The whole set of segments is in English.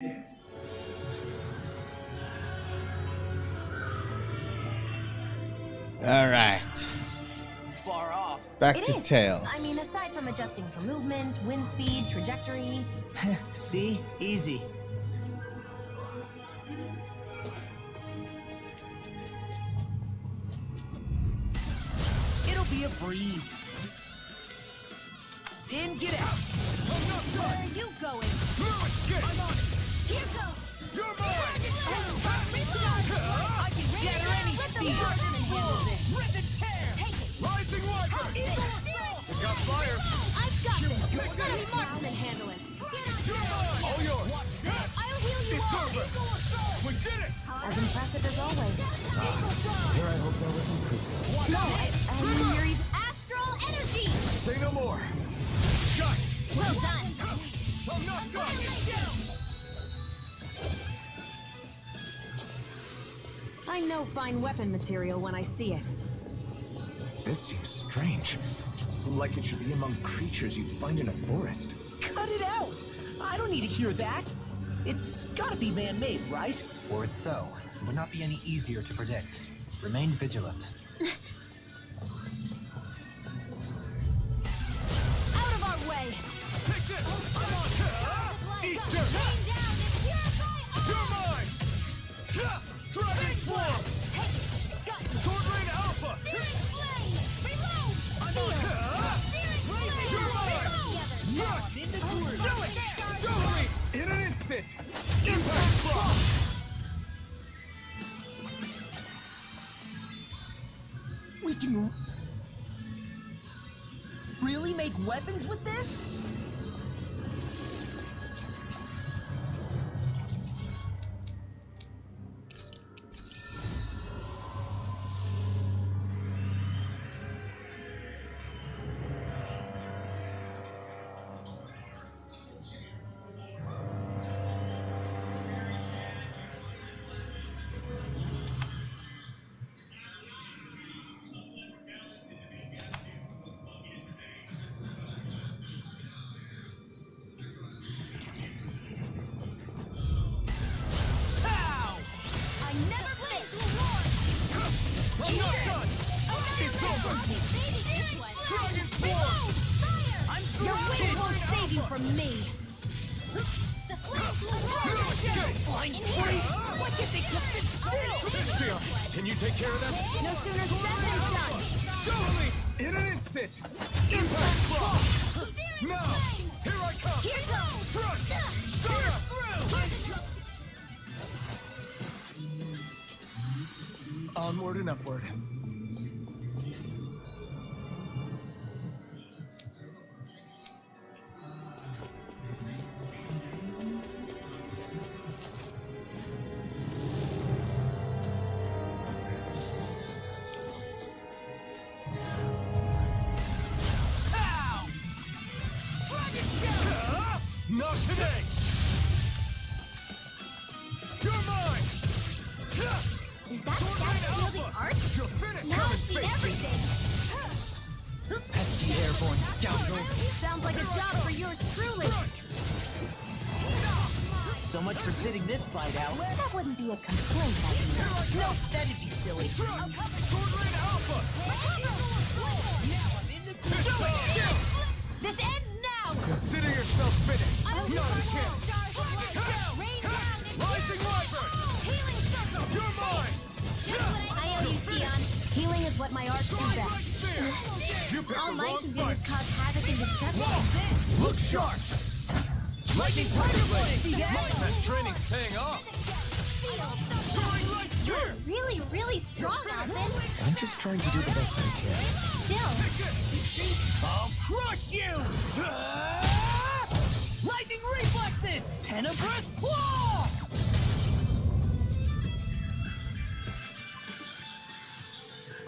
All right. Far off. Back It to is. Tails. I mean, aside from adjusting for movement, wind speed, trajectory. See? Easy. It'll be a breeze. In, get out. Where are you going? I'm on it. Here goes. You're mine. I can shatter any speed. Rip and tear. Rising wiper. Got fire. I've got this. Let a marksman handle it. All yours. I'll heal you It's all. over. We did it. As impressive as always. Here I hope there was improvement. No, I Yuri's astral energy. Say no more. Shut. Well done. I'm not done. I know fine weapon material when I see it. This seems strange. Like it should be among creatures you'd find in a forest. Cut it out. I don't need to hear that. It's gotta be man-made, right? Were it so, it would not be any easier to predict. Remain vigilant. Out of our way. Take this. I'm on. Eat dirt. Rain down and purify all. You're mine. Dragon form. Take it. Got you. Sword Rain Alpha. Searing flame. Reload. I'm Seal. on. Searing flame. You're mine. Reload. Rush. In the Do it. Totally. In an instant. Impact block. We can really make weapons with this? I never play. I'm not done. It's over. Dragon form. Your wings won't save you from me. Flying free. Why can't they just sit still? Can you take care of them? No sooner said than done. Totally. In an instant. Impact block. Now. Here I come. Here goes. Strike. Stunner. Onward and upward. Ow! Dragon Shell! Not today! You're mine! Is that fast-wielding art? You're finished! Now I've seen everything. Pesky airborne scoundrels! Sounds like a job for yours truly. So much for sitting this fight out. That wouldn't be a complaint, I think. No, that'd be silly. Sword Rain Alpha! Now I'm in the This ends now. Consider yourself finished. I'll Not a chance. Rain down and Rising Wyvern! healing circle. You're mine! I owe you, Sion. Healing is what my arts do Right best. spear! You picked All the my wrong can do fight. is cause havoc and destruction. Look sharp! Lightning Tiger Blade! That training's paying off! Soaring Light Spear! Really, really strong, Alvin. I'm just trying to do the best I can. Still, I'll crush you! Ah! Lightning Reflexes! Tenebrous Claw!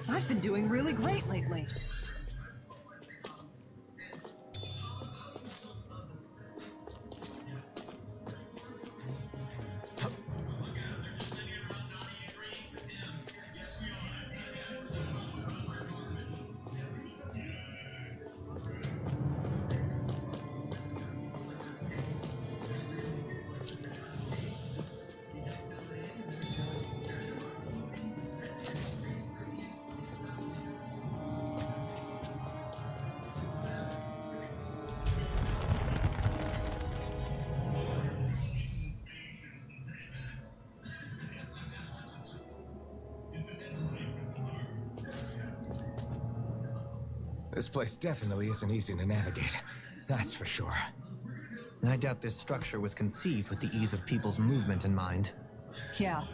I've been doing really great lately. This place definitely isn't easy to navigate. That's for sure. I doubt this structure was conceived with the ease of people's movement in mind. Yeah,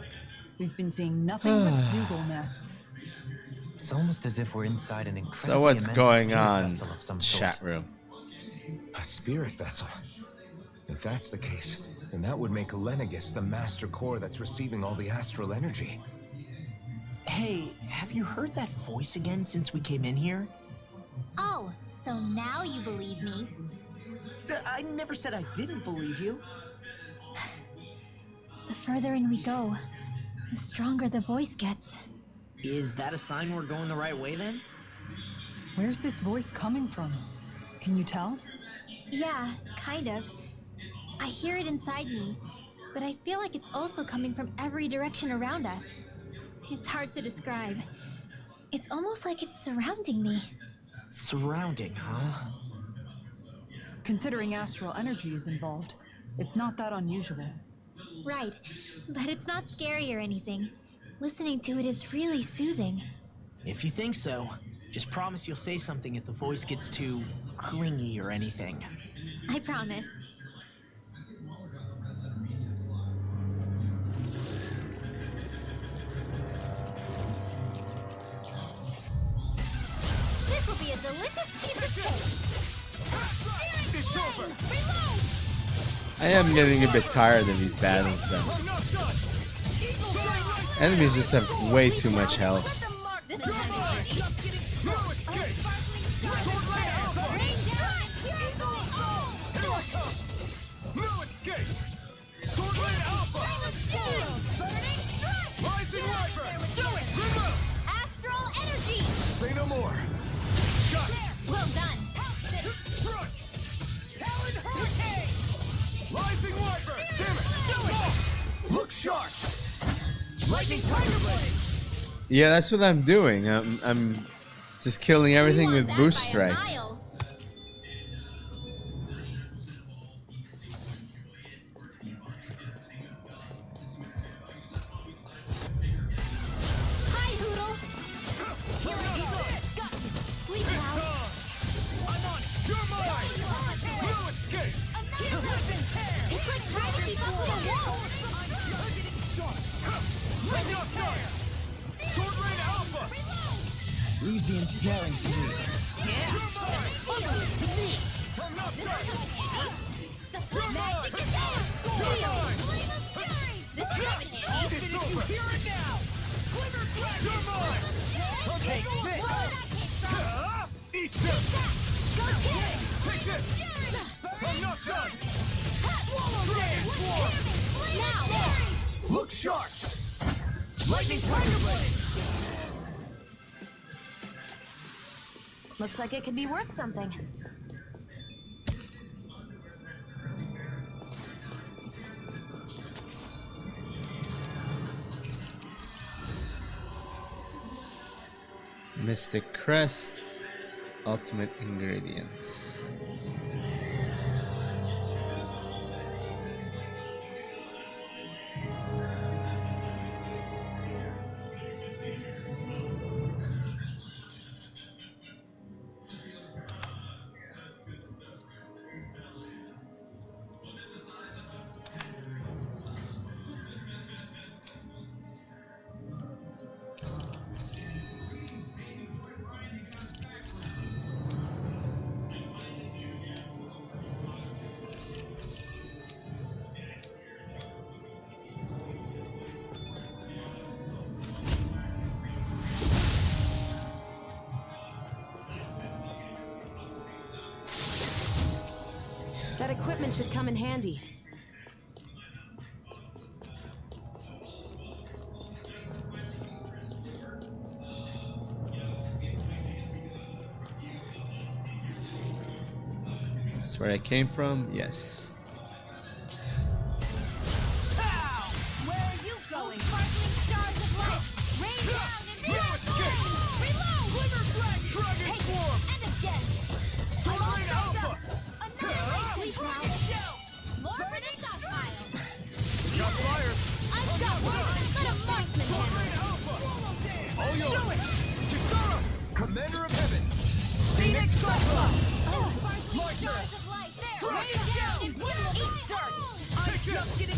we've been seeing nothing but Zoogle nests. It's almost as if we're inside an incredibly So what's immense going spirit on? vessel of some Chat sort. room. A spirit vessel. If that's the case, then that would make Lenegus the master core that's receiving all the astral energy. Hey, have you heard that voice again since we came in here? Oh, so now you believe me. I never said I didn't believe you. The further in we go, the stronger the voice gets. Is that a sign we're going the right way then? Where's this voice coming from? Can you tell? Yeah, kind of. I hear it inside me, but I feel like it's also coming from every direction around us. It's hard to describe. It's almost like it's surrounding me. Surrounding, huh? Considering astral energy is involved, it's not that unusual. Right, but it's not scary or anything. Listening to it is really soothing. If you think so, just promise you'll say something if the voice gets too clingy or anything. I promise. This will be a delicious piece of cake. It's over. I am getting a bit tired of these battles though. I'm not done. Enemies just have way too much health. This No escape. Sword Ray Alpha. No escape. Sword Ray Alpha. Rising Wyvern. Remove. Astral energy. Say no more. Got it. Well done. Crunch. Talon Hurricane. Rising Wyvern. Damn it. Look sharp. Lightning Tiger Blade. Yeah, that's what I'm doing. I'm just killing everything with boost strikes. Hi, Hoodle. Sleep now. I'm on it. You're mine. No escape. It's like trying to keep up with a wall. I'm not done. Sword Rain Alpha. Leave the ensnaring to me. You're mine. I'm not done. You're mine. You're mine. This is coming in. It's over. Hear it now. You're mine. Take this! Eat this. Take this. I'm not done. Dragon Swarm. Look sharp. Lightning Tiger Blade. Looks like it could be worth something. Mystic Crest, ultimate ingredient. That equipment should come in handy. That's where I came from, yes. Where are you going? Sparkling stars of light. Rain down and reload. Dragon Take Swarm. and again. Sword Rain Alpha. Another sleep now. More burning stockpile. Got fire. I've got one. Let a marksman Sword handle. Rain Alpha. All yours. Chisara. Commander of Heaven. Scenic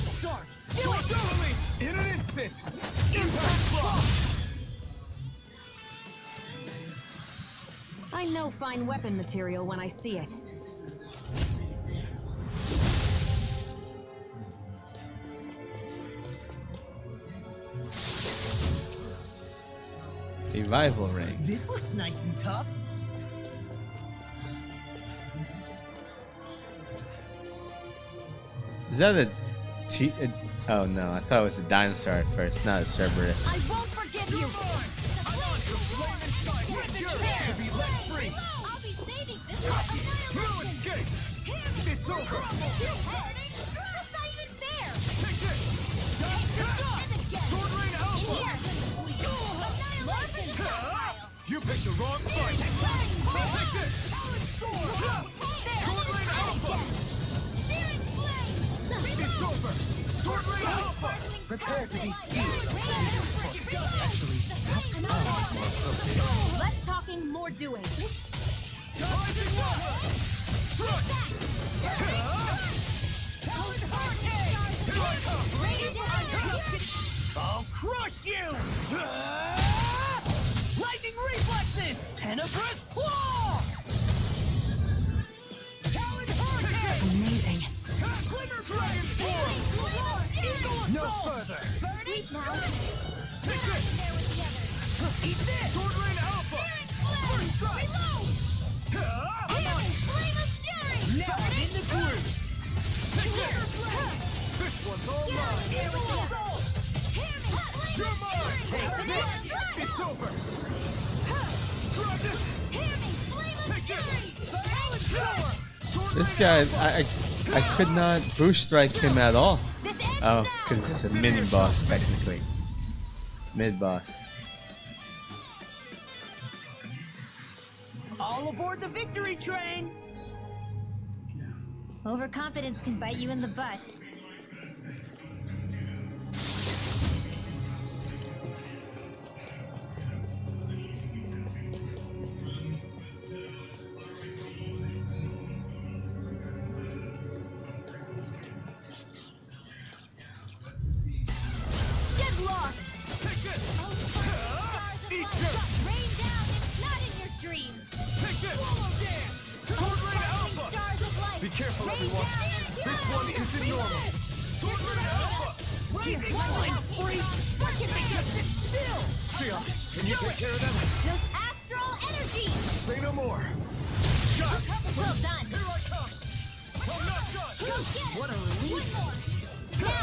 Start! Do it! Totally! In an instant! Impact block! I know fine weapon material when I see it. Revival ring. This looks nice and tough. Is that oh no, I thought it was a dinosaur at first, not a Cerberus. I won't forgive you! I'll be saving this No escape! It's over! That's not even fair! Take this! Sword Rain Alpha! You picked the wrong fight! Take this! Sword Rain Alpha! It's over! Sword Rain Alpha! Prepare to be sealed. Less talking, more doing. Rising Alpha! Thrust! Here I come! I'll crush you! Lightning reflexes! Tenebrous claw! Talon hurricane! Amazing. Glimmer Dragon Sword! No further! Sweet now. Take this! Eat this! Sword Rain Alpha! First strike! Now I'm in the groove! Take this! This one's all mine! You're mine! Take this! It's over! Try this! Take this! Talon Power! Sword This Rain guy, Alpha! I could not boost strike him at all. Oh, it's because it's a mini boss technically. Mid boss. All aboard the victory train! Overconfidence can bite you in the butt. Get lost! Take this! Eat Rain this! down, it's not in your dreams. Take this! Sword Rain Alpha! Stars of light. Be careful, everyone! This one isn't normal! Sword Rain Alpha! Blazing flying freak! Why can't they just sit still? Sia, can you take care of them? Those astral energies. Say no more! Got it! Well done. Here I come! I'm not done! Go get it. What a relief! One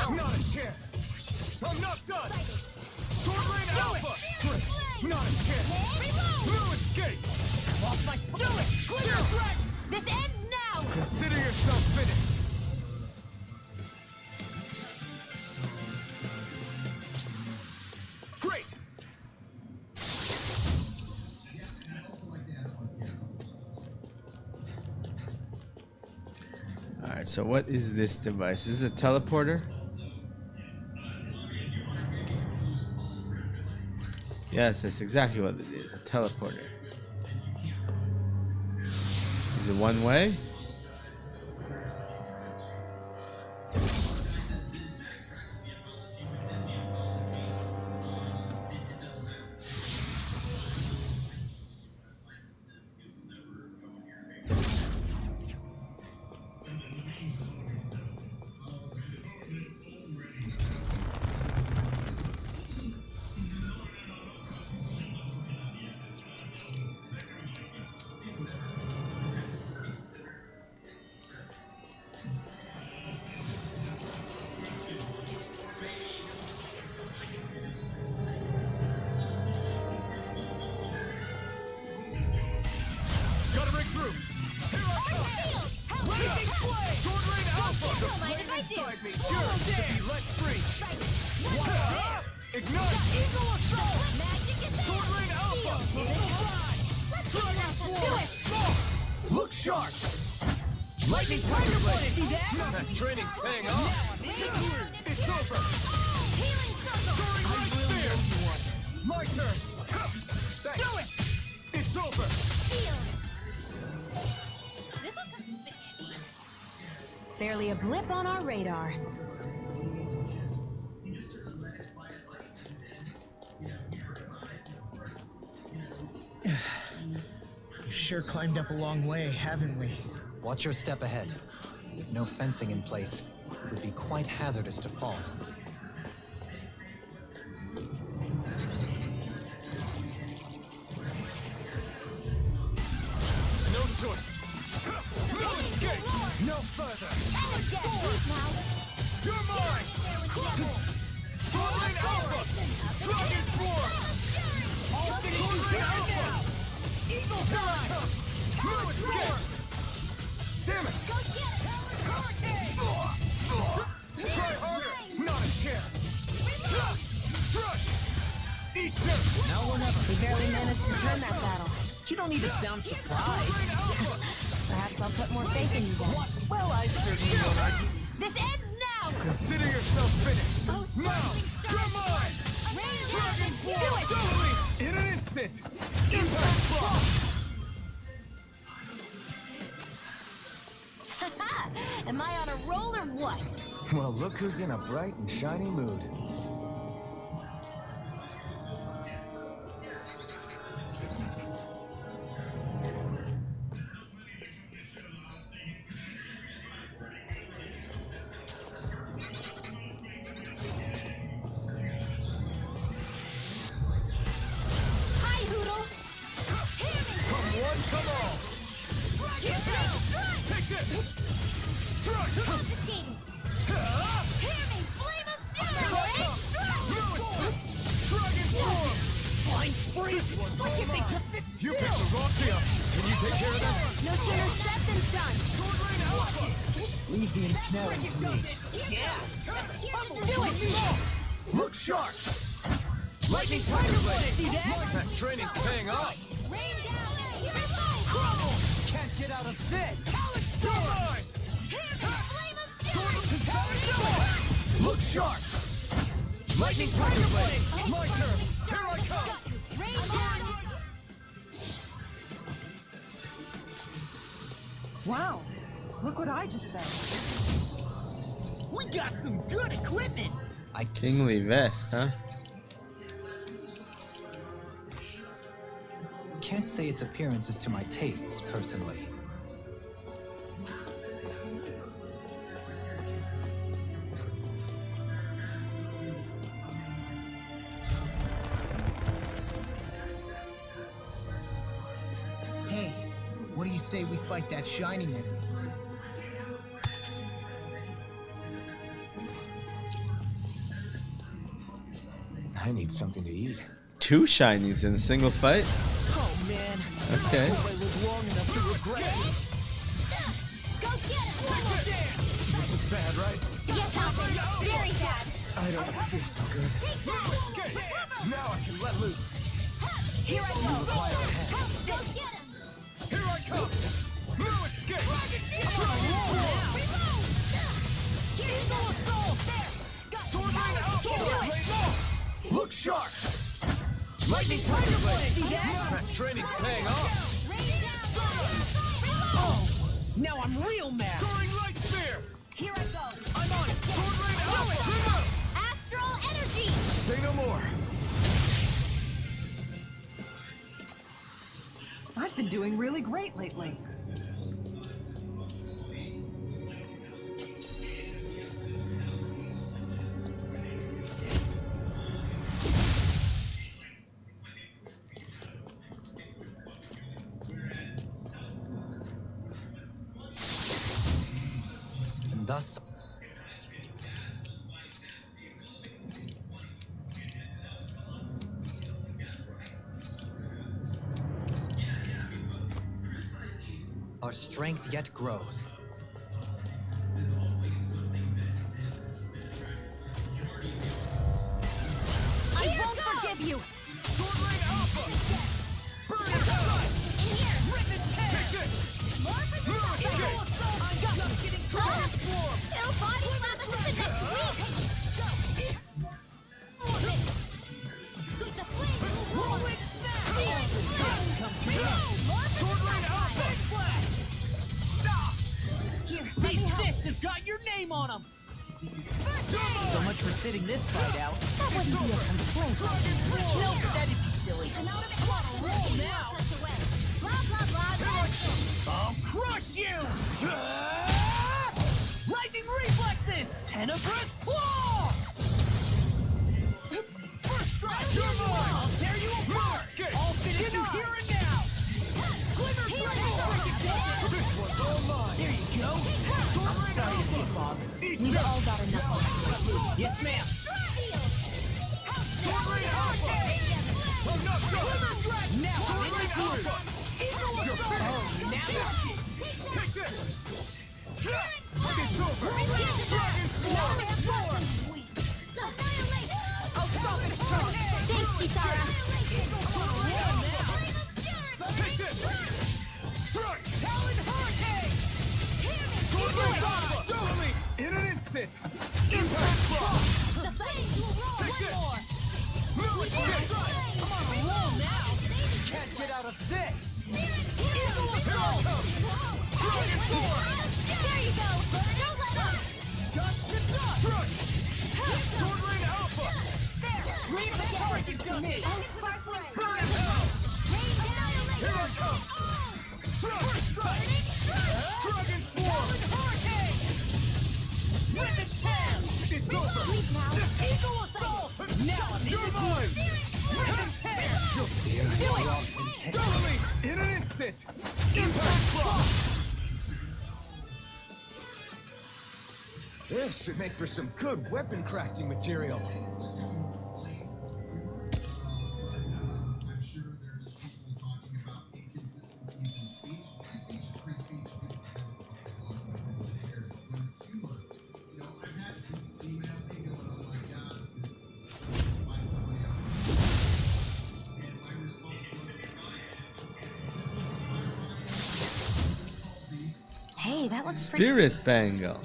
more. Not a chance! I'm not done! Sword Rain Alpha! Great! Not a chance! Reload. No escape! Lost my do it! Clear track! This ends now. Consider yourself finished! Great! Alright, so what is this device? Is this a teleporter? Yes, that's exactly what it is. A teleporter. Is it one way? Gotta break through! Here I come! Blazing Flame! Sword Rain Alpha! The Don't mind if I flame do. inside me yearns to be let free! Ignite! Eagle assault! Magic is Sword Rain Alpha! Dragon Do Sword! it. Look sharp! Lightning Tiger Blade! See that? That training's paying off! It's over! Healing circle. Soaring Light Spear! My turn! Thanks. Do it! It's over! This'll come in handy. Barely a blip on our radar. sure climbed up a long way, haven't we? Watch your step ahead. With no fencing in place, it would be quite hazardous to fall. No choice. No escape. No further. You're mine. Swirling Alpha. Dragon form. All things down now. Eagle fly. No escape. Damn it. Hurricane. Try harder. Not a chance. Struck. Eat this. Now or never. We barely managed to turn that battle. You don't need to sound surprised. Perhaps I'll put more faith in you guys. Well, I certainly won't argue. This ends now! Consider yourself finished. Now, come on. Dragon form. Totally. In an instant. Impact block. Am I on a roll or what? Well, look who's in a bright and shiny mood. Hi, Hoodle! Come one, come all. Take this. Struck. Confiscating! Hear me! Flame of fury! Dragon form. Fine freeze! Why can't they just sit You still? picked the Roxia. Can you take care of that? No sooner said than done! Sword Rain Alpha. Leave the ensnaring to me. Do it! Look sharp. Lightning Tiger Blade. See that? That training's paying off. Rain down! Hear me! Can't get out of bed. You're mine. Hear me! Flame of fury! Look sharp. Lightning Tiger Blade. My turn. Here I come. Rain down! Wow, look what I just found. We got some good equipment! Kingly vest, huh? Can't say its appearance is to my tastes, personally. Hey, what do you say we fight that shining enemy? I need something to eat. Two shinies in a single fight? Oh man, Okay. I live long enough to regret it. Go get it! This is bad, right? Yes, Alfred! Very bad! I don't feel so good. Take that! Now I can let loose. Here I go! Go get him! Here I come. No escape. Reload! Here's the soul! There! Got Sword Rain Alpha. Do it! Look sharp. Lightning Tiger Blade. See that? That training's paying off. Rain down! Reload! Now I'm real mad! Soaring Light Spear. Here I go! I'm on it. Sword Rain Alpha. Astral energy! Say no more. I've been doing really great lately. And thus, our strength yet grows. I won't forgive you! Sword Rain Alpha. Burn it up. Here! Rip it Take this. More for No escape. I'm just getting transformed! Ill body replicants in the weak! The flame is rolling! Searing flame! Sword Rain Alpha. Here, let me These help! fists have got your name on them! First aid! So much for sitting this fight out. That wouldn't be a complaint. No, that'd be silly. I'm out of it. Come on, roll now. Blah, blah, blah, blah. I'll crush you! Lightning reflexes! Tenebrous claw! First strike! You're mine! I'll tear you apart! I'll finish you here and now! Glimmer Dragon! This one's all mine! There you go! I'm sorry to see you, Bob. We've all got enough. Yes, ma'am. Sword Rain Alpha! I'm not done! Now I'm in the Alpha! Oh, now that's it! Take this! It's over! Dragon Swarm! I'll stop it, charge! Thanks, Kisara! Take this! Strike! Talon Hurricane! Sword Rain Alpha! Totally! In an instant! Impact Frost! Take this! Millet Stick! I'm on a roll now! Can't get out of this! Eagle Assault! Dragon Force! There you go! Don't let up! Dust to dust! Strike! Sword Rain Alpha! There! Leave the target to me! Burn in hell! Here I come! Strike! Dragon Swarm! Hurricane! Wicked Tail! It's over! Eagle Assault! Now I'm in the mine! Wicked Tail! Totally! In an instant! Impact Frost! This should make for some good weapon crafting material. Hey, that looks pretty. Spirit Bangle.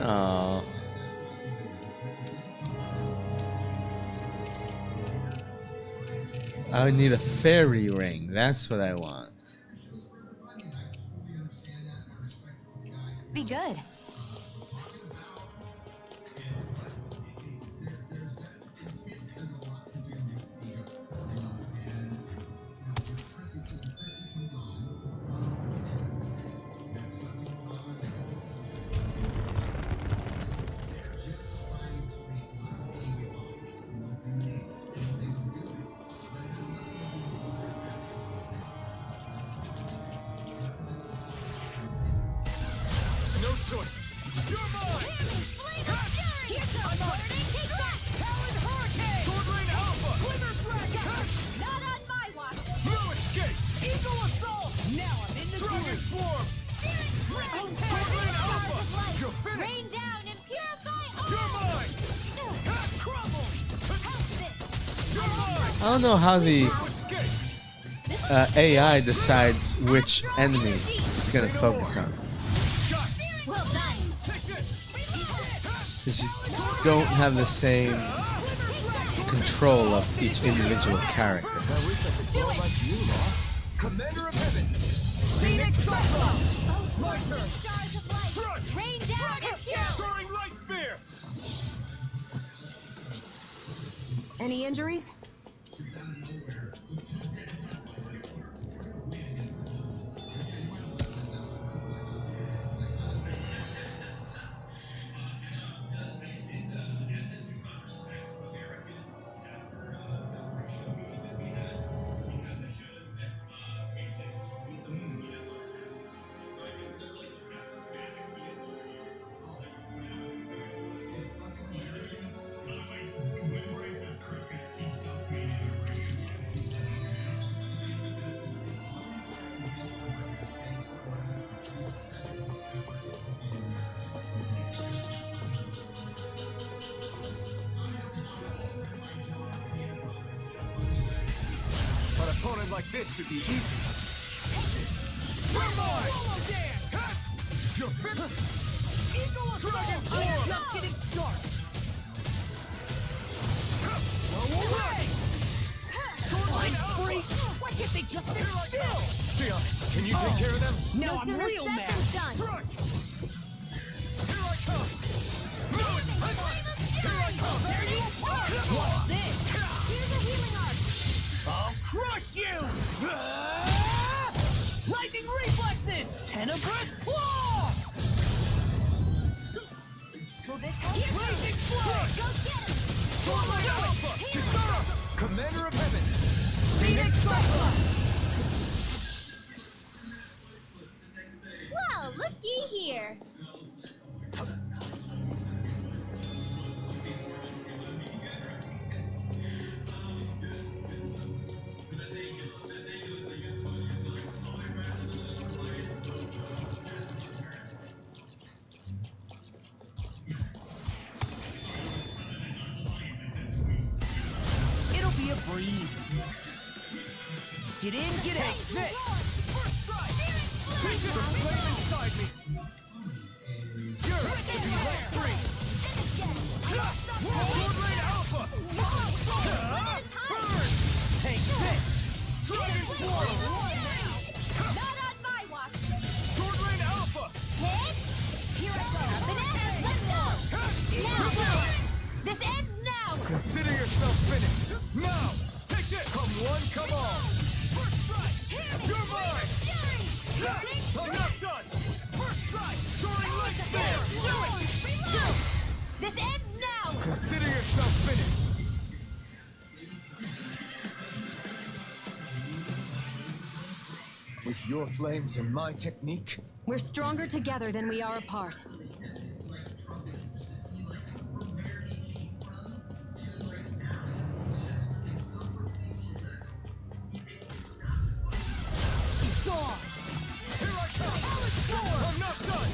Oh. I need a fairy ring. That's what I want. Be good. No choice! You're mine! Talon Hurricane! Sword Rain Alpha! Glimmer Dragon! Not on my watch! No escape! Eagle Assault! Now I'm in the Dragon Swarm! Sword Rain Alpha! You're finished! Rain down and purify all! You're mine! Crumble! You're mine! I don't know how the Escape! AI decides which enemy it's gonna focus on. Well done! Take this! Because you don't have the same control of each individual character. Commander of Heaven! Phoenix Cyclone! My turn! Stars of light! Strike! Rain down and purify! Soaring Light Spear! Any injuries? An opponent like this should be easy. You're mine! You're finished! Eagle Dragon Swarm! Just getting started! No way! Sword free! Why can't they just sit still? Sion, can you take care of them? No I'm sooner real said mad! than done. Strike! Here I come! Here I come! There you are! Tenebrous Claw! Will this Blazing Flame! Go get him! Starlight Alpha! Kisara! Commander of Heaven! Phoenix Cyclops! Well, looky here. It'll be a breeze. Get in, get out. This! First strike! Take the flame inside me! You're to be let free! Sword Rain Alpha! Burn! Take this! Dragon Swirl! Not on my watch. Sword Rain Alpha! Here I go. Let's go. Now. This ends now. Consider yourself finished! Now! Take it! Come one, come all! First strike! You're mine! I'm not done! First strike! Soaring Light Spear! This ends now. Consider yourself finished! With your flames and my technique, We're stronger together than we are apart. gone! Here I come! I'm not done!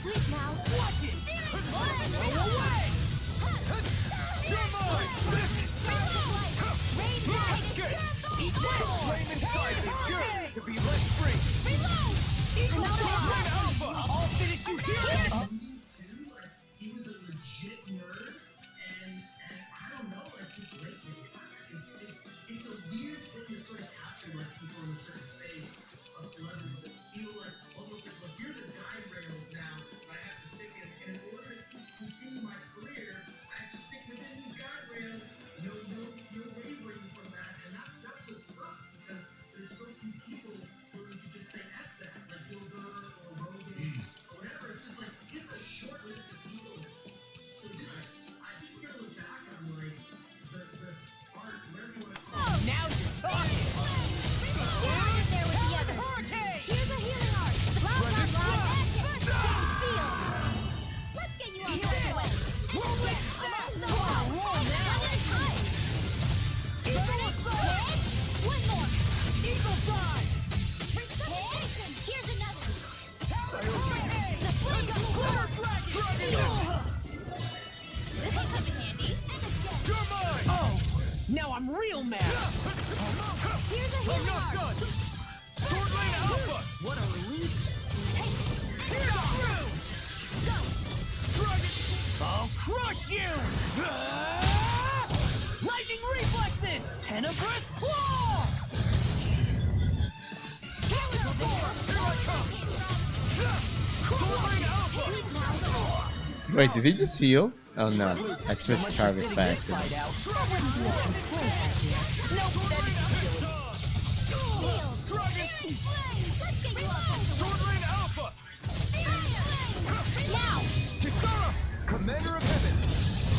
Sleep now. Watch it! Go away! You're mine! This is flame inside me! Good! To be let free! Red Alpha! I'll finish you here! He was a legit nerd, and I don't know, like just lately, it's a weird thing to sort of capture like people in a certain space of celebrity. But feel like almost like, well, here are the guide rails now that I have to stick in. And in order to continue my career, I have to stick within these guide rails. No wavering from that, and that's what sucks because there's so few people willing to just say F that, like Bill Burr or Rogan or whatever. It's just like it's a short list of people. So this, I think we're gonna look back on like the art, whatever you want to call it. Now you're talking! Hurricane! Here's a healing art. Blah, blah, blah. Seal. Let's get you on the way. One more. Eagle Side! Here's another. Hurricane! The flame Dragon! This will come in handy. And again. You're mine! Oh! Now I'm real mad! Here's a I'm healing not art. done! Sword Lane Alpha! What a relief! Here's through! Dragon! I'll crush you! Lightning reflexes! Tenebrous Claw! Here I come! Sword Lane Alpha! Wait, did he just heal? Oh no, I switched targets by accident. Kisara, Commander of Heaven!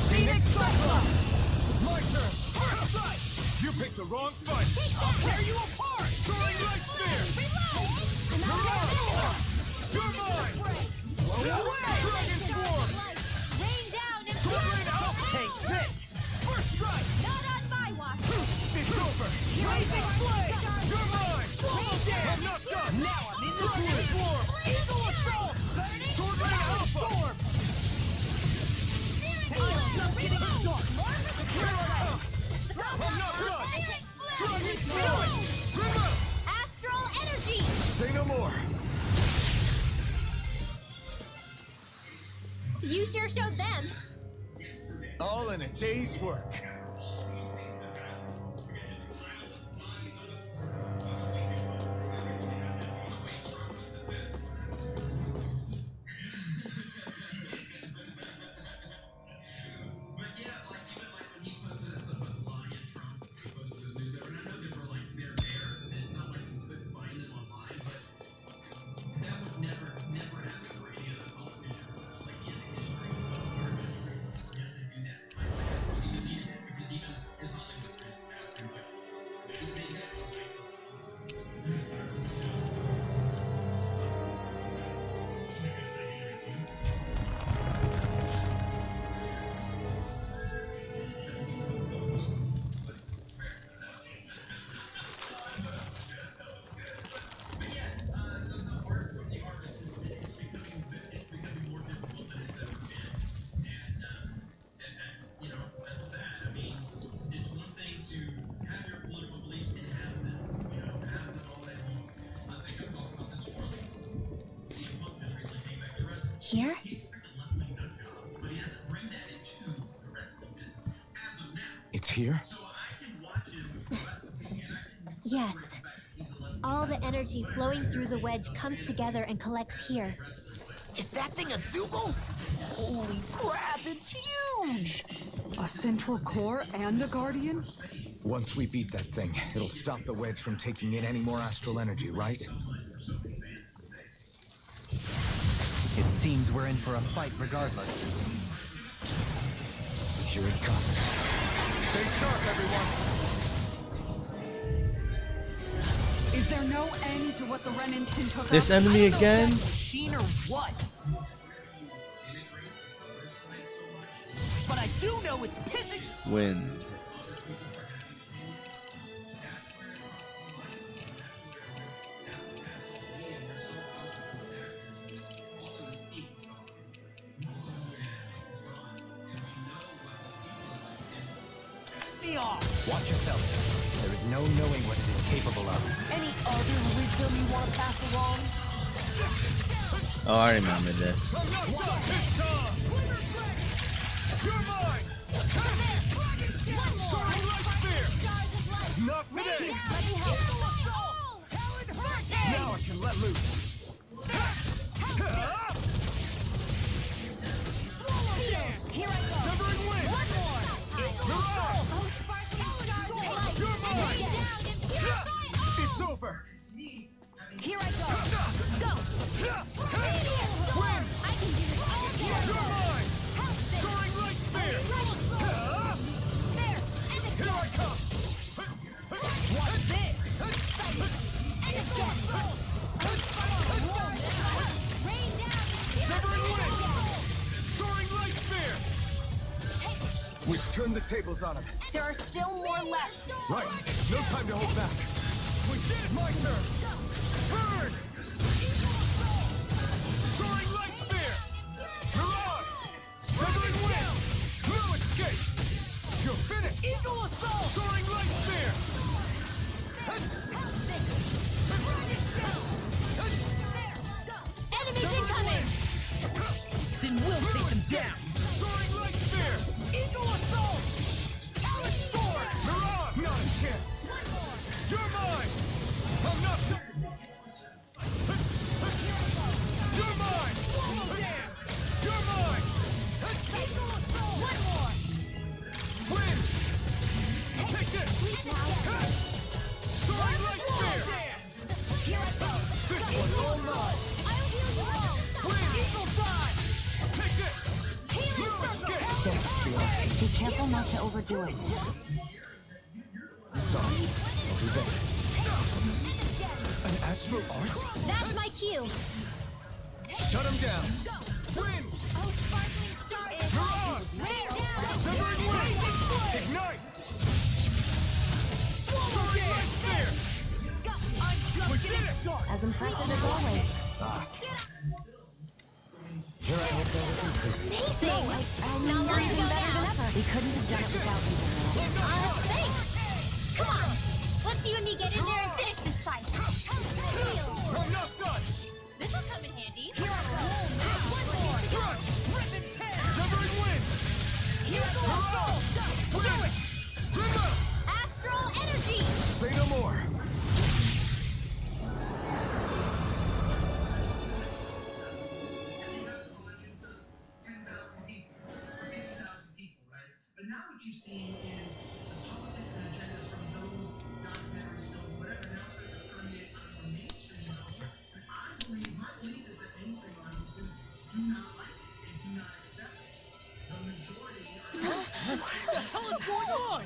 Phoenix Cyclops! My turn! First strike! You picked the wrong fight! I'll tear you apart! Soaring Light Spear! You're mine! Blow away! Dragon Swarm! Rain down and Sword Alpha! Take this! First strike! not on my watch. It's over! Blazing Flame! You're mine! I'm not done! Now I'm in the Dragon Swarm! Eagle Assault! Sword Alpha! Just getting started. Here I come! I'm not done! Dragon Swarm! Remote! Astral energy. Say no more! You sure showed them. All in a day's work. Here? It's here? Yes. All the energy flowing through the wedge comes together and collects here. Is that thing a Zoogle? Holy crap, it's huge! A central core and a guardian? Once we beat that thing, it'll stop the wedge from taking in any more astral energy, right? It seems we're in for a fight regardless. Here it comes. Stay sharp, everyone! Is there no end to what the Renans can cook This up? enemy again? Machine or what? But I do know it's pissing. Wind. Me off. Watch yourself. There is no knowing what it is capable of. Any other wisdom you want to pass along? Oh, I remember this. You're mine! Not today! Now I can let loose. Severing wind! You're mine! It's over! Here I go. Go. Wind! I can do this all day. You're mine! Soaring light spear! There. And Here I come! what's this? And again. Rain down. Severing wind! Soaring light spear! We've turned the tables on him. There are still more left. Right. No time to hold back. We did it! My turn! Turn! Soaring light spear! Mirage! Severing wind! No escape! You're finished! Eagle assault! Soaring light spear! Enemies incoming. Then we'll take them down! Soaring light spear! Eagle assault! Mirage! Not a chance! You're mine! I'm not... You're mine! You're mine! One more. Win! Take this! Soaring light spear! Here I go. This one's all mine! I'll heal you all. Win! Eagle dive! Take this! No escape! Be careful not to overdo it. Sorry. I'll do better. An astral art? That's my cue. Shut him down! Win! Oh, sparkling star is Mirage! rain down. Severing wind! Ignite! Soaring light spear! We did it! As impressive as always. Here I hope that was included. Amazing. Now we're even better than ever. We couldn't have done it without you. Thanks. Come on. Let's you and me get in there and finish this fight. I'm not done! This will come in handy. Here I go. One more. Severing wind! Here I go. Do it! Trigger! Astral energy. Say no more. But now what you see is the politics and agendas from those documentaries, films, whatever, now starting to permeate on the mainstream. My belief is that mainstream audiences do not like it. They do not accept it. The majority are... What the hell is going on?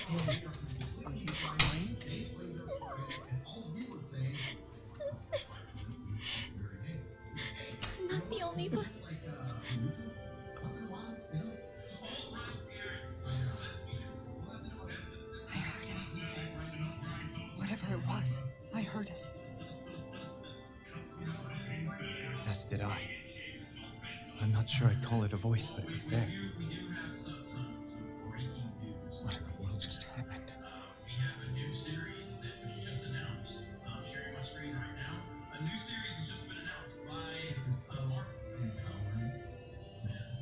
Are you crying? I'm not the only one. I heard it. Whatever it was, I heard it. As did I. I'm not sure I'd call it a voice, but it was there. What in the world just happened? We have a new series that was just announced. I'm sharing my screen right now. A new series has just been announced by Mark.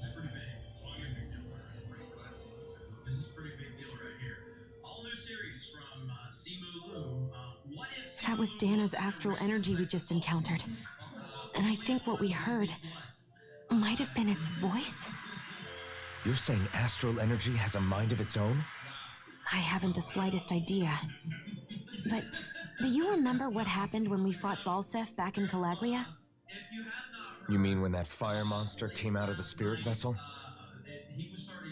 It's pretty big. Well, you're a big deal, right? Pretty classy. This is a pretty big deal right here. All new series from Simu Liu. What if That was Dana's astral energy we just encountered. And I think what we heard might have been its voice. You're saying astral energy has a mind of its own? I haven't the slightest idea. But do you remember what happened when we fought Balsef back in Calaglia? You mean when that fire monster came out of the spirit vessel?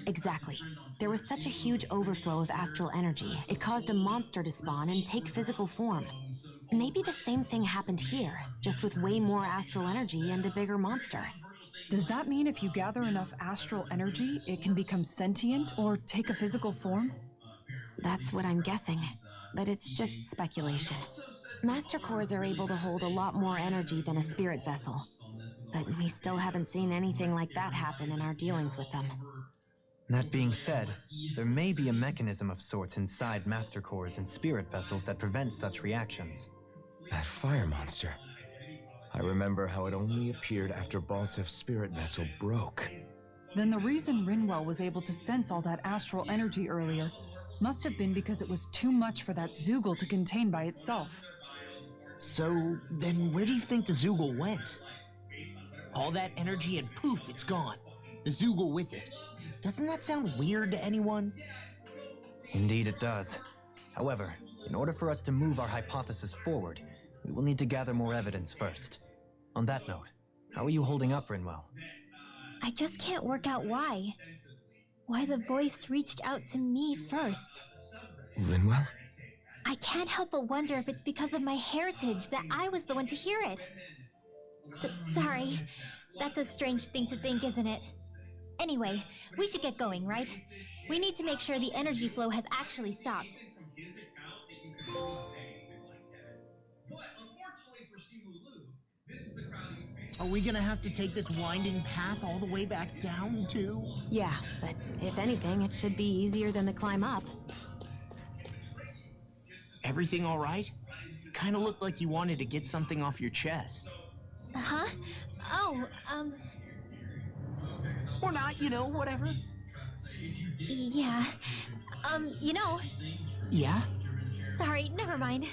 Exactly. There was such a huge overflow of astral energy, it caused a monster to spawn and take physical form. Maybe the same thing happened here, just with way more astral energy and a bigger monster. Does that mean if you gather enough astral energy, it can become sentient or take a physical form? That's what I'm guessing, but it's just speculation. Master cores are able to hold a lot more energy than a spirit vessel, but we still haven't seen anything like that happen in our dealings with them. That being said, there may be a mechanism of sorts inside master cores and spirit vessels that prevent such reactions. That fire monster. I remember how it only appeared after Balsef's spirit vessel broke. Then the reason Rinwell was able to sense all that astral energy earlier must have been because it was too much for that Zoogle to contain by itself. So, then where do you think the Zoogle went? All that energy and poof, it's gone. The Zoogle with it. Doesn't that sound weird to anyone? Indeed it does. However, in order for us to move our hypothesis forward, we will need to gather more evidence first. On that note, how are you holding up, Rinwell? I just can't work out why. Why the voice reached out to me first. Rinwell? I can't help but wonder if it's because of my heritage that I was the one to hear it. Sorry. That's a strange thing to think, isn't it? Anyway, we should get going, right? We need to make sure the energy flow has actually stopped. Are we gonna have to take this winding path all the way back down, too? Yeah, but if anything, it should be easier than the climb up. Everything all right? Kinda looked like you wanted to get something off your chest. Huh? Oh, Or not, you know, whatever. yeah. Yeah? Sorry, never mind.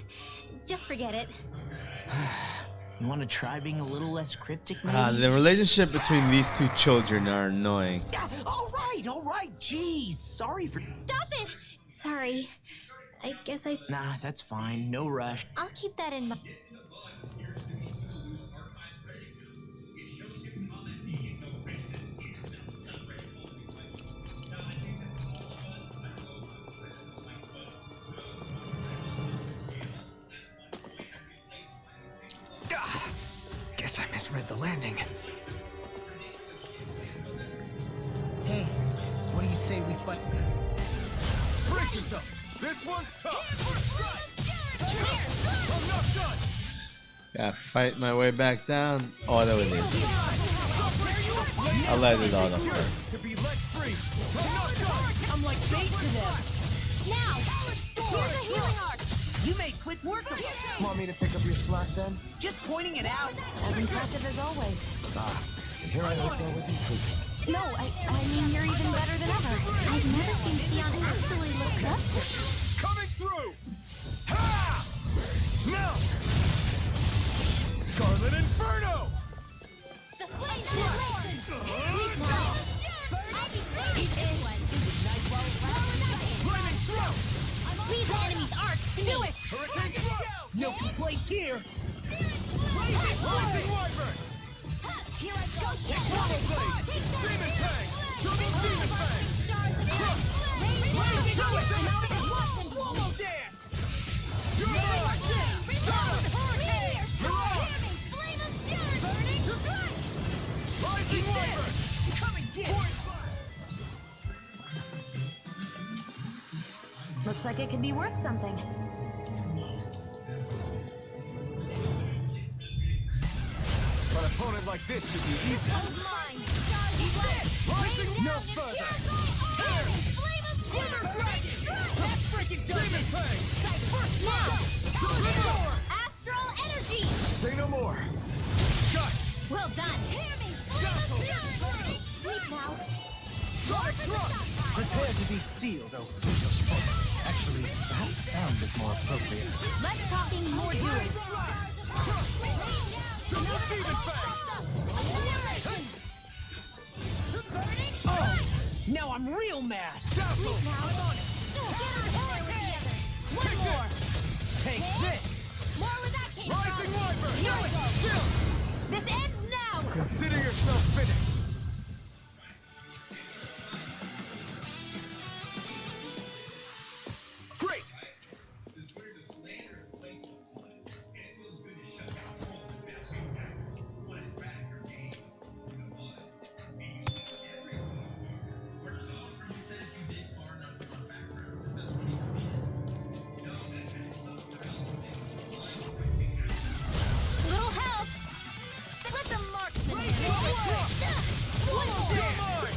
Just forget it. You want to try being a little less cryptic, maybe? The relationship between these two children are annoying. All right. Jeez, sorry for... Stop it! Sorry. I guess Nah, that's fine. No rush. I'll keep that in mind. Guess I misread the landing. Hey, what do you say we fight? Brace yourselves! This one's tough! I'm not done! Gotta fight my way back down. Oh, there it is. I'll let it auto. To be let free! I'm not done! I'm like bait to them. Now! Here's a healing arc! You made quick work of it. Want me to pick up your slack then? Just pointing it out. As impressive as always. And here I hoped I was improving. No, I mean, you're even better than ever. I've never seen Theon actually look good. Coming through! Ha! Now! Scarlet Inferno! The flames will roar! Flaming throat! Leave the enemy's arc to do it! Hurricane throat! No complaints here. Blazing Wyvern! Here I go! Double Blade! Demon Fang! Double Demon Fang! Blazing Looks like it could be worth something. An opponent like this should be easy. Mine. No further. Glimmer Dragon! That freaking Demon Fang! Astral energy! Say no more. Shut. Well done. Hear me! Sleep now. Sonic Thrust! Prepare to be sealed, oh fetus. Actually, perhaps bound is more appropriate. Less talking, more doing. Double Demon Fang! Now I'm real mad. Dazzle! One more. Take this. More where that came Rising from. Wyvern! Here we go. Chill! This ends now. Consider yourself finished. Great! Little help. Let the marksman You're mine!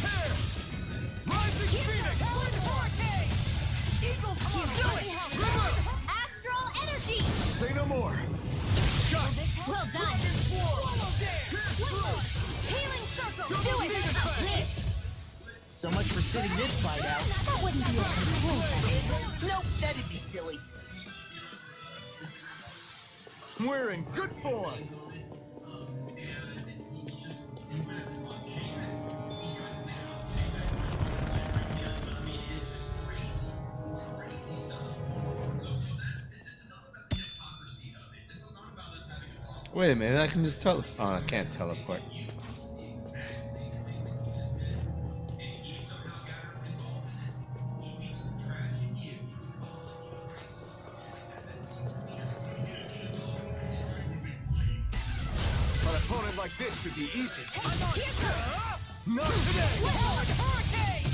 Tear! Rising Phoenix! Astral energy. Say no more. Shut! Well done. Healing circle. Do it. So much for sitting this fight out. That wouldn't be a control. Nope, that'd be silly. We're in good form. Wait a minute, I can just teleport. Oh, I can't teleport. An opponent like this should be easy. Not today!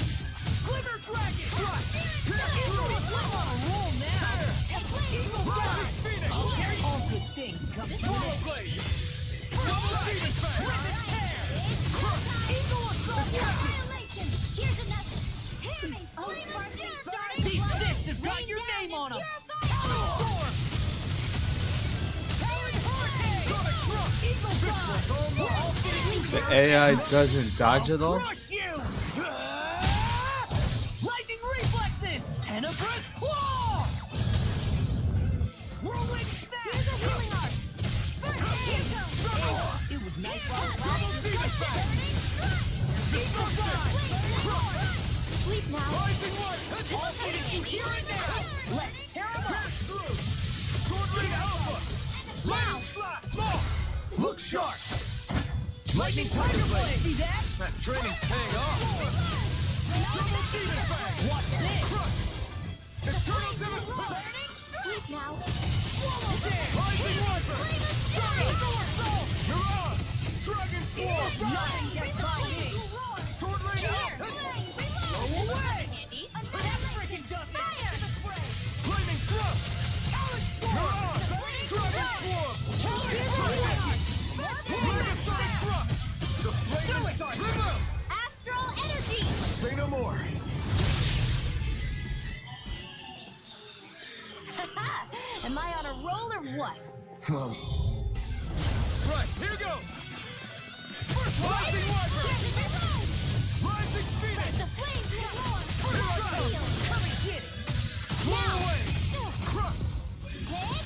Glimmer Dragon! Rising Phoenix! All good things come to an Swallow end. Blade! Double Demon Fang! Annihilation. Here's another. Hear me. These fists have got your name on them. The AI doesn't dodge at all? Crush you! Lightning reflexes! Tenebrous claw! Whirlwind smash! Here's a healing art. First aid. It was nice Sleep now. I'll get it you here and now! Let's tear 'em up! Sword Ring Alpha! Lightning Slash! Look sharp! Lightning Tiger Blade! See that? That training's paying off! Double Demon Fang! Watch this! Crush! Eternal Demon Fang! Sleep now. Rising Wyvern! You're on! Dragon Swarm! Nothing gets by me! Sword Ring Alpha! Go away! That freaking does it! Flaming Thrust! You're on! Dragon Swarm! Megasonic Thrust! The Flaming Cycle! Astral energy. Say no more! Am I on a roll or what? Well... Right, here goes! Rising Wyvern! Rising Phoenix! The flames will roar. Here I come! Come and get it! Blow away! Crush!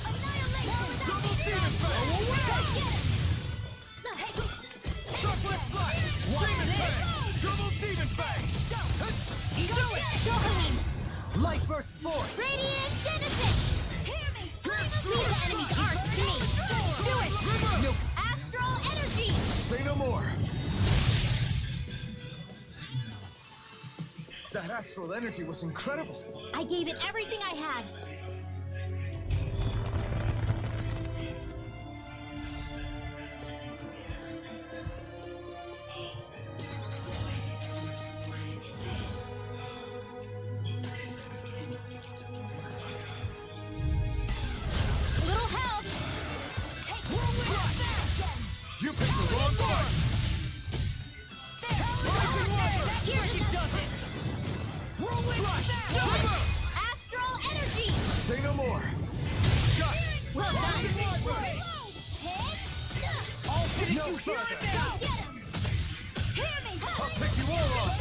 Annihilation. Double Demon Fang! Chocolate Flash! Demon Fang! Double Demon Fang! Do it. Dopamine. Light burst forth! Radiant Genesis. Hear me. Leave the enemy's art to me. Do it. Nope. Astral energy. Say no more! That astral energy was incredible! I gave it everything I had. further. Get him! Hear me! I'll pick you all up.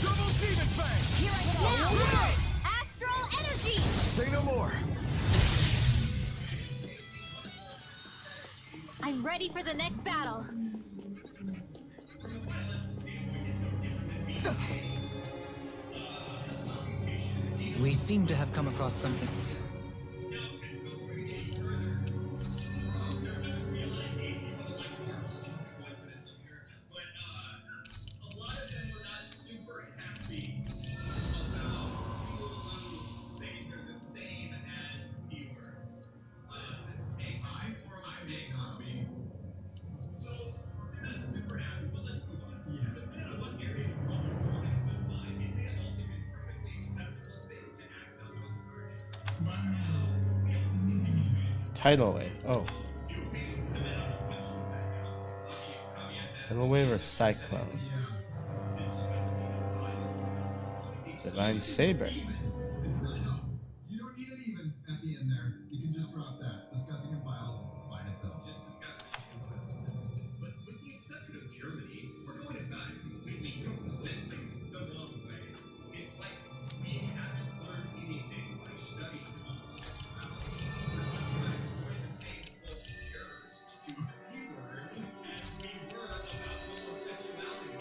Double demon fang. Here I go! Now! Astral energy! Say no more. I'm ready for the next battle. We seem to have come across something. Tidal wave. Oh. Tidal wave or cyclone? Divine saber. It's really not. You don't need an even at the end there. You can just drop that. Discussing a file by itself. Just discussing. But with the exception of Germany, we're going to back. We completely the wrong way. It's like we haven't learned anything by studying homosexuality. We're going the same cultures to keywords as we were about homosexuality.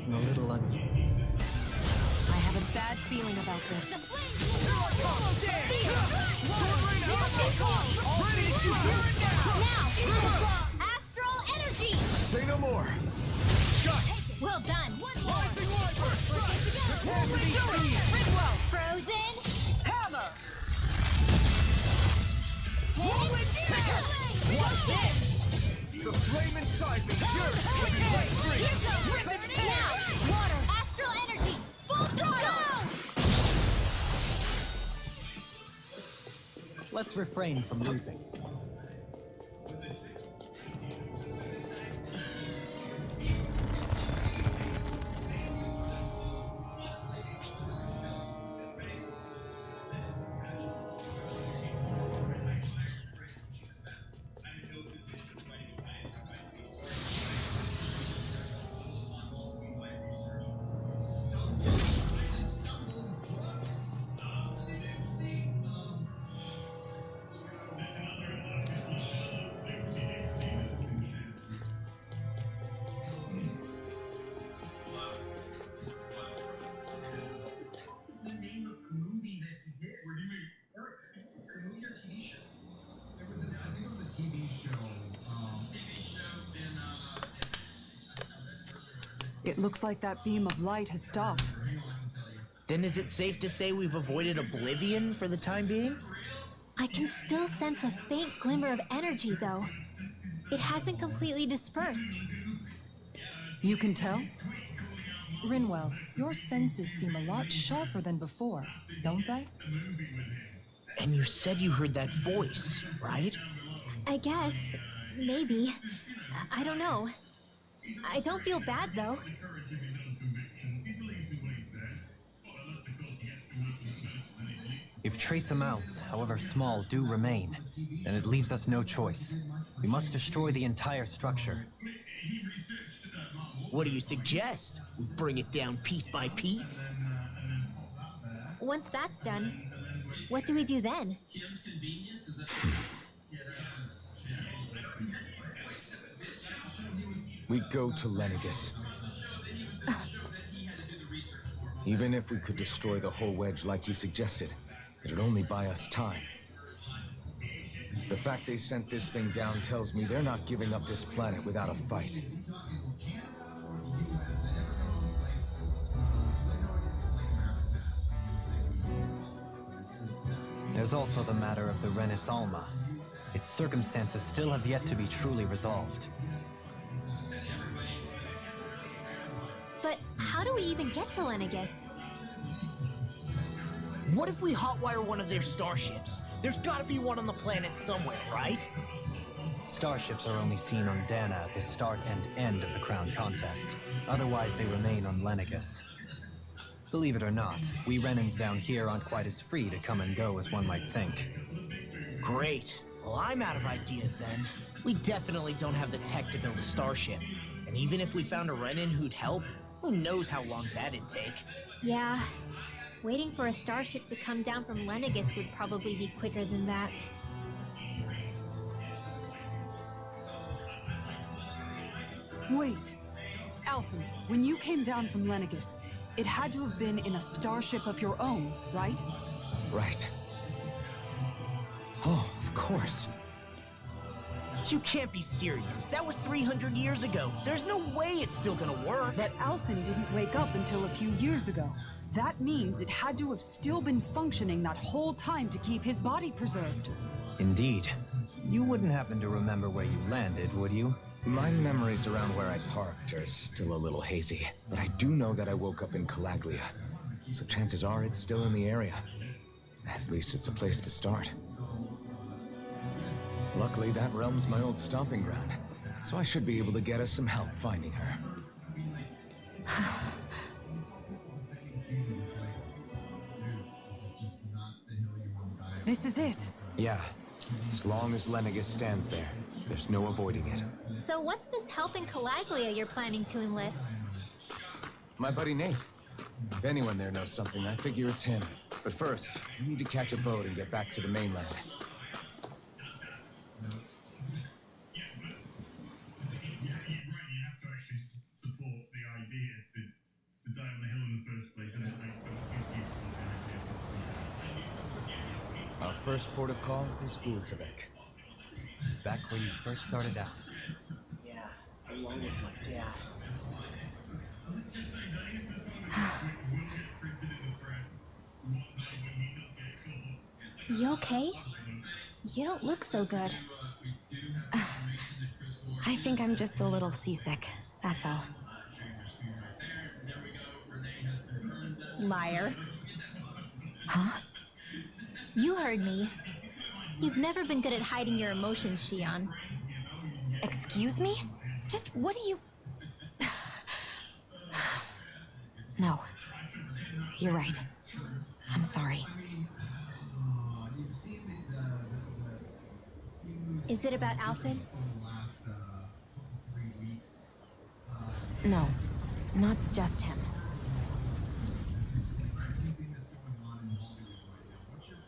A little I have a bad feeling about this. Now! Astral energy! Say no more. Well done! One more! Ridwell. Frozen! Hammer. Watch this! The flame inside me. Yours will be let free. Now! Water! Astral energy! Full throttle! Let's refrain from losing. The name of the movie that he did. Where do you mean? A movie or TV show? There was I think it was a TV show. It looks like that beam of light has stopped. Then is it safe to say we've avoided oblivion for the time being? I can still sense a faint glimmer of energy, though. It hasn't completely dispersed. You can tell? Rinwell, your senses seem a lot sharper than before, don't they? And you said you heard that voice, right? I guess. Maybe. I don't know. I don't feel bad, though. If trace amounts, however small, do remain, then it leaves us no choice. We must destroy the entire structure. What do you suggest? We bring it down piece by piece? Once that's done, what do we do then? We go to Lenegus. Even if we could destroy the whole wedge like he suggested, it'd only buy us time. The fact they sent this thing down tells me they're not giving up this planet without a fight. There's also the matter of the Renis Alma. Its circumstances still have yet to be truly resolved. even get to Lenegis? What if we hotwire one of their starships? There's gotta be one on the planet somewhere, right? Starships are only seen on Dana at the start and end of the Crown Contest. Otherwise, they remain on Lenegis. Believe it or not, we Renans down here aren't quite as free to come and go as one might think. Great. Well, I'm out of ideas then. We definitely don't have the tech to build a starship. And even if we found a Renan who'd help, who knows how long that'd take. Yeah. Waiting for a starship to come down from Lenegis would probably be quicker than that. Wait. Alphen, when you came down from Lenegis, it had to have been in a starship of your own, right? Right. Oh, of course. You can't be serious. That was 300 years ago. There's no way it's still gonna work. But Alphen didn't wake up until a few years ago. That means it had to have still been functioning that whole time to keep his body preserved. Indeed. You wouldn't happen to remember where you landed, would you? My memories around where I parked are still a little hazy, but I do know that I woke up in Calaglia. So chances are it's still in the area. At least it's a place to start. Luckily, that realm's my old stomping ground, so I should be able to get us some help finding her. This is it. Yeah. As long as Lenegis stands there, there's no avoiding it. So what's this help in Calaglia you're planning to enlist? My buddy Nath. If anyone there knows something, I figure it's him. But first, we need to catch a boat and get back to the mainland. Our first port of call is Ulzabek. Back where you first started out. Yeah, along with my dad. You okay? You don't look so good. I think I'm just a little seasick, that's all. Liar. Huh? You heard me. You've never been good at hiding your emotions, Shion. Excuse me? Just what do you... No. You're right. I'm sorry. Is it about Alphen? No. Not just him.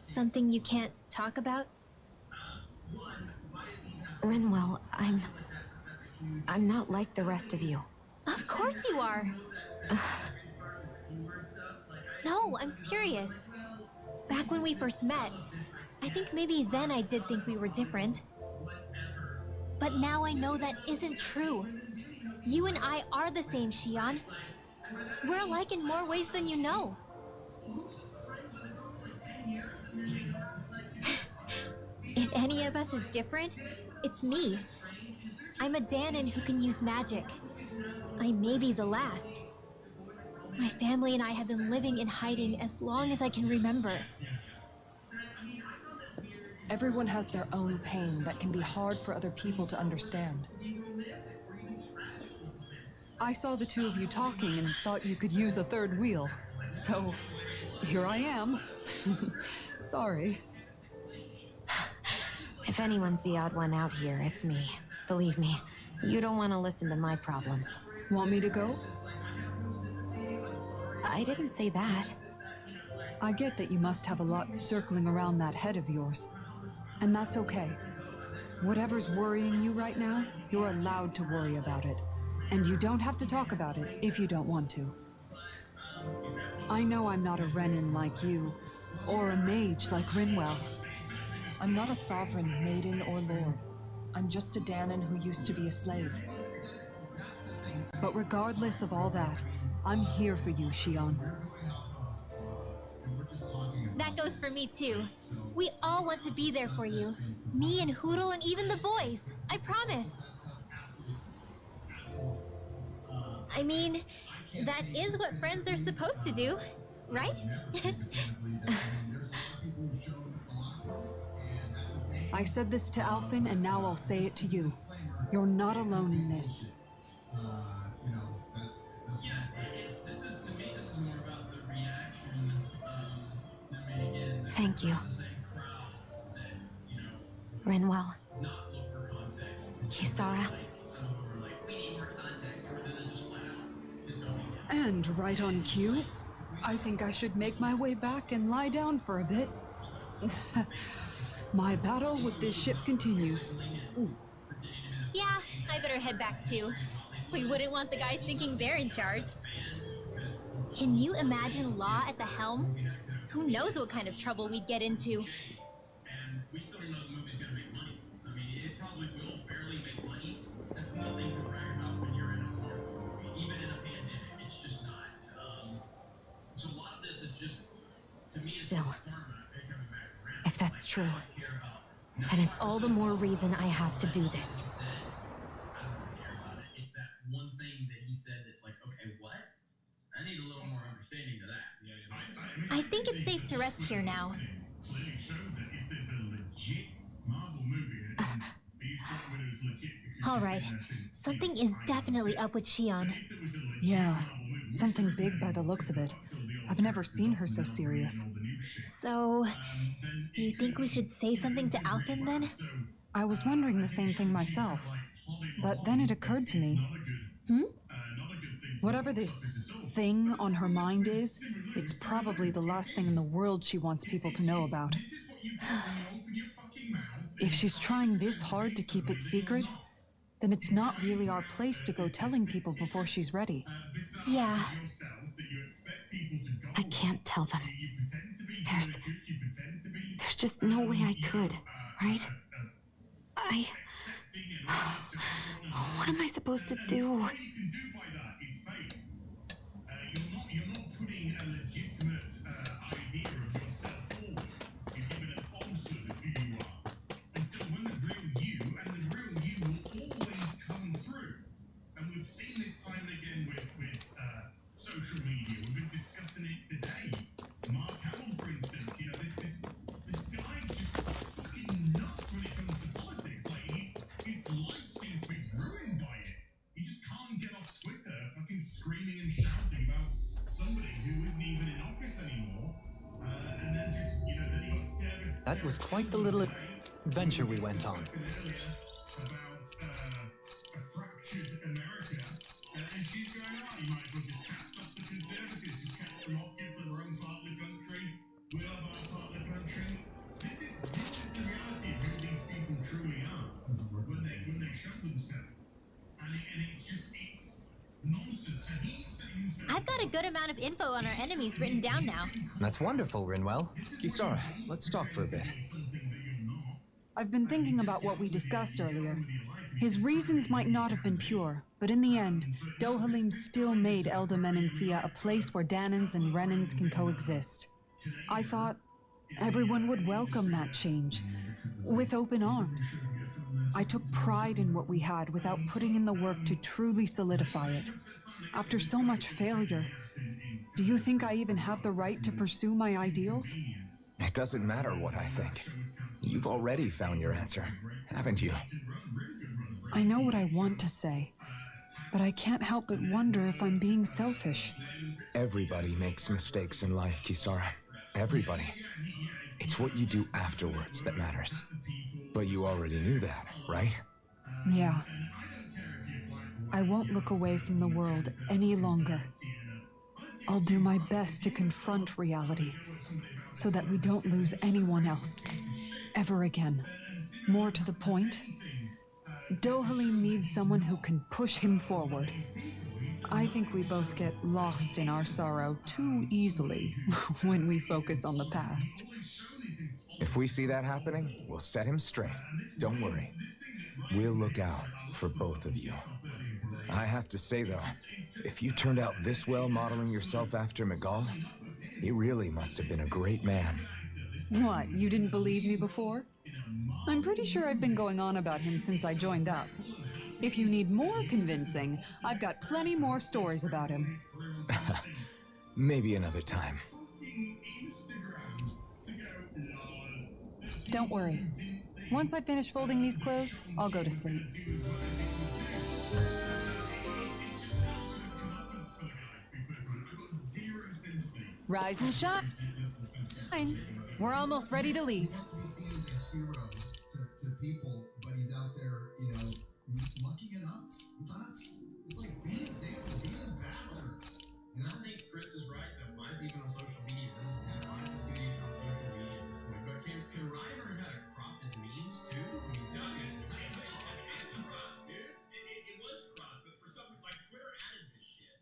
Something you can't talk about? Rinwell, I'm not like the rest of you. Of course you are! No, I'm serious. Back when we first met, I think maybe then I did think we were different. But now I know that isn't true. You and I are the same, Shion. We're alike in more ways than you know. If any of us is different, it's me. I'm a Danon who can use magic. I may be the last. My family and I have been living in hiding as long as I can remember. Everyone has their own pain that can be hard for other people to understand. I saw the two of you talking and thought you could use a third wheel. So, here I am. Sorry. If anyone's the odd one out here, it's me. Believe me, you don't want to listen to my problems. Want me to go? I didn't say that. I get that you must have a lot circling around that head of yours. And that's okay. Whatever's worrying you right now, you're allowed to worry about it. And you don't have to talk about it if you don't want to. I know I'm not a Renan like you, or a mage like Rinwell. I'm not a sovereign, maiden, or lord. I'm just a Danon who used to be a slave. But regardless of all that, I'm here for you, Shion. That goes for me too. We all want to be there for you. Me and Hoodle and even the boys. I promise. I mean, That is what friends are supposed to do, right? I said this to Alphen, and now I'll say it to you. You're not alone in this. Thank you. Rinwell. Kisara. And right on cue, I think I should make my way back and lie down for a bit. My battle with this ship continues. Yeah, I better head back too. We wouldn't want the guys thinking they're in charge. Can you imagine Law at the helm? Who knows what kind of trouble we'd get into? And we still don't know the movie's gonna make money. I mean, it probably will barely make money. That's nothing to brag about when you're in a Marvel movie, even in a pandemic. It's just not. So a lot of this is just, to me, Still, it's karma coming back around. if that's true, then it's all the more reason I have to do this. I don't really care about it. It's that one thing that he said that's like, okay, what? I need a little more understanding to that. I think it's safe to rest here now. Clearly showed that if there's a legit Marvel movie and these Black Widows legit because All right, something is definitely up with Shion. Yeah, something big by the looks of it. I've never seen her so serious. So, do you think we should say something to Alphen then? I was wondering the same thing myself, but then it occurred to me. Whatever this thing on her mind is, it's probably the last thing in the world she wants people to know about. If she's trying this hard to keep it secret, then it's not really our place to go telling people before she's ready. Yeah. I can't tell them. There's just no way I could, right? What am I supposed to do? You're not putting a legitimate idea of yourself forward. You're giving a falsehood of who you are. And so when the real you, and the real you will always come through. And we've seen this time and again with social media. We've been discussing it today. Mark Hamill, for instance, you know, this guy's just fucking nuts when it comes to politics. Like, his life seems to be ruined by it. He just can't get off Twitter fucking screaming and shouting about somebody who isn't even in office anymore. And then just, you know, then he got service. That was quite the little adventure we went on. About a fractured America. And she's going, oh, you might as well just cast off the conservatives, just cast them off, give them their own part of the country. We'll have our part of the country. This is the reality of who these people truly are when they show themselves. And it's just, it's nonsense. And he's saying himself, I've got a good amount of info on our enemies written down now. That's wonderful, Rinwell. Kisara, let's talk for a bit. I've been thinking about what we discussed earlier. His reasons might not have been pure, but in the end, Dohalim still made Elda Menancia a place where Danans and Renans can coexist. I thought everyone would welcome that change, with open arms. I took pride in what we had without putting in the work to truly solidify it. After so much failure, do you think I even have the right to pursue my ideals? It doesn't matter what I think. You've already found your answer, haven't you? I know what I want to say, but I can't help but wonder if I'm being selfish. Everybody makes mistakes in life, Kisara. Everybody. It's what you do afterwards that matters. But you already knew that, right? Yeah. I won't look away from the world any longer. I'll do my best to confront reality, so that we don't lose anyone else, ever again. More to the point, Dohalim needs someone who can push him forward. I think we both get lost in our sorrow too easily when we focus on the past. If we see that happening, we'll set him straight. Don't worry. We'll look out for both of you. I have to say, though, if you turned out this well modeling yourself after Miguel, he really must have been a great man. What, you didn't believe me before? I'm pretty sure I've been going on about him since I joined up. If you need more convincing, I've got plenty more stories about him. Maybe another time. Don't worry. Once I finish folding these clothes, I'll go to sleep. Rise and shine. We're almost ready to leave. To be seen as a hero to people, but he's out there, you know, mucking it up with us. It's like be an example, be an ambassador. You know? I think Chris is right though. Mine's even on social media. This is mine's is doing it on social media at this point. But can Ryan learn how to crop his memes too? I mean, it's a crop, dude. It was cropped, but for something like Twitter added this shit.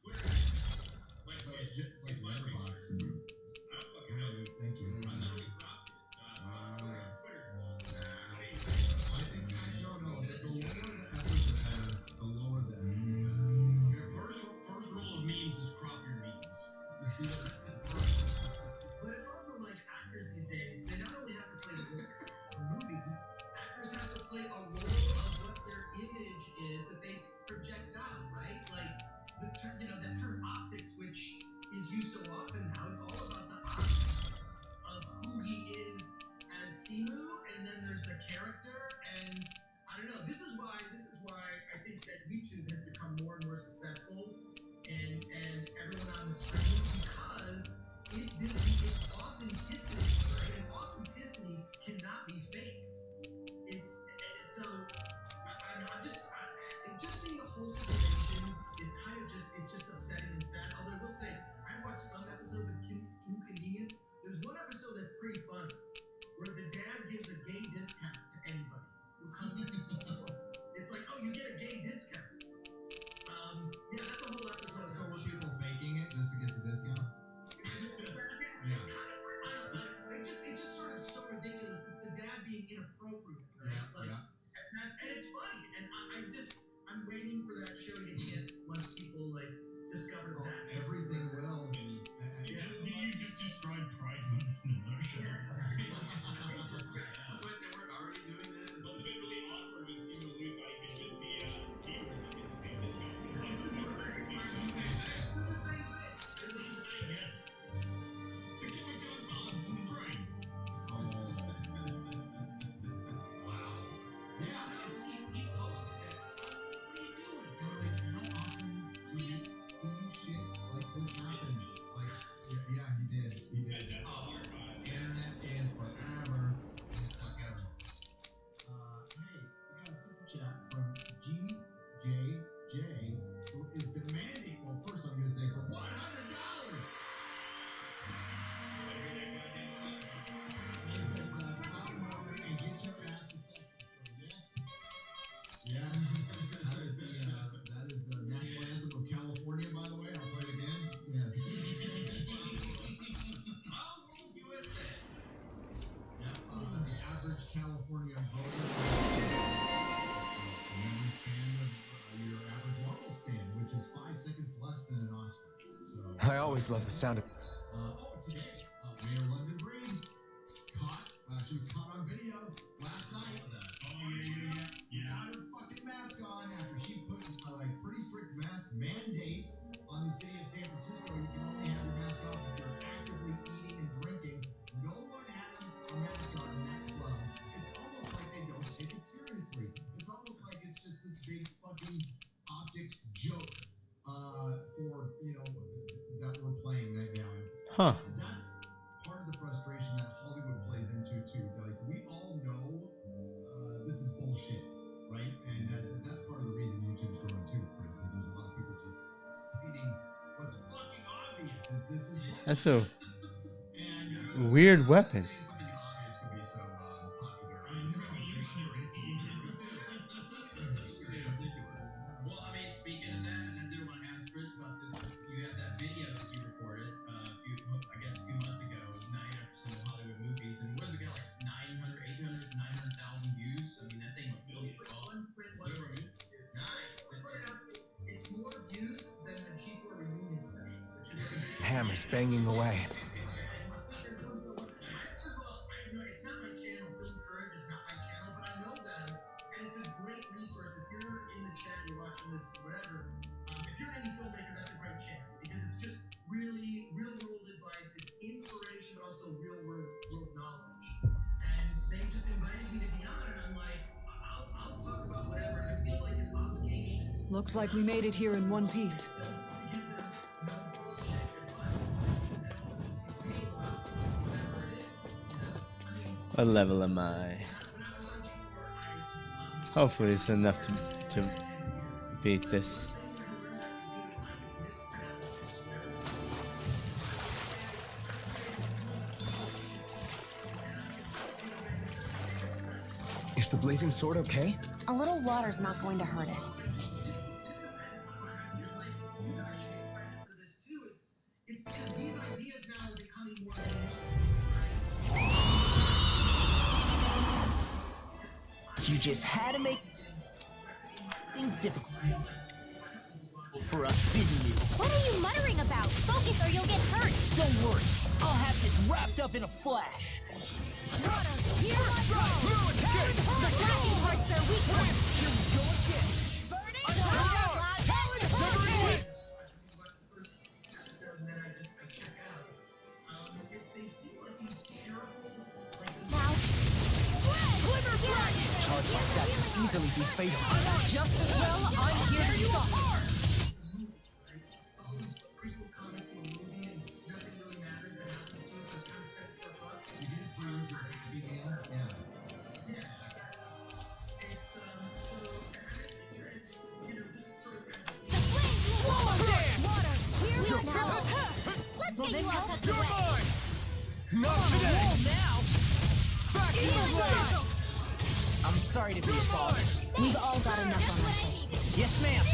Twitter added like letterbox. I don't fucking know. Thank you. I literally cropped it. Twitter's fault. I think no. The lower the efforts are better, the lower the. Your first rule of memes is crop your memes. But it's also like actors these days. They not only have to play the role of movies, actors have to play a role of what their image is that they project out, right? Like the term, that term optics, which is used so often now. It's all about the optics of who he is as Simu, and then there's the character, and I don't know. This is why I think that YouTube has become more and more successful, and everyone on the screen, because it's authenticity, right? And authenticity cannot be faked. It's so I'm just seeing the whole situation is kind of it's just upsetting and sad. Although I will say, I watched some episodes of Kim's Convenience. There's one episode that's pretty funny, where the dad gives a gay discount to anybody who comes. It's like, oh, you get a gay discount. Yeah, that's a whole episode. So were people faking it just to get the discount? Yeah. It's just sort of so ridiculous. It's the dad being inappropriate, right? And it's funny. And I'm waiting for that show to hit once people discover that. Everything will. You just described Pride Month in a nutshell. But we're already doing this. It must have been really awkward when Steve Louis thought he could just be a hero and get the same discount. It's like, to kill a gun balance in the brain. Oh. Wow. Yeah, it's he posted it. What are you doing? How often do you see shit like this happen? Yeah, he did. Internet is forever. It's forever. Hey, we got a super chat from GJJ, who is demanding. Well, first I'm going to say for $100. He says, "Pop over and get your ass to Texas." Yes, that is the national anthem of California, by the way. I'll play it again. Yes. USA. Yep, the average California voter stand of your average Marvel stand, which is 5 seconds less than an Oscar. So, I always love the sound of. today, Mayor London Breed caught. She was caught on video last night. Without her fucking mask on after she put pretty strict mask mandates on the city of San Francisco. You can only have your mask off if you're actively eating and drinking. No one has a mask on in that club. It's almost like they don't take it seriously. It's almost like it's just this big fucking optics joke for that we're playing right now. Huh. That's part of the frustration that Hollywood plays into too. Like we all know this is bullshit, right? And that's part of the reason YouTube's growing too, Chris. Is there's a lot of people just stating what's fucking obvious. This is bullshit. That's a And, weird weapon. saying something obvious could be so popular. I know. It's ridiculous. Well, I mean, speaking of that, and I did want to ask Chris about this. You had that video that you recorded a few months ago, 99% of Hollywood movies, and what does it get, like 900, 800, 900,000 views? I mean, that thing went billion. It's more views than the G4 reunion special, which is Hammers banging away. It's not my channel. Film Courage is not my channel, but I know them, and it's a great resource. If you're in the chat, you're watching this, whatever. If you're an indie filmmaker, that's a great channel. Looks like we made it here in one piece. What level am I? Hopefully it's enough to beat this. Is the blazing sword okay? A little water's not going to hurt it. These ideas now are becoming more You just had to make things difficult for us, didn't you? What are you muttering about? Focus or you'll get hurt. Don't worry, I'll have this wrapped up in a flash. Here I go. The cracking parts are weak. Burning Charge like that can easily be fatal. Just as well, I'm here to stop. Let's get you out of the way. Not today! I'm sorry to be a bother. We've all got enough on our plates. Yes, ma'am.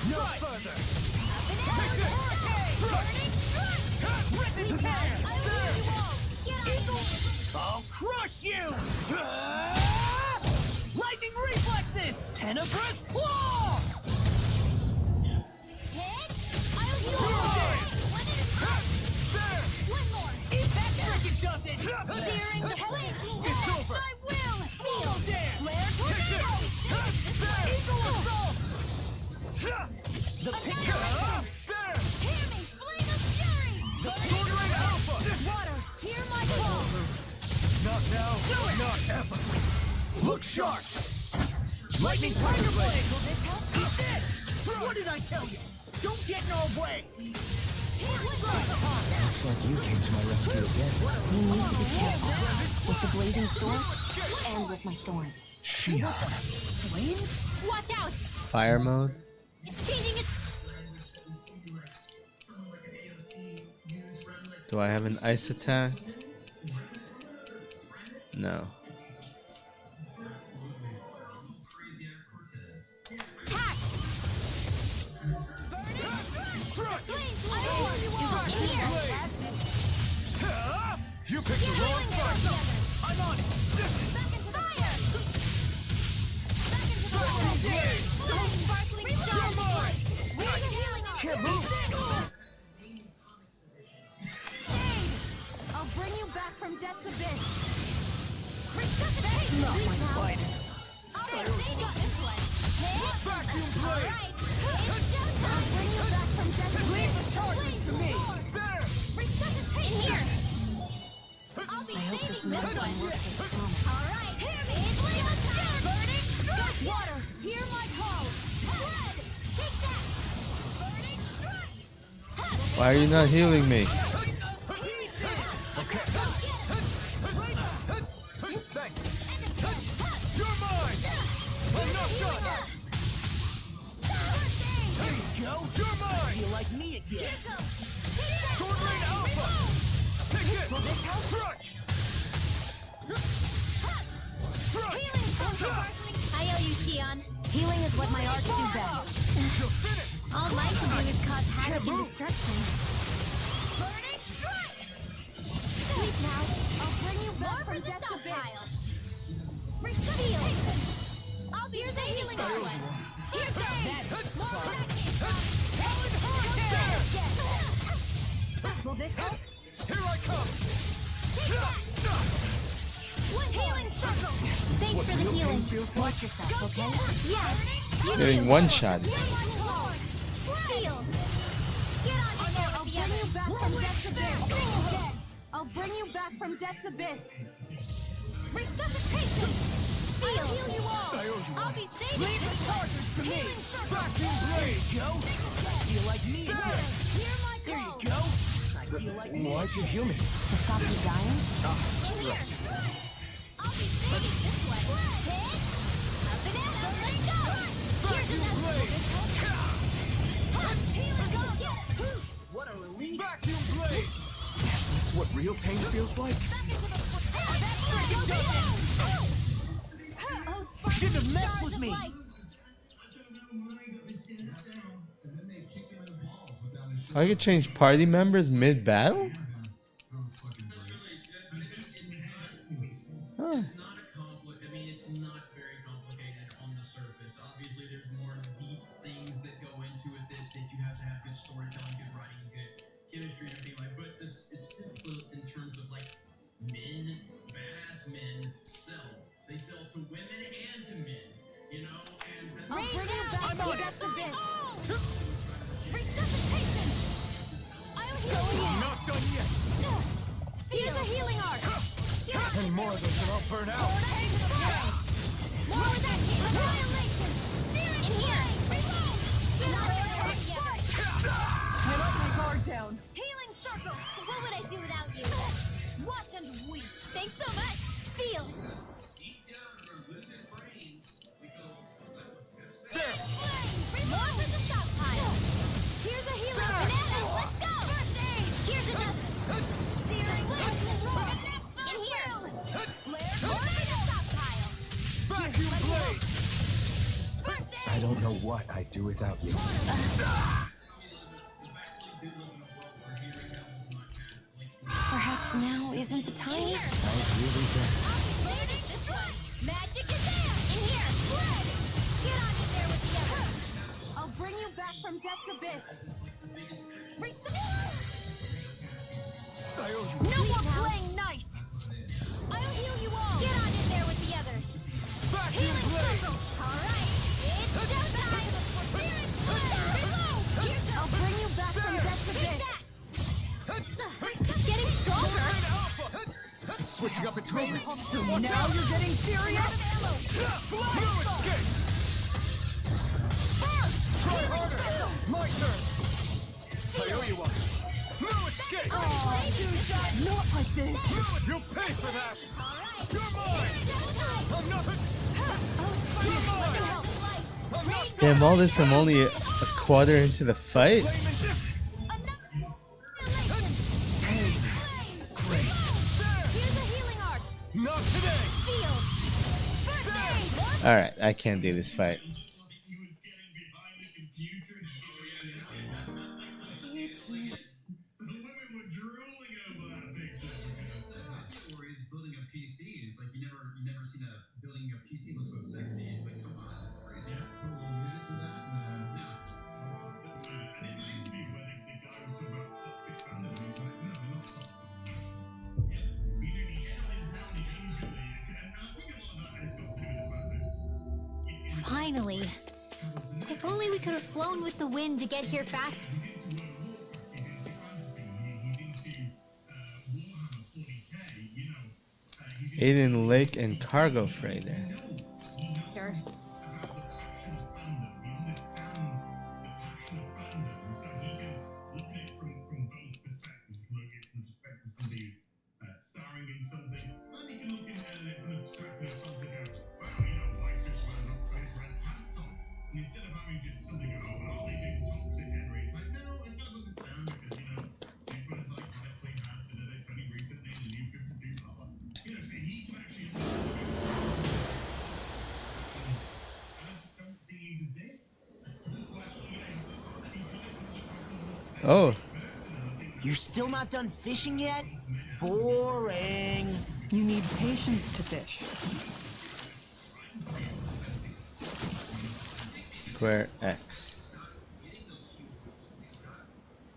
No further! I'll crush you! Lightning reflexes! Tenebrous claw! One more. Frickin' does it! Searing the flame. It's over. I will. Seal. Damn! Flare tornado. The picture! There! Hear me. Flame of fury. Sword Rain Alpha! Water. Hear my call. Not now, not ever! Look sharp! Lightning Tiger Blade! What did I tell you? Don't get in our way! Looks like you came to my rescue again. We need to be careful. With the blazing sword and with my thorns. Shia. Watch out. Fire mode? It's changing its... Do I have an ice attack? No. Attack. Flames will You picked the wrong fight! I'm on it! back into the fire. Back into the fire. Sparkling stars. Where's the healing on? Can't move! I'll bring you back from death's abyss. Not my finest. Vacuum blade! I'll bring you back from death's abyss. Leave the charges to me. There! In here. I I'll be hope this saving makes this my one. work as promised. All right. Hear me. Flame of fury. Burning strike. Water. Hear my call. Red. Take that. Burning strike. Why are you not healing me? Thanks! You're mine! I'm not done! There you go! You're mine! You like me again? Sword Rain Alpha! Take it! Strike! Strike! I owe you, Tion. Healing is what my arts do best. You'll finish! All mine can do is cause havoc and move. destruction. Burning strike! Sleep now. I'll bring you back from death's abyss. Reveal. I'll be saving this one. Here goes. More attacking. Will this help? Here I come! One healing circle. Thanks for the healing. Watch yourself, okay? Yes. You Getting do. one shot. Seal. Get on it. I'll bring you back from Death's Abyss. Resuscitation! I'll heal you all! I'll be saving Leave the charges to me! Vacuum blade! Go. Feel like me again. Hear my There you call! go. I feel like me. Why'd you heal me? To stop you dying? In here! I'll be saving this way! Hit! Up and in! Let go! Here's another! Healing go! What a relief. Vacuum blade! Is this what real pain feels like? Shouldn't have messed with me. I could change party members mid-battle? Huh. I mean, it's not very complicated on the surface. Obviously, there's more deep things that go into it that you have to have good storytelling, good writing, good chemistry, and everything like. But it's simple in terms of like men, badass men sell. They sell to women and to men, you know. And I'll bring you back I'm from on it. Death's Abyss. Resuscitation! I'll heal you! Not done yet! Here's a healing arc! And more of this and I'll burn out. More of that annihilation! In here! Not I let my guard down. Healing circle! What would I do without you? Watch and weep! Thanks so much! Seal! More for the stockpile! Here's a healing banana! Let's go! First aid! Here's another! Searing blade! In here! More for the stockpile! Vacuum blade! First aid! I don't know what I'd do without you. Perhaps now isn't the time? I really don't. Landing this way! Magic is there! In here! Spread! Get on in there with the others! I'll bring you back from Death's Abyss. I owe you. No more playing nice! I'll heal you all! Get on in there with the others! Vacuum Healing blade! circle! Alright! It's showtime! Spirit blade! Reload! I'll bring you back from Death's Abyss. Getting stronger! Switching up its movements. So now you're getting serious? No escape! Try harder! My turn! I owe you one! No escape! Not like this. You'll pay for that! You're mine! I'm nothing! You're mine! I'm not Damn, all this, I'm only a quarter into the fight. blaming this! Here's a healing arc! Not today! Sealed! First aid! Alright, I can't do this fight. Categories building a PC. It's like you never seen building a PC look so sexy. It's like, come on, that's crazy. Finally. If only we could have flown with the wind to get here faster. Aiden Lake and cargo freighter. Oh, You're still not done fishing yet? Boring. You need patience to fish. square X.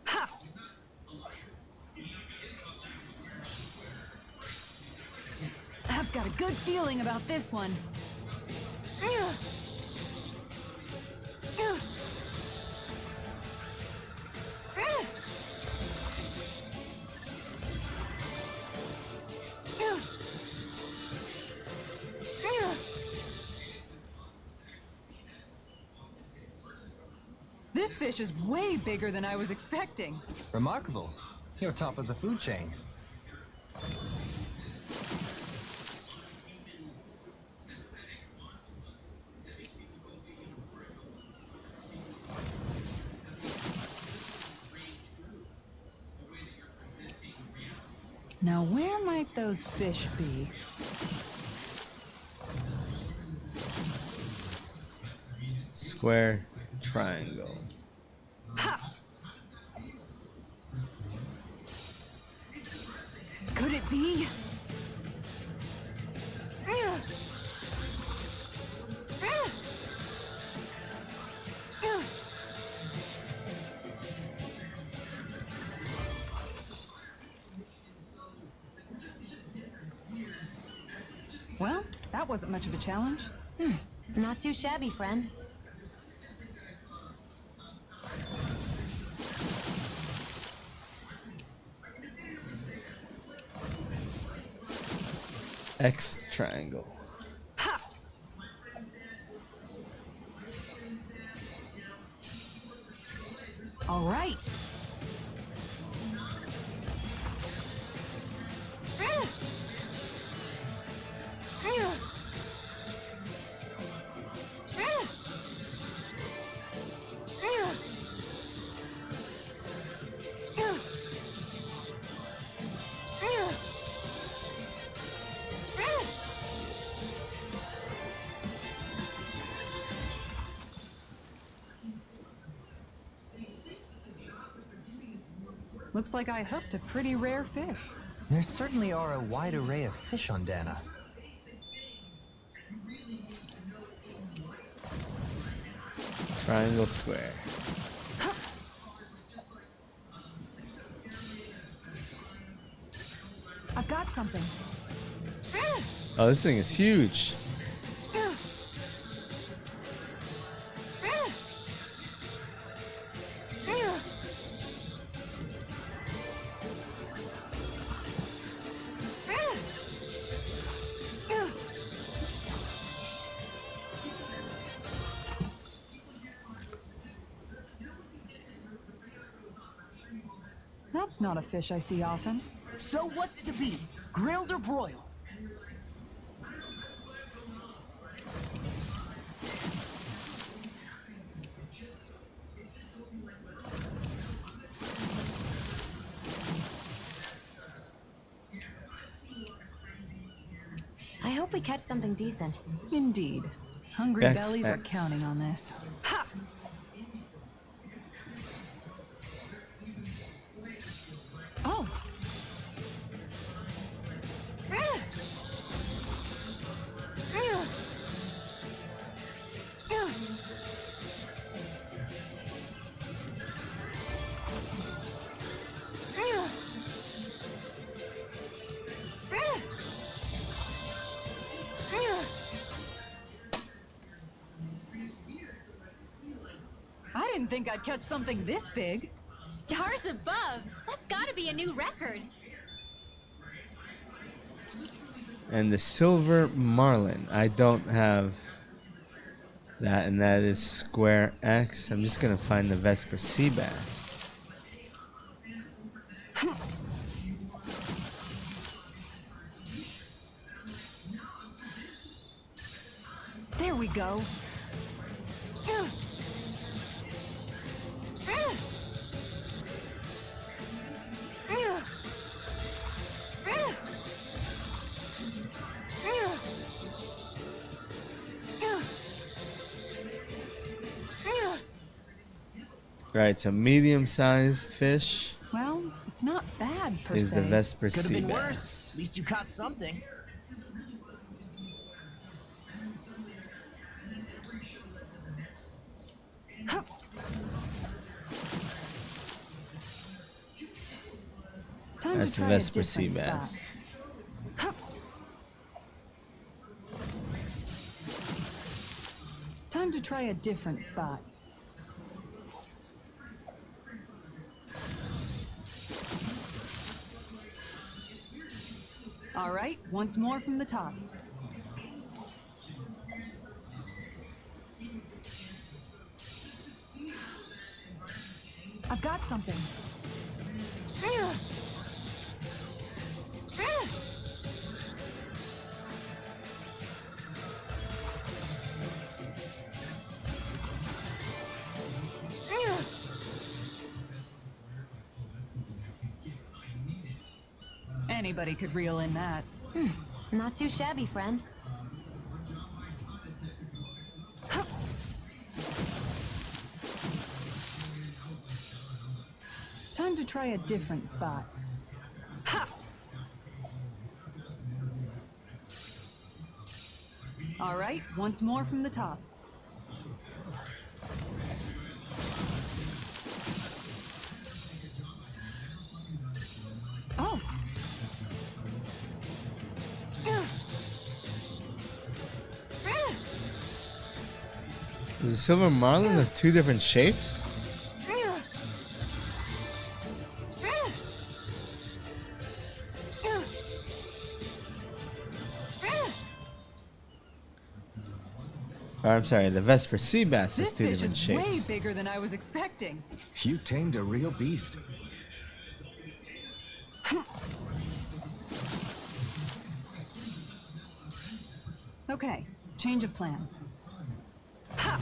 Ha! I've got a good feeling about this one. This fish is way bigger than I was expecting. Remarkable. You're top of the food chain. Now, where might those fish be? Square, triangle. Ha! Could it be? Well, that wasn't much of a challenge. Not too shabby, friend. X triangle. Ha! All right. Looks like I hooked a pretty rare fish. There certainly are a wide array of fish on Dana. Triangle, square. I've got something. Oh, this thing is huge. That's not a fish I see often. So what's it to be? Grilled or broiled? I hope we catch something decent. Indeed. Hungry X, bellies are X. counting on this. Ha! Oh! I didn't think I'd catch something this big. Stars above! That's gotta be a new record. And the silver marlin. I don't have that, and that is square X. I'm just gonna find the Vesper sea bass. There we go. Right, so medium-sized fish Well, it's not bad per is se. the Vesper Could have sea been worse. bass. At least you caught something. Time That's to the try a Vesper sea different bass. spot. Time to try a different spot. All right, once more from the top. I've got something. Anybody could reel in that. Not too shabby, friend. Time to try a different spot. Ha! All right, once more from the top. Oh. Does the silver marlin have two different shapes? Or, I'm sorry, the Vesper sea bass has This two fish different is shapes. way bigger than I was expecting. You tamed a real beast. Okay, change of plans. Ha!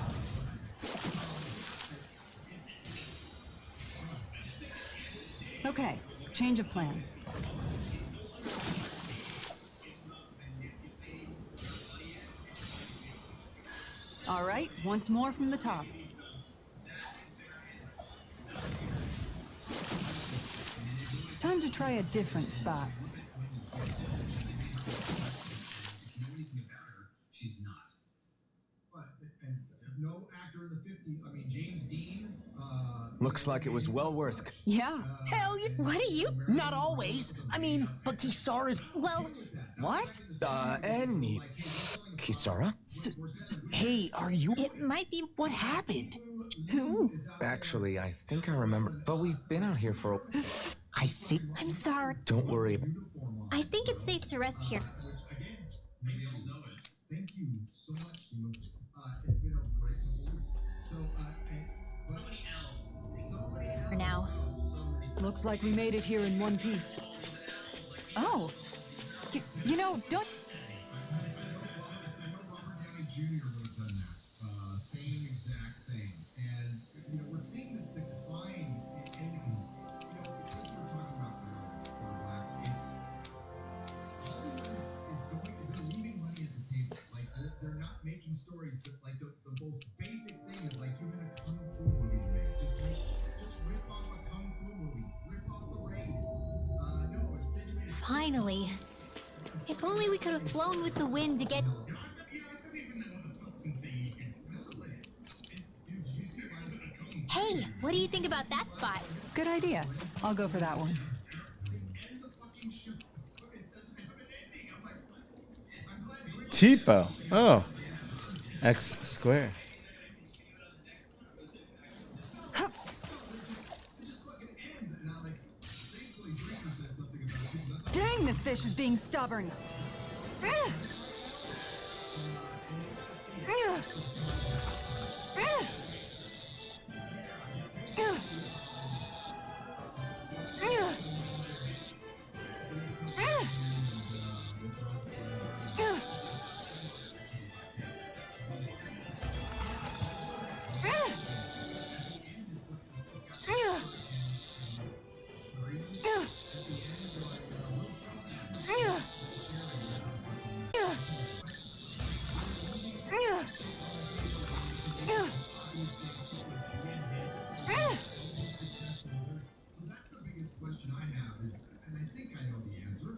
Okay, change of plans. All right, once more from the top. Time to try a different spot. She's not. But and no actor in the 50s. I mean, James Dean. Looks like it was well worth. Yeah. Hell yeah. What are you? Not always. I mean, but Kisara's. Well, What? Annie. Kisara? Hey, are you? it might be. What happened? Actually, I think I remember. But we've been out here for. I think. I'm sorry. Don't worry. I think it's safe to rest here. Maybe I'll know it. Thank you so much, Sue. It's been a great couple weeks. So, For now. Looks like we made it here in one piece. Oh. You know, don't... Robert Downey Jr. would have done that. Same exact thing. And, you know, we're seeing this decline in anything. You know, it's like we're talking about Black. It's Hollywood is going, they're leaving money at the table. Like, they're not making stories that, like, the most basic thing is, like, you had a kung fu movie to make. Just rip off a kung fu movie. Rip off the raid. No, instead you made a Finally. If only we could have flown with the wind to get. Hey, what do you think about that spot? Good idea. I'll go for that one. Tipo. Oh. X square. Dang, this fish is being stubborn.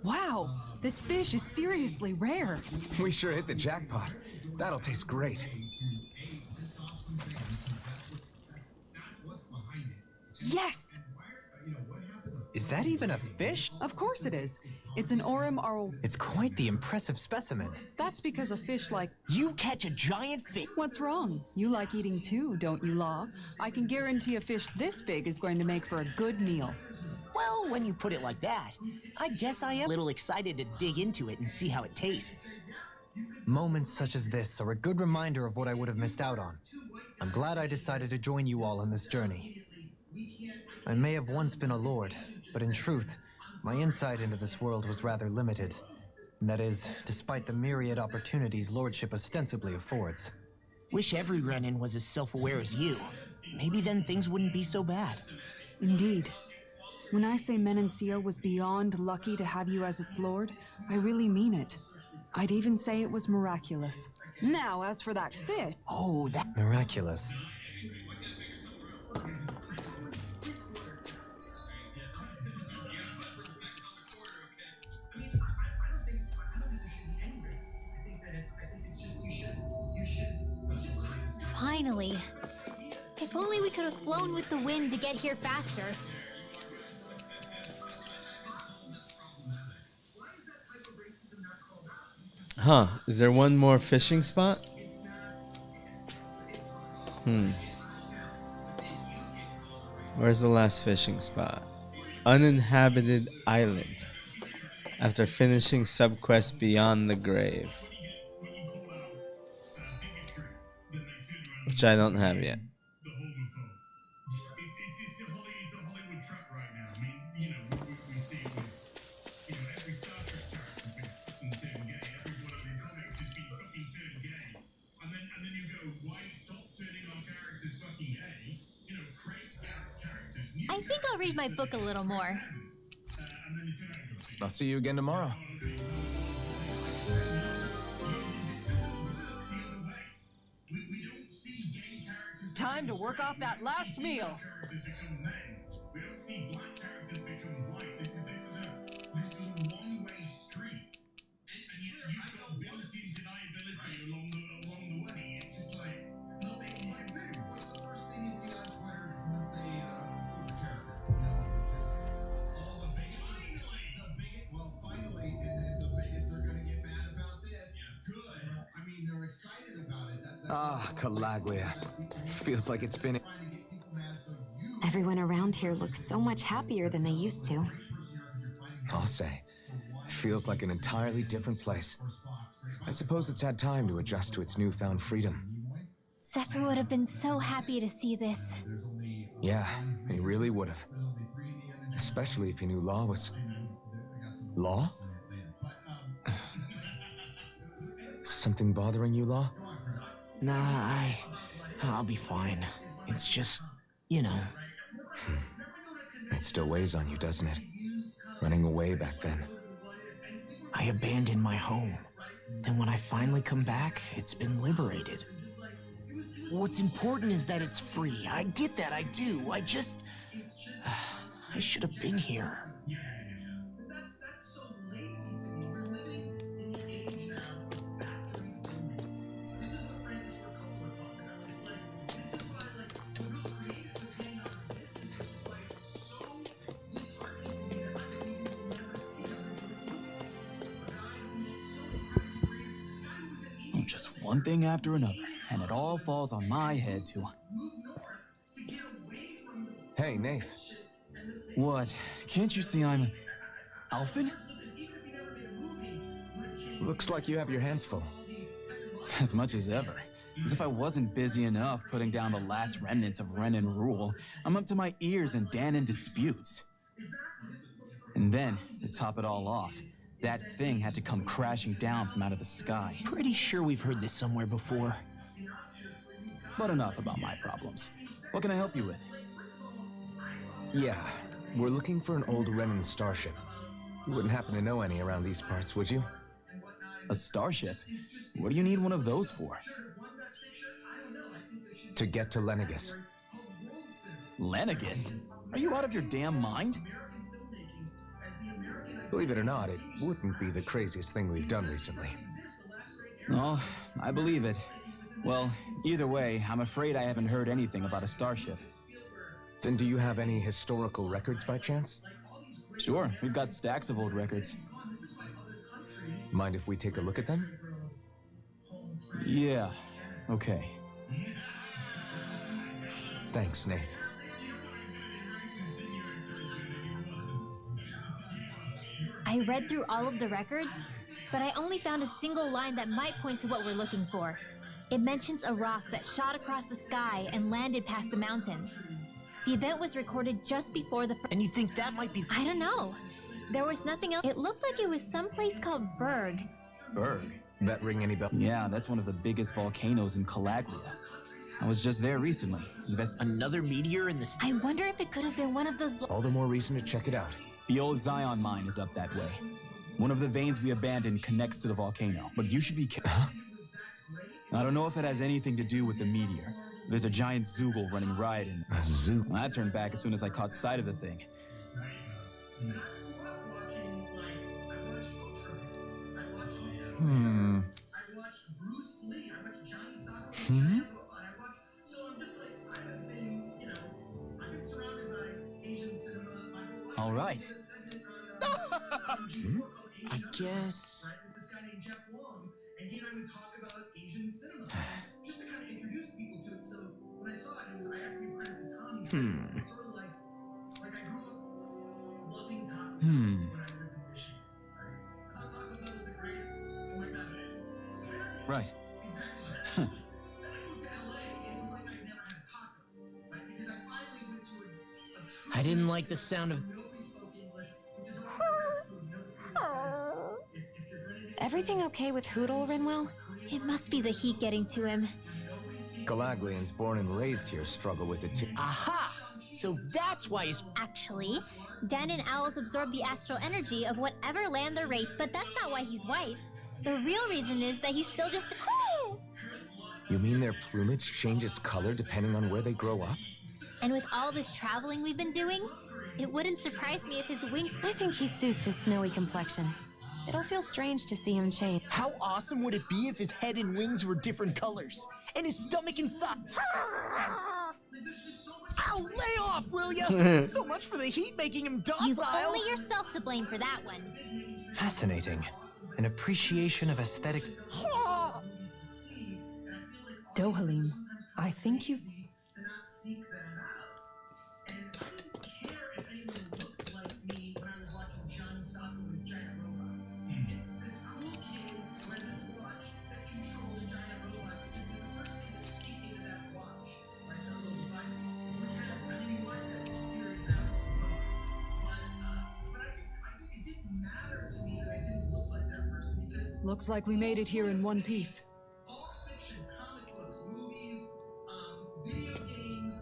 Wow, this fish is seriously rare. We sure hit the jackpot. That'll taste great. Yes! Is that even a fish? Of course it is. It's an Orem or... It's quite the impressive specimen. That's because a fish like... You catch a giant fish. What's wrong? You like eating too, don't you, Law? I can guarantee a fish this big is going to make for a good meal. Well, when you put it like that, I guess I am a little excited to dig into it and see how it tastes. Moments such as this are a good reminder of what I would have missed out on. I'm glad I decided to join you all on this journey. we can't I may have once been a lord, but in truth, my insight into this world was rather limited. And that is, despite the myriad opportunities lordship ostensibly affords. Wish every Renin was as self-aware as you. Maybe then things wouldn't be so bad. Indeed. When I say Menancia was beyond lucky to have you as its lord, I really mean it. I'd even say it was miraculous. Now, as for that fit... Oh, that... Miraculous. Finally. If only we could have flown with the wind to get here faster. Huh, is there one more fishing spot? Where's the last fishing spot? Uninhabited island. After finishing subquest Beyond the Grave. Which I don't have yet. It's a Hollywood truck right now. I mean, you know, we see it with, you know, every Star Trek character's been fucking turned gay. Every one of the comics has been fucking turned gay. And then you go, why stop turning our characters fucking gay? You know, create characters. I think I'll read my book a little more. And then you turn out and go, I'll see you again tomorrow. we don't see gay characters. Time to work off that last meal. Characters become men. We don't see black characters become white. This is a one-way street. And yet you've got built-in deniability along the way. It's just like, oh, they do. What's the first thing you see on Twitter once they flip a character? You know, all the bigots. Finally, and then the bigots are gonna get mad about this. Good. I mean, they're excited about it. Calaglia. Feels like it's been... Everyone around here looks so much happier than they used to. I'll say. It feels like an entirely different place. I suppose it's had time to adjust to its newfound freedom. Zephyr would have been so happy to see this. Yeah, he really would have. Especially if he knew Law was... Law? Something bothering you, Law? Nah, I'll be fine. It's just, you know. It still weighs on you, doesn't it? Running away back then. I abandoned my home. Then when I finally come back, it's been liberated. What's important is that it's free. I get that, I do. I just... I should have been here. That's so lazy to me. We're living in the age now of factory booming. This is what Francis Ford Coppola talked about. It's like, this is why, like, real creatives are getting out of business, which is why it's so disheartening to me that I believe we will never see other movies. A guy who's so incredibly creative, a guy who was an idiot. Just one thing after another, and it all falls on my head to... Move north to get away from the Hey, Nath. What? Can't you see I'm... Alphin? Looks like you have your hands full. As much as ever. As if I wasn't busy enough putting down the last remnants of Renin rule, I'm up to my ears in Danon disputes. And then, to top it all off, that thing had to come crashing down from out of the sky. Pretty sure we've heard this somewhere before. But enough about my problems. What can I help you with? Yeah, we're looking for an old Renin starship. You wouldn't happen to know any around these parts, would you? A starship? What do you need one of those for? To get to Lenegus. Lenegus? Are you out of your damn mind? Believe it or not, it wouldn't be the craziest thing we've done recently. Oh, I believe it. Well, either way, I'm afraid I haven't heard anything about a starship. Then do you have any historical records by chance? Sure, we've got stacks of old records. Mind if we take a look at them? Yeah, okay. Thanks, Nath. I read through all of the records, but I only found a single line that might point to what we're looking for. It mentions a rock that shot across the sky and landed past the mountains. The event was recorded just before the. And you think that might be... I don't know. There was nothing else. It looked like it was someplace called Berg. Berg? That ring any bell? Yeah, that's one of the biggest volcanoes in Calaglia. I was just there recently. Another meteor in the... I wonder if it could have been one of those. All the more reason to check it out. The old Zion mine is up that way. One of the veins we abandoned connects to the volcano, but you should be careful. I don't know if it has anything to do with the meteor. There's a giant Zoogle running riot in A zoo? I turned back as soon as I caught sight of the thing. Hmm. Hmm? All right. Hmm? I guess... And he and I would talk about Asian cinema, just to kind of introduce people to it. So when I saw it, I have to give credit to Tommy. It's sort of like I grew up loving Taco Bell when I lived in Michigan. Right? I thought Taco Bell was the greatest. I'm like, that is. So Right. exactly that. Then I moved to LA, and it was like I never had a taco, right? Because I finally went to a true. I didn't like the sound of... Nobody spoke English, which is always the best food. No food is better. If you're gonna get Everything okay with Hootle, Rinwell? It must be the heat getting to him. Galaglians born and raised here struggle with it too. Aha! So that's why his... Actually, Dan and owls absorb the astral energy of whatever land they're raped, but that's not why he's white. The real reason is that he's still just. You mean their plumage changes color depending on where they grow up? And with all this traveling we've been doing, it wouldn't surprise me if his wing. I think he suits his snowy complexion. It'll feel strange to see him change. How awesome would it be if his head and wings were different colors? And his stomach and sides? Ow, lay off, will ya? So much for the heat making him docile. You've only yourself to blame for that one. Fascinating. An appreciation of aesthetic. Dohalim, I think you've... to not seek that out. And I didn't care if anyone looked like me when I was watching Johnny Soccer with Giant Robot. This cool kid wear this watch that controlled a giant robot because we were the first kid to speak into that watch. Like that little device, which has, I mean, you watch that series now, it's bizarre. But I think it didn't matter to me that I didn't look like that person because Looks like we made it here in one piece. all fiction, comic books, movies, video games,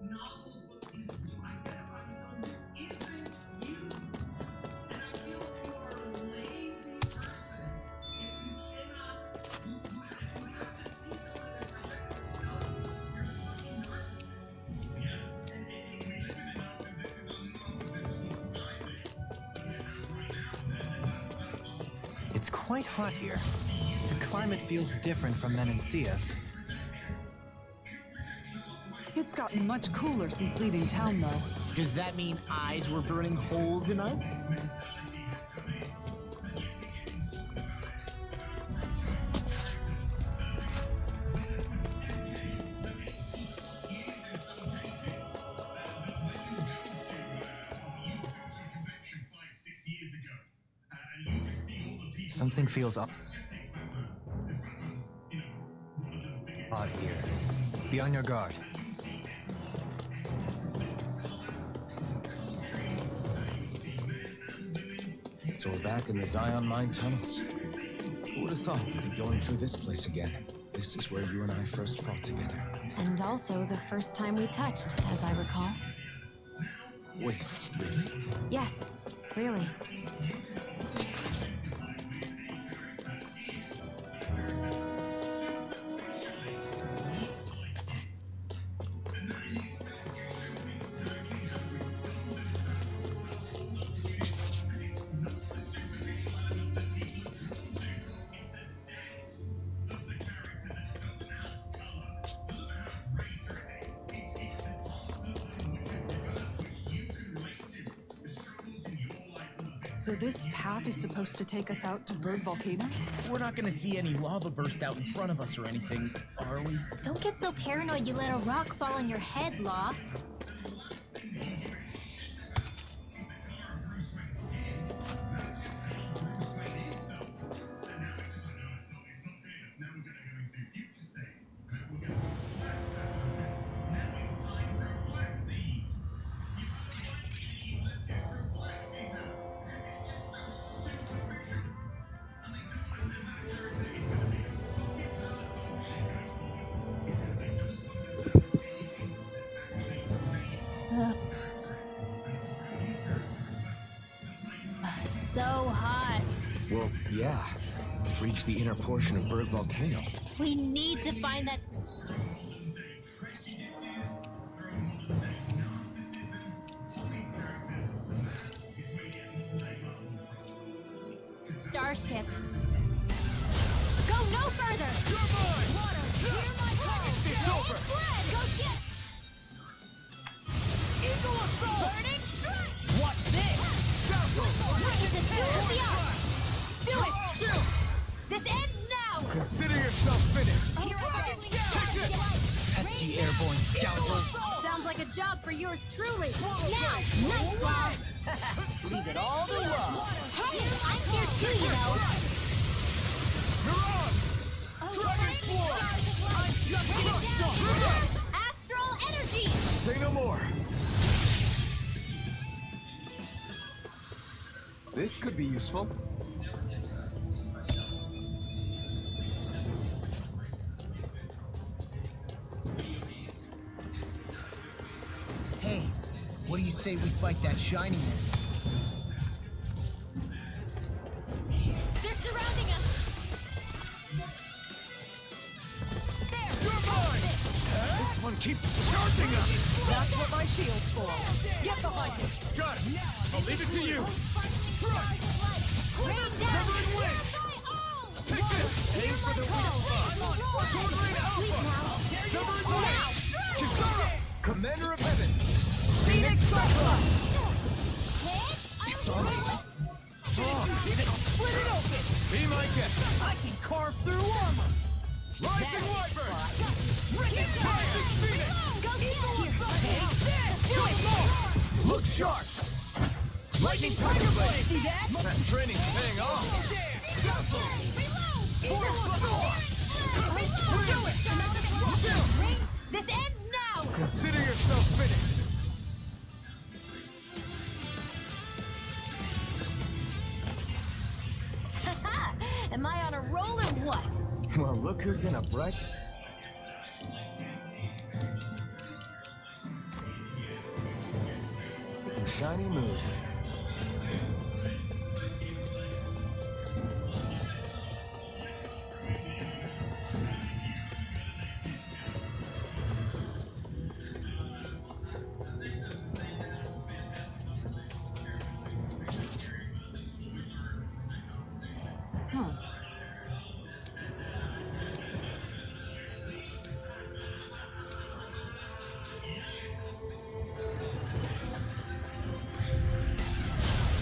novels, books, is to identify with someone who isn't you. And I feel if you are a lazy person, if you cannot, you have to see someone that projects yourself. You're a fucking narcissist. Yeah. And we live in a narcissistic society. It's quite hot here. The climate feels different from Menancia's. It's gotten much cooler since leaving town, though. Does that mean eyes were burning holes in us? Something feels odd here. Be on your guard. So we're back in the Zion mine tunnels. Who would have thought we'd be going through this place again? This is where you and I first fought together. And also the first time we touched, as I recall. Wait, really? Yes, really. So this path is supposed to take us out to Bird Volcano? We're not gonna see any lava burst out in front of us or anything, are we? Don't get so paranoid you let a rock fall on your head, Law. So hot. Well, yeah. We've reached the inner portion of Berg Volcano. We need to find that. Starship. Go no further! You're mine! Water, hear my call! It's over! Go get... Eagle assault! Burning strike! Watch this! What is it? Do it! This ends now! Consider yourself finished! Here I go! Pesky airborne scoundrels! Sounds like a job for yours truly. Now, nice ball! Leave it all to love! Hey, I'm here too, you know. You're on! Dragon Force! I'm just Astral energy! Say no more. This could be useful. Hey, what do you say we fight that shiny man? They're surrounding us! There! You're mine! This one keeps charging us. That's what my shield's for. Get behind him. Got it! I'll leave it to you! Rain down! Severing wind! Take this! Aim for the weak spot. Sword Rain Alpha! Severing wind! Kisara! Commander of Heaven. Phoenix Cyclone! It's on us. Split it open! Be my guest! I can carve through armor! Rising Wyvern! Rising Phoenix! Do it! Look sharp! Lightning Tiger Blade! See that? That training's paying off! This ends now! Consider yourself finished! Am I on a roll or what? Well, look who's in a bright. Shiny mood.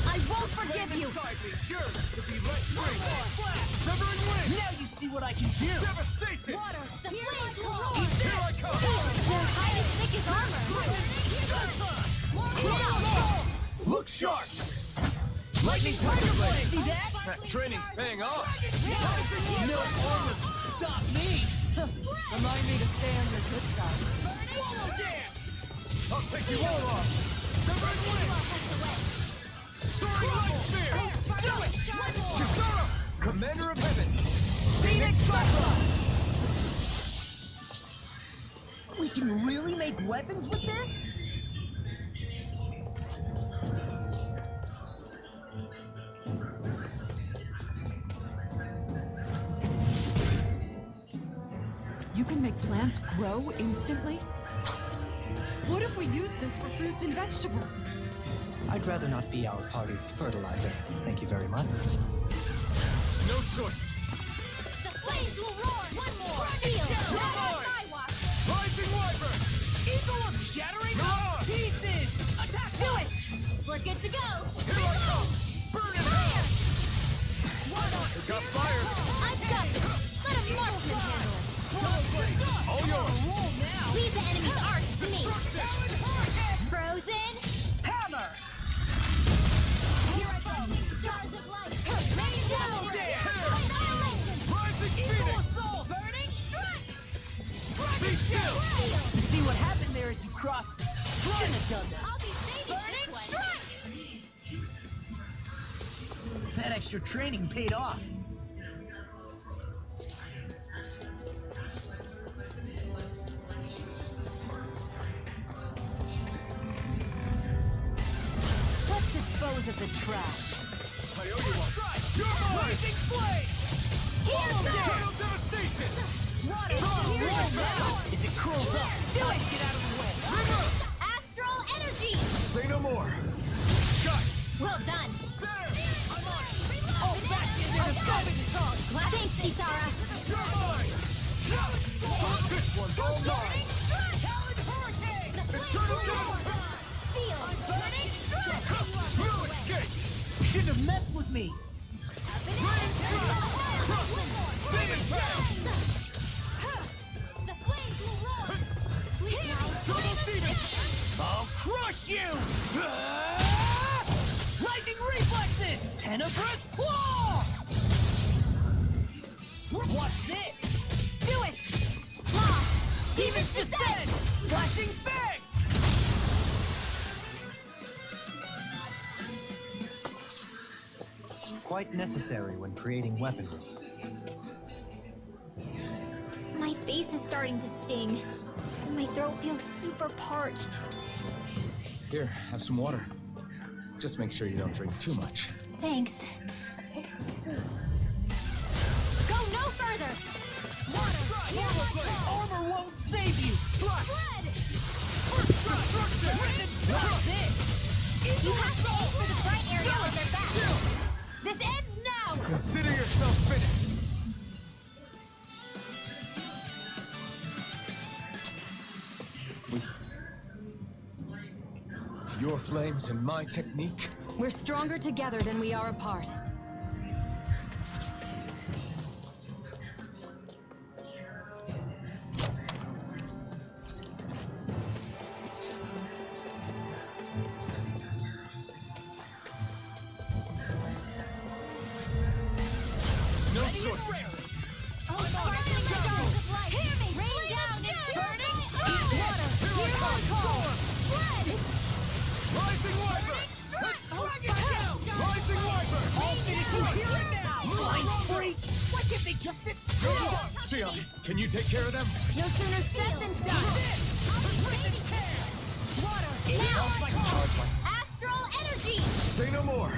I won't forgive you! Inside me yearns to be let free! Severing wind! Now you see what I can do! Devastation! Water, the flames will roar! Here I come! They're hiding thick as armor! Now! Look sharp! Lightning Tiger Blade! See that? That training's paying off! No armor can stop me! Remind me to stay on your good side. Swallow dance! I'll take you all off! Severing wind! Soaring light spear! Do it! Kisara! Commander of Heaven. Phoenix Cyclone! We can really make weapons with this? You can make plants grow instantly? What if we use this for fruits and vegetables? I'd rather not be our party's fertilizer. Thank you very much. No choice! The flames will roar! One more! Feel! Mine! Rising Wyvern! Eagle of shattering You're on! pieces! Attack! Do it! We're good to go! Here I come! Burn in hell! It got fired! I've got this! Let a marksman handle it! All yours! Leave the enemy's arch to me! Frozen! Hammer! Here I go! Stars of light! Rain down! Annihilation! Rising Phoenix! Burning strike! Be still! You see what happened there as you crossed? Shouldn't have done that. I'll be saving Burning strike! That extra training paid off. dispose of the trash. Blazing flame! Eternal devastation! If it curls up, Do it! get out of the way. Astral energy! Say no more. Well done. I'm on it! Oh, back in there to stop its tongue. Thanks, Kisara. You're mine! This one's all mine! Talon hurricane! Eternal devastation! Seal! No escape! Shouldn't have messed with me. Demon Pass! The flames will roar! Sleep now. Double demon! I'll crush you! Lightning reflexes! Tenebrous claw! Watch this! Do it! Law! Demons descend! Flashing fang! Quite necessary when creating weaponry. My face is starting to sting. My throat feels super parched. Here, have some water. Just make sure you don't drink too much. Thanks. Go no further! Water! Armor won't save you! Blood! Watch this! You have to aim for the bright area on their back! This ends now! Consider yourself finished. Your flames and my technique. We're stronger together than we are apart. No choice. Oh, sparkling stars of light! Hear me! Rain down in burning water! Here I call! Blood! Rising Wyvern! Rising Wyvern! I'll finish you here and now! Blind freak! Why can't they just sit still? Sion, can you take care of them? No sooner said than done. Water! Now! Astral energy! Say no more.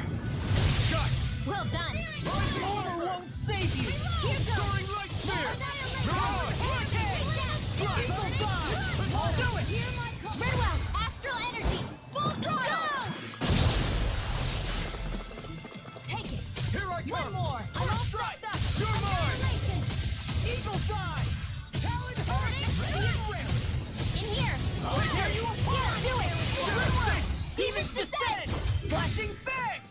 Well done! Armor won't save you! Here goes! Soaring Light Spear! I'll do it! Very well! Astral energy! Full throttle! Take it! Here I come! One more! I'm all Strike! stuck! You're mine! Annihilation! Eagle side! Talon hurricane! In here! I'll tear you apart! Do it! Good one! Demons descend! Flashing fang!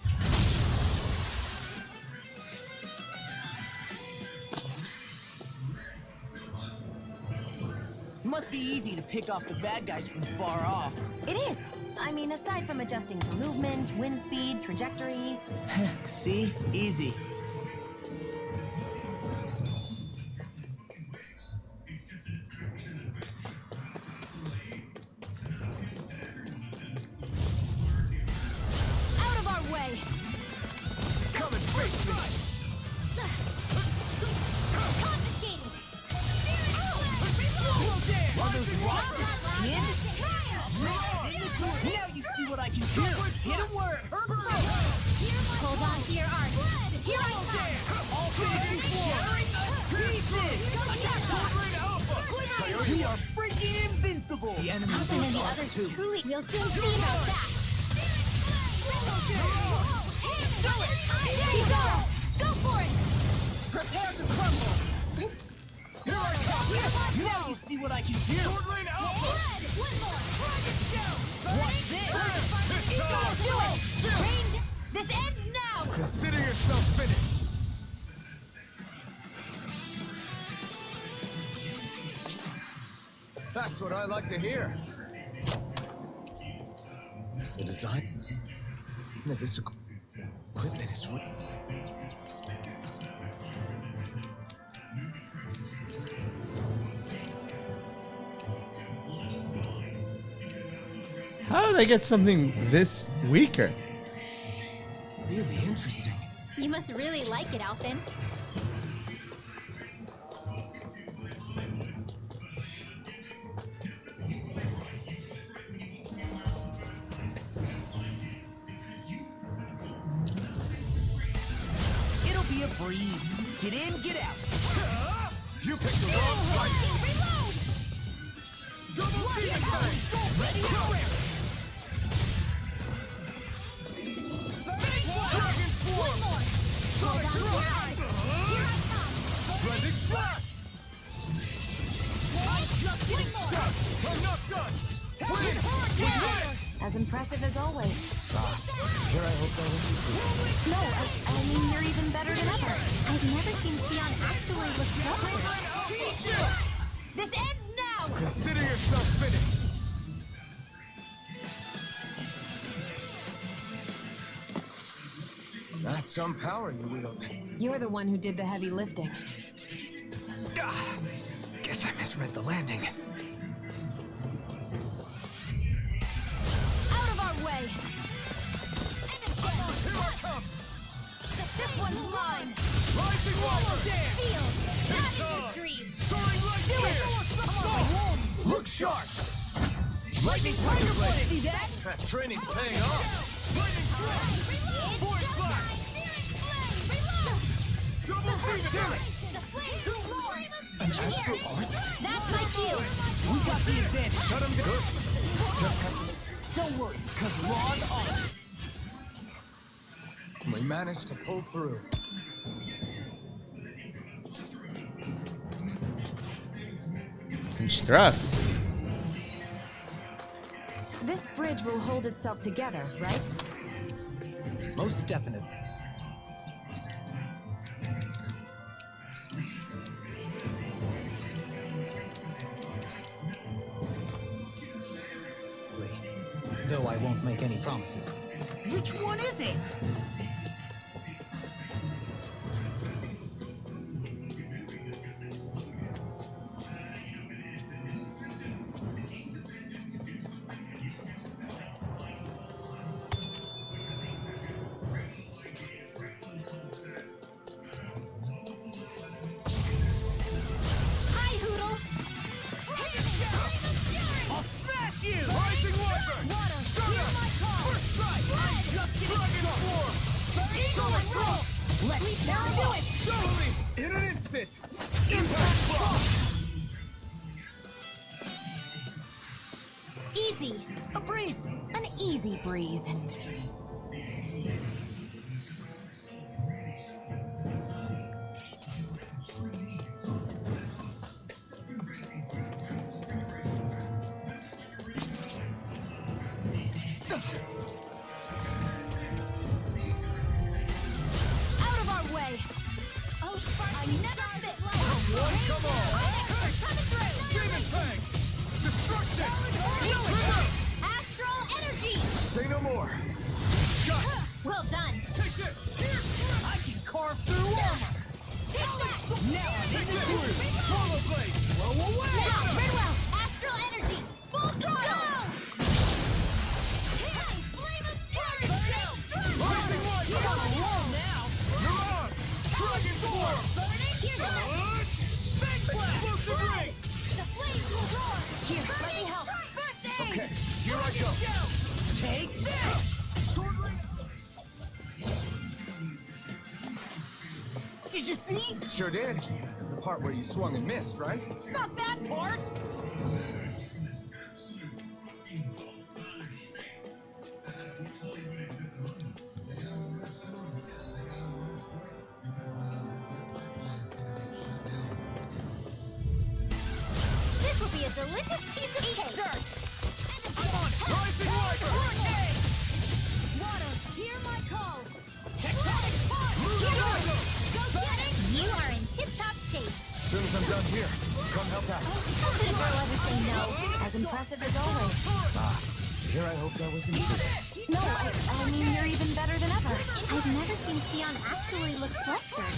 Must be easy to pick off the bad guys from far off. It is. I mean, aside from adjusting for movement, wind speed, trajectory. See? Easy. Out of our way! Come and face me! Confiscated! Are those rocks of skin? Now you see what I can do! Hit him where it hurts most! Hold on to your art! Here I come! I'll finish you sharing the pieces! We are freaking invincible! The enemy Alvin and the others truly will soon see about that! There you go! Go for it! Prepare to crumble! Here I come! Now you see what I can do! Sword Lane Alpha! One more! Watch this! Do it! Rain! This ends now! Consider yourself finished. That's what I like to hear. The design of this equipment is How did I get something this weaker? really interesting. You must really like it, Alvin. Freeze. Get in, get out. You picked the wrong fight. Reload! Double demon bang. Ready, go! Dragon form. Sonic drive. Blending flash. I'm just getting Stop. I'm not done. Win. We did it. As impressive as always. Here, I hope that was you. No, I mean, you're even better than ever. I've never seen Xion actually look flustered. This ends now! Consider yourself finished. That's some power you wield. You're the one who did the heavy lifting. Guess I misread the landing. Out of our way! Here I come. This one's mine! Rising water. Feel! Not in your dreams! Soaring light Do it! spear. Look sharp. Lightning Tiger Blade! See that? That training's paying off. Lightning strike. Void flash. Double demon bang. An astral art? That's my cue! We got the advantage. Shut him down. Just have to Don't worry, cause we're on on. We managed to pull through. Construct. This bridge will hold itself together, right? Most definitely. Though I won't make any promises. Which one is it? Hi, Hoodle! I'll smash you! Rising water. Water, hear my call! First strike. Dragon form. Eagle and roll! Let's Now do it! Totally. In an instant. Impact block. Easy! a breeze! An easy breeze. Out of our way! Oh, I never fit! One, come on. Coming through! Demon bang. Destruction. Astral energy! Say no more. Got it. Well done! Take this. Here. I can carve through armor! Take that! Now I'm Take in the this. groove! Swallow blade. Blow away! Now, Ridwell! Astral energy! Full throttle! Flame of charge! Rising light. You're on a roll now! You're on. Dragon form. Here goes! Big blast. Explosive ring. The flames will roar! Here, let me help. First aid! Okay, here I go. Take this! Sword ring. Did you see? Sure did. The part where you swung and missed, right? Not that part! This will be a delicious piece of cake! Dirt! Rising light. Water, hear my call! Tectonic punch! Go get it! You are in tip-top shape! As soon as I'm done here, come help out. How could a girl ever say no? As impressive as always. Here, I hope that wasn't you. No, I mean, you're even better than ever. I've never seen Xion actually look flustered.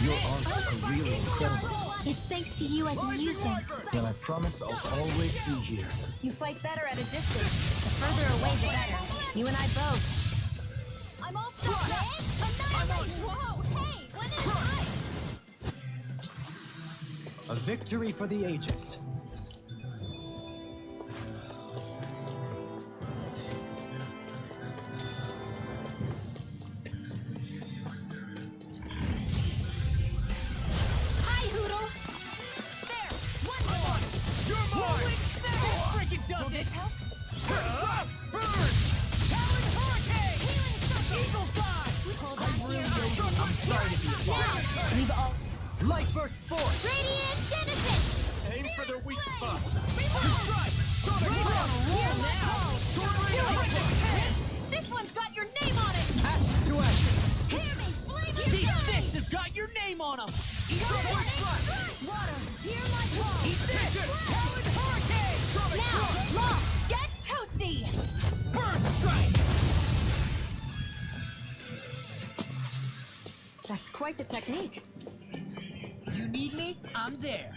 Your arts are really incredible. It's thanks to you I can use them. And I promise I'll always be here. You fight better at a distance. The further away, the better. You and I both. I'm all set. Annihilate! Whoa, hey, when is A victory for the ages. burst force! Radiant Genesis! Aim for their weak spot! Revolve! Sonic Crush! Hear my call! Sword Do Rain it! This one's got your name on it! Ashes to ashes! Hear me! Flame of These fury! six has got your name on them! Sonic Crush! Water! Hear my call! Eat this! Talon Hurricane! Sonic Now, Crush! Law! Get toasty! Burn Strike! That's quite the technique. You need me? I'm there.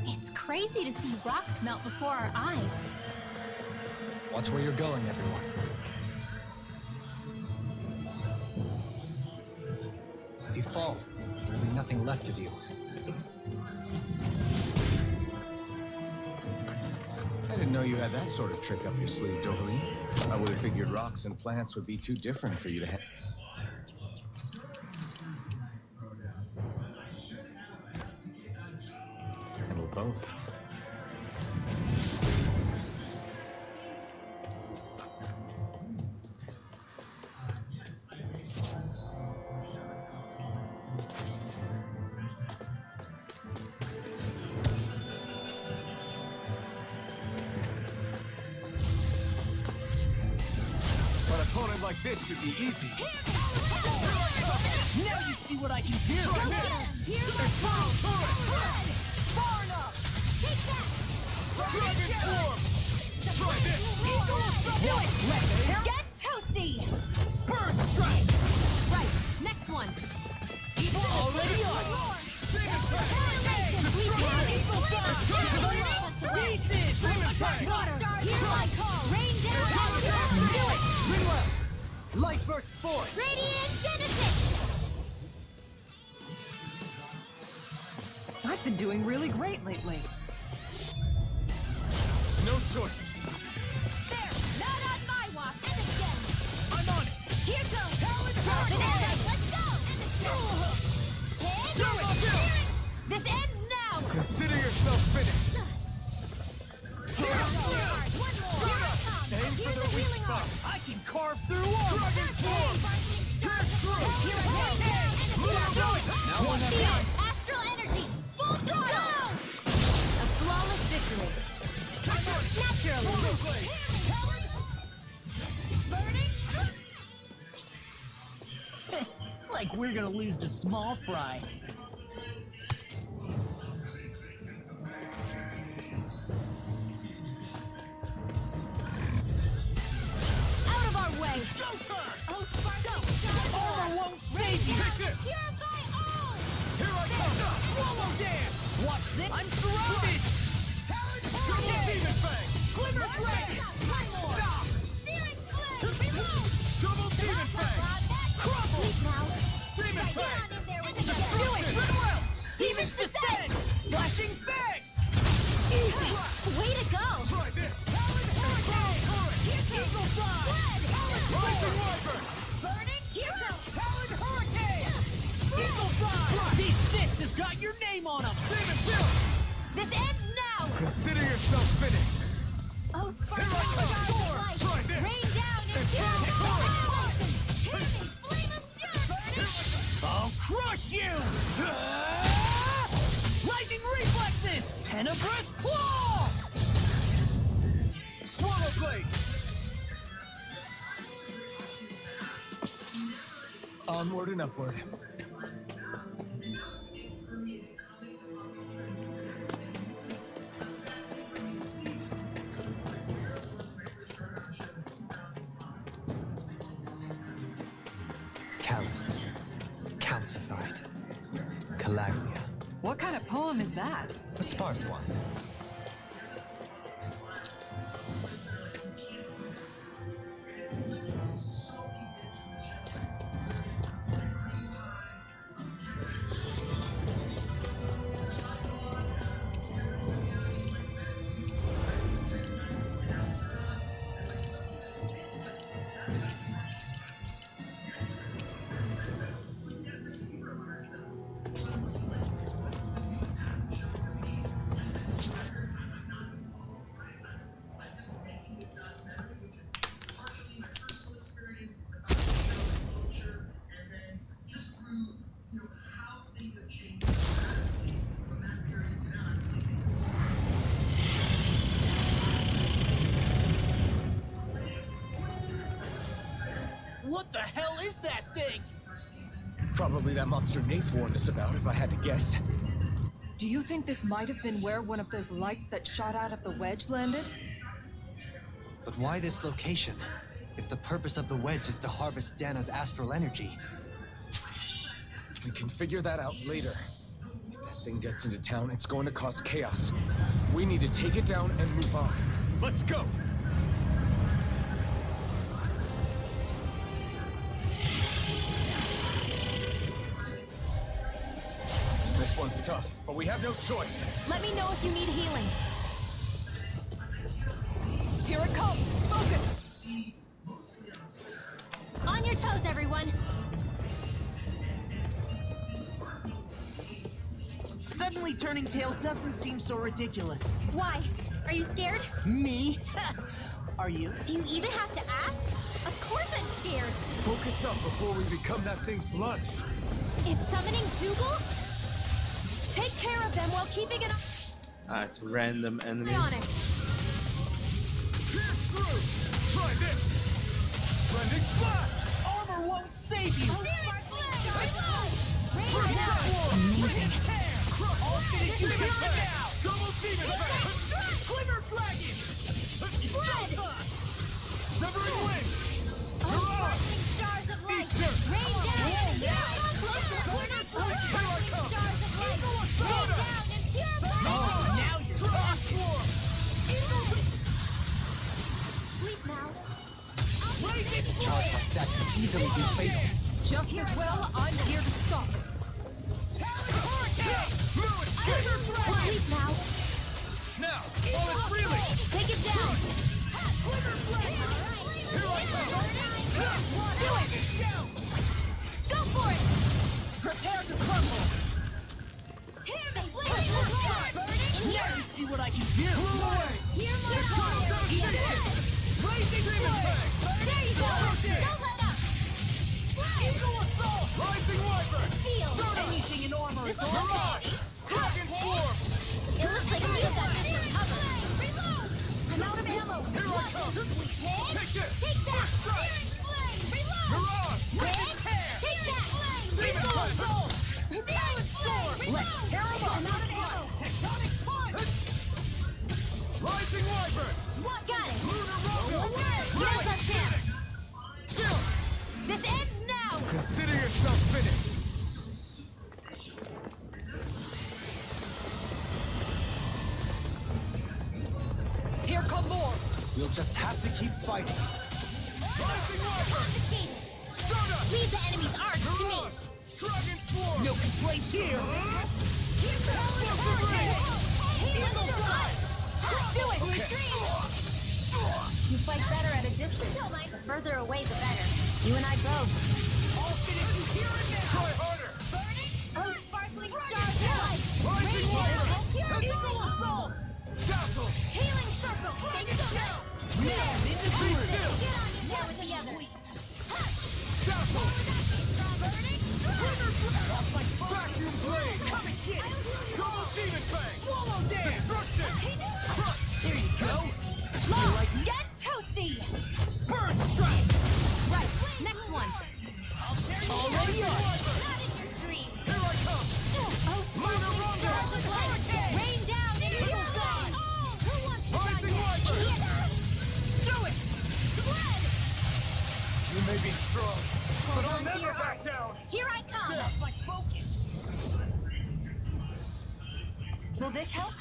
It's crazy to see rocks melt before our eyes. Watch where you're going, everyone. If you fall, there'll be nothing left of you. I didn't know you had that sort of trick up your sleeve, Dorleen. I would have figured rocks and plants would be too different for you to handle both. An opponent like this should be easy. Now you see what I can do! Far enough! Take that! Dragon Form! Try this! Do it! Get toasty! Burn Strike! Right, next one. Already on! Demon Pieces! Demon Tank! Water, hear my call! Rain down! Do it! Reload! Light Burst Force! Radiant Genesis! I've been doing really great lately. No choice! There! Not on my watch! And again! I'm on it! Here goes! Talon Vanessa, Hurricane! let's go! And Do it! this ends now! Consider yourself finished! Aim for the weak spot! I can carve through walls! Dragon Form! Pierce through! Now one Astral energy! Full throttle! A flawless victory! Naturally! Burning! Like we're gonna lose to small fry. Out of our way! Go turn! Oh, Spargo! Armor won't save you! Take this! Purify all! Here I come! Swallow dance! Watch this! I'm surrounded! Talon Double Demon Fang! Glimmer Dragon! Stop! Searing flame! Reload! Double Demon Fang! Crumble! Sleep now! Demon Fang! Do it! Demon Descent! Flashing Fang! Easy! Way to go! Try this! Talon Hurricane! Eagle Fly! Rising Wyvern! Burning hero! Talon Hurricane! Eagle Fly! These fists has got your name on them! Demon Chill! This ends now! Consider yourself finished! Oh, Here I come! Sword! Try this! Rain down and flame of fury! I'll crush you! Lightning reflexes! Tenebrous claw! Swallow blade! Onward and upward. Callous. Calcified. Calaglia. What kind of poem is that? A sparse one. What the hell is that thing? Probably that monster Nath warned us about, if I had to guess. Do you think this might have been where one of those lights that shot out of the wedge landed? But why this location? If the purpose of the wedge is to harvest Dana's astral energy. We can figure that out later. If that thing gets into town, it's going to cause chaos. We need to take it down and move on. Let's go! This one's tough, but we have no choice. Let me know if you need healing. Here it comes! Focus! On your toes, everyone. Suddenly turning tail doesn't seem so ridiculous. Why? Are you scared? Me? Are you? Do you even have to ask? Of course I'm scared. Focus up before we become that thing's lunch. It's summoning Dougal? Take care of them while keeping an It's random enemy. eye on it. Pierce through! Try this! Blending slash! Armor won't save you! Amazing. All finish you here now! Double demon bang! Glimmer dragon! Severing wing! Sparkling stars of light! Eat dirt! Rain down! Corner Here I come! stars of light! Rain down and purify! Now you're Transform! Sleep now. Blazing Charge like that could easily be fatal. Just as well, I'm here to stop it. Sleep now. Now, while it's reeling! Take it down. Here I come! Do it. Go for it. prepare to crumble! Here they burning. Now you see what I can do! Hear my fire. Blazing demon bang! There you go. Don't let up. Eagle assault! Rising wyvern! Feel. Anything in armor is Mirage! Dragon swarm! It looks like you've got this covered. Reload. I'm out of ammo. Here I come! Take this! Take that. Searing flame. Reload. Mirage! Red. Take that. Demon Reload. bang! Searing flame. Let's tear 'em up. I'm out of ammo. Tectonic punch! Rising wyvern! What? Got it. Lunar robo! Here's a tip. Chill! This ends now. Consider yourself finished. Here come more! We'll just have to keep fighting. Rising wyvern! Confiscate. Stardust! Leave the enemy's arch to me. Mirage! Dragon swarm! No complaints here! Here's the hurricane. Do it. You fight better at a distance. The further away, the better. You and I both. I'll finish you here and now! Try harder! Oh, sparkling stars of light. Rising wyvern! Eagle assault. Dazzle! Healing circle. Take it down. Now, into Be still! Get on it now with the others. Dazzle! Burning. Vacuum blade! Come and get it! Double demon bang! Swallow them! Destruction! Crush! Here you go! Low. Get toasty. Burn strike! Right. Next one. Already up! Not in your dreams. Here I come! Oh, Lunar rondo! stars of light. Rain down. Eagle gone. Who wants to Rising die? wyvern! Do it! Spread. You may be strong, but I'll on to never your back down! Here I come. My focus! Will this help?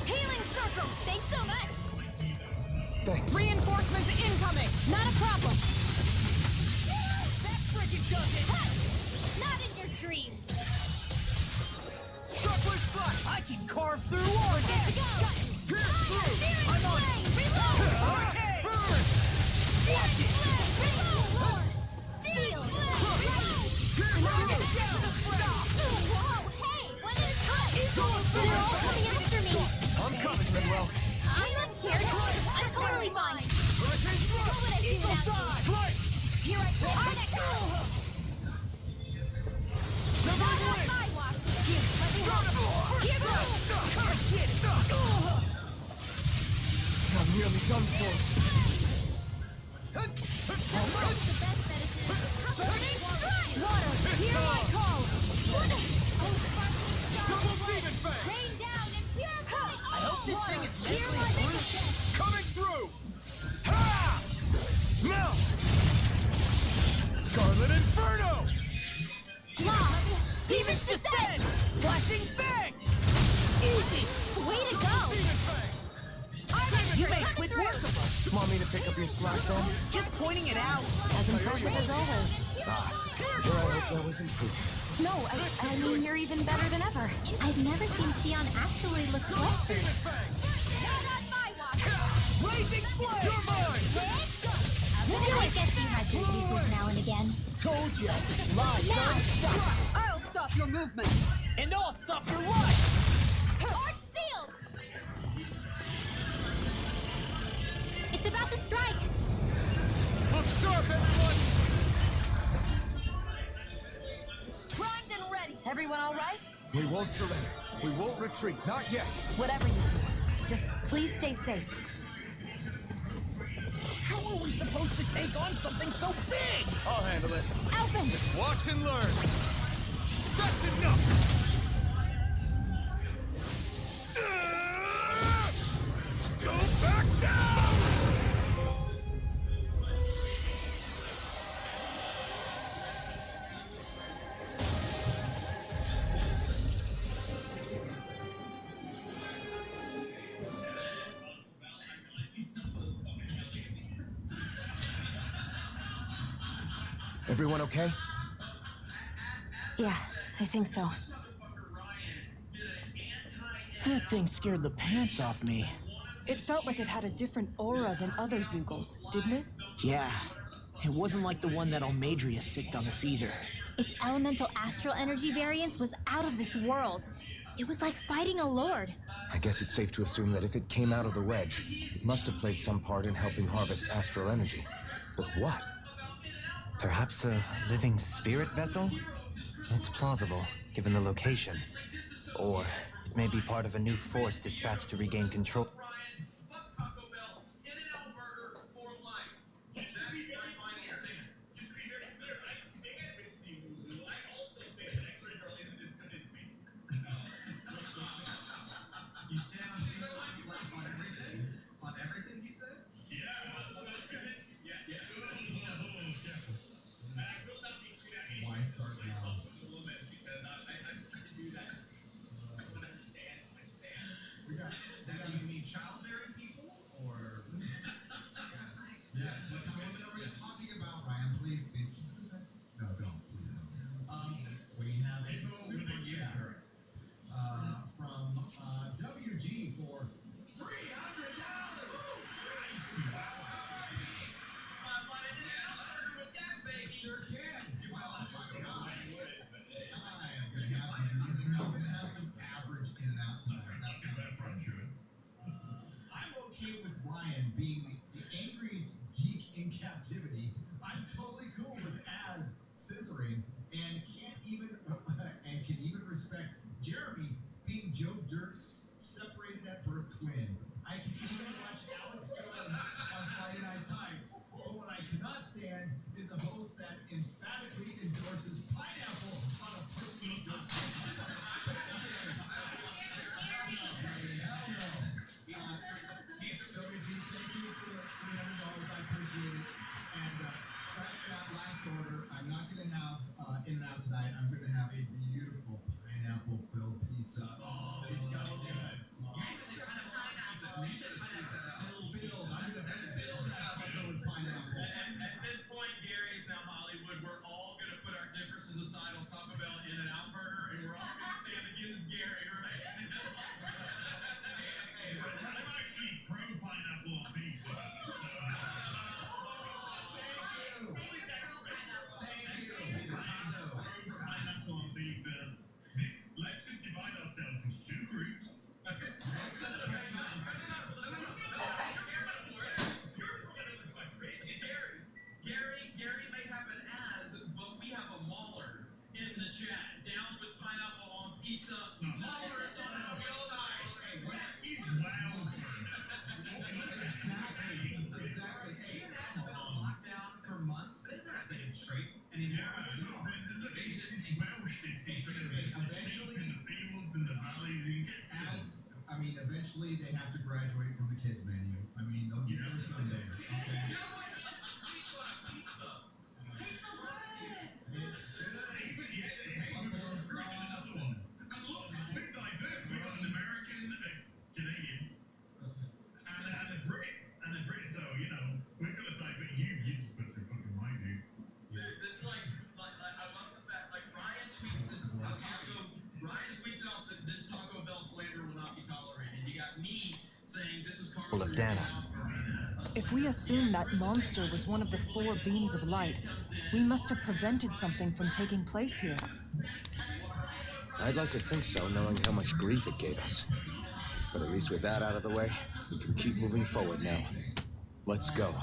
Healing circle. Thanks so much. Thanks. Reinforcements incoming! Not a problem. That frickin' does it! Not in your dreams. Shockwave slash! I can carve through armor! Pierce through! Searing I'm on it. flame. Reload. Hurricane! Burn! Searing flame. Reload. Searing flame. Reload. Pierce through! Whoa, hey, when did it cut? They're all coming after me. I'm coming, Manuel. I'm not scared. I'm totally fine. Hurricane What thrust! would I do without you? Slice! Here I come. Severing Not wing! my watch. Let me help. Here goes. I'm nearly done for. Blazing Fang! Easy! Way to go! You made quick work of us! Want me to pick up your slack then? Just pointing it out! As impressive as always. Here I hope that was improved. No, I mean, you're even better than ever. I've never seen Shion actually look flustered. Blazing Flame! You're mine! I guess you had your pieces now and again. Told you! Lie, stop! I'll stop your movement. And I'll stop your life! Art sealed! It's about to strike! Look sharp, everyone! Primed and ready. Everyone all right? We won't surrender. We won't retreat. Not yet. Whatever you do, just please stay safe. How are we supposed to take on something so big? I'll handle it. Alvin! Just watch and learn. That's enough! Go back down! Everyone okay? Yeah, I think so. That thing scared the pants off me. It felt like it had a different aura than other Zeugles, didn't it? Yeah, it wasn't like the one that Almadria sicked on us either. Its elemental astral energy variance was out of this world. It was like fighting a lord. I guess it's safe to assume that if it came out of the wedge, it must have played some part in helping harvest astral energy. But what? Perhaps a living spirit vessel? It's plausible, given the location. Or it may be part of a new force dispatched to regain control. You stand on everything he says? Why start now? We got you mean childbearing people? Or yeah, we're talking about Ryan, please be specific. No, don't, please. We have a super chat from WG for $300. Sure can. I'm gonna have some average in and out tonight. That's not a fun choice. I'm okay with Ryan being the angriest geek in captivity. I'm totally cool with Az scissoring and can even respect Jeremy being Joe Dirk's separated at birth twin. I can even watch Alex Jones on Friday Night Tights. But what I cannot stand is a host that emphatically endorses pineapple on a personal good Hell no. WG, thank you for the $300. I appreciate it. And scratch that last order. I'm not going to have In and Out tonight. I'm going to have a beautiful pineapple filled pizza. Oh, it's so good. Filled. I'm going to fill that up with pineapple. At this point, Gary is now Hollywood. We're all going to put our differences aside on Taco Bell In and Out Burger, and we're all going to stand against Gary, right? I'm actually pro pineapple on pizza. Let's just divide ourselves into two groups. Gary may have an as, but we have a Mauler in the chat. Down with pineapple on pizza. Mauler is on a real night. He's loud. Exactly. He has been on lockdown for months. They're not getting straight anymore. Eventually they have to graduate from the kids menu. I mean, they'll get there someday. Okay. You know what? Let's squeeze on a pizza. Taste the bread. It's good. Buffalo sauce and of Dana. If we assume that monster was one of the 4 beams of light, we must have prevented something from taking place here. I'd like to think so, knowing how much grief it gave us. But at least with that out of the way, we can keep moving forward now. Let's go.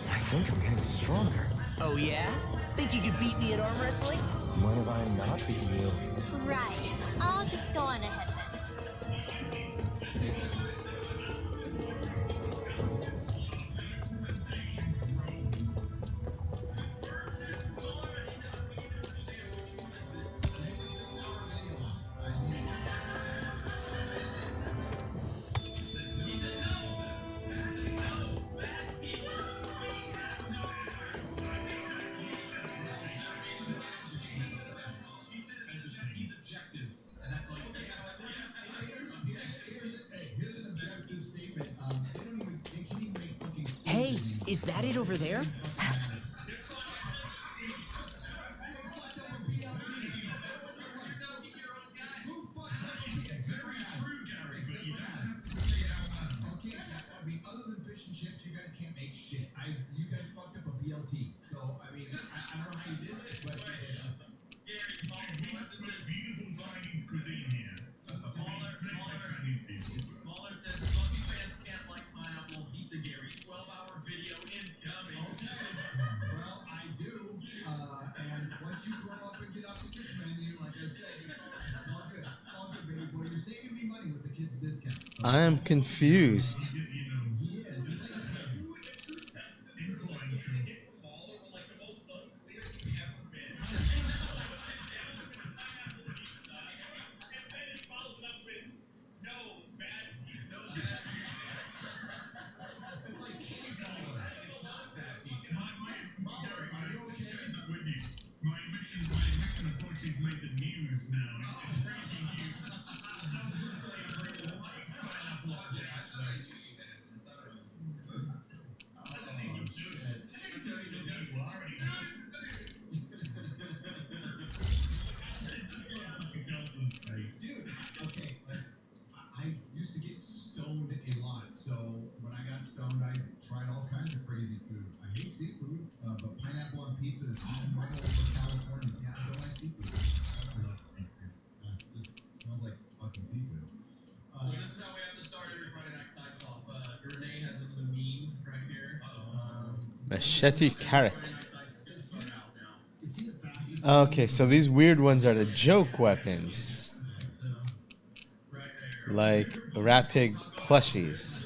I think I'm getting stronger. Oh yeah? Think you could beat me at arm wrestling? When have I not beaten you? Right. I'll just go on ahead then. Hey, is that it over there? I am confused. Machete carrot. Okay, so these weird ones are the joke weapons. Like Rat Pig plushies.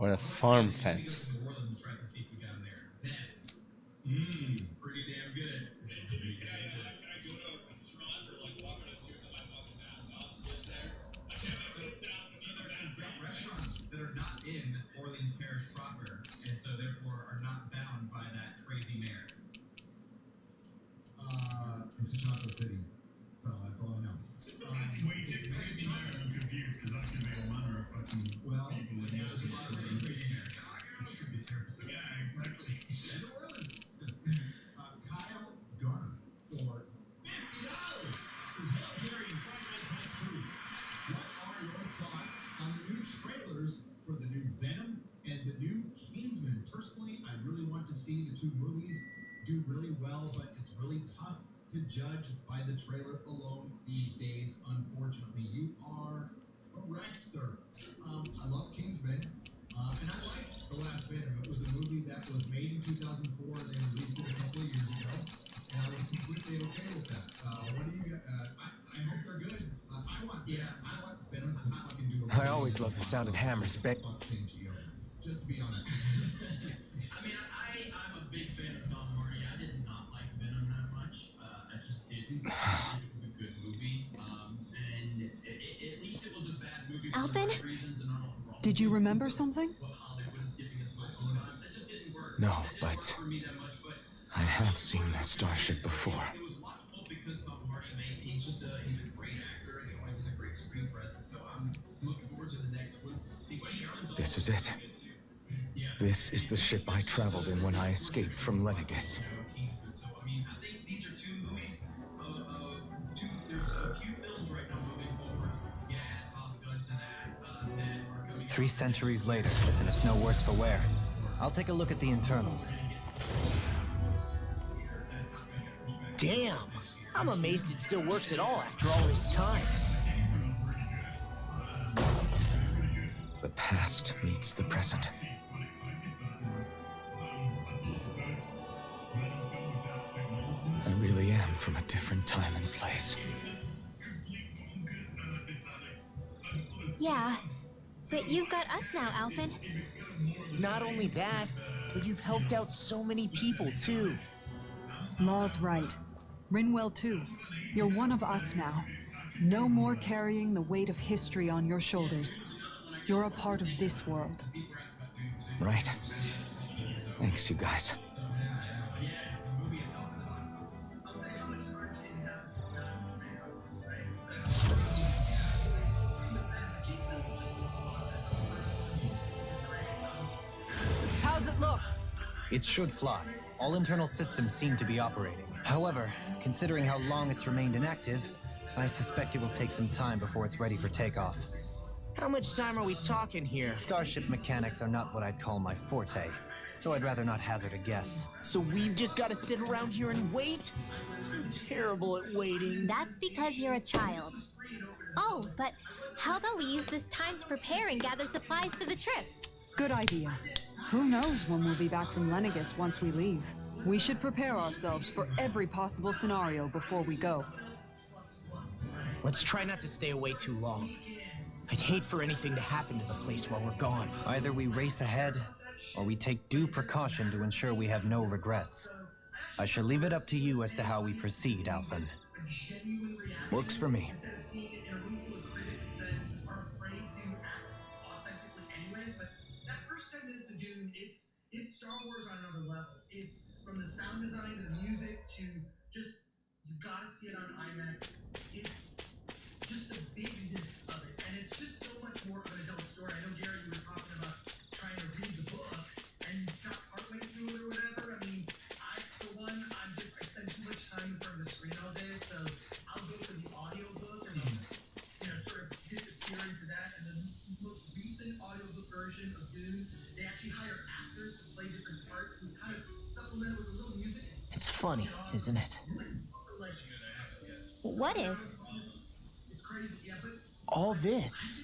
or the farm fence. Pretty damn good. Restaurants that are not in Orleans Parish proper, and so therefore are not bound by that crazy mayor. It's a chocolate city, so that's all I know. I'm confused because I can make a manner of fucking. Well, there's a lot of crazy mayor. Could be serious. Yeah, exactly. And New Orleans. Kyle Garner for $50 says, "Hello, Gary and Five Nights Times crew. What are your thoughts on the new trailers for the new Venom and the new Kingsman? Personally, I really want to see the two movies do really well, but it's really tough to judge by the trailer alone these days. Unfortunately, you are correct, sir. I love Kingsman, and I liked the last Venom. It was a movie that was made in 2004, and they released it a couple of years ago, and I was completely okay with that. What do you? I hope they're good. I want Venom to fucking do. I always love the sound of hammers, Just to be honest. I mean, I'm a big fan of Tom Hardy. I did not like Venom that much. I just didn't. I think it was a good movie. And at least it was a bad movie for Alvin? the right reasons and all the wrong Did you reasons. remember something? What Hollywood is giving us most of the time. That just didn't work. No, It didn't but work for me that much, but I have seen this starship before. it was watchable because Tom Hardy, he's a great actor and he always has a great screen presence. So I'm looking forward to the next one. This is it. This is the ship I traveled in when I escaped from Lenegis. So, I mean, I think these are two movies. There's a few films right now moving forward. Yeah, Top Gun to that are coming. 3 centuries later, and it's no worse for wear. I'll take a look at the internals. Damn! I'm amazed it still works at all after all this time. The past meets the present. I really am from a different time and place. Yeah, but you've got us now, Alvin. Not only that, but you've helped out so many people, too. Law's right. Rinwell too. You're one of us now. No more carrying the weight of history on your shoulders. You're a part of this world. Right? Thanks, you guys. How's it look? It should fly. All internal systems seem to be operating. However, considering how long it's remained inactive, I suspect it will take some time before it's ready for takeoff. How much time are we talking here? Starship mechanics are not what I'd call my forte, so I'd rather not hazard a guess. So we've just got to sit around here and wait? I'm terrible at waiting. That's because you're a child. Oh, but how about we use this time to prepare and gather supplies for the trip? Good idea. Who knows when we'll be back from Lenegis once we leave. We should prepare ourselves for every possible scenario before we go. Let's try not to stay away too long. I'd hate for anything to happen to the place while we're gone. Either we race ahead, or we take due precaution to ensure we have no regrets. I shall leave it up to you as to how we proceed, Alvin. Works for me. Instead of seeing it in a room full of critics that are afraid to act authentically anyways, but that first 10 minutes of Dune, it's Star Wars on another level. It's from the sound design to the music to just, you gotta see it on IMAX. It's just the bigness of it, and it's just so much more of an adult story. I know, Jared, you were talking about trying to read the book and got partway through it or whatever. I mean, for one, I spend too much time in front of the screen all day, so I'll go for the audiobook and sort of disappear into that. And the most recent audiobook version of Dune, they actually hire actors to play different parts and kind of supplement it with a little music. It's funny, isn't it? What is? All this.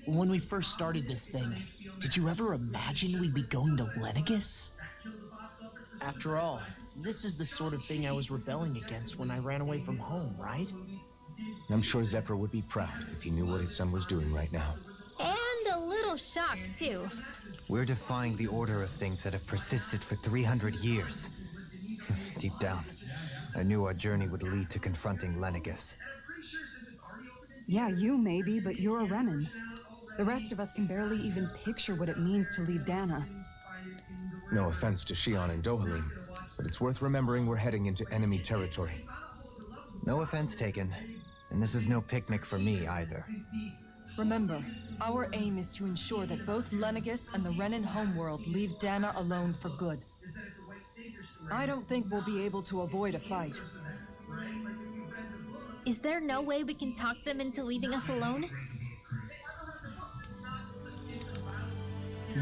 When we first started this thing, did you ever imagine we'd be going to Lenegis? After all, this is the sort of thing I was rebelling against when I ran away from home, right? I'm sure Zephyr would be proud if he knew what his son was doing right now. And a little almost shocked, too. We're defying the order of things that have persisted for 300 years. Deep down, I knew our journey would lead to confronting Lenegus. Yeah, you maybe, but you're a Renan. The rest of us can barely even picture what it means to leave Dana. No offense to Shion and Dohalim, but it's worth remembering we're heading into enemy territory. No offense taken, and this is no picnic for me either. Remember, our aim is to ensure that both Lenegus and the Renan homeworld leave Dana alone for good. I don't think we'll be able to avoid a fight. Is there no way we can talk them into leaving us alone?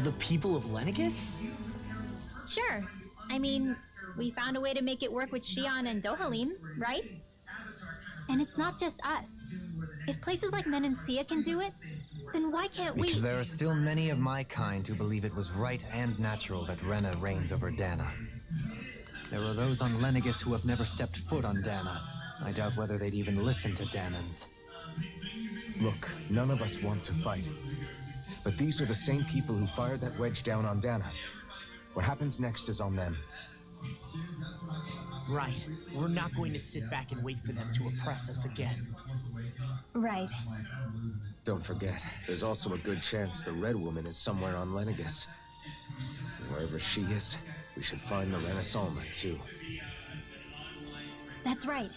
The people of Lenegus? Sure. I mean, we found a way to make it work with Shion and Dohalim, right? And it's not just us. If places like Menancia can do it, then why can't we? Because there are still many of my kind who believe it was right and natural that Rena reigns over Dana. There are those on Lenegus who have never stepped foot on Dana. I doubt whether they'd even listen to Danans. Look, none of us want to fight. But these are the same people who fired that wedge down on Dana. What happens next is on them. Right. We're not going to sit back and wait for them to oppress us again. Right. Don't forget, there's also a good chance the Red Woman is somewhere on Lenegus. Wherever she is, we should find the Renaissance too. That's right.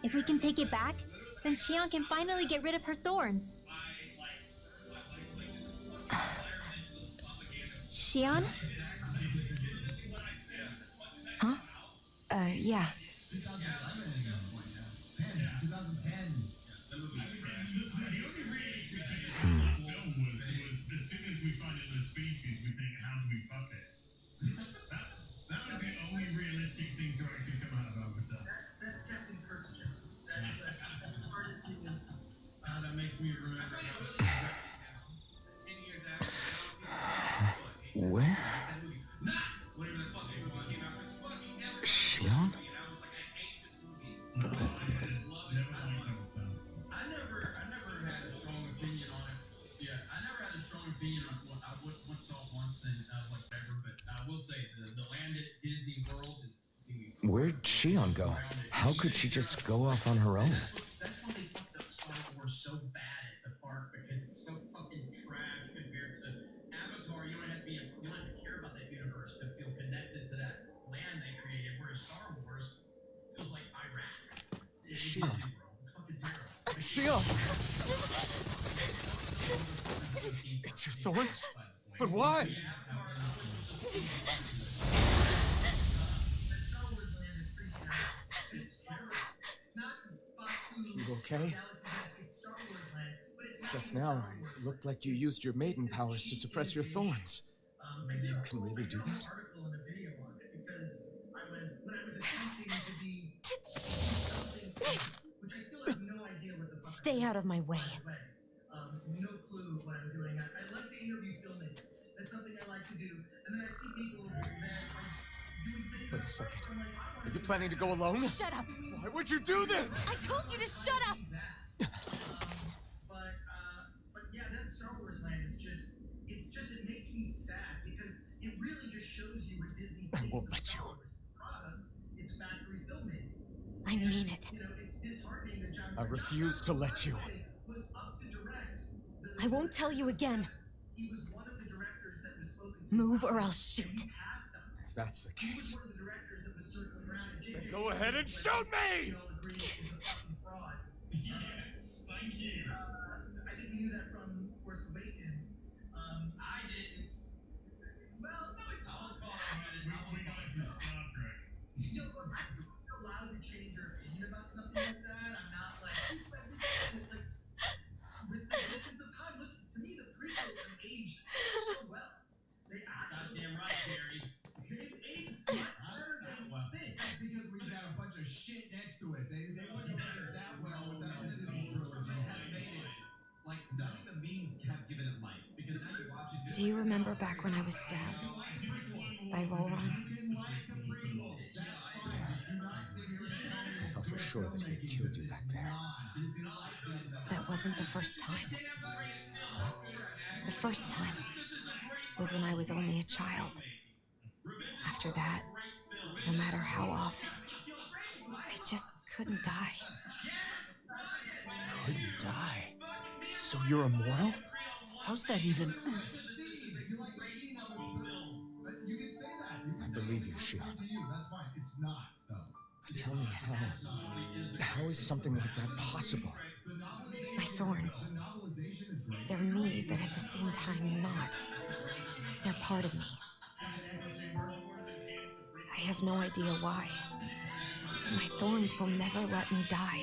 If we can take it back, then Shion can finally get rid of her thorns. Shion? Huh? Yeah. Where? Shion? Where'd Shion go? How could she just go off on her own? That's why they fucked up Star Wars so bad at the park, because it's so fucking trash compared to Avatar. You don't have to care about that universe to feel connected to that land they created. Whereas Star Wars feels like Iraq. Shion. It's fucking terrible. Shion! It's your thorns? But why? You okay? Just now, it looked like you used your maiden powers to suppress your thorns. You can really do that? Stay out of my way. No clue what I'm doing. I like to interview filmmakers. That's something I like to do. And then I see people that are doing things. Wait a second. Are you planning to go alone? Shut up! Why would you do this? I told you to shut up! But yeah, that Star Wars land is just, it makes me sad because it really just shows you what Disney I thinks won't of let Star you. Wars product. It's factory filmmaking. I mean it. You know, it's disheartening that John I refuse to let you. was up to direct. I won't tell you again. He was one of the directors that was spoken to. Move or I'll shoot. Passed on. If that's the He was case, one of the directors that was circling around and then go ahead and shoot me! we all agreed it was a fucking fraud. Yes, thank you. I think we knew that from Force Awakens. I didn't. Well, no, it's all you know, I'm allowed to change your opinion about something like that. I'm not like, like with the distance of time. Look, to me, the prequels have aged so well. They actually. Goddamn right, Gary. They've aged much better than you think. Because we've got a bunch of shit next to it. They wouldn't have aged that well without the Disney trilogy. Like, none of the memes have given it life. Because now you watch it. Do you remember back when I was stabbed? By Volron? I thought for sure that he had killed you back there. That wasn't the first time. The first time was when I was only a child. After that, no matter how often, I just couldn't die. Couldn't die? So you're immortal? How's that even... You can say that. You I can believe say you, it's Shion. to you. That's fine. It's not, though. But tell me how. How is something like that possible? My thorns. They're me, but at the same time not. They're part of me. I have no idea why. My thorns will never let me die.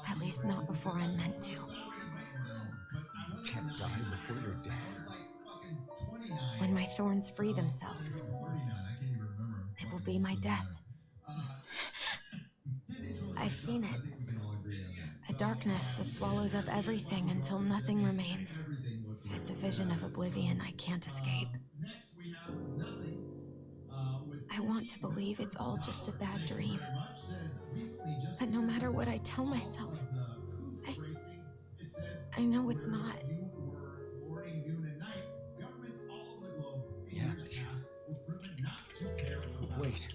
At least not before I'm meant to. You can't die before your death. When my thorns free themselves, it will be my death. I've seen it. A darkness that swallows up everything until nothing remains. It's a vision of oblivion I can't escape. I want to believe it's all just a bad dream. But no matter what I tell myself, I know it's not. Yeah, but wait.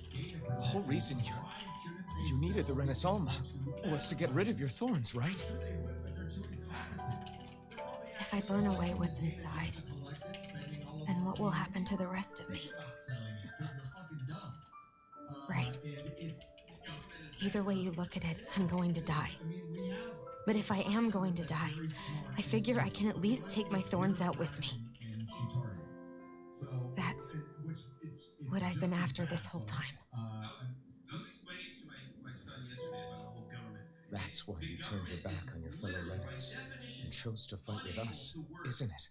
The whole reason you needed the Renaissance was to get rid of your thorns, right? If I burn away what's inside, then what will happen to the rest of me? Right. Either way you look at it, I'm going to die. But if I am going to die, I figure I can at least take my thorns out with me. That's what I've been after this whole time. That's why you turned your back on your fellow Lennox and chose to fight with us, isn't it?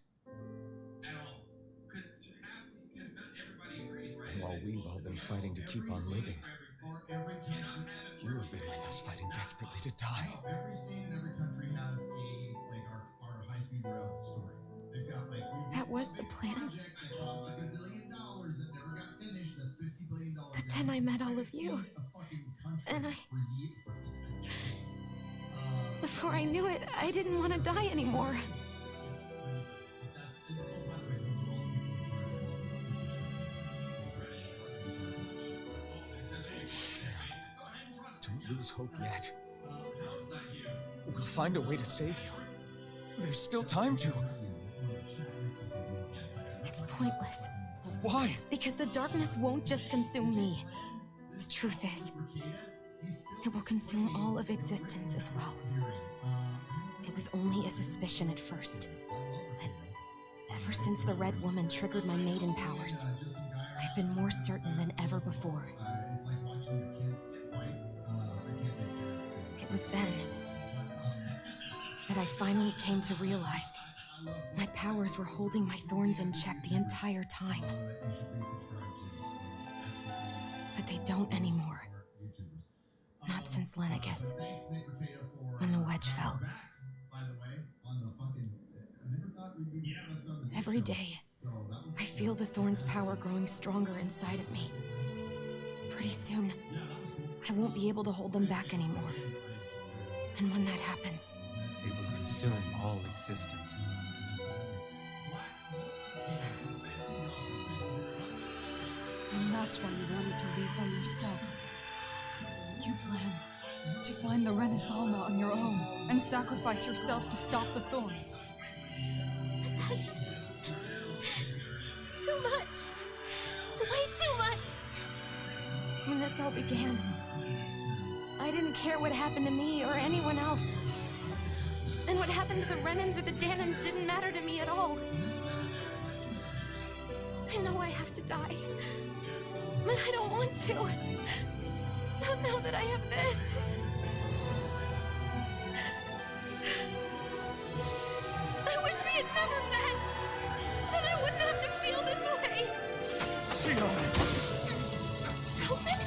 And while we've all been fighting to keep on living, you have been with us fighting desperately to die. Every state and every country has our high-speed rail story. They've got That was the plan. project that cost $1 gazillion that never got finished. That $50 billion. But then I met all of you. And before I knew it, I didn't want to die anymore. Don't lose hope yet. We'll find a way to save you. There's still time to. It's pointless. Why? Because the darkness won't just consume me. The truth is, it will consume all of existence as well. It was only a suspicion at first. But ever since the Red Woman triggered my maiden powers, I've been more certain than ever before. It was then that I finally came to realize my powers were holding my thorns in check the entire time. But they don't anymore. Not since Lennigus, when the wedge fell. Every day, I feel the thorn's power growing stronger inside of me. Pretty soon, I won't be able to hold them back anymore. And when that happens, They will consume all existence. And that's why you wanted to leave by yourself. You planned to find the Renaissance on your own and sacrifice yourself to stop the thorns. that's too much. It's way too much. When this all began, I didn't care what happened to me or anyone else. And what happened to the Renans or the Danans didn't matter to me at all. I know I have to die, but I don't want to. Not now that I have this. I wish we had never met. Then I wouldn't have to feel this way. Shion! Alvin?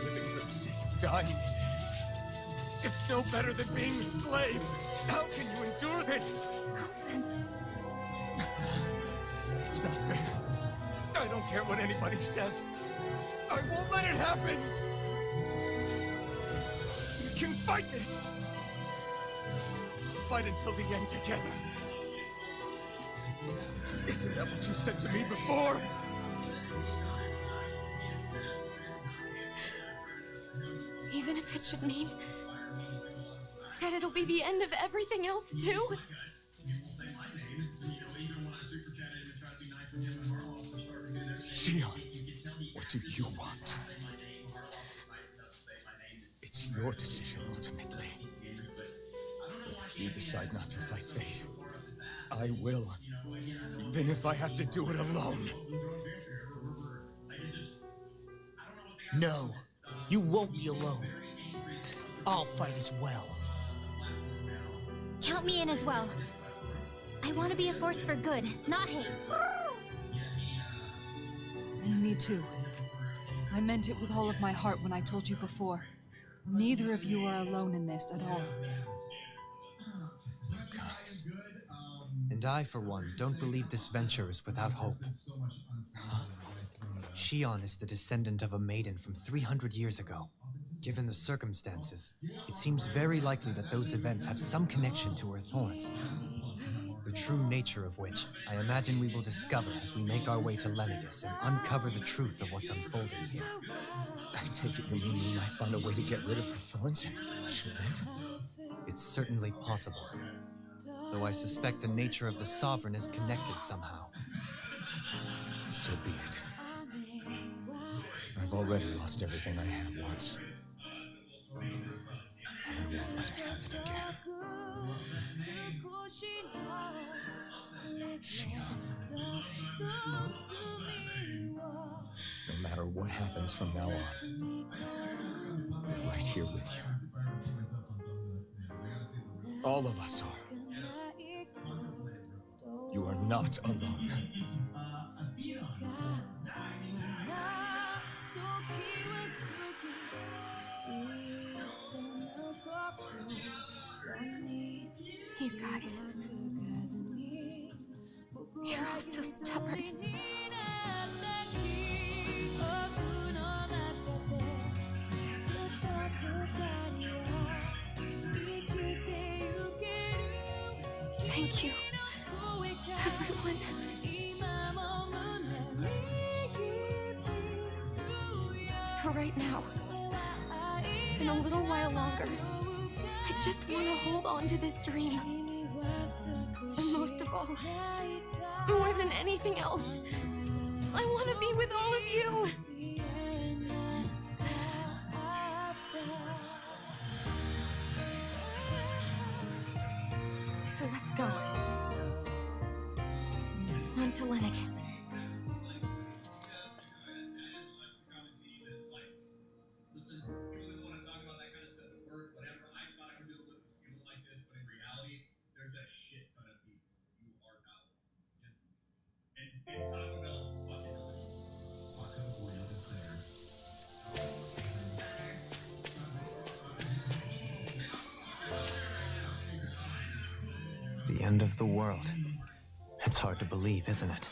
Living for the sake of dying. It's no better than being a slave. How can you endure this? Alvin. It's not fair. I I don't care what anybody says. I won't let it happen! We can fight this! Fight until the end together. Isn't that what you said to me before? Even if it should mean that it'll be the end of everything else, too? Shion, what do you want? It's your decision, ultimately. If you decide not to fight fate, I will. Even if I have to do it alone. No, you won't be alone. I'll fight as well. Count me in as well. I want to be a force for good, not hate. And me too. I meant it with all of my heart when I told you before. Neither of you are alone in this at all. Guys. And I, for one, don't believe this venture is without hope. Shion is the descendant of a maiden from 300 years ago. Given the circumstances, it seems very likely that those events have some connection to her thorns. The true nature of which I imagine we will discover as we make our way to Lenegis and uncover the truth of what's unfolding here. I take it you mean we might find a way to get rid of her thorns and she live? It's certainly possible. Though I suspect the nature of the Sovereign is connected somehow. So be it. I've already lost everything I had once. And I won't let it happen again. Shion. No matter what happens from now on, I'm right here with you. All of us are. You are not alone. You guys. You're all so stubborn. Thank you, everyone. For right now, and a little while longer, I just want to hold on to this dream. And most of all, more than anything else, I want to be with all of you. So let's go. On to Lenegis. The end of the world. It's hard to believe, isn't it?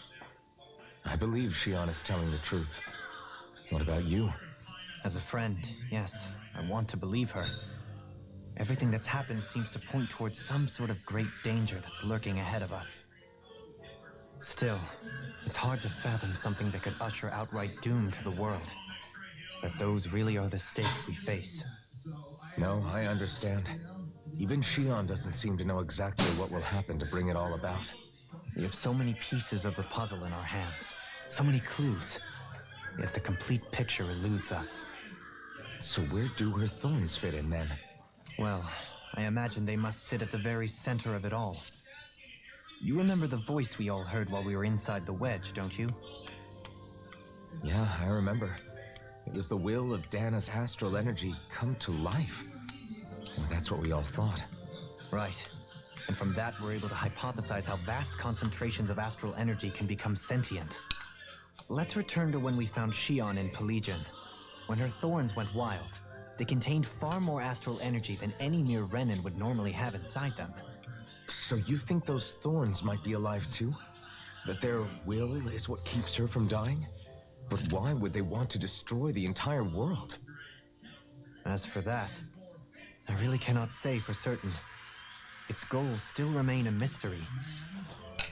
I believe Shion is telling the truth. What about you? As a friend, yes, I want to believe her. Everything that's happened seems to point towards some sort of great danger that's lurking ahead of us. Still, it's hard to fathom something that could usher outright doom to the world. But those really are the stakes we face. No, I understand. Even Shion doesn't seem to know exactly what will happen to bring it all about. We have so many pieces of the puzzle in our hands, so many clues, yet the complete picture eludes us. So where do her thorns fit in then? Well, I imagine they must sit at the very center of it all. You remember the voice we all heard while we were inside the wedge, don't you? Yeah, I remember. It was the will of Dana's astral energy come to life. Well, that's what we all thought. Right. And from that, we're able to hypothesize how vast concentrations of astral energy can become sentient. Let's return to when we found Shion in Pelagian. When her thorns went wild, they contained far more astral energy than any mere Renin would normally have inside them. So you think those thorns might be alive too? That their will is what keeps her from dying? But why would they want to destroy the entire world? As for that, I really cannot say for certain. Its goals still remain a mystery.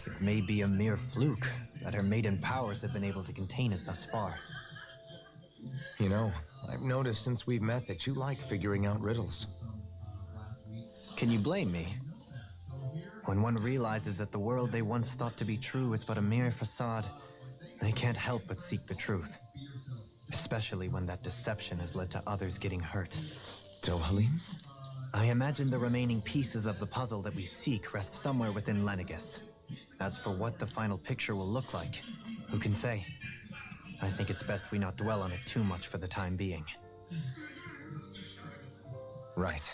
It may be a mere fluke that her maiden powers have been able to contain it thus far. You know, I've noticed since we've met that you like figuring out riddles. Can you blame me? When one realizes that the world they once thought to be true is but a mere facade, they can't help but seek the truth. Especially when that deception has led to others getting hurt. Dohalim? I imagine the remaining pieces of the puzzle that we seek rest somewhere within Lenegis. As for what the final picture will look like, who can say? I think it's best we not dwell on it too much for the time being. Right.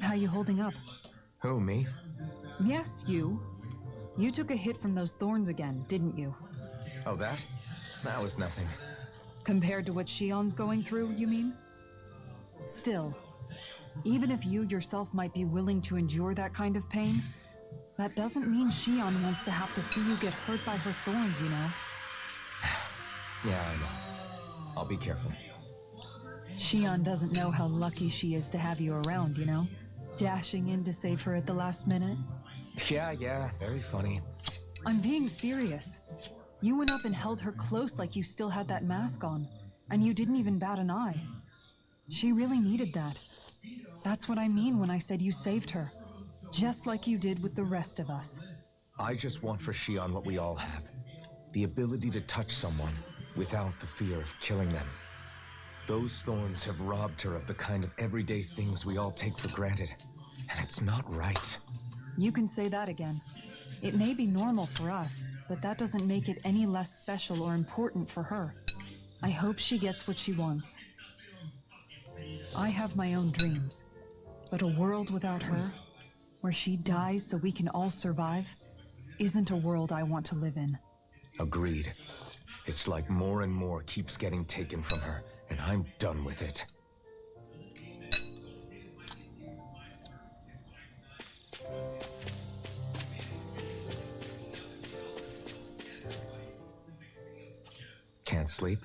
How you holding up? Who, me? Yes, you. You took a hit from those thorns again, didn't you? Oh, that? That was nothing. Compared to what Shion's going through, you mean? Still, even if you yourself might be willing to endure that kind of pain, that doesn't mean Shion wants to have to see you get hurt by her thorns, you know? Yeah, I know. I'll be careful. Shion doesn't know how lucky she is to have you around, you know? Dashing in to save her at the last minute. Yeah, very funny. I'm being serious. You went up and held her close like you still had that mask on, and you didn't even bat an eye. She really needed that. That's what I mean when I said you saved her. Just like you did with the rest of us. I just want for Shion what we all have. The ability to touch someone without the fear of killing them. Those thorns have robbed her of the kind of everyday things we all take for granted. And it's not right. You can say that again. It may be normal for us, but that doesn't make it any less special or important for her. I hope she gets what she wants. I have my own dreams, but a world without her, where she dies so we can all survive, isn't a world I want to live in. Agreed. It's like more and more keeps getting taken from her, and I'm done with it. Can't sleep?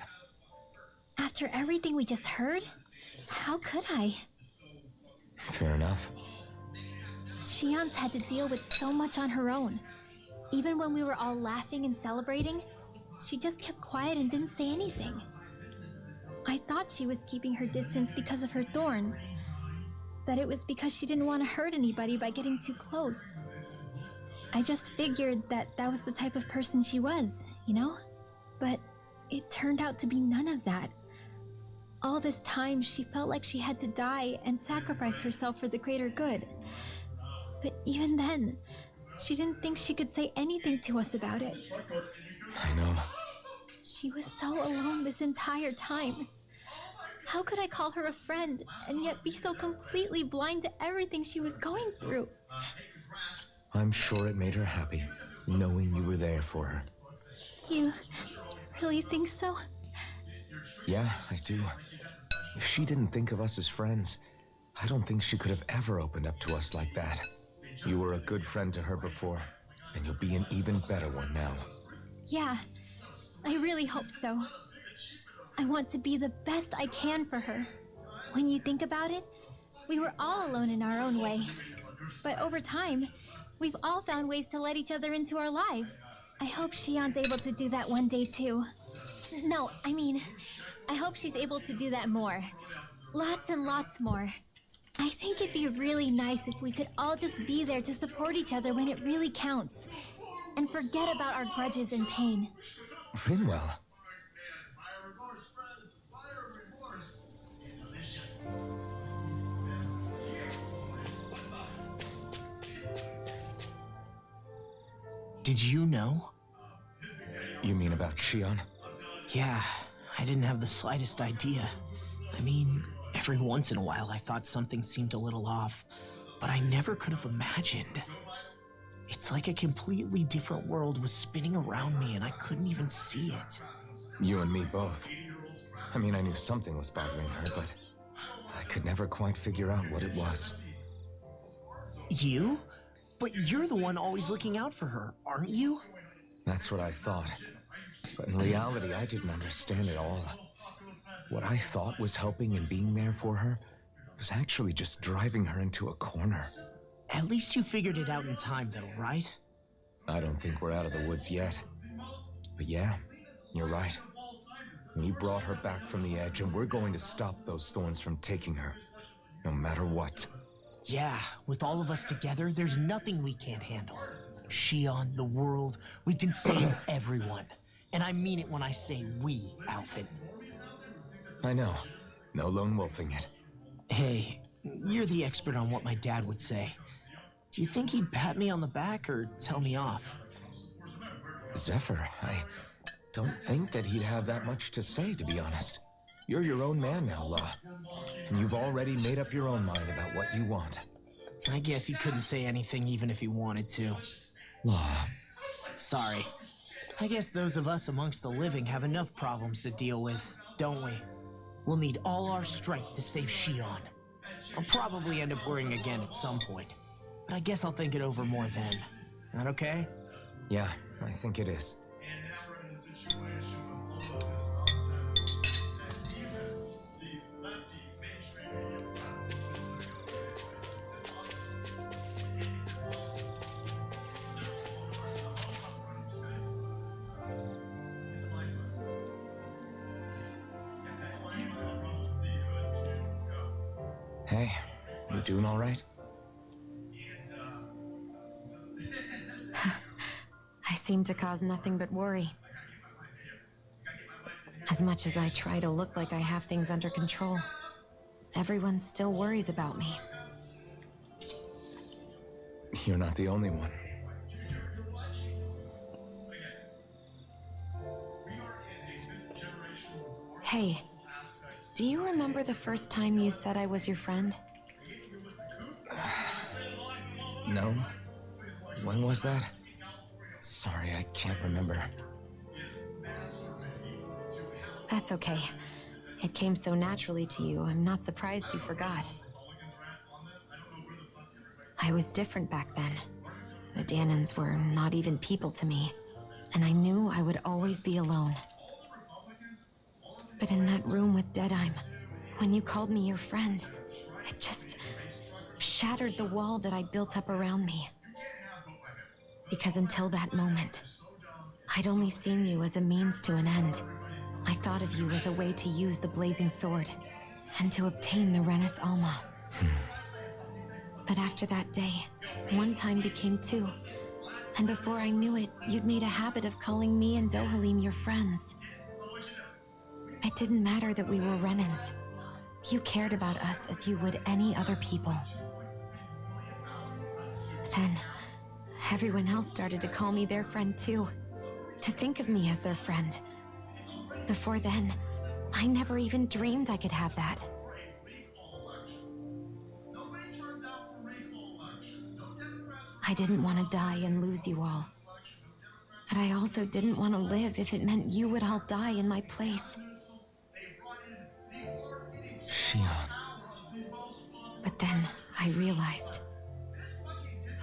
After everything we just heard, how could I? Fair enough. Shion's had to deal with so much on her own. Even when we were all laughing and celebrating, she just kept quiet and didn't say anything. I thought she was keeping her distance because of her thorns. That it was because she didn't want to hurt anybody by getting too close. I just figured that that was the type of person she was, you know? But it turned out to be none of that. All this time, she felt like she had to die and sacrifice herself for the greater good. But even then, she didn't think she could say anything to us about it. I know. She was so alone this entire time. How could I call her a friend and yet be so completely blind to everything she was going through? I'm sure it made her happy, knowing you were there for her. You really think so? Yeah, I do. If she didn't think of us as friends, I don't think she could have ever opened up to us like that. You were a good friend to her before, and you'll be an even better one now. Yeah, I really hope so. I want to be the best I can for her. When you think about it, we were all alone in our own way. But over time, we've all found ways to let each other into our lives. I hope Shion's able to do that one day too. No, I mean, I hope she's able to do that more. Lots and lots more. I think it'd be really nice if we could all just be there to support each other when it really counts. And forget about our grudges and pain. Finwell. Did you know? You mean about Shion? Yeah, I didn't have the slightest idea. I mean, every once in a while I thought something seemed a little off, but I never could have imagined. It's like a completely different world was spinning around me and I couldn't even see it. You and me both. I mean, I knew something was bothering her, but I could never quite figure out what it was. You? But you're the one always looking out for her, aren't you? That's what I thought. But in reality, I didn't understand it all. What I thought was helping and being there for her was actually just driving her into a corner. At least you figured it out in time, though, right? I don't think we're out of the woods yet. But yeah, you're right. We brought her back from the edge, and we're going to stop those thorns from taking her, no matter what. Yeah, with all of us together, there's nothing we can't handle. Shion, the world, we can save everyone. And I mean it when I say we, Alfred. I know. No lone wolfing it. Hey, you're the expert on what my dad would say. Do you think he'd pat me on the back or tell me off? Zephyr, I don't think that he'd have that much to say, to be honest. You're your own man now, Law. And you've already made up your own mind about what you want. I guess he couldn't say anything even if he wanted to. Law. Sorry. I guess those of us amongst the living have enough problems to deal with, don't we? We'll need all our strength to save Shion. I'll probably end up worrying again at some point, but I guess I'll think it over more then. That okay? Yeah, I think it is. Hey, you doing all right? I seem to cause nothing but worry. As much as I try to look like I have things under control, everyone still worries about me. You're not the only one. Hey, do you remember the first time you said I was your friend? No? When was that? Sorry, I can't remember. That's okay. It came so naturally to you, I'm not surprised you forgot. I was different back then. The Danans were not even people to me, and I knew I would always be alone. But in that room with Deadime, when you called me your friend, it just shattered the wall that I'd built up around me. Because until that moment, I'd only seen you as a means to an end. I thought of you as a way to use the blazing sword, and to obtain the Renis Alma. But after that day, one time became two. And before I knew it, you'd made a habit of calling me and Dohalim your friends. It didn't matter that we were Renins. You cared about us as you would any other people. Then, everyone else started to call me their friend too. To think of me as their friend. Before then, I never even dreamed I could have that. I didn't want to die and lose you all. But I also didn't want to live if it meant you would all die in my place. Shion. But then I realized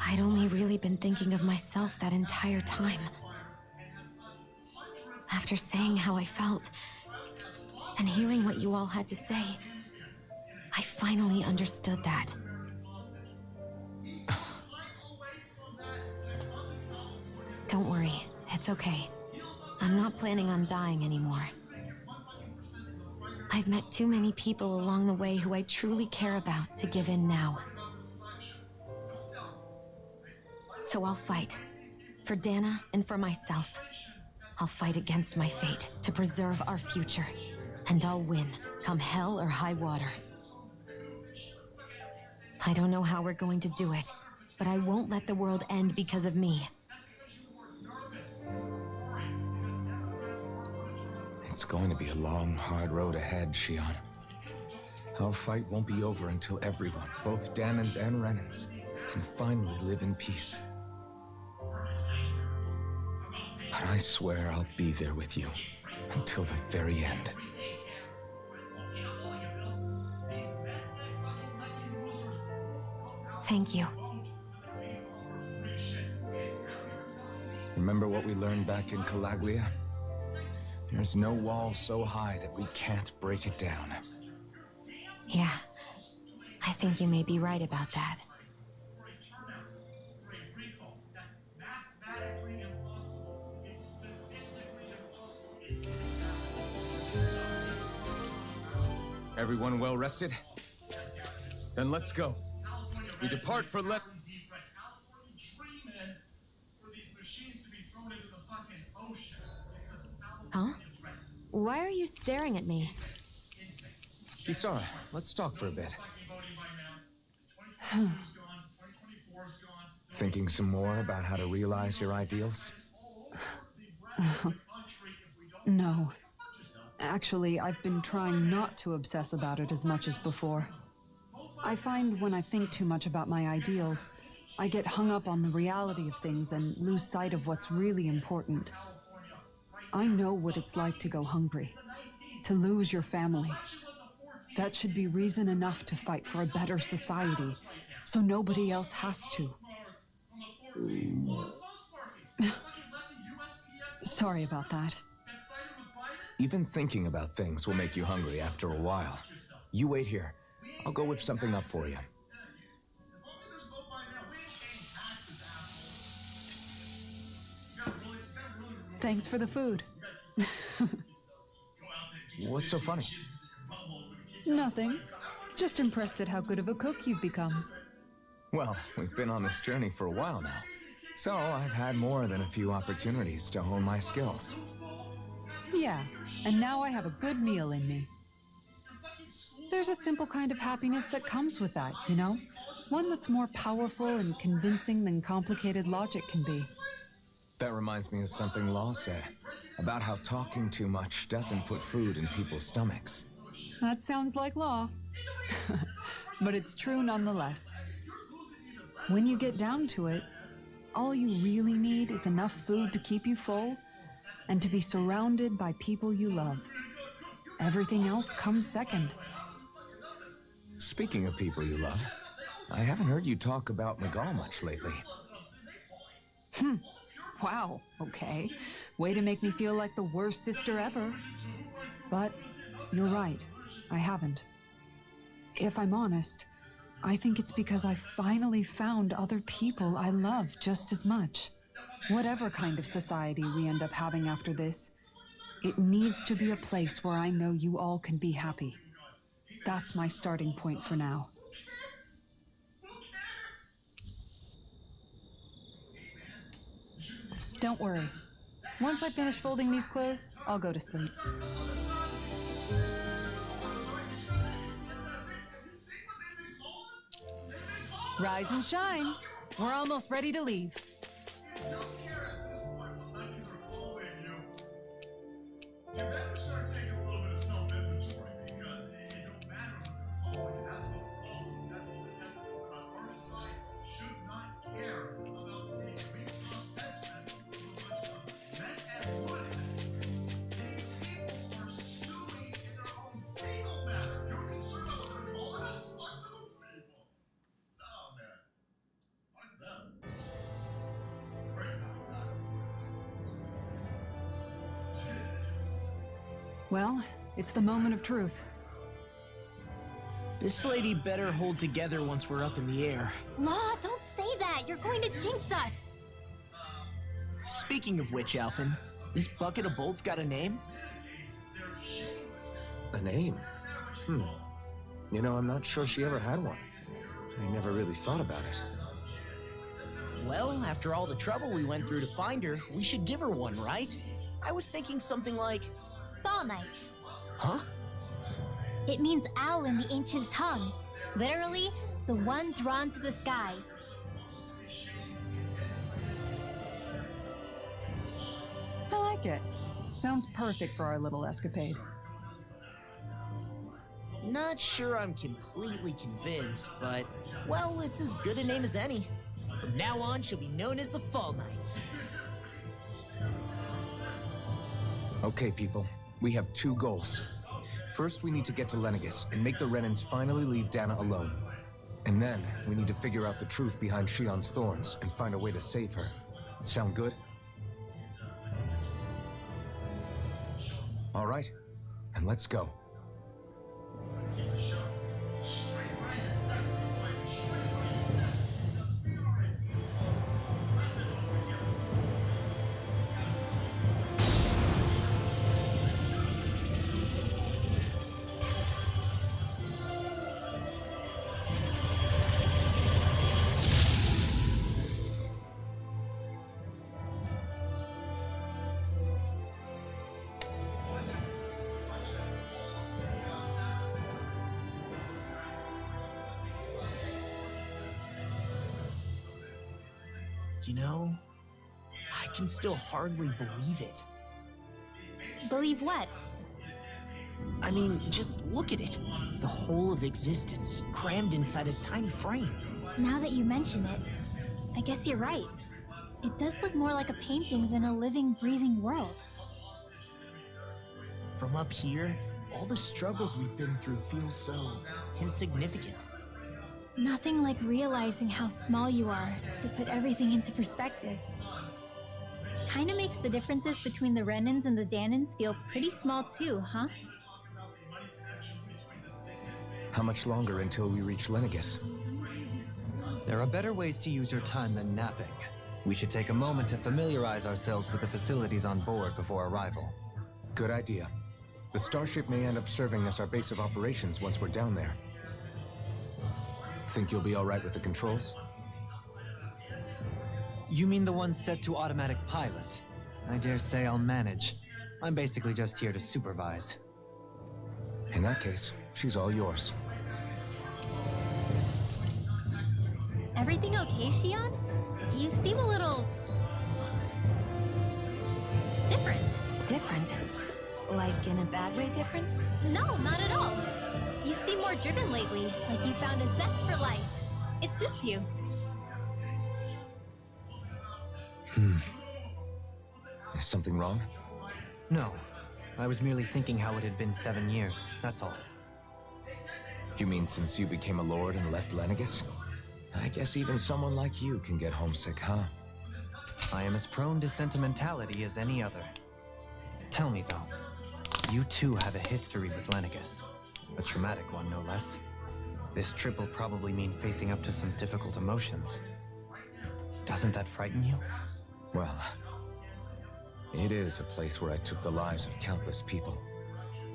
I'd only really been thinking of myself that entire time. After saying how I felt and hearing what you all had to say, I finally understood that. Don't worry, it's okay. I'm not planning on dying anymore. I've met too many people along the way who I truly care about to give in now. So I'll fight. For Dana and for myself. I'll fight against my fate to preserve our future. And I'll win, come hell or high water. I don't know how we're going to do it, but I won't let the world end because of me. It's going to be a long, hard road ahead, Shion. Our fight won't be over until everyone, both Danans and Renins, can finally live in peace. I swear I'll be there with you until the very end. Thank you. Remember what we learned back in Calaglia? There's no wall so high that we can't break it down. Yeah, I think you may be right about that. Everyone well rested? Then let's go. We depart for Huh? Why are you staring at me? Kisara, let's talk for a bit. Thinking some more about how to realize your ideals? No. Actually, I've been trying not to obsess about it as much as before. I find when I think too much about my ideals, I get hung up on the reality of things and lose sight of what's really important. I know what it's like to go hungry, to lose your family. That should be reason enough to fight for a better society, so nobody else has to. Sorry about that. Even thinking about things will make you hungry after a while. You wait here. I'll go whip something up for you. Thanks for the food. What's so funny? Nothing. Just impressed at how good of a cook you've become. Well, we've been on this journey for a while now, so I've had more than a few opportunities to hone my skills. Yeah, and now I have a good meal in me. There's a simple kind of happiness that comes with that, you know? One that's more powerful and convincing than complicated logic can be. That reminds me of something Law said, about how talking too much doesn't put food in people's stomachs. That sounds like Law. But it's true nonetheless. When you get down to it, all you really need is enough food to keep you full and to be surrounded by people you love. Everything else comes second. Speaking of people you love, I haven't heard you talk about Miguel much lately. Wow, okay. Way to make me feel like the worst sister ever. But you're right, I haven't. If I'm honest, I think it's because I finally found other people I love just as much. Whatever kind of society we end up having after this, it needs to be a place where I know you all can be happy. That's my starting point for now. Don't worry. Once I finish folding these clothes, I'll go to sleep. Rise and shine. We're almost ready to leave. You better start taking a little bit of self-inventory because it don't matter when they're calling. That's the problem. That's our side should not care about the resource sentiments of a bunch of men and women. These people are suing in their own legal matter. You're concerned about what they're calling us? Fuck those people. Oh man. Fuck them. Right now. Well, it's the moment of truth. This lady better hold together once we're up in the air. Law, don't say that. You're going to jinx us. Speaking of which, Alphen, this bucket of bolts got a name? A name? You know, I'm not sure she ever had one. I never really thought about it. Well, after all the trouble we went through to find her, we should give her one, right? I was thinking something like... Fall Knights. Huh? It means owl in the ancient tongue. Literally, the one drawn to the skies. I like it. Sounds perfect for our little escapade. Not sure I'm completely convinced, but, well, it's as good a name as any. From now on, she'll be known as the Fall Knights. Okay, people. We have two goals. First, we need to get to Lenegis and make the Renans finally leave Dana alone. And then, we need to figure out the truth behind Shion's thorns and find a way to save her. Sound good? All right, then let's go. You know, I can still hardly believe it. Believe what? I mean, just look at it. The whole of existence crammed inside a tiny frame. Now that you mention it, I guess you're right. It does look more like a painting than a living, breathing world. From up here, all the struggles we've been through feel so insignificant. Nothing like realizing how small you are to put everything into perspective. Kinda makes the differences between the Renans and the Danans feel pretty small too, huh? How much longer until we reach Lenegis? There are better ways to use your time than napping. We should take a moment to familiarize ourselves with the facilities on board before arrival. Good idea. The starship may end up serving as our base of operations once we're down there. Think you'll be all right with the controls? You mean the one set to automatic pilot? I dare say I'll manage. I'm basically just here to supervise. In that case, she's all yours. Everything okay, Shion? You seem a little... different. Different? Like in a bad way different? No, not at all. You seem more driven lately, like you found a zest for life. It suits you. Is something wrong? No. I was merely thinking how it had been 7 years, that's all. You mean since you became a lord and left Lenegis? I guess even someone like you can get homesick, huh? I am as prone to sentimentality as any other. Tell me though, you too have a history with Lenegis. A traumatic one, no less. This trip will probably mean facing up to some difficult emotions. Doesn't that frighten you? Well, it is a place where I took the lives of countless people.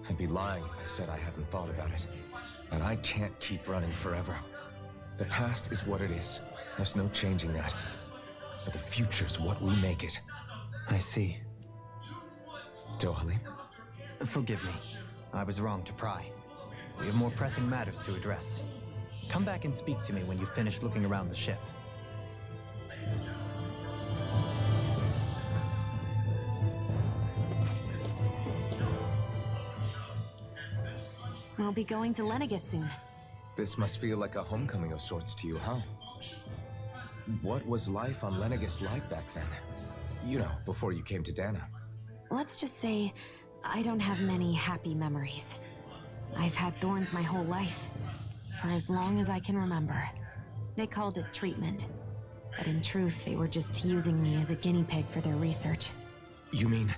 I'd be lying if I said I hadn't thought about it. But I can't keep running forever. The past is what it is. There's no changing that. But the future's what we make it. I see. Dohalim? Forgive me. I was wrong to pry. We have more pressing matters to address. Come back and speak to me when you finish looking around the ship. We'll be going to Lenegis soon. This must feel like a homecoming of sorts to you, huh? What was life on Lenegis like back then? You know, before you came to Dana. Let's just say I don't have many happy memories. I've had thorns my whole life, for as long as I can remember. They called it treatment, but in truth, they were just using me as a guinea pig for their research. You mean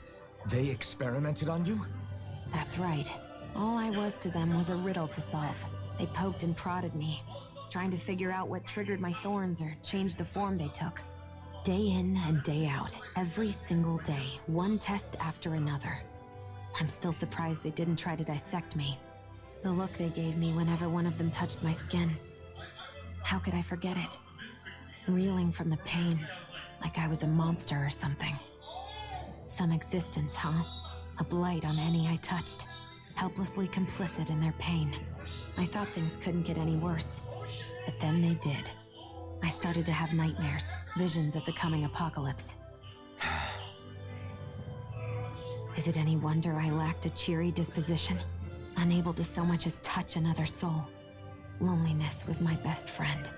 they experimented on you? That's right. All I was to them was a riddle to solve. They poked and prodded me, trying to figure out what triggered my thorns or changed the form they took. Day in and day out, every single day, one test after another. I'm still surprised they didn't try to dissect me. The look they gave me whenever one of them touched my skin. How could I forget it? Reeling from the pain, like I was a monster or something. Some existence, huh? A blight on any I touched. Helplessly complicit in their pain. I thought things couldn't get any worse, but then they did. I started to have nightmares, visions of the coming apocalypse. Is it any wonder I lacked a cheery disposition? Unable to so much as touch another soul. Loneliness was my best friend.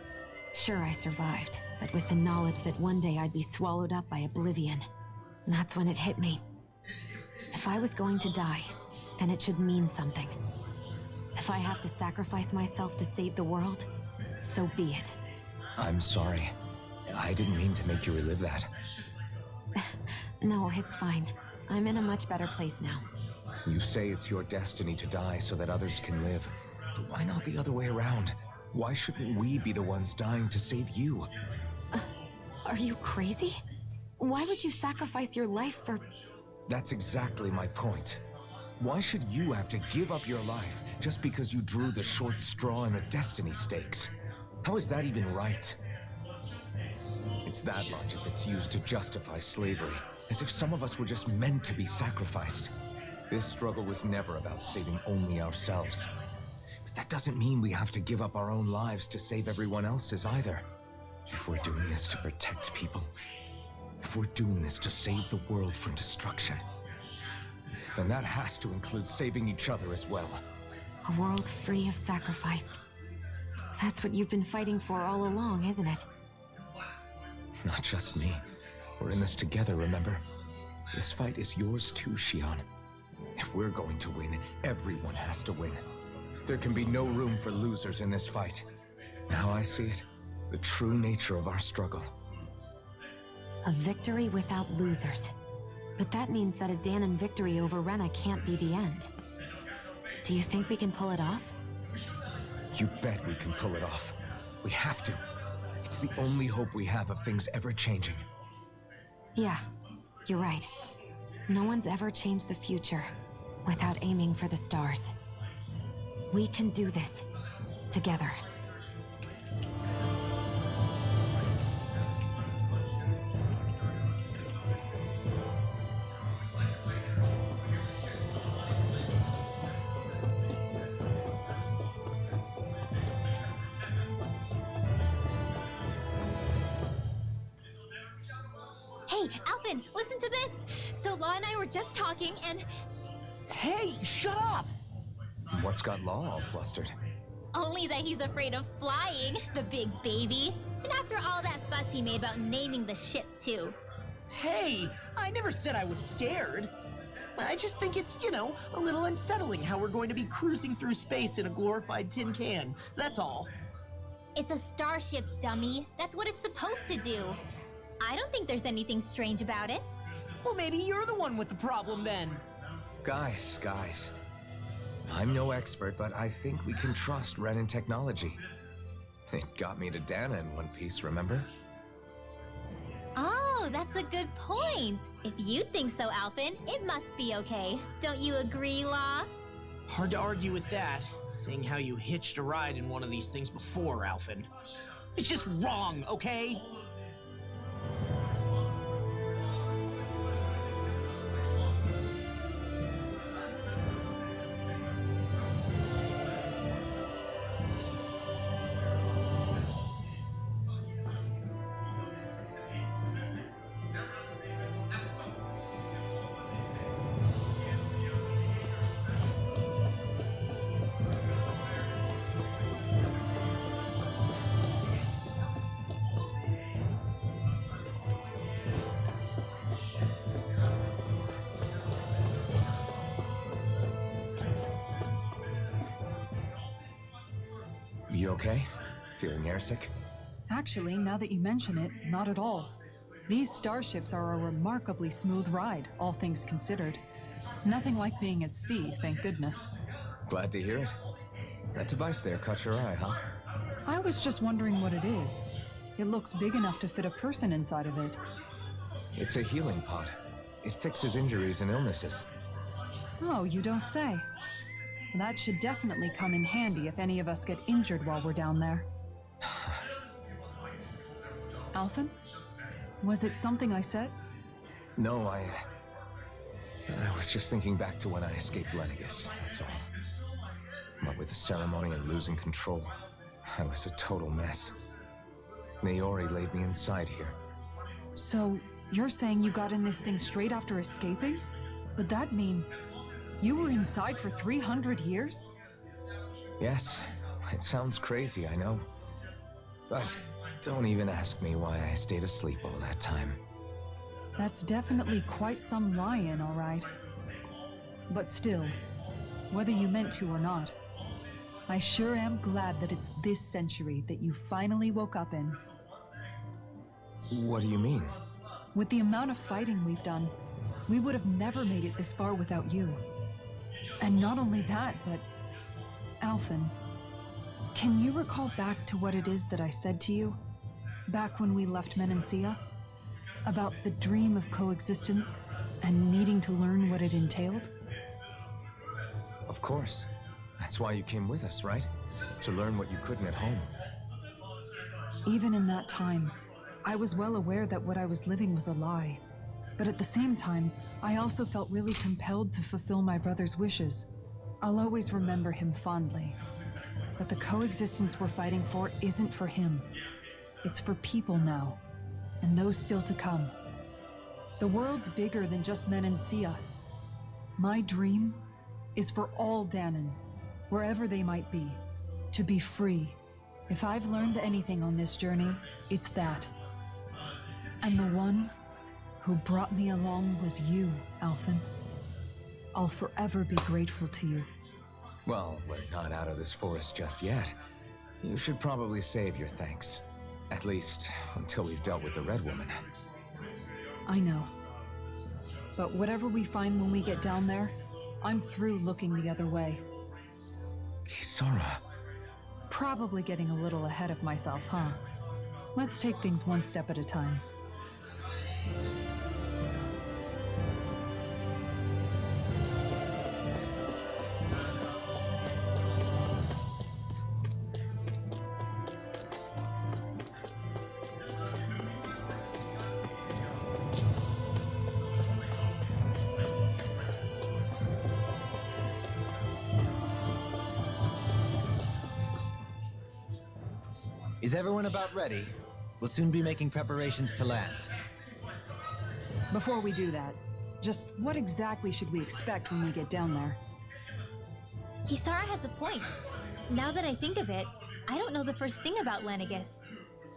Sure, I survived, but with the knowledge that one day I'd be swallowed up by oblivion. And that's when it hit me. If If I was going to die, then it should mean something. If I have to sacrifice myself to save the world, so be it. I'm sorry. I didn't mean to make you relive that. No, it's fine. I'm in a much better place now. You say it's your destiny to die so that others can live. But why not the other way around? Why shouldn't we be the ones dying to save you? Are you crazy? Why would you sacrifice your life for... That's exactly my point. Why should you have to give up your life just because you drew the short straw in the destiny stakes? How is that even right? It's that logic that's used to justify slavery, as if some of us were just meant to be sacrificed. This struggle was never about saving only ourselves. But that doesn't mean we have to give up our own lives to save everyone else's either. If we're doing this to protect people, if we're doing this to save the world from destruction, then that has to include saving each other as well. A world free of sacrifice. That's what you've been fighting for all along, isn't it? Not just me. We're in this together, remember? This fight is yours too, Xion. If we're going to win, everyone has to win. There can be no room for losers in this fight. Now I see it. The true nature of our struggle. A victory without losers. But that means that a Danon victory over Rena can't be the end. Do you think we can pull it off? You bet we can pull it off. We have to. It's the only hope we have of things ever changing. Yeah, you're right. No one's ever changed the future without aiming for the stars. We can do this together. Hey, Alphen, listen to this! So Law and I were just talking and... Hey, shut up! What's got Law all flustered? Only that he's afraid of flying, the big baby. And after all that fuss he made about naming the ship, too. Hey, I never said I was scared. I just think it's, a little unsettling how we're going to be cruising through space in a glorified tin can. That's all. It's a starship, dummy. That's what it's supposed to do. I don't think there's anything strange about it. Well, maybe you're the one with the problem then. Guys. I'm no expert, but I think we can trust Renan technology. It got me to Dana in one piece, remember? Oh, that's a good point. If you think so, Alphen, it must be okay. Don't you agree, Law? Hard to argue with that, seeing how you hitched a ride in one of these things before, Alphen. It's just wrong, okay? You okay? Feeling airsick? Actually, now that you mention it, not at all. These starships are a remarkably smooth ride, all things considered. Nothing like being at sea, thank goodness. Glad to hear it. That device there caught your eye, huh? I was just wondering what it is. It looks big enough to fit a person inside of it. It's a healing pod. It fixes injuries and illnesses. Oh, you don't say. That should definitely come in handy if any of us get injured while we're down there. Alphen? Was it something I said? No, I was just thinking back to when I escaped Lennigus, that's all. What with the ceremony and losing control, I was a total mess. Naori laid me inside here. So, you're saying you got in this thing straight after escaping? Would that mean you were inside for 300 years? Yes, it sounds crazy, I know. But don't even ask me why I stayed asleep all that time. That's definitely quite some lie-in, all right. But still, whether you meant to or not, I sure am glad that it's this century that you finally woke up in. What do you mean? With the amount of fighting we've done, we would have never made it this far without you. And not only that, but... Alphen, can you recall back to what it is that I said to you? Back when we left Menancia? About the dream of coexistence and needing to learn what it entailed? Of course. That's why you came with us, right? To learn what you couldn't at home. Even in that time, I was well aware that what I was living was a lie. But at the same time, I also felt really compelled to fulfill my brother's wishes. I'll always remember him fondly. But the coexistence we're fighting for isn't for him. It's for people now, and those still to come. The world's bigger than just Menancia. My dream is for all Danans, wherever they might be, to be free. If I've learned anything on this journey, it's that. And the one who brought me along was you, Alphen. I'll forever be grateful to you. Well, we're not out of this forest just yet. You should probably save your thanks. At least, until we've dealt with the Red Woman. I know. But whatever we find when we get down there, I'm through looking the other way. Kisara. Probably getting a little ahead of myself, huh? Let's take things one step at a time. Is everyone about ready? We'll soon be making preparations to land. Before we do that, just what exactly should we expect when we get down there? Kisara has a point. Now that I think of it, I don't know the first thing about Lenegus.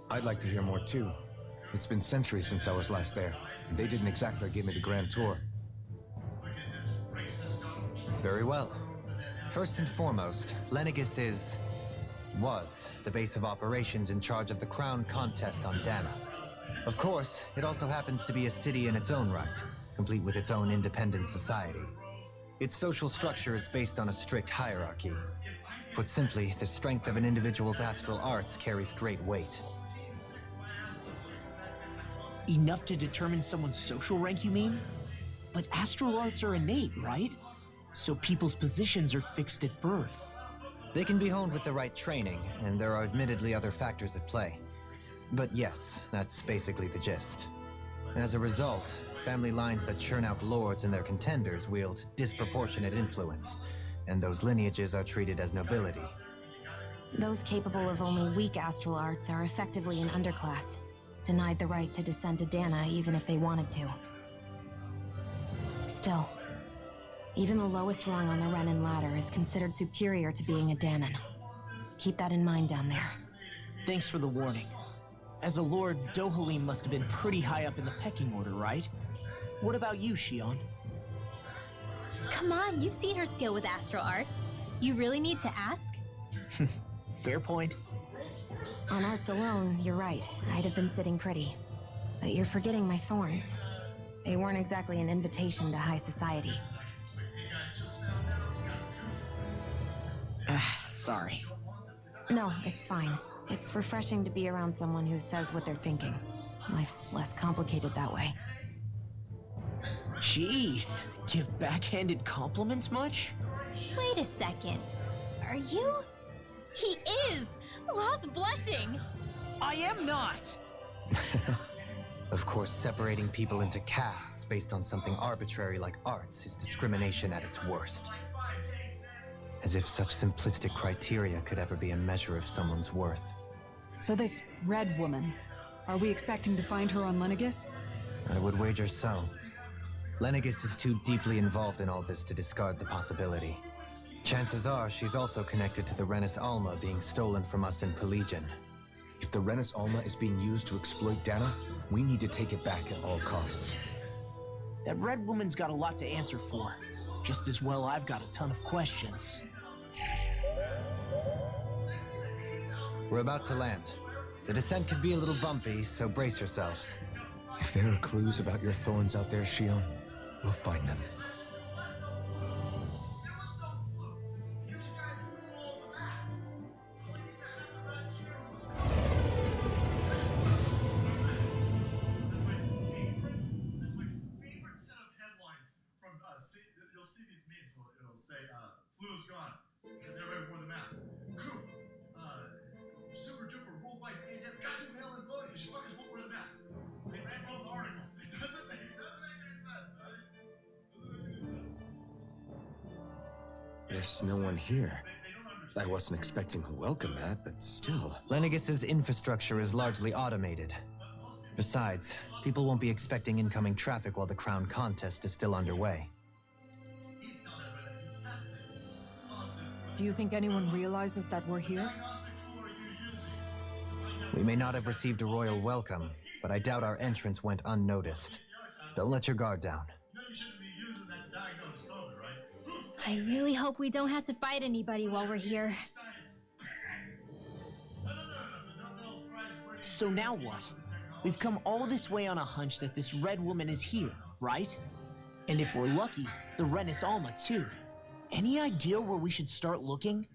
I'd like to hear more too. It's been centuries since I was last there, and they didn't exactly give me the grand tour. Very well. First and foremost, Lenegus was the base of operations in charge of the crown contest on Dana. Of course, it also happens to be a city in its own right, complete with its own independent society. Its social structure is based on a strict hierarchy. Put simply, the strength of an individual's astral arts carries great weight. Enough to determine someone's social rank, you mean? But astral arts are innate, right? So people's positions are fixed at birth. They can be honed with the right training, and there are admittedly other factors at play. But yes, that's basically the gist. As a result, family lines that churn out lords and their contenders wield disproportionate influence, and those lineages are treated as nobility. Those capable of only weak astral arts are effectively an underclass, denied the right to descend to Dana even if they wanted to. Still, even the lowest rung on the Renin ladder is considered superior to being a Danan. Keep that in mind down there. Thanks for the warning. As a lord, Dohalim must have been pretty high up in the pecking order, right? What about you, Shion? Come on, you've seen her skill with astral arts. You really need to ask? Fair point. On arts alone, you're right. I'd have been sitting pretty. But you're forgetting my thorns. They weren't exactly an invitation to high society. Sorry. No, it's fine. It's refreshing to be around someone who says what they're thinking. Life's less complicated that way. Jeez, give backhanded compliments much? Wait a second. Are you? He is! Lost blushing! I am not! Of course, separating people into castes based on something arbitrary like arts is discrimination at its worst. As if such simplistic criteria could ever be a measure of someone's worth. So this Red Woman, are we expecting to find her on Lenegus? I would wager so. Lenegus is too deeply involved in all this to discard the possibility. Chances are she's also connected to the Renis Alma being stolen from us in Pelegion. If the Renis Alma is being used to exploit Dana, we need to take it back at all costs. That Red Woman's got a lot to answer for. Just as well I've got a ton of questions. We're about to land. The descent could be a little bumpy, so brace yourselves. If there are clues about your thorns out there, Shion, we'll find them. You'll see these memes. It'll say, "Flu's gone," because everybody wore the mask. Crew, super duper worldwide pandemic. Got to mail in voting because you fuckers won't wear the mask. They ran both articles. It doesn't make any sense, right? There's no one here. I wasn't expecting a welcome mat, but still. Lenegus's infrastructure is largely automated. Besides, people won't be expecting incoming traffic while the crown contest is still underway. Do you think anyone realizes that we're here? We may not have received a royal welcome, but I doubt our entrance went unnoticed. Don't let your guard down. I really hope we don't have to fight anybody while we're here. So now what? We've come all this way on a hunch that this red woman is here, right? And if we're lucky, the Renis Alma too. Any idea where we should start looking?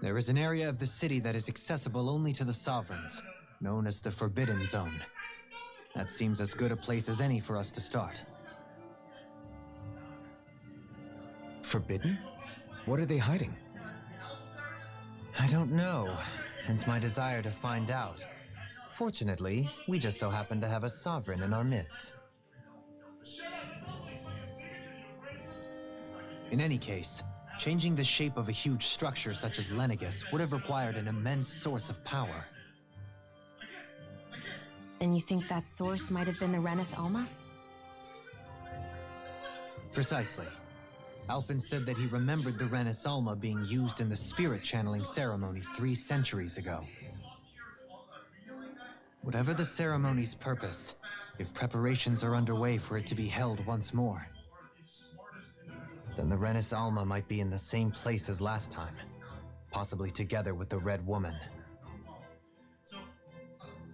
There is an area of the city that is accessible only to the sovereigns, known as the Forbidden Zone. That seems as good a place as any for us to start. Forbidden? What are they hiding? I don't know, hence my desire to find out. Fortunately, we just so happen to have a sovereign in our midst. In any case, changing the shape of a huge structure such as Lenegus would have required an immense source of power. And you think that source might have been the Renis Alma? Precisely. Alphen said that he remembered the Renis Alma being used in the spirit channeling ceremony 3 centuries ago. Whatever the ceremony's purpose, if preparations are underway for it to be held once more, then the Renis Alma might be in the same place as last time, possibly together with the Red Woman.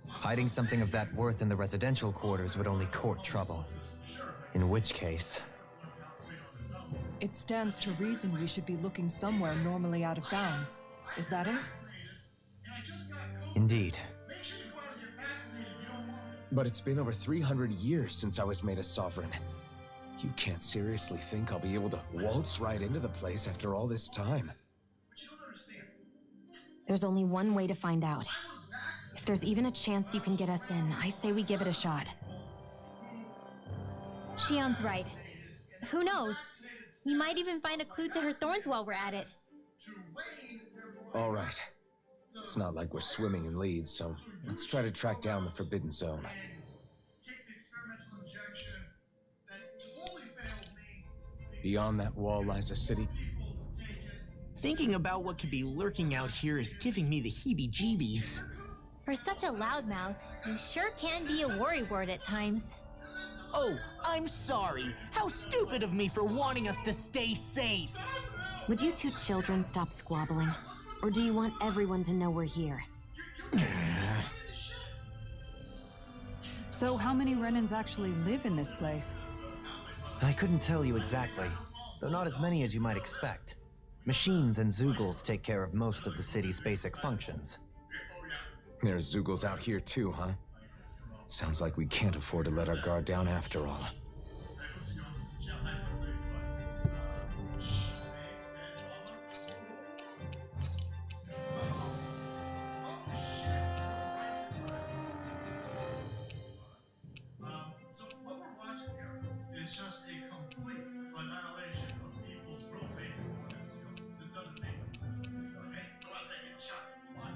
Hiding something of that worth in the residential quarters would only court trouble. In which case... It stands to reason we should be looking somewhere normally out of bounds. Is that it? Indeed. But it's been over 300 years since I was made a sovereign. You can't seriously think I'll be able to waltz right into the place after all this time. There's only one way to find out. If there's even a chance you can get us in, I say we give it a shot. Shion's right. Who knows? We might even find a clue to her thorns while we're at it. All right. It's not like we're swimming in leads, so let's try to track down the Forbidden Zone. Beyond that wall lies a city. Thinking about what could be lurking out here is giving me the heebie-jeebies. For such a loudmouth, you sure can be a worrywart at times. Oh, I'm sorry. How stupid of me for wanting us to stay safe. Would you two children stop squabbling? Or do you want everyone to know we're here? So how many Renins actually live in this place? I couldn't tell you exactly, though not as many as you might expect. Machines and Zeugles take care of most of the city's basic functions. There's Zeugles out here too, huh? Sounds like we can't afford to let our guard down after all. So what we're watching here is just a complete annihilation of people's real basic values. This doesn't make any sense. Hey, go out there and get the shot. Why?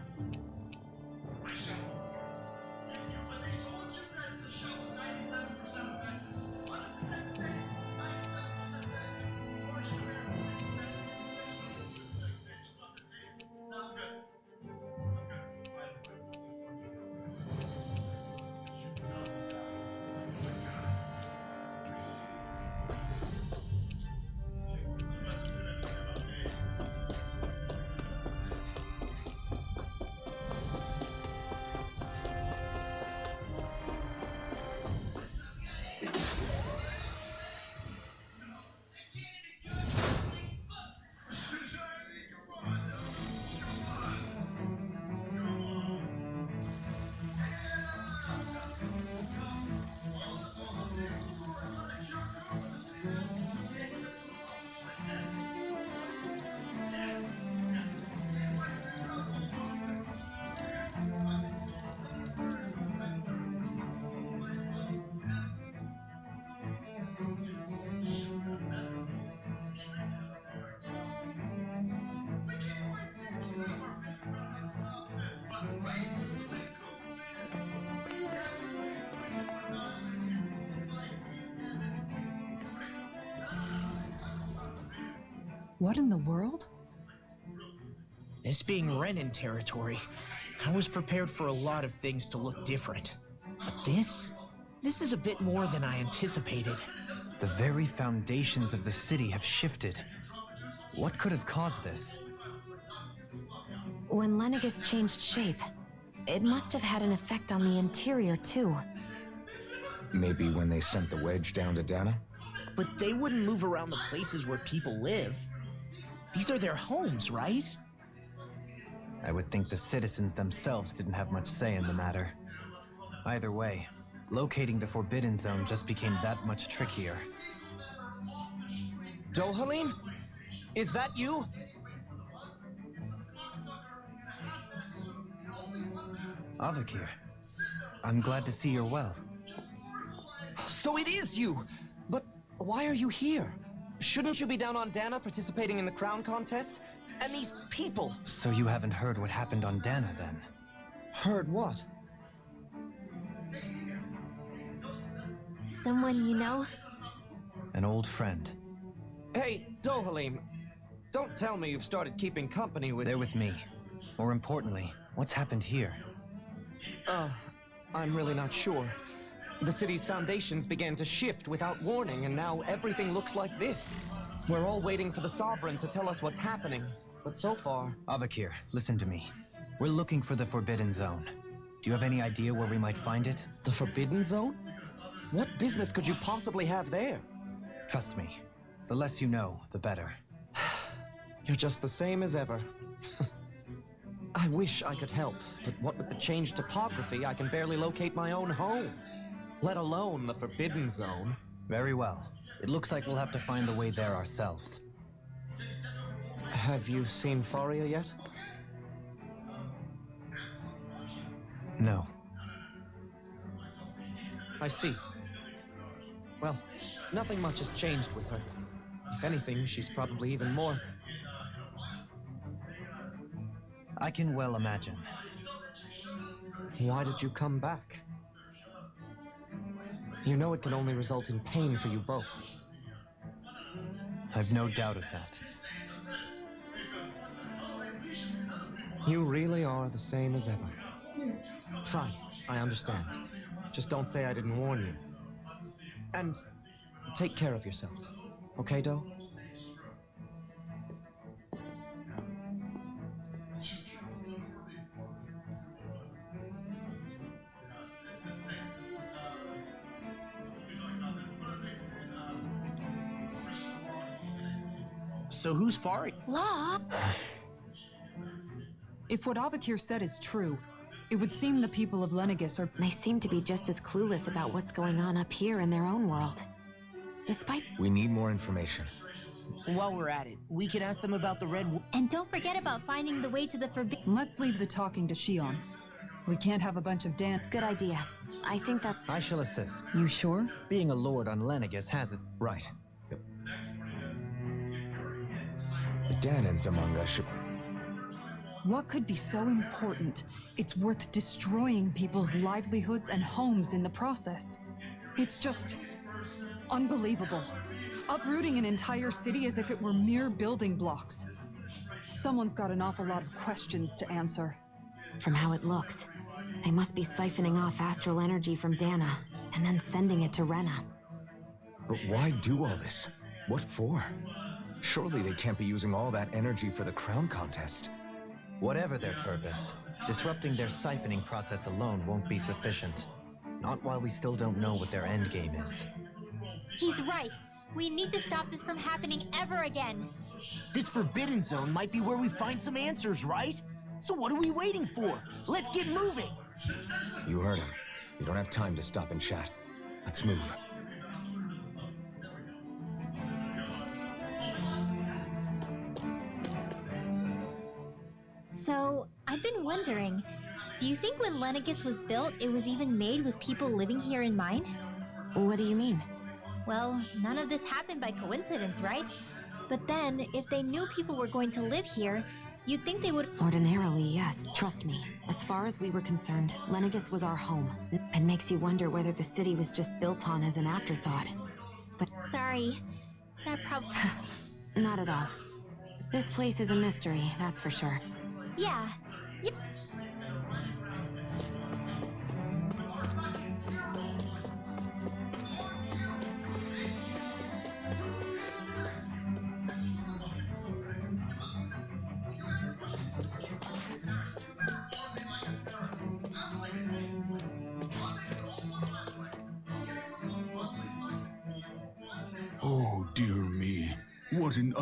My shot. But they told you that the shot was 97% effective. 100% safe. 97% effective. Margin of error 40%. It's essentially just on the table. No, I'm good. I'm good. By the way, what's the fucking What in the world? This being Renin territory, I was prepared for a lot of things to look different. But this is a bit more than I anticipated. The very foundations of the city have shifted. What could have caused this? When Lenegis changed shape, it must have had an effect on the interior too. Maybe when they sent the wedge down to Dana? But they wouldn't move around the places where people live. These are their homes, right? I would think the citizens themselves didn't have much say in the matter. Either way, locating the Forbidden Zone just became that much trickier. Dohalim? Is that you? Avakir, I'm glad to see you're well. So it is you! But why are you here? Shouldn't you be down on Dana participating in the crown contest? And these people! So you haven't heard what happened on Dana, then? Heard what? Someone you know? An old friend. Hey, Dohalim, don't tell me you've started keeping company with... They're with me. More importantly, what's happened here? I'm really not sure. The city's foundations began to shift without warning, and now everything looks like this. We're all waiting for the Sovereign to tell us what's happening, but so far... Avakir, listen to me. We're looking for the Forbidden Zone. Do you have any idea where we might find it? The Forbidden Zone? What business could you possibly have there? Trust me. The less you know, the better. You're just the same as ever. I wish I could help, but what with the changed topography, I can barely locate my own home. Let alone the Forbidden Zone. Very well. It looks like we'll have to find the way there ourselves. Have you seen Faria yet? No. I see. Well, nothing much has changed with her. If anything, she's probably even more... I can well imagine. Why did you come back? You know it can only result in pain for you both. I've no doubt of that. You really are the same as ever. Fine, I understand. Just don't say I didn't warn you. And take care of yourself. Okay, Do? So who's Fari? Law? If what Avakir said is true, it would seem the people of Lenegis are... They seem to be just as clueless about what's going on up here in their own world. Despite... We need more information. While we're at it, we can ask them about the And don't forget about finding the way to the Forbidden... Let's leave the talking to Shion. We can't have a bunch of Good idea. I think that... I shall assist. You sure? Being a lord on Lenegis has its... Right. The Danans among us should... What could be so important? It's worth destroying people's livelihoods and homes in the process. It's just... unbelievable. Uprooting an entire city as if it were mere building blocks. Someone's got an awful lot of questions to answer. From how it looks, they must be siphoning off astral energy from Dana, and then sending it to Rena. But why do all this? What for? Surely they can't be using all that energy for the crown contest. Whatever their purpose, disrupting their siphoning process alone won't be sufficient. Not while we still don't know what their endgame is. He's right. We need to stop this from happening ever again. This Forbidden Zone might be where we find some answers, right? So what are we waiting for? Let's get moving! You heard him. We don't have time to stop and chat. Let's move. So, I've been wondering, do you think when Lenegis was built, it was even made with people living here in mind? What do you mean? Well, none of this happened by coincidence, right? But then, if they knew people were going to live here, you'd think they would... Ordinarily, yes. Trust me. As far as we were concerned, Lenegis was our home. It makes you wonder whether the city was just built on as an afterthought. But... Sorry. That probably... Not at all. This place is a mystery, that's for sure. Yeah. Yep. Oh, dear me. What an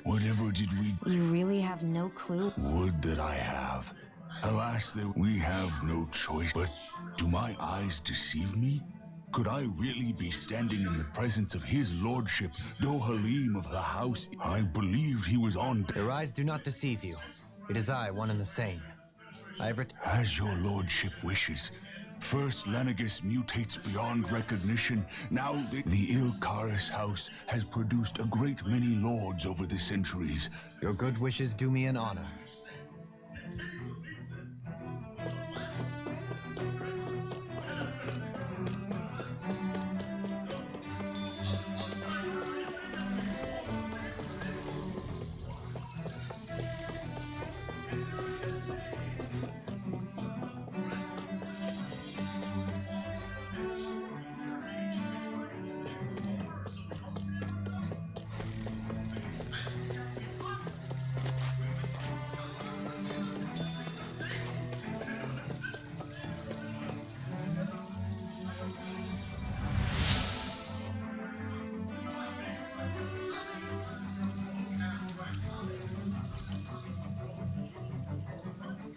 Whatever did we... You really have no clue? Would that I have. Alas, we have no choice. But do my eyes deceive me? Could I really be standing in the presence of his lordship, Dohalim of the house? I believed he was on... Your eyes do not deceive you. It is I, one and the same. As your lordship wishes. First, Lenegus mutates beyond recognition. Now, the Ilkaris house has produced a great many lords over the centuries. Your good wishes do me an honor.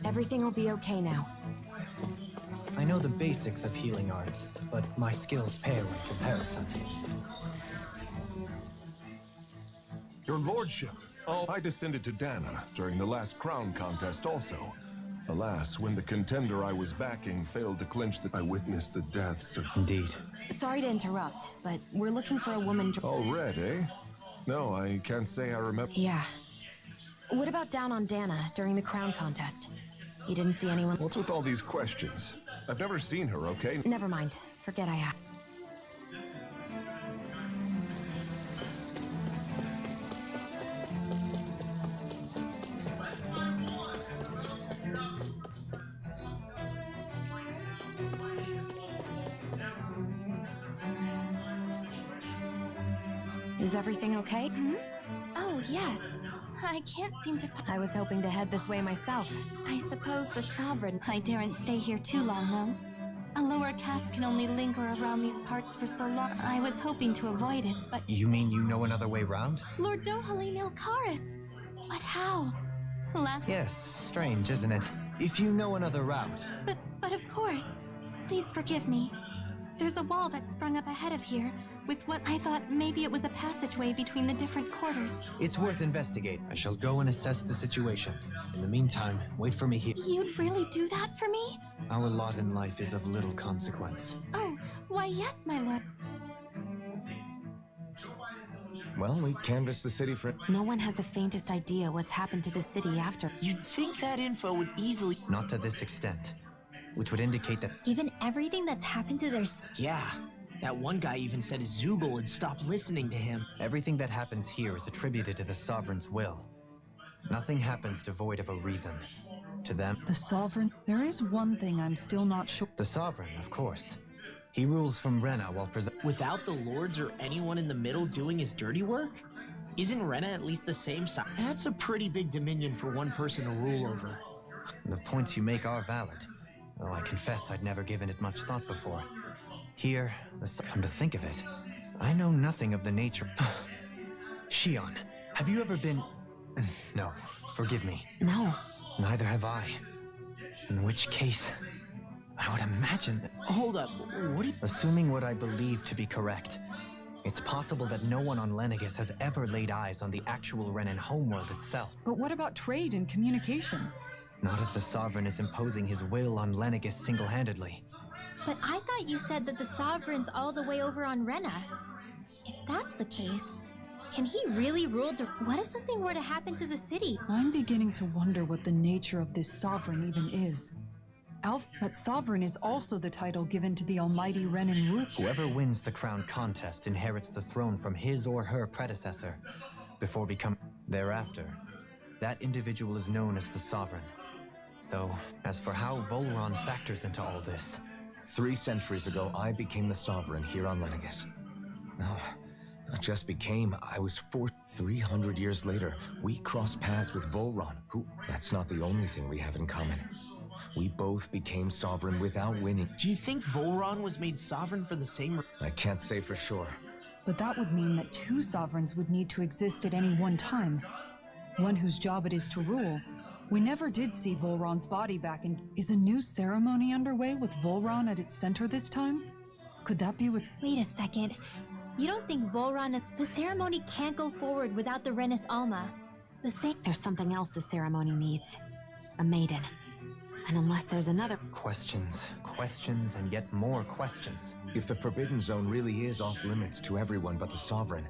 Everything will be okay now. I know the basics of healing arts, but my skills pale in comparison. Your lordship. Oh, I descended to Dana during the last crown contest also. Alas, when the contender I was backing failed to clinch I witnessed the deaths of... Indeed. Sorry to interrupt, but we're looking for a woman... Oh, Red, eh? No, I can't say I remember... Yeah. What about down on Dana during the crown contest? You didn't see anyone... What's with all these questions? I've never seen her, okay? Never mind. Forget I have. Is everything okay? Hmm? Oh, yes. I can't seem to I was hoping to head this way myself. I suppose the Sovereign... I daren't stay here too long, though. A lower caste can only linger around these parts for so long. I was hoping to avoid it, but... You mean you know another way round? Lord Dohalim Ilkaris! But how? Yes, strange, isn't it? If you know another route... But of course. Please forgive me. There's a wall that sprung up ahead of here, with what I thought maybe it was a passageway between the different quarters. It's worth investigating. I shall go and assess the situation. In the meantime, wait for me here. You'd really do that for me? Our lot in life is of little consequence. Oh, why yes, my lord. Well, we've canvassed the city for... No one has the faintest idea what's happened to the city after. You'd think that info would easily... Not to this extent. Which would indicate that... Given everything that's happened to their... Yeah. That one guy even said Zoogle would stop listening to him. Everything that happens here is attributed to the Sovereign's will. Nothing happens devoid of a reason. To them... The Sovereign? There is one thing I'm still not sure... The Sovereign, of course. He rules from Rena while without the lords or anyone in the middle doing his dirty work? Isn't Rena at least the same size? That's a pretty big dominion for one person to rule over. The points you make are valid. Though I confess I'd never given it much thought before. Here, come to think of it, I know nothing of the nature... Shion, have you ever been... No, forgive me. No. Neither have I. In which case, I would imagine that... Hold up, what do you... Assuming what I believe to be correct, it's possible that no one on Lenegus has ever laid eyes on the actual Renan homeworld itself. But what about trade and communication? Not if the Sovereign is imposing his will on Lenegus single-handedly. But I thought you said that the Sovereign's all the way over on Rena. If that's the case, can he really rule What if something were to happen to the city? I'm beginning to wonder what the nature of this Sovereign even is. But Sovereign is also the title given to the almighty Renan Root. Whoever wins the crown contest inherits the throne from his or her predecessor. before becoming. Thereafter, that individual is known as the Sovereign. Though, as for how Volron factors into all this... 3 centuries ago, I became the Sovereign here on Lenegis. No, not just became, I was 300 years later, we crossed paths with Volron, who... That's not the only thing we have in common. We both became Sovereign without winning. Do you think Volron was made Sovereign for the same... I can't say for sure. But that would mean that 2 sovereigns would need to exist at any one time. One whose job it is to rule. We never did see Volron's body back, and is a new ceremony underway with Volron at its center this time? Could that be what's... Wait a second. You don't think Volron... The ceremony can't go forward without the Renis Alma. The same... There's something else the ceremony needs. A maiden. And unless there's another... Questions, questions, and yet more questions. If the Forbidden Zone really is off limits to everyone but the Sovereign,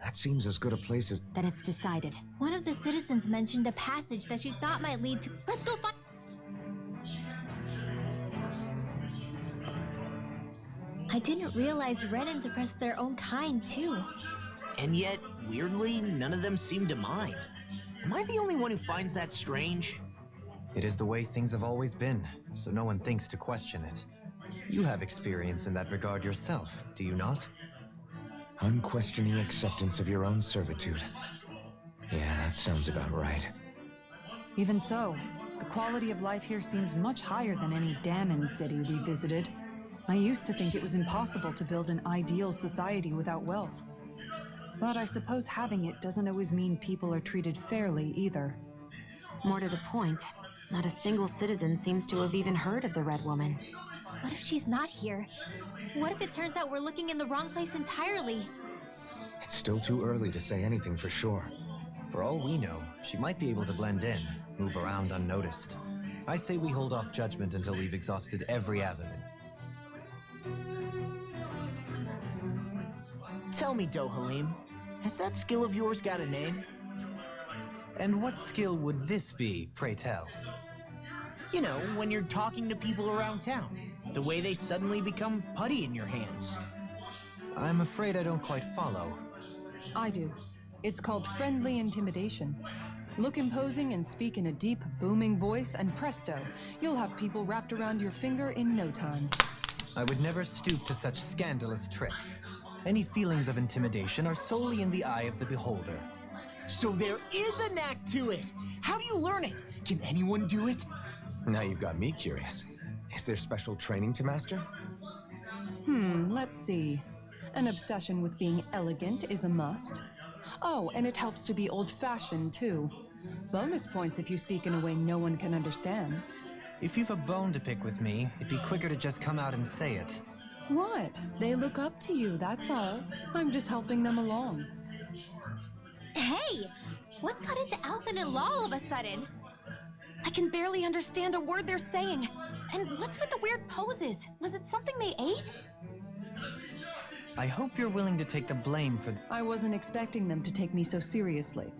that seems as good a place as... Then it's decided. One of the citizens mentioned a passage that she thought might lead to... Let's go find... I didn't realize Renans oppressed their own kind, too. And yet, weirdly, none of them seem to mind. Am I the only one who finds that strange? It is the way things have always been, so no one thinks to question it. You have experience in that regard yourself, do you not? Unquestioning acceptance of your own servitude. Yeah, that sounds about right. Even so, the quality of life here seems much higher than any Danon city we visited. I used to think it was impossible to build an ideal society without wealth. But I suppose having it doesn't always mean people are treated fairly either. More to the point, not a single citizen seems to have even heard of the Red Woman. What if she's not here? What if it turns out we're looking in the wrong place entirely? It's still too early to say anything for sure. For all we know, she might be able to blend in, move around unnoticed. I say we hold off judgment until we've exhausted every avenue. Tell me, Dohalim, has that skill of yours got a name? And what skill would this be, pray tell? You know, when you're talking to people around town, the way they suddenly become putty in your hands. I'm afraid I don't quite follow. I do. It's called friendly intimidation. Look imposing and speak in a deep, booming voice, and presto, you'll have people wrapped around your finger in no time. I would never stoop to such scandalous tricks. Any feelings of intimidation are solely in the eye of the beholder. So there is a knack to it! How do you learn it? Can anyone do it? Now you've got me curious. Is there special training to master? Let's see. An obsession with being elegant is a must. Oh, and it helps to be old-fashioned, too. Bonus points if you speak in a way no one can understand. If you've a bone to pick with me, it'd be quicker to just come out and say it. What? They look up to you, that's all. I'm just helping them along. Hey! What's got into Alphen and Law all of a sudden? I can barely understand a word they're saying. And what's with the weird poses? Was it something they ate? I hope you're willing to take the blame for... I wasn't expecting them to take me so seriously.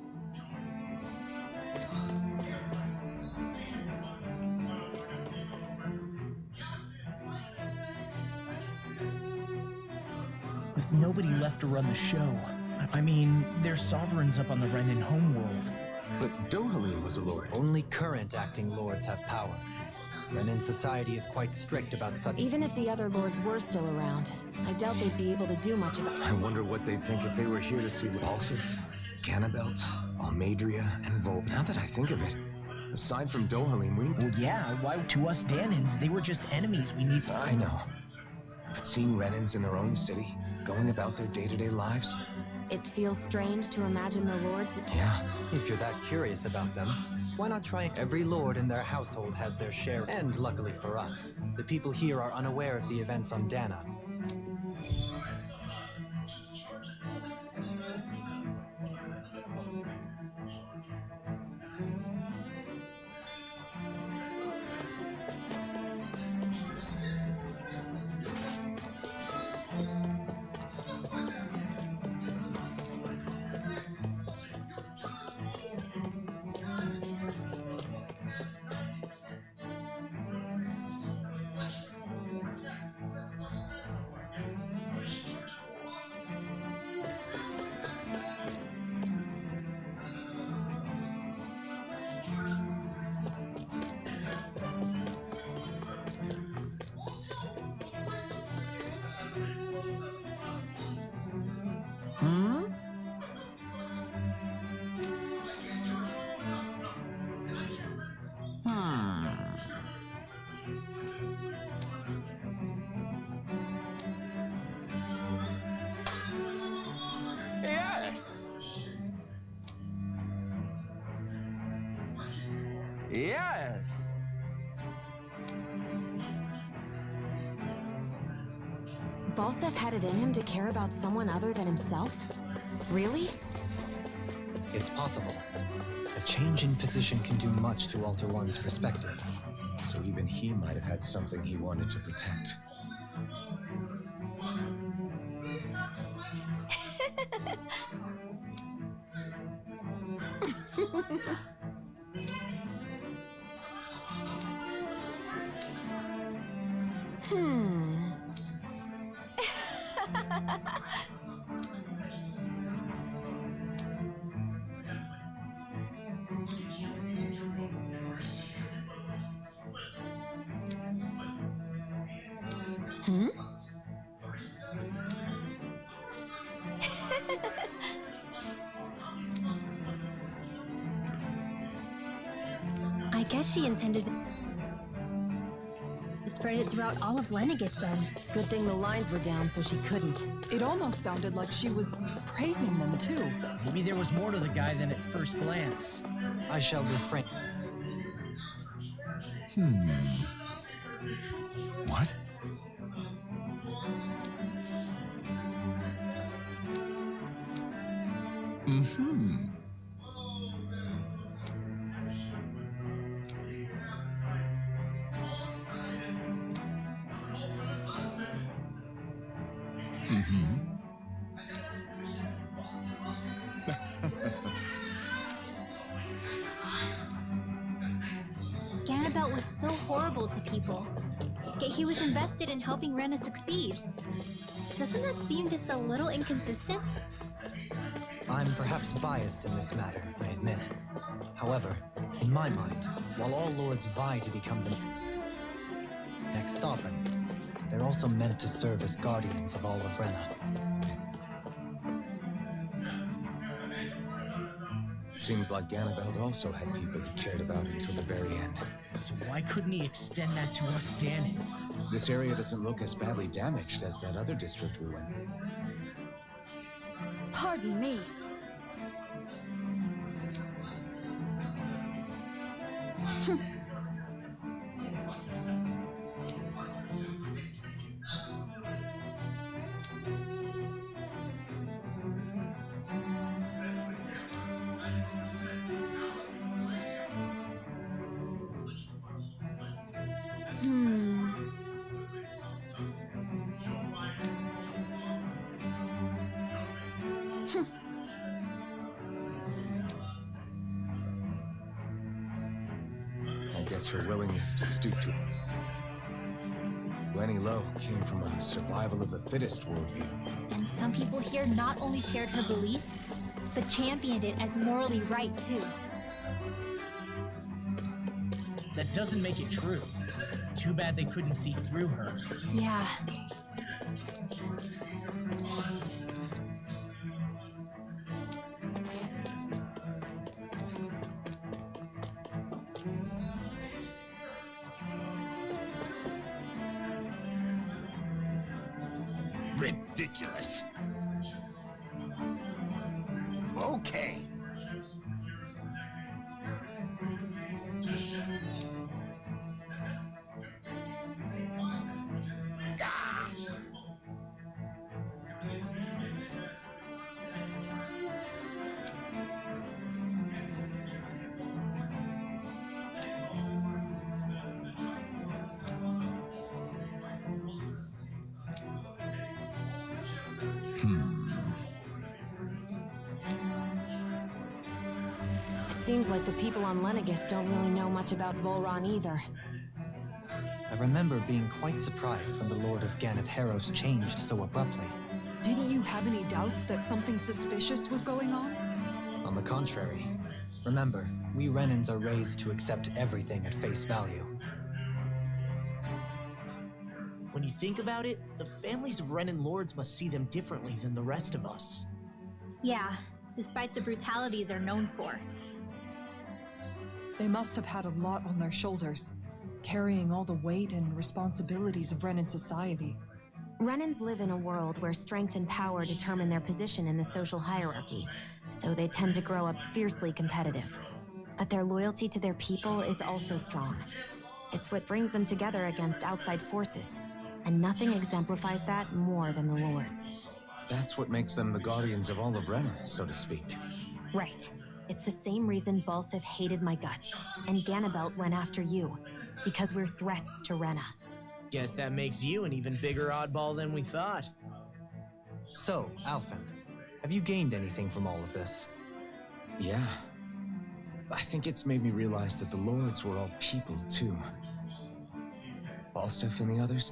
With nobody left to run the show. I mean, there's sovereigns up on the Renin homeworld. But Dohalim was a lord. Only current acting lords have power. Renin society is quite strict about such... Even if the other lords were still around, I doubt they'd be able to do much about it. I wonder what they'd think if they were here to see Alsif, Cannabelt, Almadria, and Vol. Now that I think of it, aside from Dohalim, we... Well, yeah, why to us Danans, they were just enemies we need... I know. But seeing Renins in their own city, going about their day-to-day lives... It feels strange to imagine the lords that... Yeah. If you're that curious about them, why not try... Every lord in their household has their share, and luckily for us, the people here are unaware of the events on Dana. Yes. Volstagg had it in him to care about someone other than himself? Really? It's possible. A change in position can do much to alter one's perspective. So even he might have had something he wanted to protect. I guess she intended to spread it throughout all of Lenegus then. Good thing the lines were down so she couldn't. It almost sounded like she was praising them too. Maybe there was more to the guy than at first glance. I shall refrain. What? Ganabelt was so horrible to people, yet he was invested in helping Rena succeed. Doesn't that seem just a little inconsistent? I'm perhaps biased in this matter, I admit. However, in my mind, while all lords vie to become the next sovereign, they're also meant to serve as guardians of all of Rena. Seems like Ganabelt also had people he cared about until the very end. So why couldn't he extend that to us Danans? This area doesn't look as badly damaged as that other district we went. Pardon me. I guess her willingness to stoop to Lenny Lowe came from a survival of the fittest worldview. And some people here not only shared her belief, but championed it as morally right too. That doesn't make it true. Too bad they couldn't see through her. Yeah. Ridiculous. Okay. Seems like the people on Lenegus don't really know much about Volron either. I remember being quite surprised when the Lord of Ganath Harros changed so abruptly. Didn't you have any doubts that something suspicious was going on? On the contrary. Remember, we Renans are raised to accept everything at face value. When you think about it, the families of Renan lords must see them differently than the rest of us. Yeah, despite the brutality they're known for. They must have had a lot on their shoulders, carrying all the weight and responsibilities of Renan society. Renans live in a world where strength and power determine their position in the social hierarchy, so they tend to grow up fiercely competitive. But their loyalty to their people is also strong. It's what brings them together against outside forces, and nothing exemplifies that more than the Lords. That's what makes them the guardians of all of Rena, so to speak. Right. It's the same reason Balsif hated my guts, and Ganabelt went after you, because we're threats to Rena. Guess that makes you an even bigger oddball than we thought. So, Alphen, have you gained anything from all of this? Yeah. I think it's made me realize that the Lords were all people, too. Balsif and the others,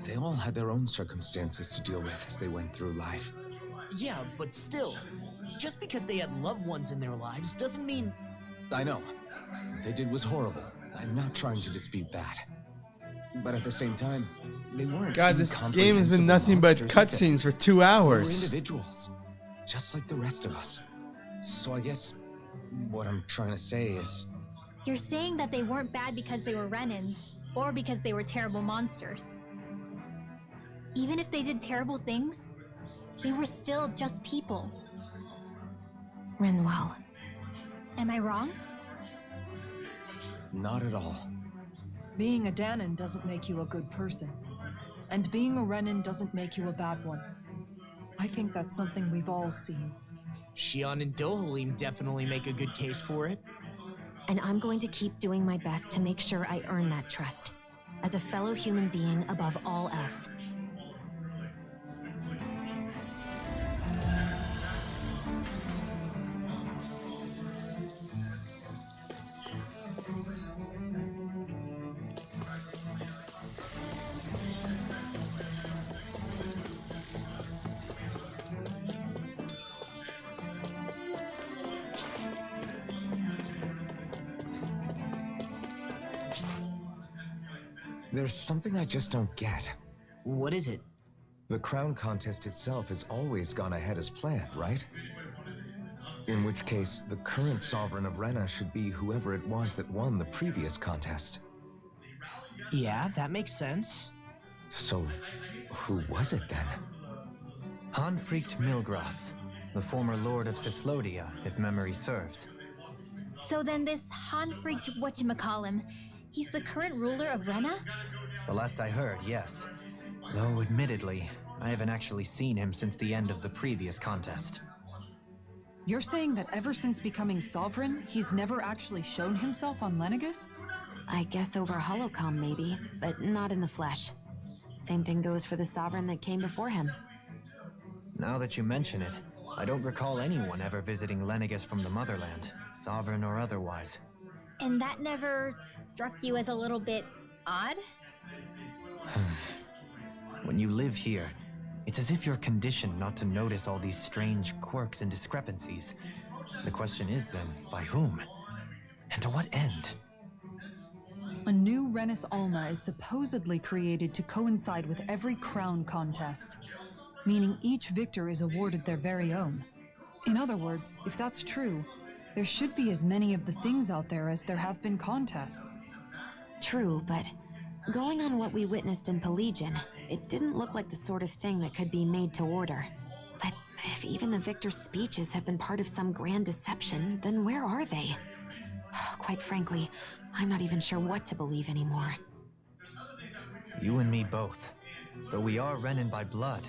they all had their own circumstances to deal with as they went through life. Yeah, but still, just because they had loved ones in their lives doesn't mean... I know. What they did was horrible. I'm not trying to dispute that. But at the same time, they weren't. God, this game has been nothing but cutscenes for 2 hours. They were individuals, just like the rest of us. So I guess what I'm trying to say is... You're saying that they weren't bad because they were Renans, or because they were terrible monsters. Even if they did terrible things, they were still just people. Rinwell. Am I wrong? Not at all. Being a Danon doesn't make you a good person. And being a Renan doesn't make you a bad one. I think that's something we've all seen. Shion and Dohalim definitely make a good case for it. And I'm going to keep doing my best to make sure I earn that trust. As a fellow human being above all else. There's something I just don't get. What is it? The crown contest itself has always gone ahead as planned, right? In which case, the current sovereign of Rena should be whoever it was that won the previous contest. Yeah, that makes sense. So, who was it then? Hanfricht Milgras, the former Lord of Cislodia, if memory serves. So then this Hanfricht whatchamacallem, he's the current ruler of Rena? The last I heard, yes. Though, admittedly, I haven't actually seen him since the end of the previous contest. You're saying that ever since becoming sovereign, he's never actually shown himself on Lenegus? I guess over holocom maybe, but not in the flesh. Same thing goes for the sovereign that came before him. Now that you mention it, I don't recall anyone ever visiting Lenegus from the motherland, sovereign or otherwise. And that never struck you as a little bit odd? When you live here, it's as if you're conditioned not to notice all these strange quirks and discrepancies. The question is then, by whom? And to what end? A new Renis Alma is supposedly created to coincide with every crown contest, meaning each victor is awarded their very own. In other words, if that's true, there should be as many of the things out there as there have been contests. True, but going on what we witnessed in Pelagian, it didn't look like the sort of thing that could be made to order. But if even the victor's speeches have been part of some grand deception, then where are they? Quite frankly, I'm not even sure what to believe anymore. You and me both. Though we are Renin by blood,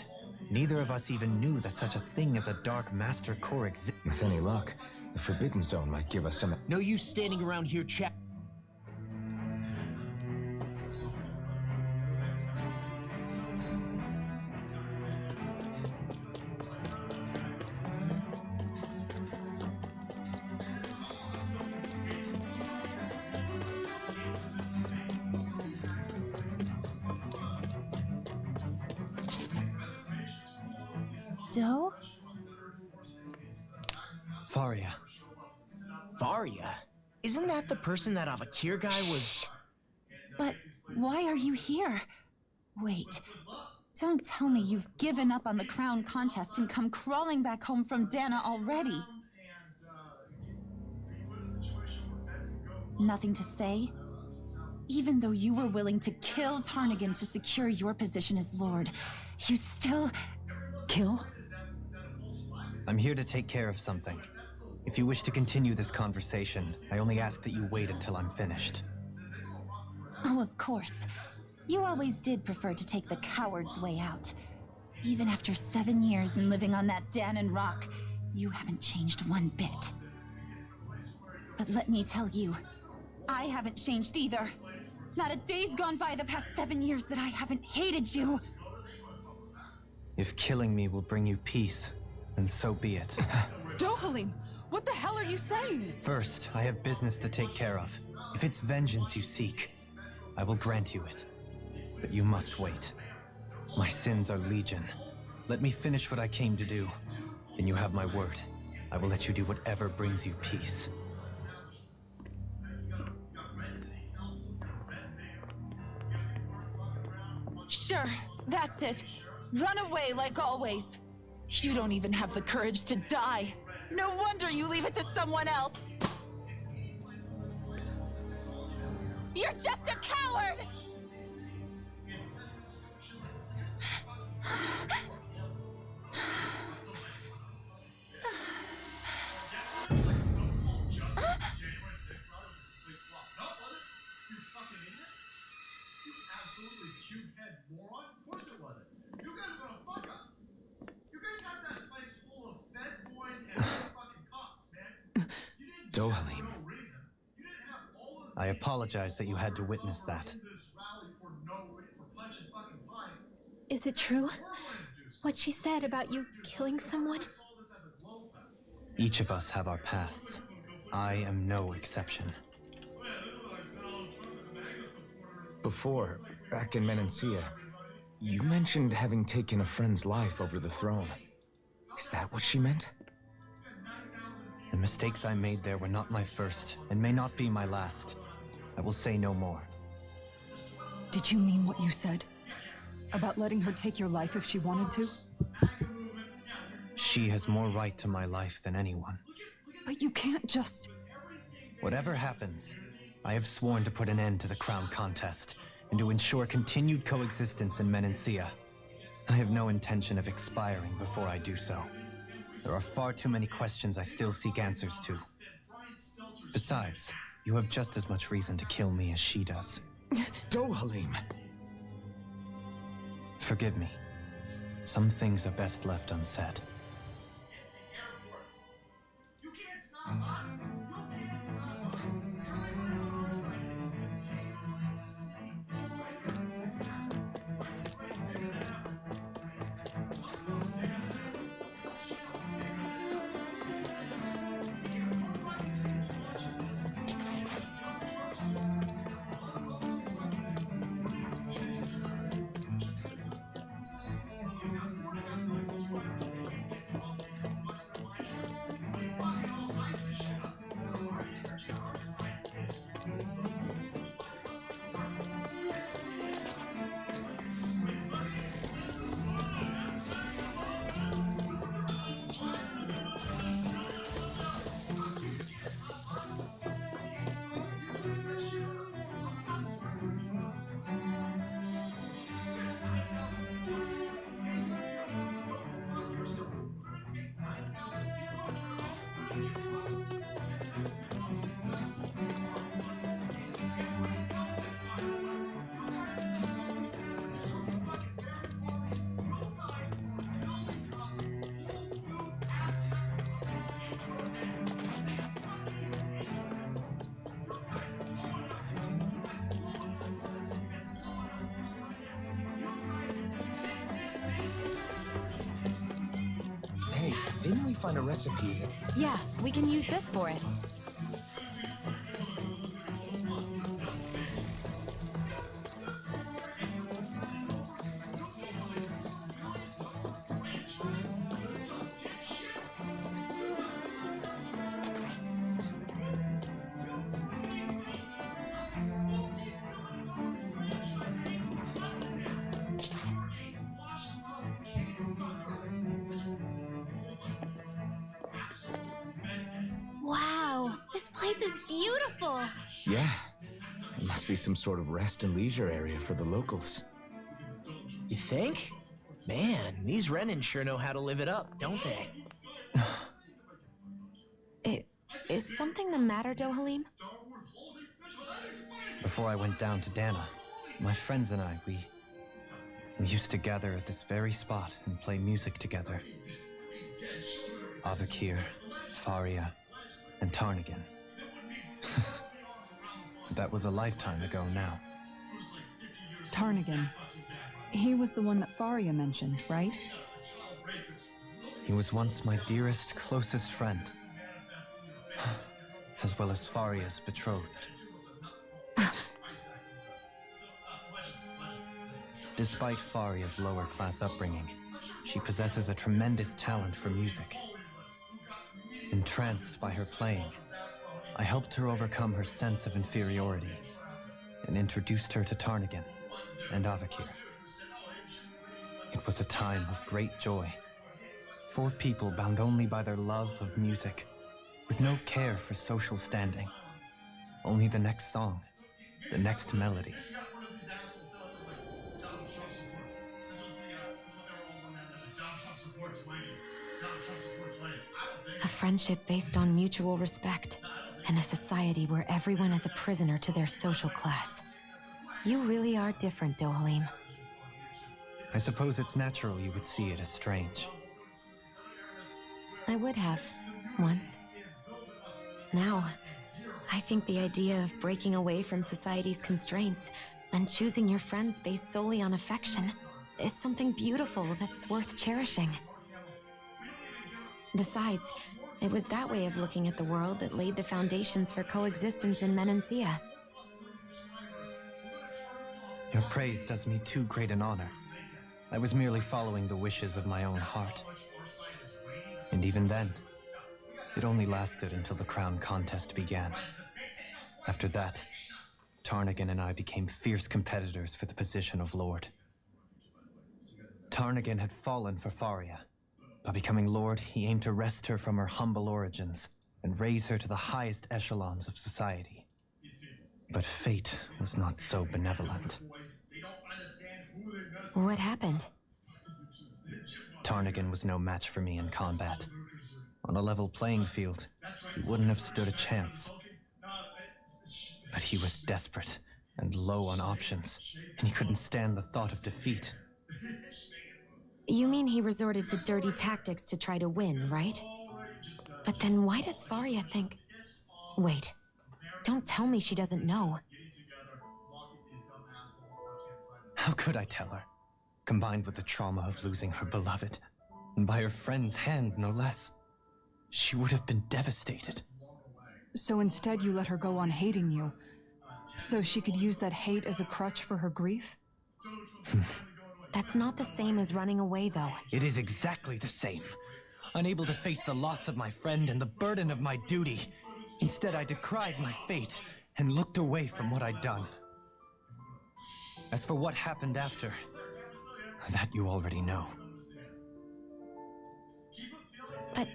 neither of us even knew that such a thing as a Dark Master Core existed. With any luck, the Forbidden Zone might give us some... No use standing around here chat. Doe? Faria. Varia? Isn't that the person that Abakir guy was... But why are you here? Wait. Don't tell me you've given up on the crown contest and come crawling back home from Dana already. Nothing to say? Even though you were willing to kill Tarnigan to secure your position as Lord, you still... Kill? I'm here to take care of something. If you wish to continue this conversation, I only ask that you wait until I'm finished. Oh, of course. You always did prefer to take the coward's way out. Even after 7 years and living on that Danon rock, you haven't changed one bit. But let me tell you, I haven't changed either. Not a day's gone by the past 7 years that I haven't hated you. If killing me will bring you peace, then so be it. Dohalim, what the hell are you saying? First, I have business to take care of. If it's vengeance you seek, I will grant you it. But you must wait. My sins are legion. Let me finish what I came to do. Then you have my word. I will let you do whatever brings you peace. Sure, that's it. Run away like always. You don't even have the courage to die. No wonder you leave it to someone else. You're just a coward! Absolutely cube-head moron. Of course it wasn't. You guys are gonna fuck us. You guys had that place full of fed boys and fucking cops, man. You didn't do that for no reason. You didn't have all of I apologize that you had to witness that. this rally for punch and fucking pie. Is it true? What she said about you killing someone? Each of us have our pasts. I am no exception. Before, back in Menancia, you mentioned having taken a friend's life over the throne. Is that what she meant? The mistakes I made there were not my first, and may not be my last. I will say no more. Did you mean what you said? About letting her take your life if she wanted to? She has more right to my life than anyone. But you can't just... Whatever happens, I have sworn to put an end to the crown contest, and to ensure continued coexistence in Menancia. I have no intention of expiring before I do so. There are far too many questions I still seek answers to. Besides, you have just as much reason to kill me as she does. Dohalim! Forgive me. Some things are best left unsaid. You can't stop us. You can't stop us. Hey, didn't we find a recipe that... Yeah, we can use this for it. Wow, this place is beautiful. Yeah, it must be some sort of rest and leisure area for the locals. You think? Man, these Renans sure know how to live it up, don't they? It Is something the matter, Dohalim? Before I went down to Dana, my friends and I, we used to gather at this very spot and play music together. Avakir, Faria, and Tarnigan. That was a lifetime ago now. Tarnigan. He was the one that Faria mentioned, right? He was once my dearest, closest friend. As well as Faria's betrothed. Despite Faria's lower-class upbringing, she possesses a tremendous talent for music. Entranced by her playing, I helped her overcome her sense of inferiority and introduced her to Tarnigan and Avakir. It was a time of great joy. 4 people bound only by their love of music, with no care for social standing. Only the next song, the next melody. A friendship based on mutual respect, and a society where everyone is a prisoner to their social class. You really are different, Dohalim. I suppose it's natural you would see it as strange. I would have, once. Now, I think the idea of breaking away from society's constraints and choosing your friends based solely on affection is something beautiful that's worth cherishing. Besides, it was that way of looking at the world that laid the foundations for coexistence in Menancia. Your praise does me too great an honor. I was merely following the wishes of my own heart. And even then, it only lasted until the crown contest began. After that, Tarnigan and I became fierce competitors for the position of Lord. Tarnigan had fallen for Faria. By becoming Lord, he aimed to wrest her from her humble origins and raise her to the highest echelons of society. But fate was not so benevolent. What happened? Tarnigan was no match for me in combat. On a level playing field, he wouldn't have stood a chance. But he was desperate and low on options, and he couldn't stand the thought of defeat. You mean he resorted to dirty tactics to try to win, right? But then why does Faria think... Wait, don't tell me she doesn't know. How could I tell her? Combined with the trauma of losing her beloved, and by her friend's hand, no less. She would have been devastated. So instead you let her go on hating you, so she could use that hate as a crutch for her grief? That's not the same as running away, though. It is exactly the same. Unable to face the loss of my friend and the burden of my duty. Instead, I decried my fate and looked away from what I'd done. As for what happened after, that you already know. But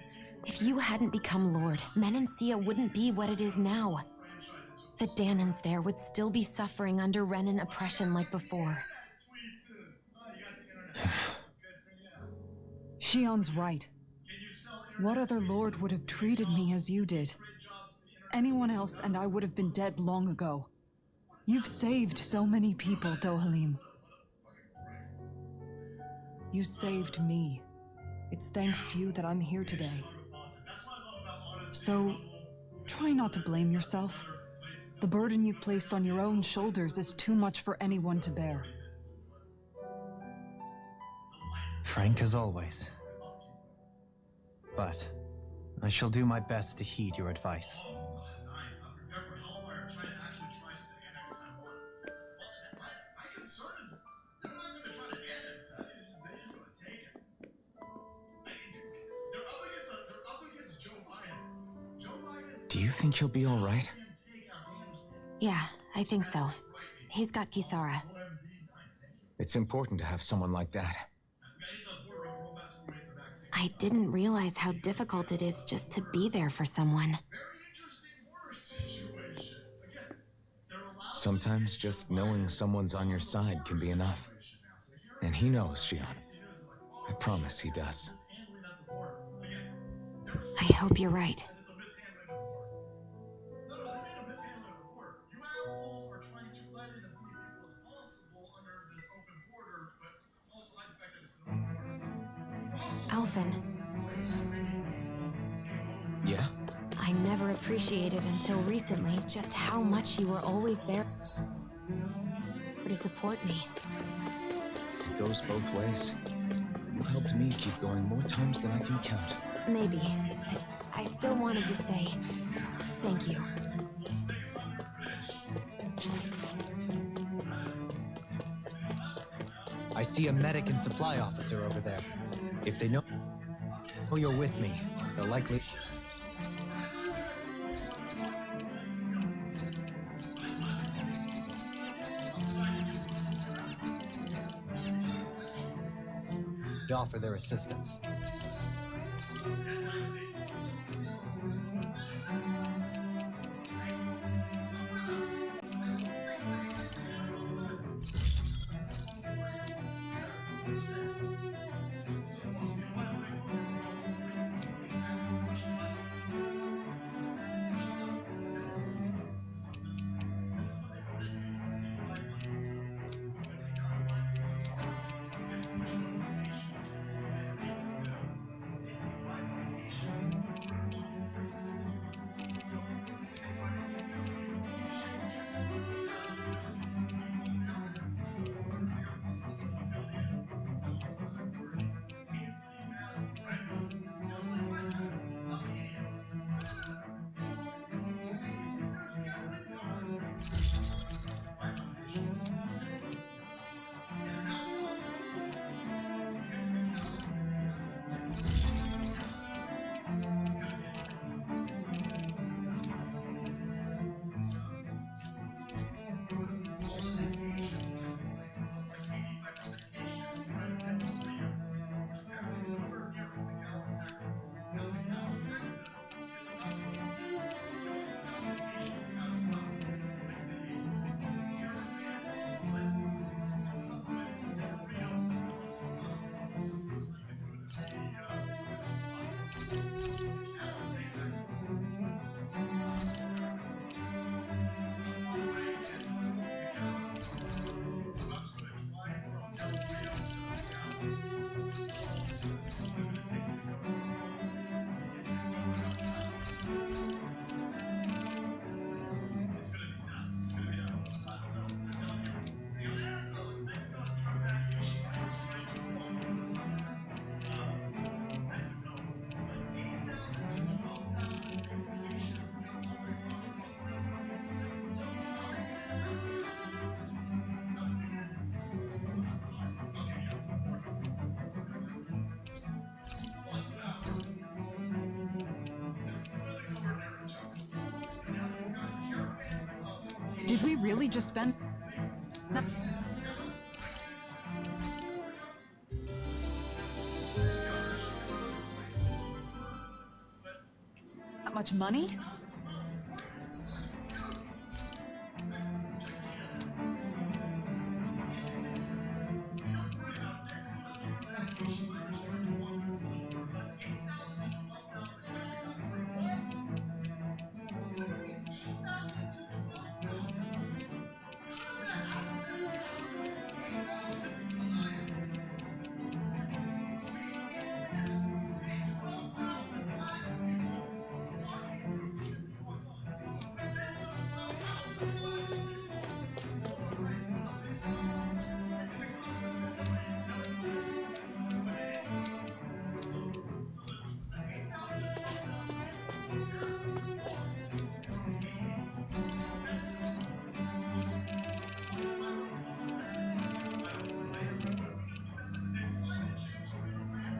if you hadn't become Lord, Menancia wouldn't be what it is now. The Danans there would still be suffering under Renan oppression like before. Shion's right. What other lord would have treated me as you did? Anyone else and I would have been dead long ago. You've saved so many people, Dohalim. You saved me. It's thanks to you that I'm here today. So, try not to blame yourself. The burden you've placed on your own shoulders is too much for anyone to bear. Frank as always. But I shall do my best to heed your advice. Do you think he'll be all right? Yeah, I think so. He's got Kisara. It's important to have someone like that. I didn't realize how difficult it is just to be there for someone. Sometimes just knowing someone's on your side can be enough. And he knows, Shion. I promise he does. I hope you're right. Alphen, Yeah? I never appreciated until recently just how much you were always there to support me. It goes both ways. You've helped me keep going more times than I can count. Maybe, but I still wanted to say thank you. I see a medic and supply officer over there. If they know you're with me, they'll likely... offer their assistance. Did we really just spend that much money?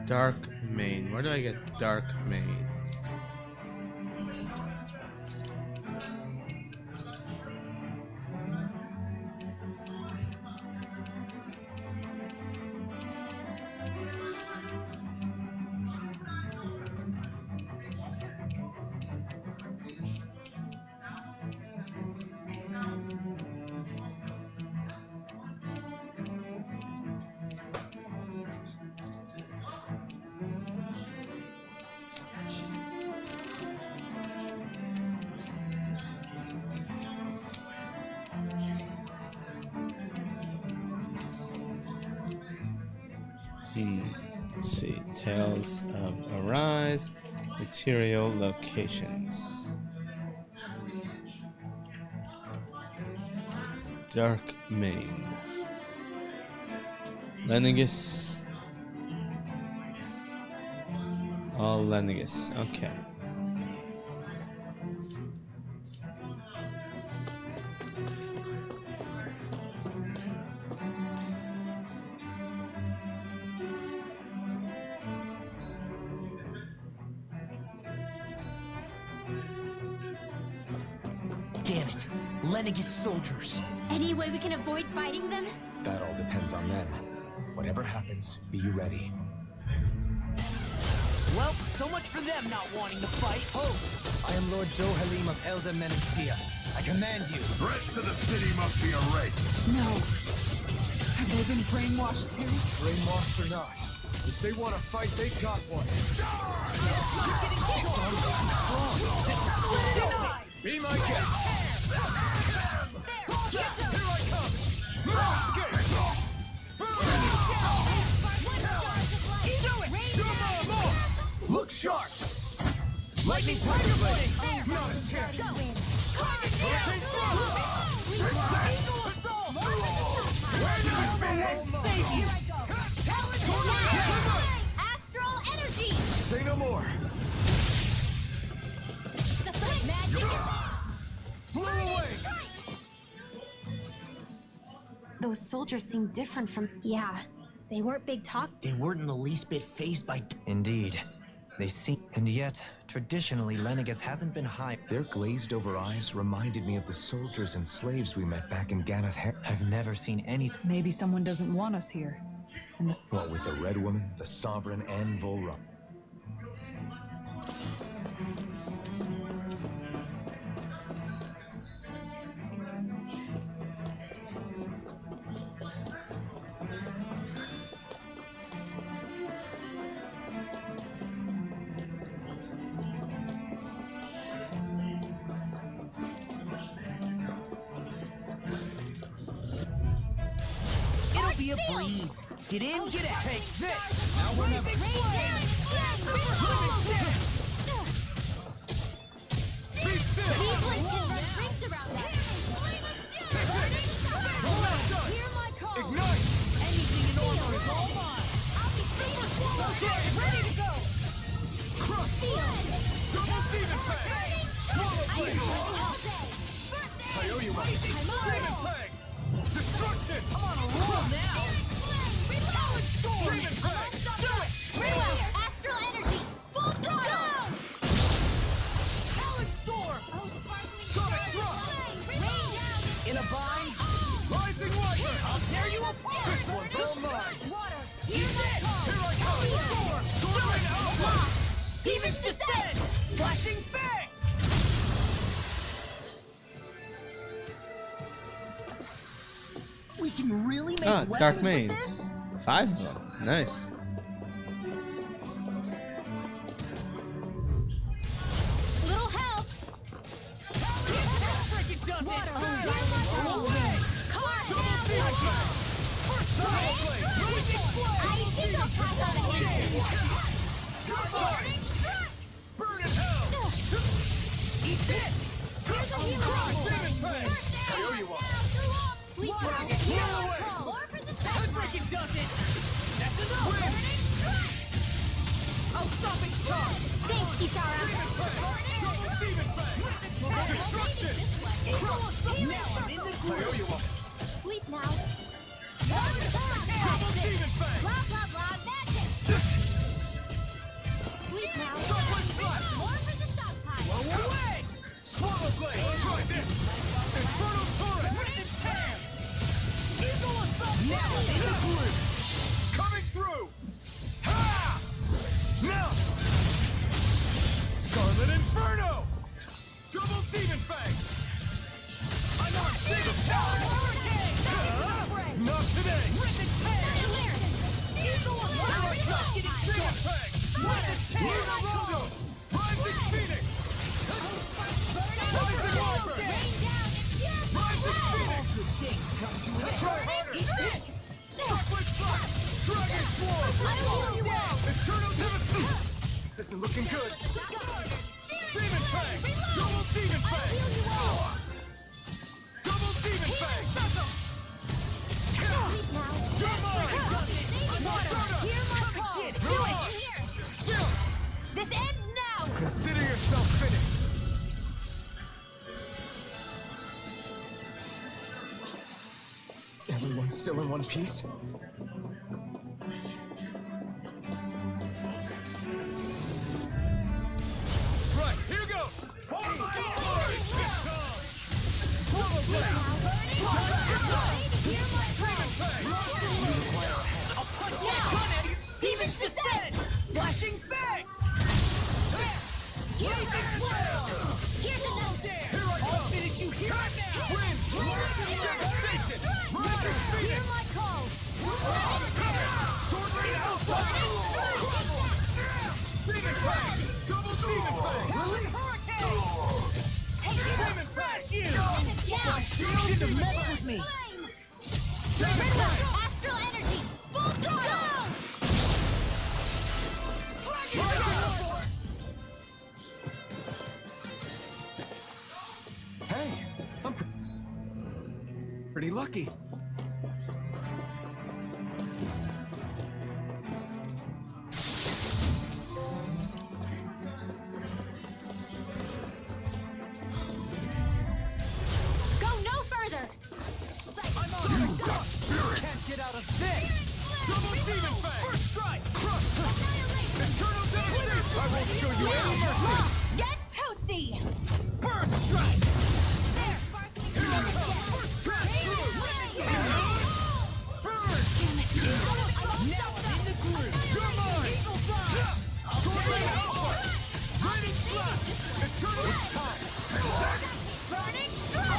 Dark Main. Where do I get Dark Main? Let's see. Tales of Arise. Material locations. Dark Main. Lenegus. All Lenegus. Okay. Damn it. Lenegus soldiers. Any way we can avoid fighting them? That all depends on them. Whatever happens, be ready. Well, so much for them not wanting to fight. Ho! I am Lord Dohalim of Elda Menancia. I command you. The rest of the city must be erased. No. Have they been brainwashed too? Brainwashed or not, if they want to fight, they got one. Be my guest. Here I come. Look sharp! Lightning Tiger Blade! Not a chance! Astral energy! Say no more. Blew away! Those soldiers seem different from. Yeah, they weren't big talk. They weren't in the least bit phased by. Indeed. They seem... And yet, traditionally, Lenegus hasn't been high. Their glazed-over eyes reminded me of the soldiers and slaves we met back in Ganath. I've never seen any... Maybe someone doesn't want us here. And What with the Red Woman, the Sovereign, and Volrum. It'll be a breeze. Get in, get out. Take this! Now we're never... Be still! Ignite! Anything in order is all mine. Ready to go! Crush! Double Demon Fang! Swallow Blade! Coyote One! Demon Fang! Destruction! I'm on a roll now. Demon Fang! Do it! Astral energy! Full throttle! Talon Storm. Sonic Thrust! In a bind. Rising Wyvern! I'll tear you apart. This one's all mine! Water. Here I come! Sword out! Demons descend. Flashing Fang. We can really make Ah, weapons Dark with Mains. this? 5 of them. Nice. Little help! Freaking does it. Burn in hell! Eat this. Here's a hero! Demon Fang! Coyote One! Freaking does it. That's enough. I'll stop its charge! Thanks, Kisara! Double Demon Fang! Destruction! Now I'm in the groove. Coyote One! Sleep now! Double Demon Fang! Blah blah blah magic! Sleep now! Shockwave Slash! More for the stockpile! Blow away! Swallow Blade! Try this! Inferno Torrent! Eagle Assault. Now I'm in the groove. Coming through! Ha! Now! Scarlet Inferno! Double Demon Fang! I'm on Demon Power! Not today! Eagle Assault. Demon Fang! Luna Rondo! Rising Phoenix! Rising Wyvern! Rising Phoenix! Try harder! Shockwave Slash! Dragon Swarm! Still in one piece? Right, here goes! Demons descend! Flashing bang! Here's a note! Here I I'll go! finish you here and now! Win! Devastation! Hear my call! Sword Rain Alpha! Demon Fang! Double Demon Fang! Release Hurricane! Take it! Demon Fang! You should have met with me! Demon Fang! Astral energy! Full throttle! Hey, I'm pretty lucky. Go no further! I'm on! Can't get out of this! Double Demon Fang! First strike! Crush! Eternal Devastation! I won't show you any mercy! Get toasty! Burn strike! There! Here I come! First crash through! Burn! Now I'm in the groove! You're mine! Eagle fly! Sword Rain Alpha! Raining Blast! Eternal Burning strike!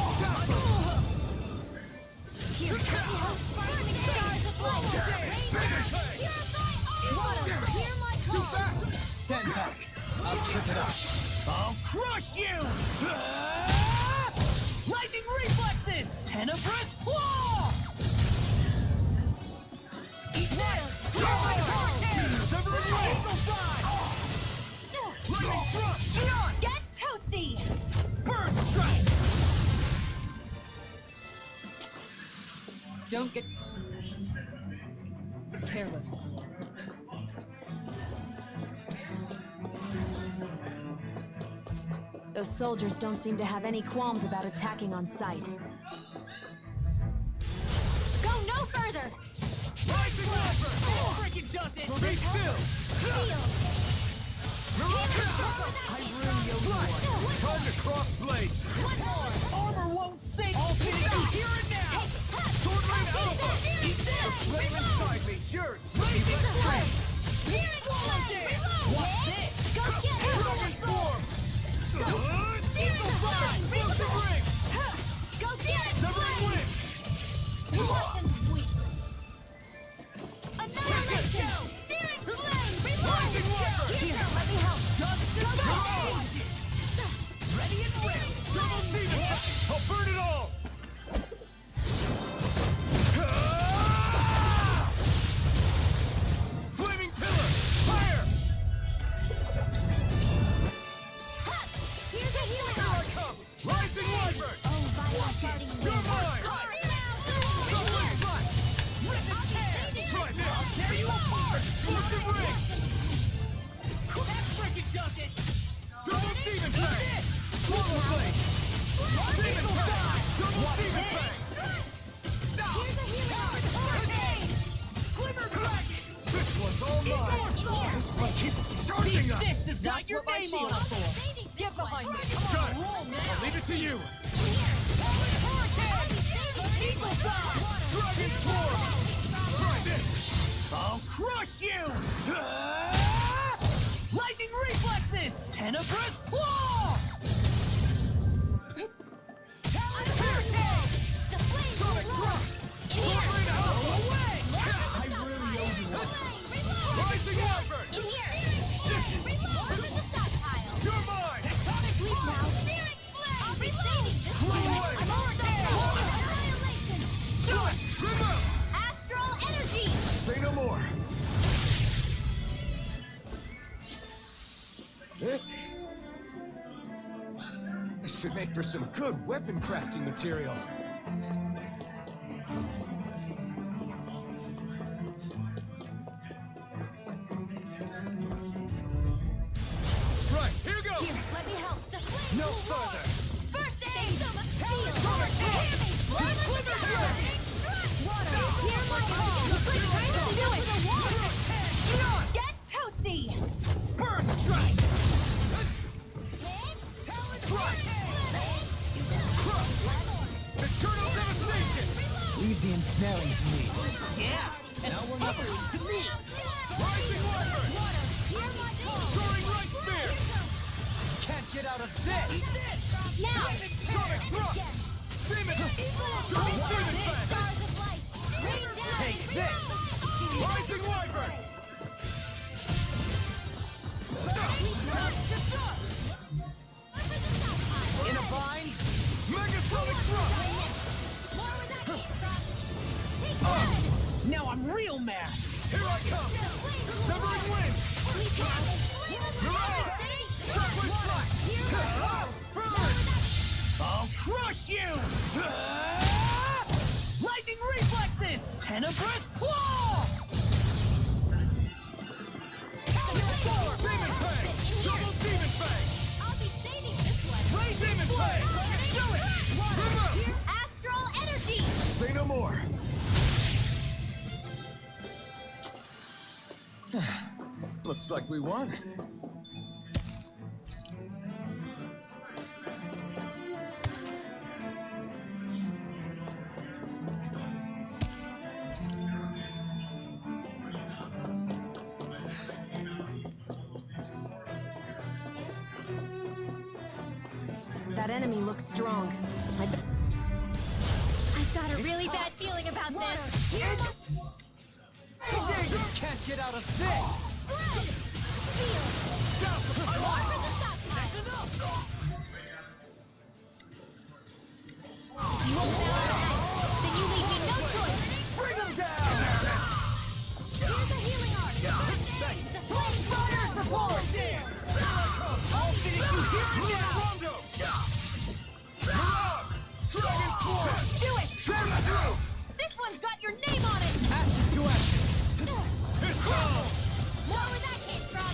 Here, burning stars of light! Hear my Too call! fast! Stand back. I'll trip it up. I'll crush you! Lightning reflexes! Tenebrous claw! Eat that! Severing Wing! Eagle fly! Lightning Thrust! Get toasty! Bird strike! Don't get careless. Those soldiers don't seem to have any qualms about attacking on sight. Go no further! Rising Lever! Freaking does it! Be still! Time to cross blades! One more! Armor won't sink! I'll finish you here and now! Sword Rain Alpha! Eat this! Flame inside me! Yours! Blazing flame! What's this? Go get it! Dragon Form! Eagle fly! Wilson Ring! Go get it! Severing Wing! Annihilation! Searing flame! Rising Lever! Here, let me help! Just ready and ready! Double Demon! I'll burn it all! Flaming Pillar! Fire! Here's a healing Here I come! Rising Lever! You're mine! Solar Blast! Try this! I'll tear you apart! Wilson Ring! That freaking does it! Double Demon Fang! Swallow Blade! Demon Fang! Double Demon Fang! This one's all mine! This one keeps charging us! This is not your name on us for! Get behind me! Got it! I'll leave it to you! Eagle fly! Dragon Form! Try this! I'll crush you! Lightning reflexes! Tenebrous claw! Talon hurricane! Sonic Thrust! Sword Rain Alpha! Away! I really owe you one! Rising Lever! You're mine! Astral energy! Say no more. This should make for some good weapon crafting material. Right, here goes! Here, let me help. The flame No will roar. further! First aid! Talon hurricane! Hear me! Water! Get toasty! Burn strike! Strike! Eternal devastation! Leave the ensnaring to me. Yeah! Now we're not to me! Rising Wyvern! Soaring Right Spear! Can't get out of this! Now! Sonic Thrust! Demon! Double Demon Fang! Take this! Rising Wyvern! In a bind? Megasonic Thrust! Now I'm real mad! Here I come! Severing Wind! Shockwave Strike! Burn! I'll crush you! Lightning reflexes! Tenebrous claw! Demon Fang! Double Demon Fang! Ray Demon Fang! Do it! Astral energy! Say no more. Looks like we won. That enemy looks strong. I've got a really bad feeling about this. Can't get out of this! You won't bow out, then you leave me no choice. Bring him down! Here's a healing art. The flame starter for forward there. I'll finish you here and now! Rondo! Mirage! Dragon Force! Do it! This one's got your name on it. Ashes to ashes! More where that came from.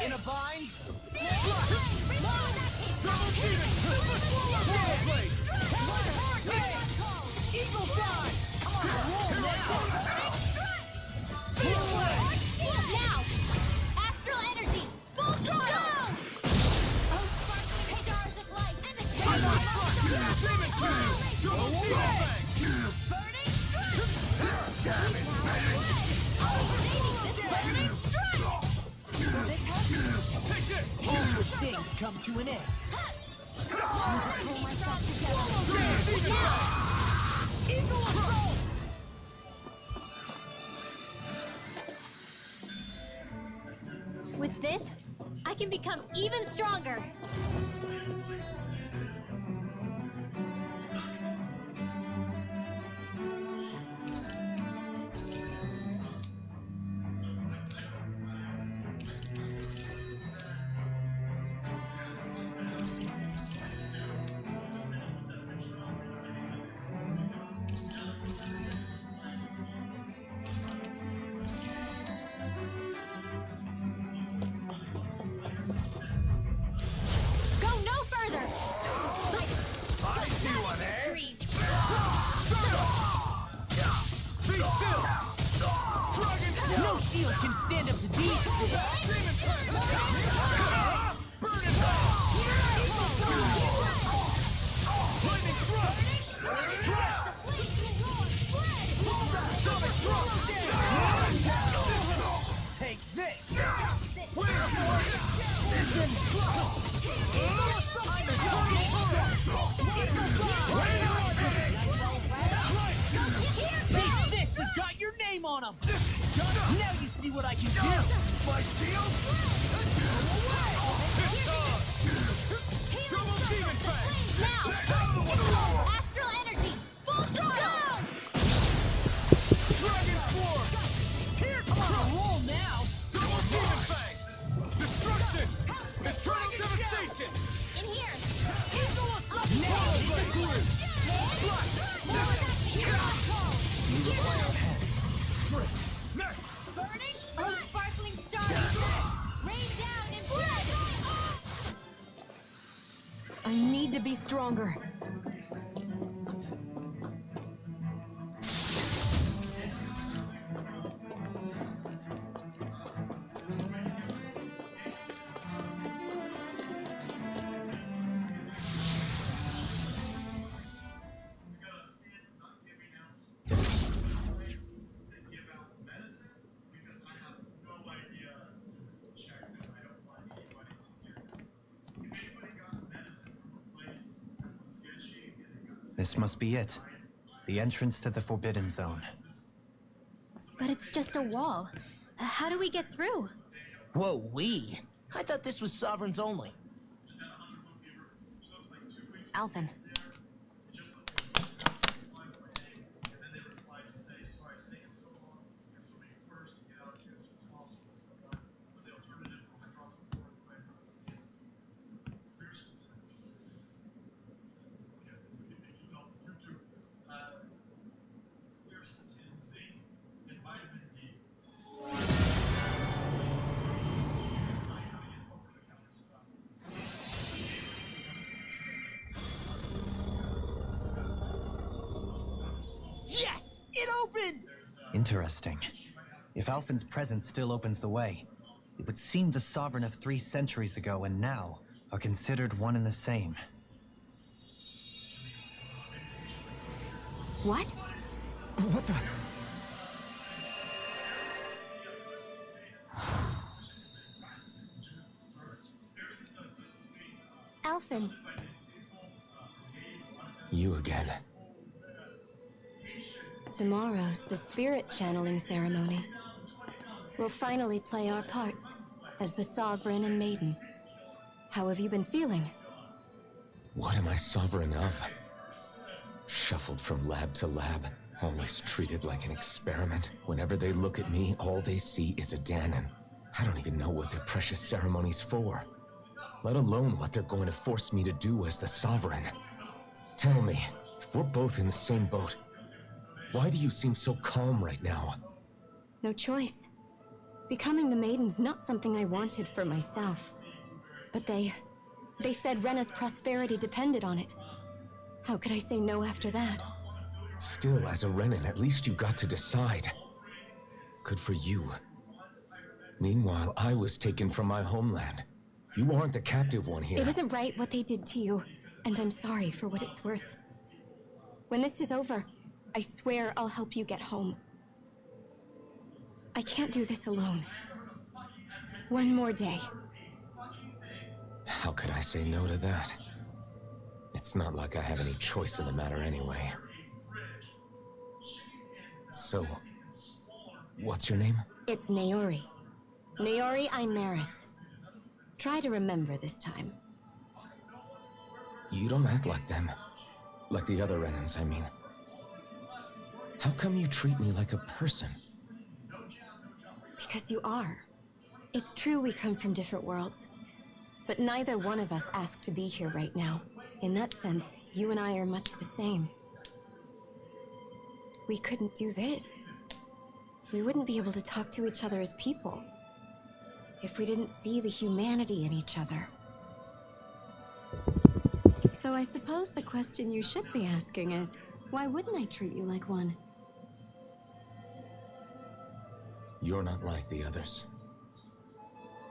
In a bind? Double Demon! Power Blade! Eagle Fly! Now! Astral energy! Full throttle! Stars of light and the Demon Fang! Double Demon Fang! Take this! All good things come to an end. Eagle Assault! With this, I can become even stronger. Go no further! I see one, eh? Be still! Dragon No shield can stand up to these things. Demon Fang! Burn it down! Lightning Thrust! Trap! Sonic Thrust! Take this! Wait for it! I'm a This has got your name on them! Now you see what I can do! My shield? Double Demon Fang! Astral energy! Full throttle! Dragon Swarm! Here, come on, roll now! Double Demon Fang! Destruction! Eternal devastation! In here! Power Blade! Next! Burning! Sparkling star! Rain down in blood! I need to be stronger. This must be it. The entrance to the Forbidden Zone. But it's just a wall. How do we get through? Whoa, we? I thought this was Sovereigns only. Alphen. Yes! It opened! Interesting. If Alphen's presence still opens the way, it would seem the Sovereign of 3 centuries ago and now are considered one and the same. What? What the? Alphen. You again. Tomorrow's the spirit channeling ceremony. We'll finally play our parts as the Sovereign and Maiden. How have you been feeling? What am I sovereign of? Shuffled from lab to lab, always treated like an experiment. Whenever they look at me, all they see is a Danon. I don't even know what their precious ceremony's for, let alone what they're going to force me to do as the Sovereign. Tell me, if we're both in the same boat, why do you seem so calm right now? No choice. Becoming the Maiden's not something I wanted for myself. But they said Rena's prosperity depended on it. How could I say no after that? Still, as a Renan, at least you got to decide. Good for you. Meanwhile, I was taken from my homeland. You aren't the captive one here. It isn't right what they did to you, and I'm sorry for what it's worth. When this is over, I swear I'll help you get home. I can't do this alone. One more day. How could I say no to that? It's not like I have any choice in the matter anyway. So, what's your name? It's Naori. Naori Imaris. Try to remember this time. You don't act like them. Like the other Renans, I mean. How come you treat me like a person? Because you are. It's true we come from different worlds. But neither one of us asked to be here right now. In that sense, you and I are much the same. We couldn't do this. We wouldn't be able to talk to each other as people if we didn't see the humanity in each other. So I suppose the question you should be asking is, why wouldn't I treat you like one? You're not like the others.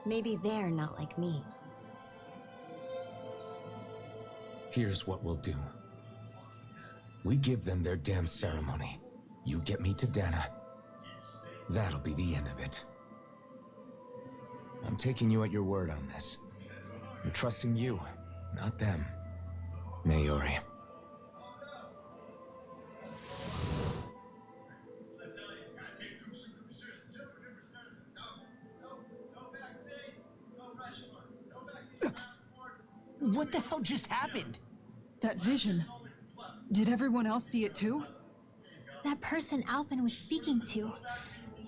Maybe they're not like me. Here's what we'll do. We give them their damn ceremony. You get me to Dana. That'll be the end of it. I'm taking you at your word on this. I'm trusting you, not them. Naori. What the hell just happened? That vision. Did everyone else see it too? That person Alphen was speaking to.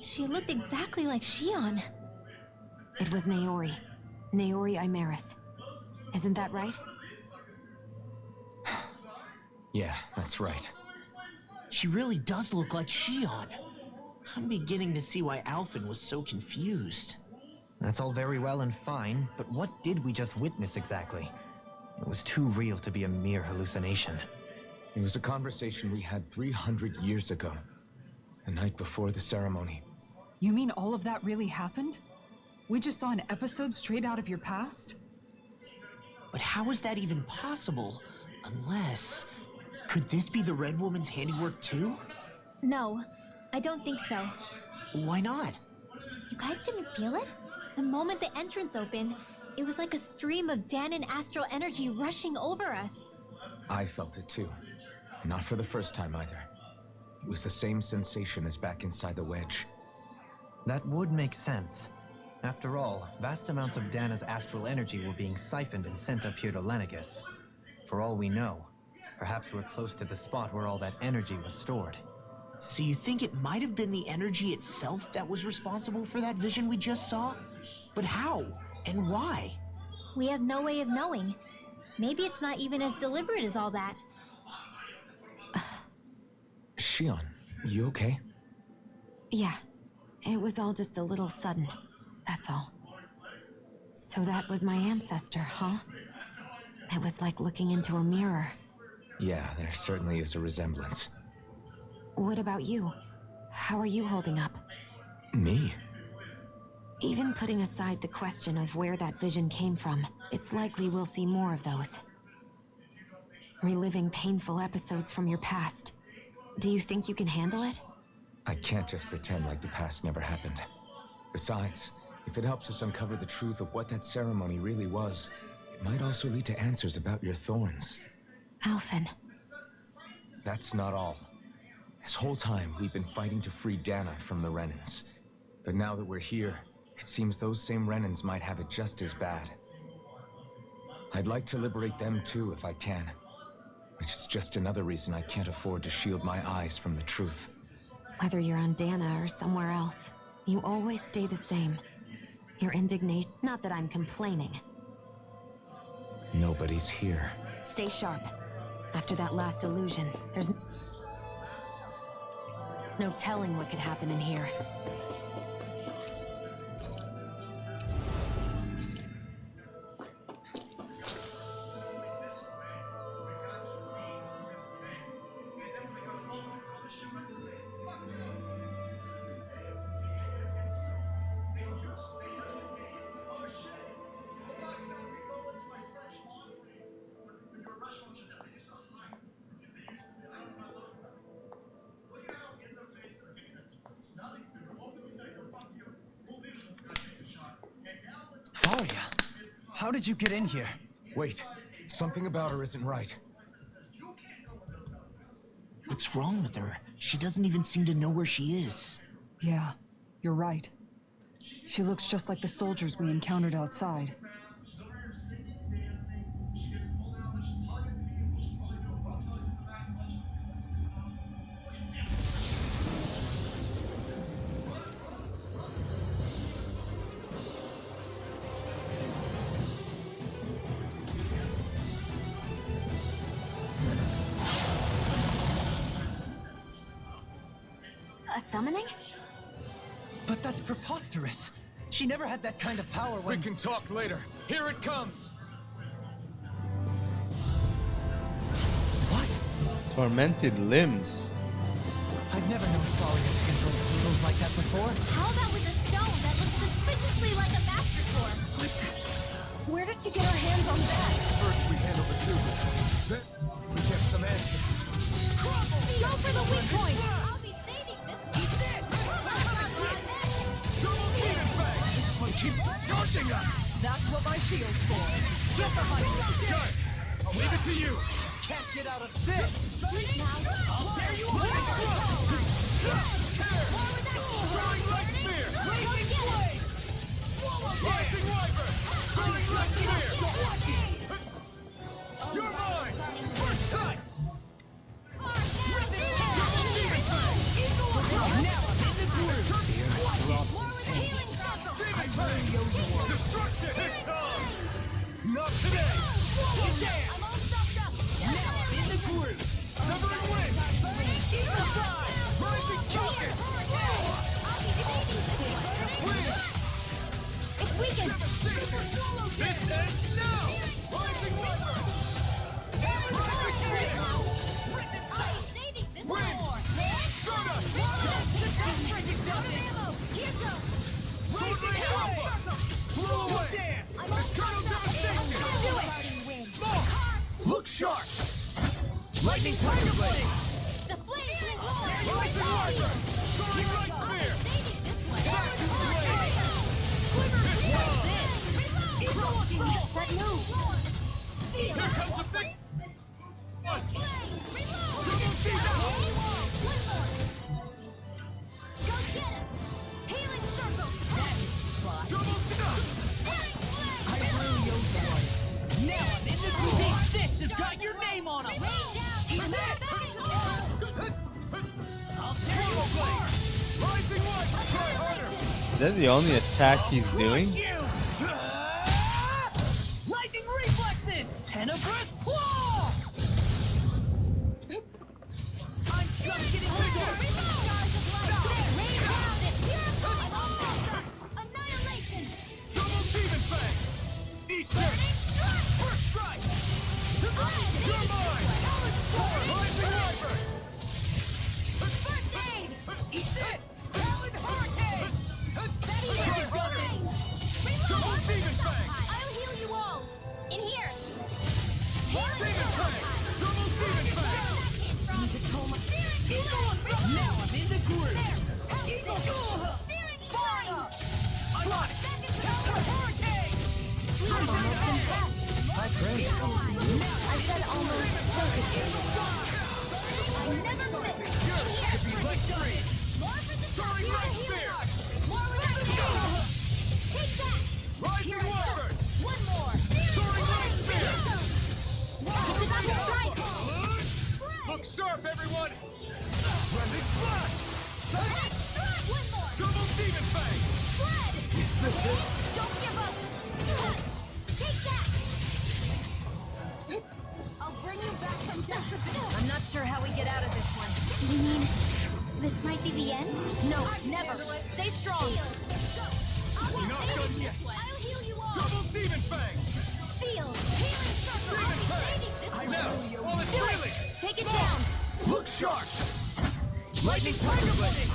She looked exactly like Shion. It was Naori. Naori Imaris. Isn't that right? Yeah, that's right. She really does look like Shion. I'm beginning to see why Alphen was so confused. That's all very well and fine, but what did we just witness exactly? It was too real to be a mere hallucination. It was a conversation we had 300 years ago. The night before the ceremony. You mean all of that really happened? We just saw an episode straight out of your past? But how is that even possible? Unless... Could this be the Red Woman's handiwork too? No, I don't think so. Why not? You guys didn't feel it? The moment the entrance opened, it was like a stream of Danon astral energy rushing over us. I felt it too. Not for the first time either. It was the same sensation as back inside the wedge. That would make sense. After all, vast amounts of Dana's astral energy were being siphoned and sent up here to Lenegus. For all we know, perhaps we're close to the spot where all that energy was stored. So you think it might have been the energy itself that was responsible for that vision we just saw? But how? And why? We have no way of knowing. Maybe it's not even as deliberate as all that. Shion, you okay? Yeah, it was all just a little sudden. That's all. So that was my ancestor, huh? It was like looking into a mirror. Yeah, there certainly is a resemblance. What about you? How are you holding up? Me? Even putting aside the question of where that vision came from, it's likely we'll see more of those. Reliving painful episodes from your past. Do you think you can handle it? I can't just pretend like the past never happened. Besides, if it helps us uncover the truth of what that ceremony really was, it might also lead to answers about your thorns. Alphen. That's not all. This whole time, we've been fighting to free Dana from the Renans. But now that we're here, it seems those same Renans might have it just as bad. I'd like to liberate them too if I can. Which is just another reason I can't afford to shield my eyes from the truth. Whether you're on Dana or somewhere else, you always stay the same. Your indignation. Not that I'm complaining. Nobody's here. Stay sharp. After that last illusion, there's no telling what could happen in here. How did you get in here? Wait, something about her isn't right. What's wrong with her? She doesn't even seem to know where she is. Yeah, you're right. She looks just like the soldiers we encountered outside. A summoning? But that's preposterous. She never had that kind of power when— We can talk later. Here it comes! What? Tormented limbs. I've never known Faria to control heroes like that before. How about with a stone that looks suspiciously like a master sword? Where did you get our hands on that? First we handle the super. Then we get some answers. Go for the weak point! I'll be saving this. Eat this! Double demon bang! This one keeps charging us! That's what my shield's for. Get the fight. Good! I'll leave it to you! Can't get out of this! I'll tear you apart! Throwing light spear! Blazing flame! Rising wyvern! Throwing light spear! You're mine! First cut! Now I'm in the groove! Destruction! Hit time! Not today! I'm all stuffed up! Now I'm in the groove! Severing wind! Rising falcon! Wind! It's weakened! This ends now! Rising wyvern! Rising phoenix! I'll be saving this Wind! war! Stardust! Sword Ray Alpha! Blow away! Eternal devastation! Do it! Look sharp! Lightning Tiger Blade! The flames will Rising wyvern! Soaring light spear! Back to the blade! That move! Here comes the big one! Triple fists has got your name on them! I'll tear you apart! Rising light! Try harder! Is that the only attack he's doing? Lightning reflexes! Tenebrous claw! I'm just getting started! Annihilation! Double demon fang! Eat this! First strike! You're mine! Rising Viper! First aid! Eat this! Talon hurricane! Double demon fang! I'll heal you all. In here. Demon fang! Double demon fang! Now I'm in the groove! Eagle fire! I'm on it! Talon hurricane! I praise you. I said almost perfect. I never miss. More for the top. Soaring right spear! More hurricane. Take that. Rising Wyvern! One more. Soaring right spear! Keep it under strike. Look sharp, everyone! Rending flash! One more. Double demon fang! Spread. Is this it? Don't give up. Take that. I'll bring you back from death. I'm not sure how we get out of this one. You mean this might be the end? No, never. Stay strong. We're not done yet! I'll heal you all. Double demon fang! Seal. Healing circle. Demon I'll fang! be saving this one. Now, while it's Do it. healing! Take it down. Look sharp! Lightning tiger blade!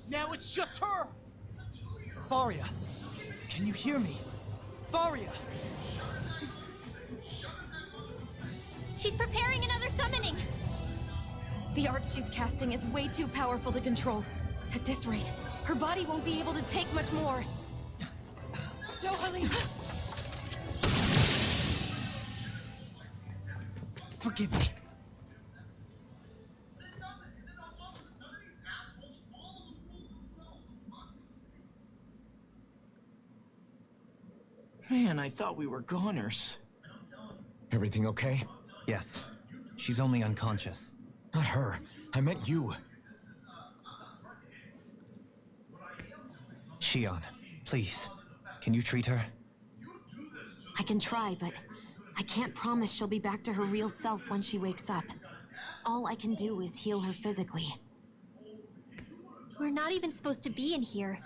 Now it's just her! Faria, can you hear me? Faria! She's preparing another summoning. The art she's casting is way too powerful to control. At this rate, her body won't be able to take much more. Dohalim! Forgive me. Man, I thought we were goners. Everything okay? Yes. She's only unconscious. Not her. I meant you. Shion, please. Can you treat her? I can try, but I can't promise she'll be back to her real self when she wakes up. All I can do is heal her physically. We're not even supposed to be in here.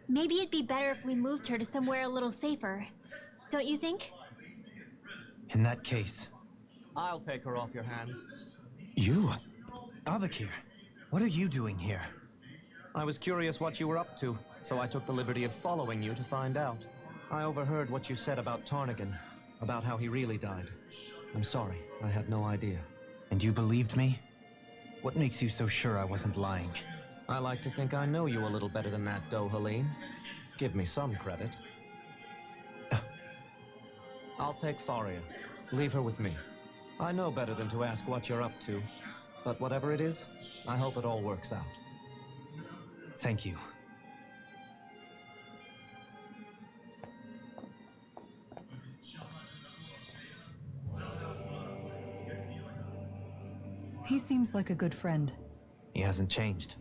Maybe it'd be better if we moved her to somewhere a little safer. Don't you think? In that case, I'll take her off your hands. you? Avakir, what are you doing here? I was curious what you were up to, so I took the liberty of following you to find out. I overheard what you said about Tarnigan, about how he really died. I'm sorry, I had no idea. And you believed me? What makes you so sure I wasn't lying? I like to think I know you a little better than that, Dohalim. Give me some credit. I'll take Faria. Leave her with me. I know better than to ask what you're up to. But whatever it is, I hope it all works out. Thank you. He seems like a good friend. He hasn't changed.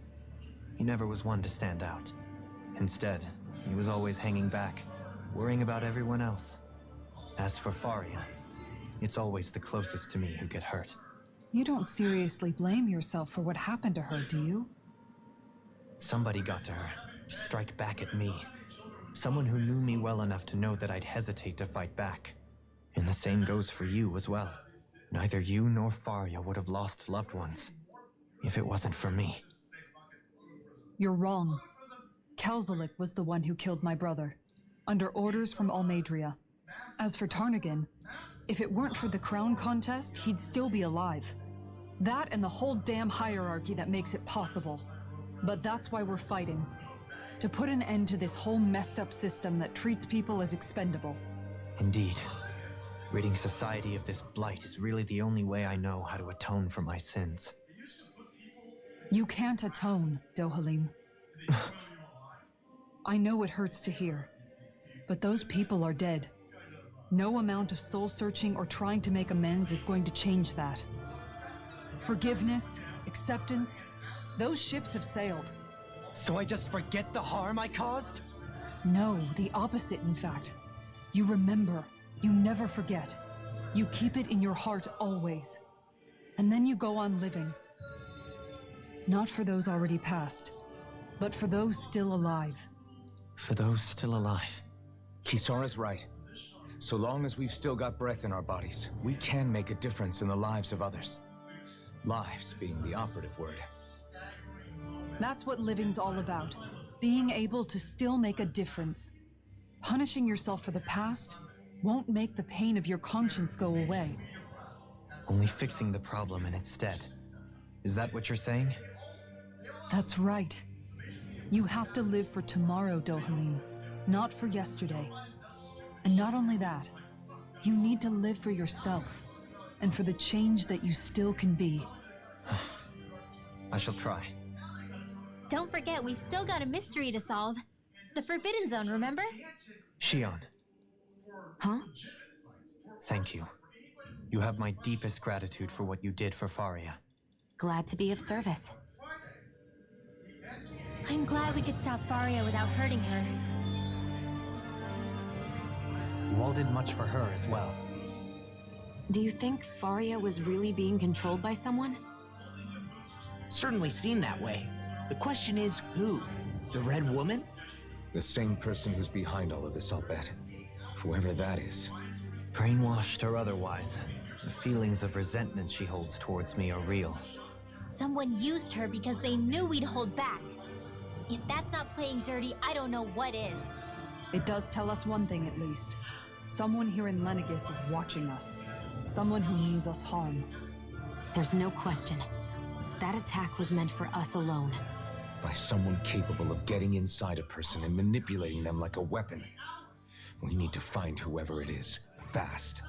He never was one to stand out. Instead, he was always hanging back, worrying about everyone else. As for Faria, it's always the closest to me who get hurt. You don't seriously blame yourself for what happened to her, do you? Somebody got to her, to strike back at me. Someone who knew me well enough to know that I'd hesitate to fight back. And the same goes for you as well. Neither you nor Faria would have lost loved ones if it wasn't for me. You're wrong. Kelzelik was the one who killed my brother, under orders from Almadria. As for Tarnigan, if it weren't for the crown contest, he'd still be alive. That and the whole damn hierarchy that makes it possible. But that's why we're fighting. To put an end to this whole messed up system that treats people as expendable. Indeed. Ridding society of this blight is really the only way I know how to atone for my sins. You can't atone, Dohalim. I know it hurts to hear, but those people are dead. No amount of soul-searching or trying to make amends is going to change that. Forgiveness, acceptance, those ships have sailed. So I just forget the harm I caused? No, the opposite, in fact. You remember. You never forget. You keep it in your heart always. And then you go on living. Not for those already past, but for those still alive. For those still alive. Kisara's right. So long as we've still got breath in our bodies, we can make a difference in the lives of others. Lives being the operative word. That's what living's all about. Being able to still make a difference. Punishing yourself for the past won't make the pain of your conscience go away. Only fixing the problem in its stead. Is that what you're saying? That's right. You have to live for tomorrow, Dohalim, not for yesterday. And not only that, you need to live for yourself, and for the change that you still can be. I shall try. Don't forget, we've still got a mystery to solve. The Forbidden Zone, remember? Shion, Huh? thank you. You have my deepest gratitude for what you did for Faria. Glad to be of service. I'm glad we could stop Faria without hurting her. You all did much for her as well. Do you think Faria was really being controlled by someone? Certainly seemed that way. The question is, who? The Red Woman? The same person who's behind all of this, I'll bet. Whoever that is. Brainwashed or otherwise, the feelings of resentment she holds towards me are real. Someone used her because they knew we'd hold back. If that's not playing dirty, I don't know what is. It does tell us one thing at least. Someone here in Lenegis is watching us. Someone who means us harm. There's no question. That attack was meant for us alone. By someone capable of getting inside a person and manipulating them like a weapon. We need to find whoever it is, fast.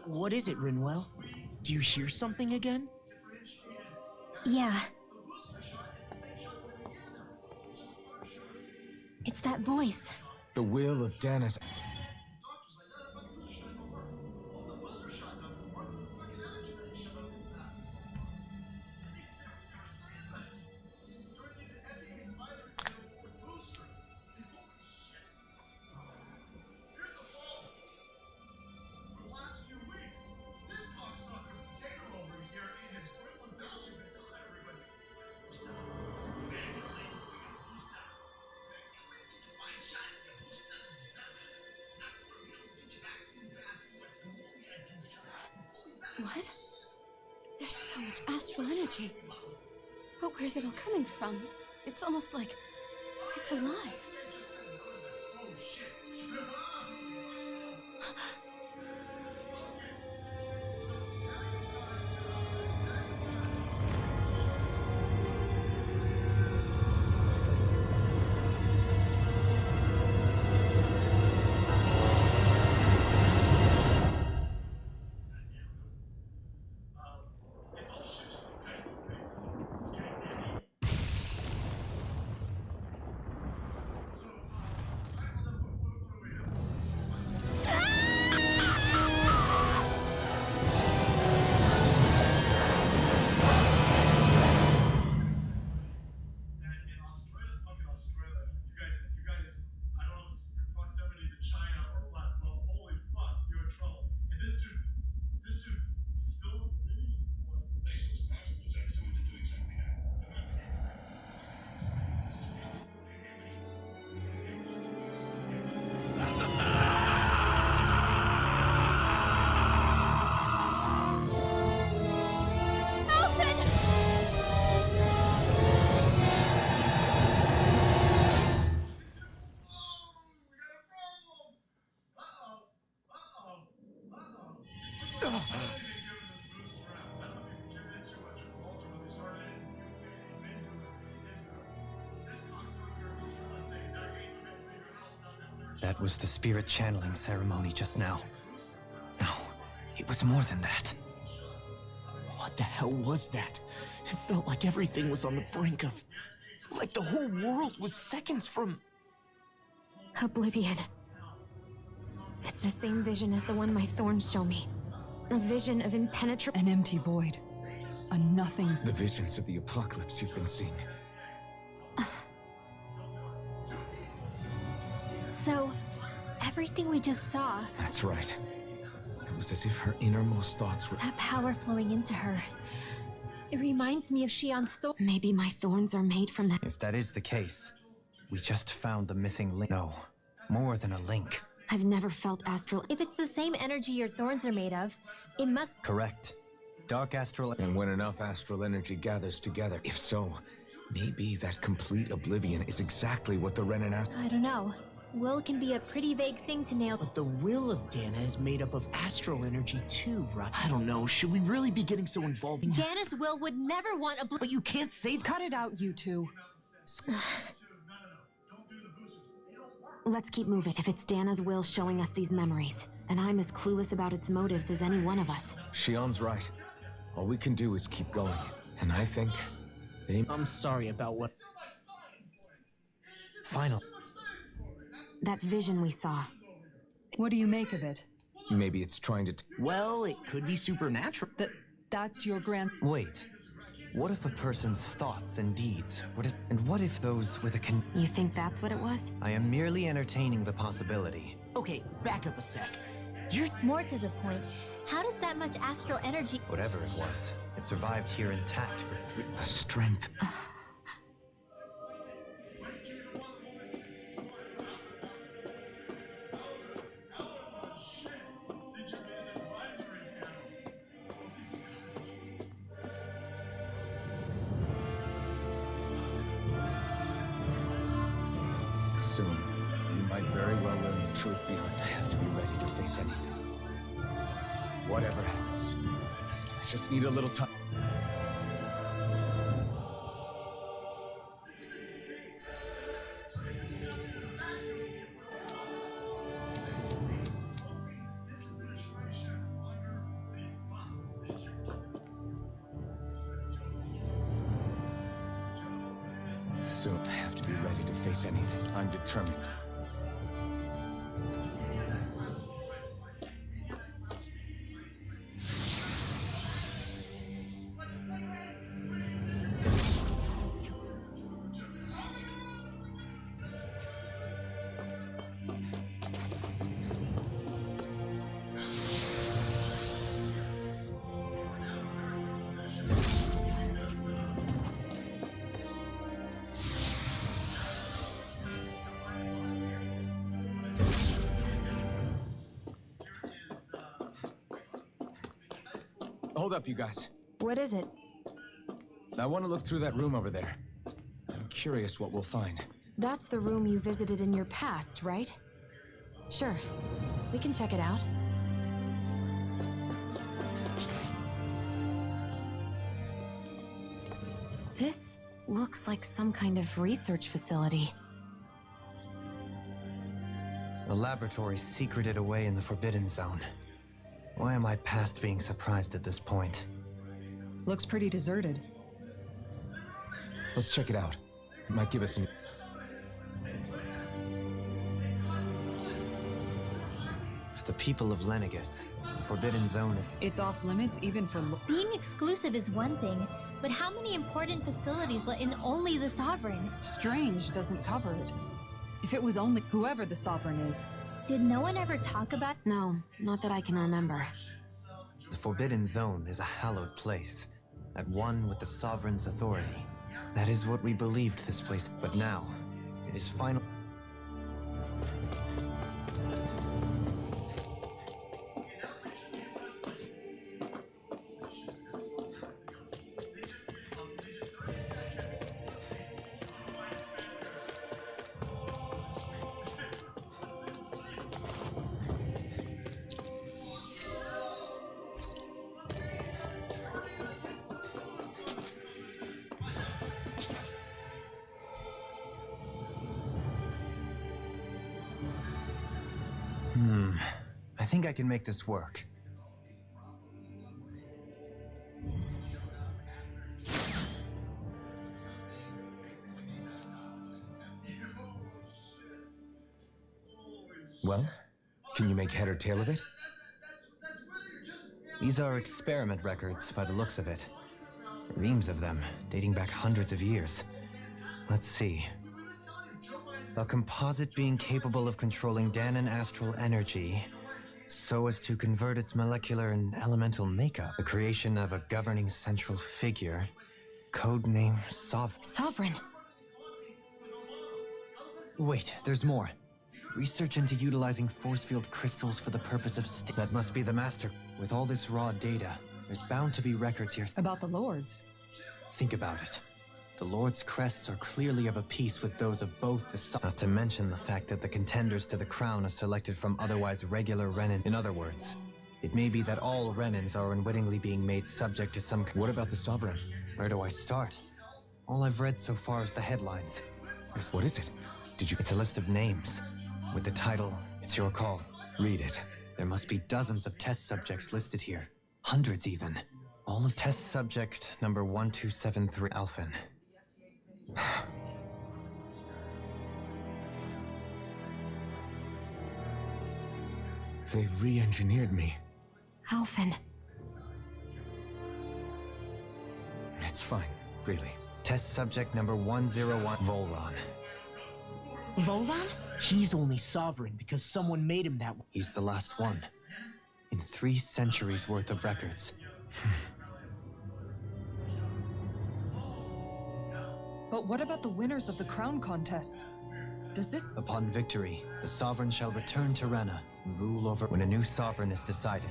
What is it, Rinwell? Do you hear something again? Yeah. It's that voice. The will of Dana's... What? There's so much astral energy. But where's it all coming from? It's almost like it's alive. that was the spirit channeling ceremony just now. No, it was more than that. What the hell was that? It felt like everything was on the brink of... like the whole world was seconds from... Oblivion. It's the same vision as the one my thorns show me. A vision of impenetrable... An empty void. A nothing... The visions of the apocalypse you've been seeing. So, everything we just saw, That's right. It was as if her innermost thoughts were... that power flowing into her, it reminds me of Shion's thorn. Maybe my thorns are made from that. If that is the case, we just found the missing link. No, more than a link. I've never felt astral... If it's the same energy your thorns are made of, it must... Correct. Dark astral... And when enough astral energy gathers together, if so, maybe that complete oblivion is exactly what the Renin asked. I don't know. Will can be a pretty vague thing to nail. But the will of Dana is made up of astral energy too, right? I don't know, should we really be getting so involved in... Dana's will would never want a... But you can't save... Cut it out, you two. Let's keep moving. If it's Dana's will showing us these memories, then I'm as clueless about its motives as any one of us. Shion's right. All we can do is keep going. And I think... I'm sorry about what... Final. That vision we saw. What do you make of it? Maybe it's trying to... Well, it could be supernatural. That's your grand... Wait. What if a person's thoughts and deeds were to... And what if those with a You think that's what it was? I am merely entertaining the possibility. Okay, back up a sec. More to the point, how does that much astral energy... Whatever it was, it survived here intact for 3... Strength. Soon, you might very well learn the truth beyond. I have to be ready to face anything. Whatever happens. I just need a little time. Soon, I have to be ready to face anything. I'm determined. Hold up, you guys. What is it? I want to look through that room over there. I'm curious what we'll find. That's the room you visited in your past, right? Sure. We can check it out. This looks like some kind of research facility. A laboratory secreted away in the Forbidden Zone. Why am I past being surprised at this point? Looks pretty deserted. Let's check it out. It might give us an... For the people of Lenegus, the Forbidden Zone is... It's off limits even for... Being exclusive is one thing, but how many important facilities let in only the Sovereign? Strange doesn't cover it. If it was only whoever the Sovereign is. Did no one ever talk about... No, not that I can remember. The Forbidden Zone is a hallowed place, at one with the Sovereign's authority. That is what we believed this place, but now, it is final... I think I can make this work. Well, can you make head or tail of it? These are experiment records by the looks of it. Reams of them, dating back hundreds of years. Let's see. A composite being capable of controlling Danon astral energy so as to convert its molecular and elemental makeup. The creation of a governing central figure. Codename Sovereign. Wait, there's more. Research into utilizing force field crystals for the purpose of that must be the master. With all this raw data, there's bound to be records here. About the lords. Think about it. The Lord's crests are clearly of a piece with those of both the not to mention the fact that the contenders to the crown are selected from otherwise regular Renin. In other words, it may be that all Renins are unwittingly being made subject to some... What about the Sovereign? Where do I start? All I've read so far is the headlines. What is it? Did you... It's a list of names. With the title, it's your call. Read it. There must be dozens of test subjects listed here. Hundreds even. All of test subject number 1273, Alphen. They re-engineered me. Alphen. It's fine, really. Test subject number 101, Volron. Volron? He's only sovereign because someone made him that way. He's the last one. In 3 centuries worth of records. But what about the winners of the crown contests? Does this... Upon victory, the sovereign shall return to Rena and rule over... When a new sovereign is decided,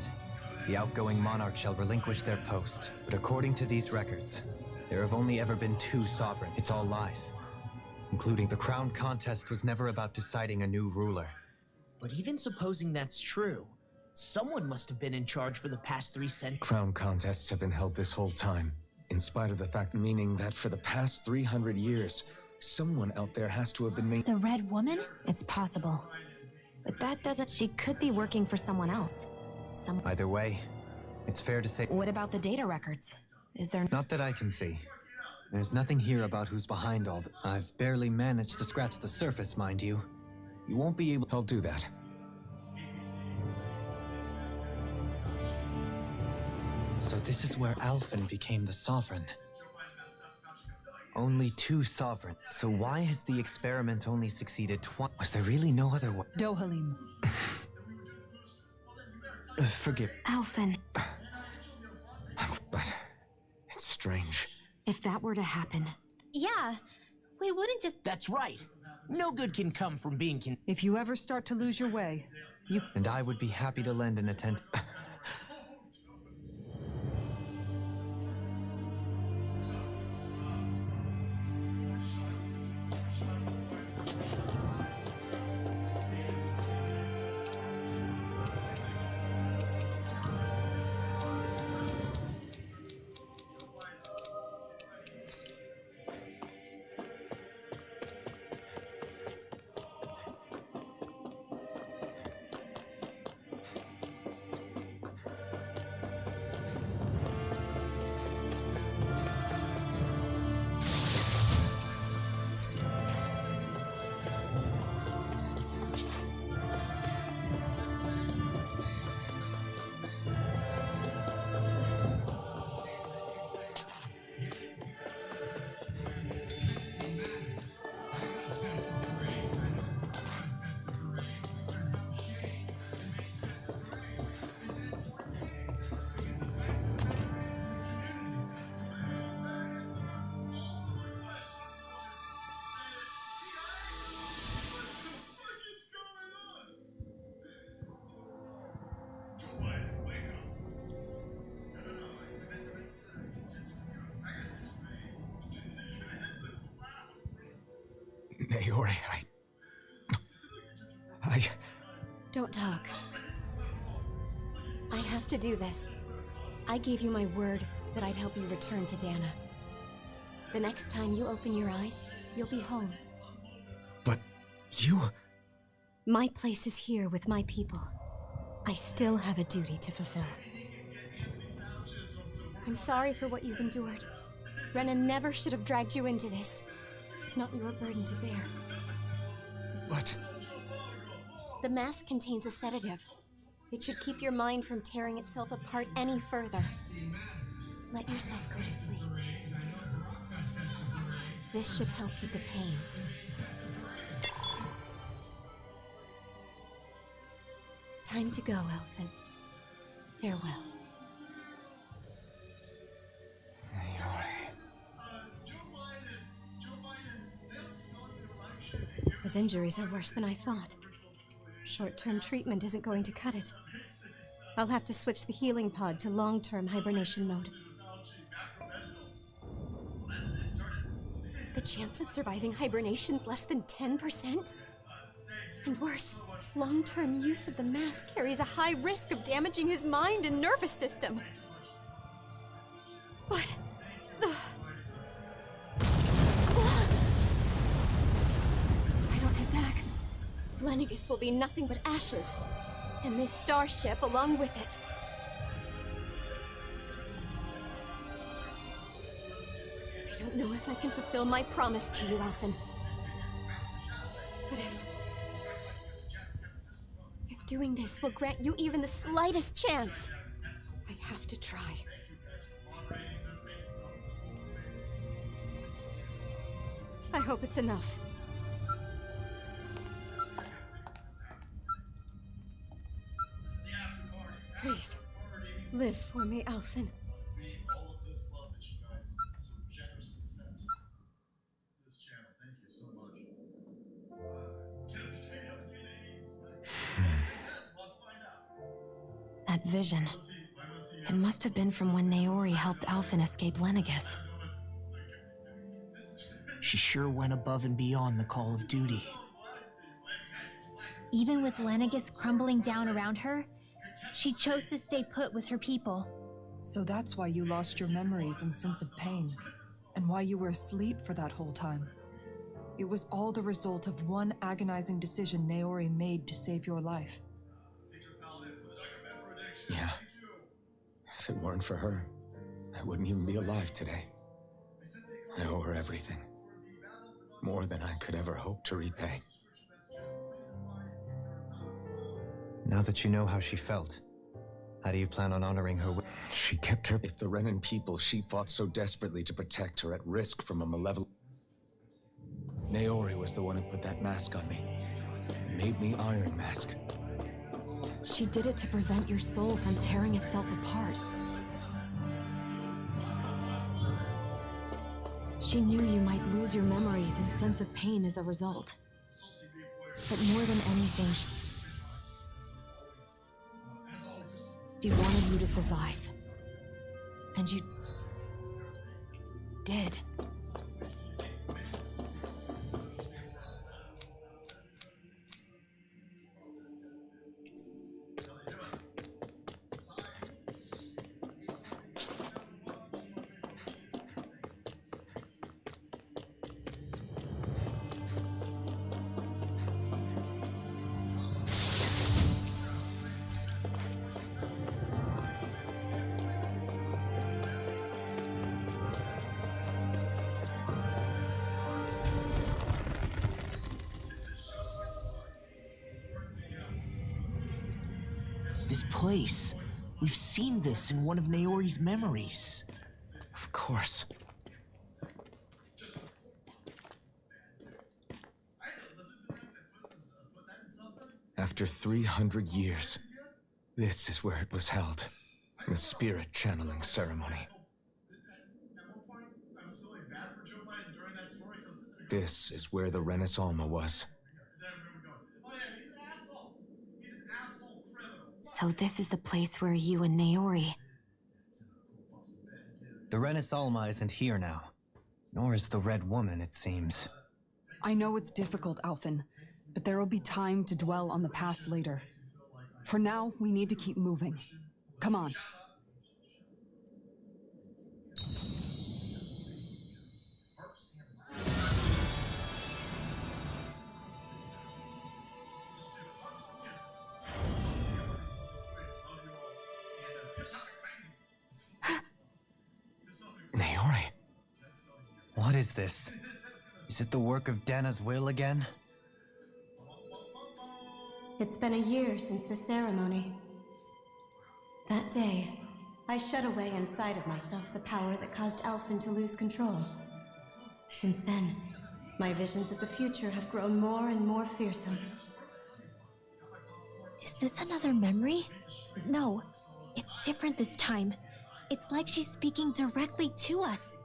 the outgoing monarch shall relinquish their post. But according to these records, there have only ever been 2 sovereigns. It's all lies. Including the crown contest was never about deciding a new ruler. But even supposing that's true, someone must have been in charge for the past 3 centuries. Crown contests have been held this whole time. In spite of the fact, meaning that for the past 300 years, someone out there has to have been made. The Red Woman? It's possible. But that doesn't... She could be working for someone else. Either way, it's fair to say... What about the data records? Is there... Not that I can see. There's nothing here about who's behind all I've barely managed to scratch the surface, mind you. You won't be able... I'll do that. So this is where Alphen became the sovereign. Only 2 sovereigns. So why has the experiment only succeeded twice? Was there really no other way? Dohalim. Forgive. Alphen. But it's strange. If that were to happen... Yeah, we wouldn't just... That's right. No good can come from being If you ever start to lose your way, you... And I would be happy to lend an attent... Naori, Don't talk. I have to do this. I gave you my word that I'd help you return to Dana. The next time you open your eyes, you'll be home. But you... My place is here with my people. I still have a duty to fulfill. I'm sorry for what you've endured. Renan never should have dragged you into this. It's not your burden to bear. But... The mask contains a sedative. It should keep your mind from tearing itself apart any further. Let yourself go to sleep. This should help with the pain. Time to go, Elfin. Farewell. His injuries are worse than I thought. Short-term treatment isn't going to cut it. I'll have to switch the healing pod to long-term hibernation mode. The chance of surviving hibernation's less than 10%? And worse, long-term use of the mask carries a high risk of damaging his mind and nervous system. But... if I don't head back, Lenegis will be nothing but ashes, and this starship along with it. I don't know if I can fulfill my promise to you, Elfin. But if doing this will grant you even the slightest chance, I have to try. I hope it's enough. Please, live for me, Elfin. That vision. It must have been from when Naori helped Alphen escape Lenegis. She sure went above and beyond the call of duty. Even with Lenegis crumbling down around her, she chose to stay put with her people. So that's why you lost your memories and sense of pain, and why you were asleep for that whole time. It was all the result of one agonizing decision Naori made to save your life. Yeah. If it weren't for her, I wouldn't even be alive today. I owe her everything. More than I could ever hope to repay. Now that you know how she felt, how do you plan on honoring her? She kept her. If the Renan people she fought so desperately to protect are at risk from a malevolent... Naori was the one who put that mask on me. It made me Iron Mask. She did it to prevent your soul from tearing itself apart. She knew you might lose your memories and sense of pain as a result. But more than anything, she wanted you to survive. And you did. This place. We've seen this in one of Naori's memories. Of course. After 300 years, this is where it was held. The spirit channeling ceremony. This is where the Renis Alma was. So this is the place where you and Naori... The Renis Alma isn't here now. Nor is the Red Woman, it seems. I know it's difficult, Alphen, but there will be time to dwell on the past later. For now, we need to keep moving. Come on. What is this? Is it the work of Dana's will again? It's been a year since the ceremony. That day, I shut away inside of myself the power that caused Alphen to lose control. Since then, my visions of the future have grown more and more fearsome. Is this another memory? No, it's different this time. It's like she's speaking directly to us.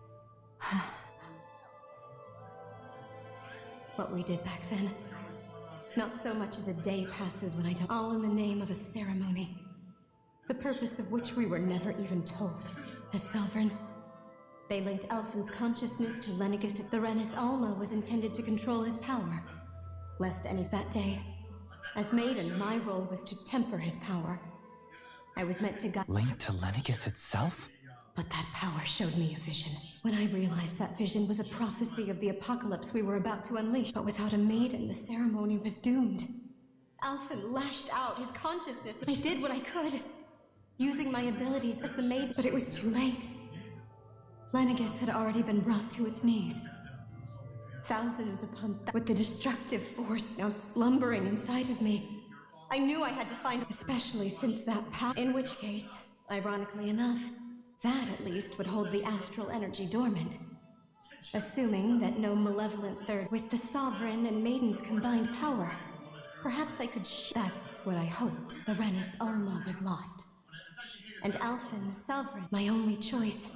What we did back then. Not so much as a day passes when I don't. All in the name of a ceremony. The purpose of which we were never even told. As sovereign, they linked Alphen's consciousness to Lenegis. The Renis Alma was intended to control his power. Lest any that day. As maiden, my role was to temper his power. I was meant to guide. Linked to Lenegis itself? But that power showed me a vision. When I realized that vision was a prophecy of the apocalypse we were about to unleash. But without a maiden, the ceremony was doomed. Alphen lashed out his consciousness. I did what I could, using my abilities as the maiden, but it was too late. Lenegis had already been brought to its knees. Thousands upon with the destructive force now slumbering inside of me. I knew I had to find, especially since that power. In which case, ironically enough, that at least would hold the astral energy dormant. Assuming that no malevolent third with the sovereign and maiden's combined power, perhaps I could that's what I hoped. The Renis Alma was lost. And Alphen, the sovereign, my only choice,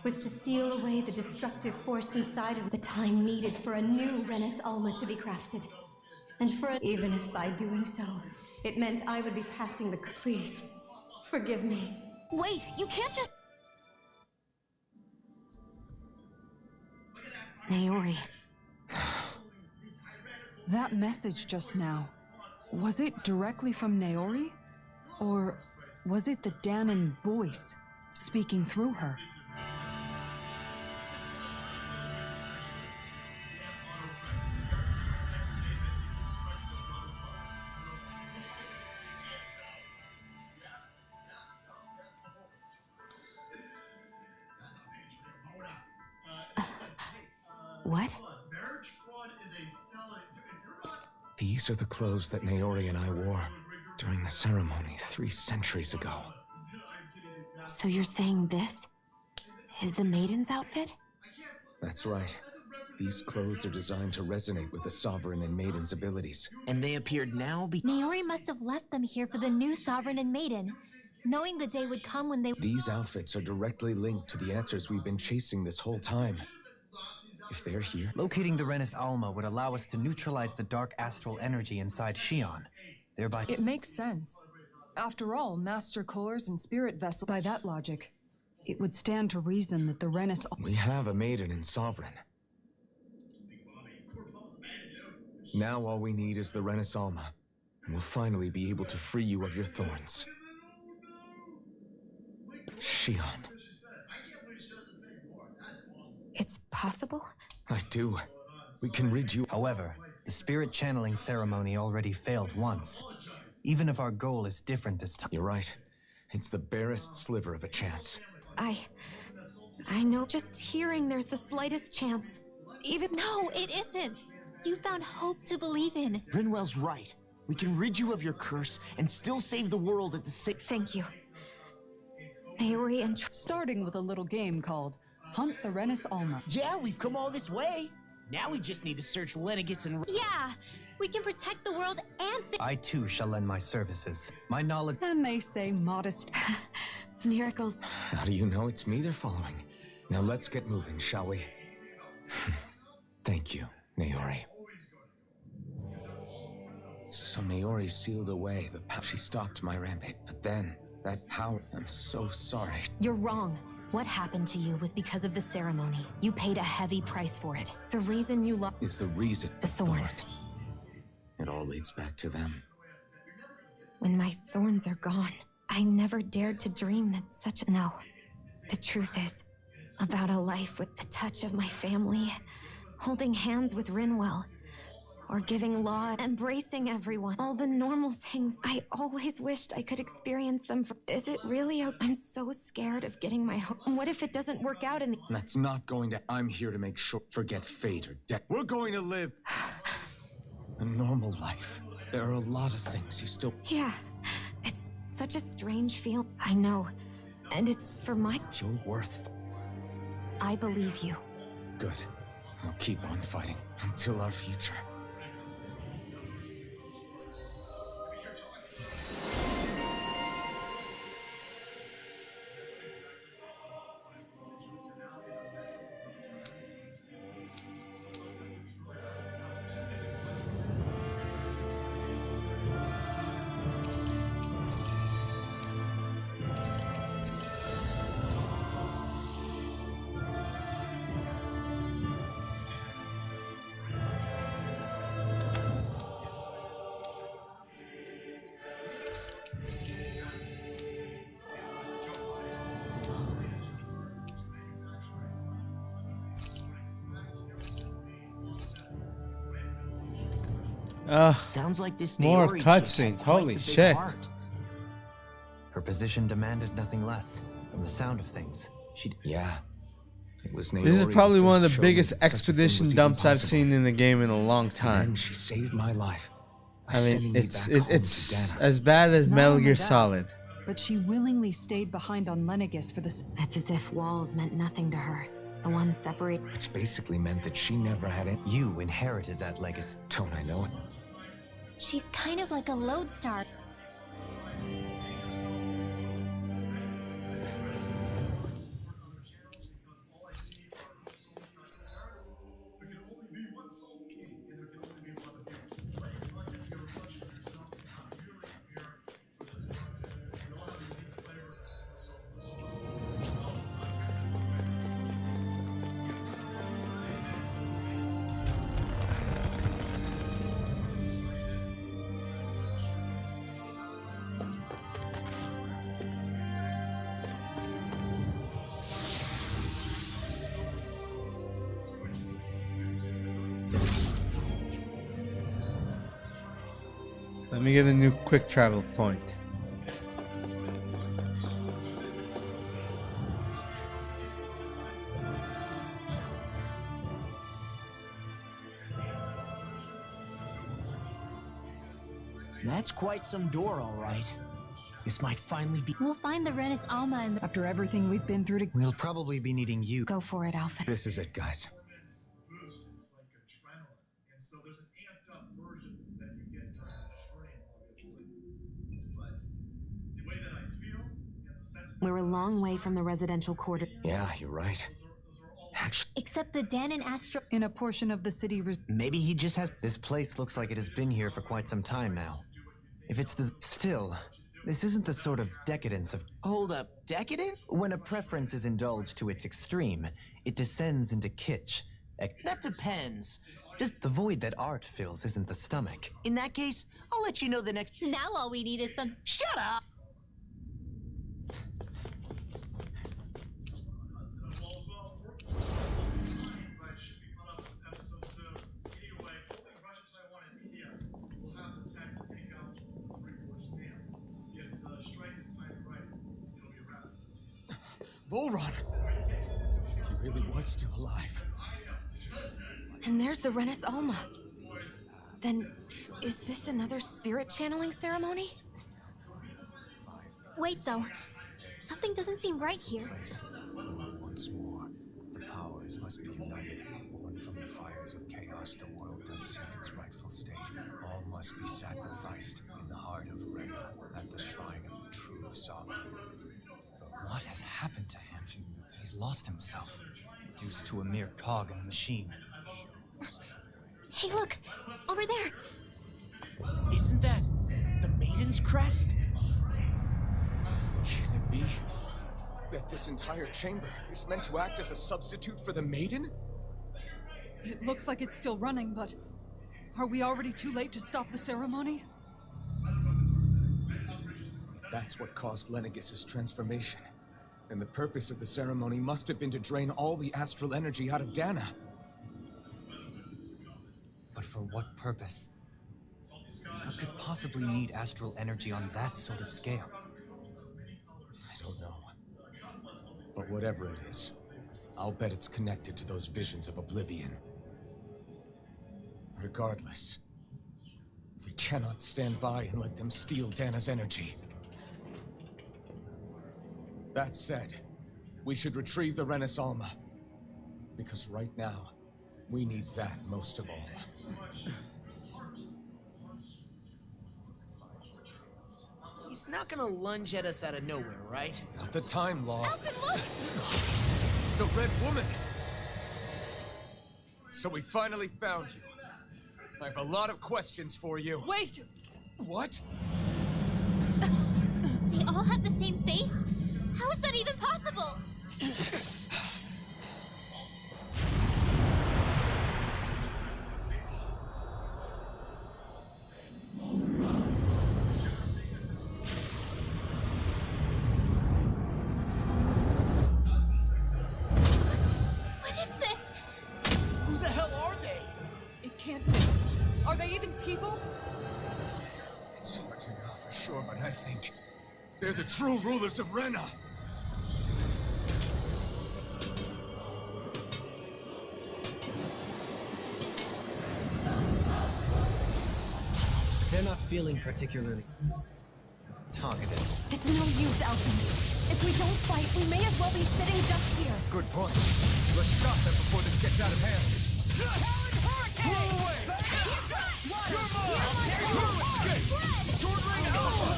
was to seal away the destructive force inside of the time needed for a new Renis Alma to be crafted. And even if by doing so, it meant I would be passing the... Please, forgive me. Wait, you can't just... Naori. That message just now, was it directly from Naori? Or was it the Danan voice speaking through her? What? These are the clothes that Naori and I wore during the ceremony 3 centuries ago. So you're saying this is the maiden's outfit? That's right. These clothes are designed to resonate with the Sovereign and Maiden's abilities. And they appeared now Naori must have left them here for the new Sovereign and Maiden, knowing the day would come when they... These outfits are directly linked to the answers we've been chasing this whole time. If they're here... Locating the Renis Alma would allow us to neutralize the dark astral energy inside Shion, thereby... It makes sense. After all, Master Cores and Spirit Vessel... By that logic, it would stand to reason that the Renis... We have a Maiden and Sovereign. Now all we need is the Renis Alma, and we'll finally be able to free you of your thorns. Shion. It's possible? I do. We can rid you. However, the spirit channeling ceremony already failed once. Even if our goal is different this time. You're right. It's the barest sliver of a chance. I know. Just hearing there's the slightest chance. Even... No, it isn't! You found hope to believe in. Rinwell's right. We can rid you of your curse and still save the world at the same... Thank you. Naori and... Starting with a little game called Hunt the Renis Alma. Yeah, we've come all this way. Now we just need to search Lenegis and... Yeah! We can protect the world and... I too shall lend my services. My knowledge... And they say modest... Miracles. How do you know it's me they're following? Now let's get moving, shall we? Thank you, Naori. So Naori sealed away the power. She stopped my rampage, but then, that power... I'm so sorry. You're wrong. What happened to you was because of the ceremony. You paid a heavy price for it. The reason you lost... Is the reason... The thorns. It all leads back to them. When my thorns are gone, I never dared to dream that such a... No. The truth is, about a life with the touch of my family, holding hands with Rinwell, or giving law, embracing everyone. All the normal things. I always wished I could experience them. Is it really I'm so scared of getting my home. What if it doesn't work out in the... That's not going to... I'm here to make sure... Forget fate or death. We're going to live a normal life. There are a lot of things you still... Yeah, it's such a strange feel. I know. And it's for my... You're worth... I believe you. Good. We'll keep on fighting until our future. Sounds like this more Naori chick cutscenes. had quite Holy the big shit. heart. Her position demanded nothing less. From the sound of things, Yeah. It was This is Naori probably who one of first the showed me biggest that such a thing expedition was even dumps I've possible. seen in the game in a long time. And she saved my life. I mean, it's Dana. as bad as Not Metal only Gear that, Solid. But she willingly stayed behind on Lenegis for this. It's as if walls meant nothing to her. The ones separate... Which basically meant that she never had it. you inherited that legacy. Don't I know it? She's kind of like a lodestar. Let me get a new quick travel point. That's quite some door, all right. This might finally be... We'll find the Renis Alma and After everything we've been through to... We'll probably be needing you. Go for it, Alpha. This is it, guys. We're a long way from the residential quarter. Yeah, you're right. Actually, except the Dan and Astro. In a portion of the city... Maybe he just has... This place looks like it has been here for quite some time now. If it's the... Still, this isn't the sort of decadence of... Hold up, decadent? When a preference is indulged to its extreme, it descends into kitsch. That depends. Just the void that art fills isn't the stomach. In that case, I'll let you know the next... Now all we need is some... Shut up! Volron! He really was still alive. And there's the Renis Alma. Then, is this another spirit channeling ceremony? Wait, though. Something doesn't seem right here. Once more, the powers must be united. Born from the fires of chaos, the world does seek its rightful state. All must be sacrificed in the heart of Rena, at the shrine of the true sovereign. What has happened to him? He's lost himself, reduced to a mere cog in the machine. Hey, look! Over there! Isn't that the Maiden's crest? Can it be that this entire chamber is meant to act as a substitute for the Maiden? It looks like it's still running, but... Are we already too late to stop the ceremony? If that's what caused Lenegis' transformation, then the purpose of the ceremony must have been to drain all the astral energy out of Dana. But for what purpose? What could possibly need astral energy on that sort of scale? I don't know. But whatever it is, I'll bet it's connected to those visions of oblivion. Regardless, we cannot stand by and let them steal Dana's energy. That said, we should retrieve the Renis Alma. Because right now, we need that most of all. He's not gonna lunge at us out of nowhere, right? Not the time, Law. Alvin, look! The Red Woman! So we finally found you. I have a lot of questions for you. Wait! What? They all have the same face? How is that even possible? What is this? Who the hell are they? It can't be. Are they even people? It's hard to know for sure, but I think they're the true rulers of Rena. They're not feeling particularly talkative. It's no use, Elton. If we don't fight, we may as well be sitting just here. Good point. Let's stop them before this gets out of hand. Blow away! You're mine! Sword Rain Alpha!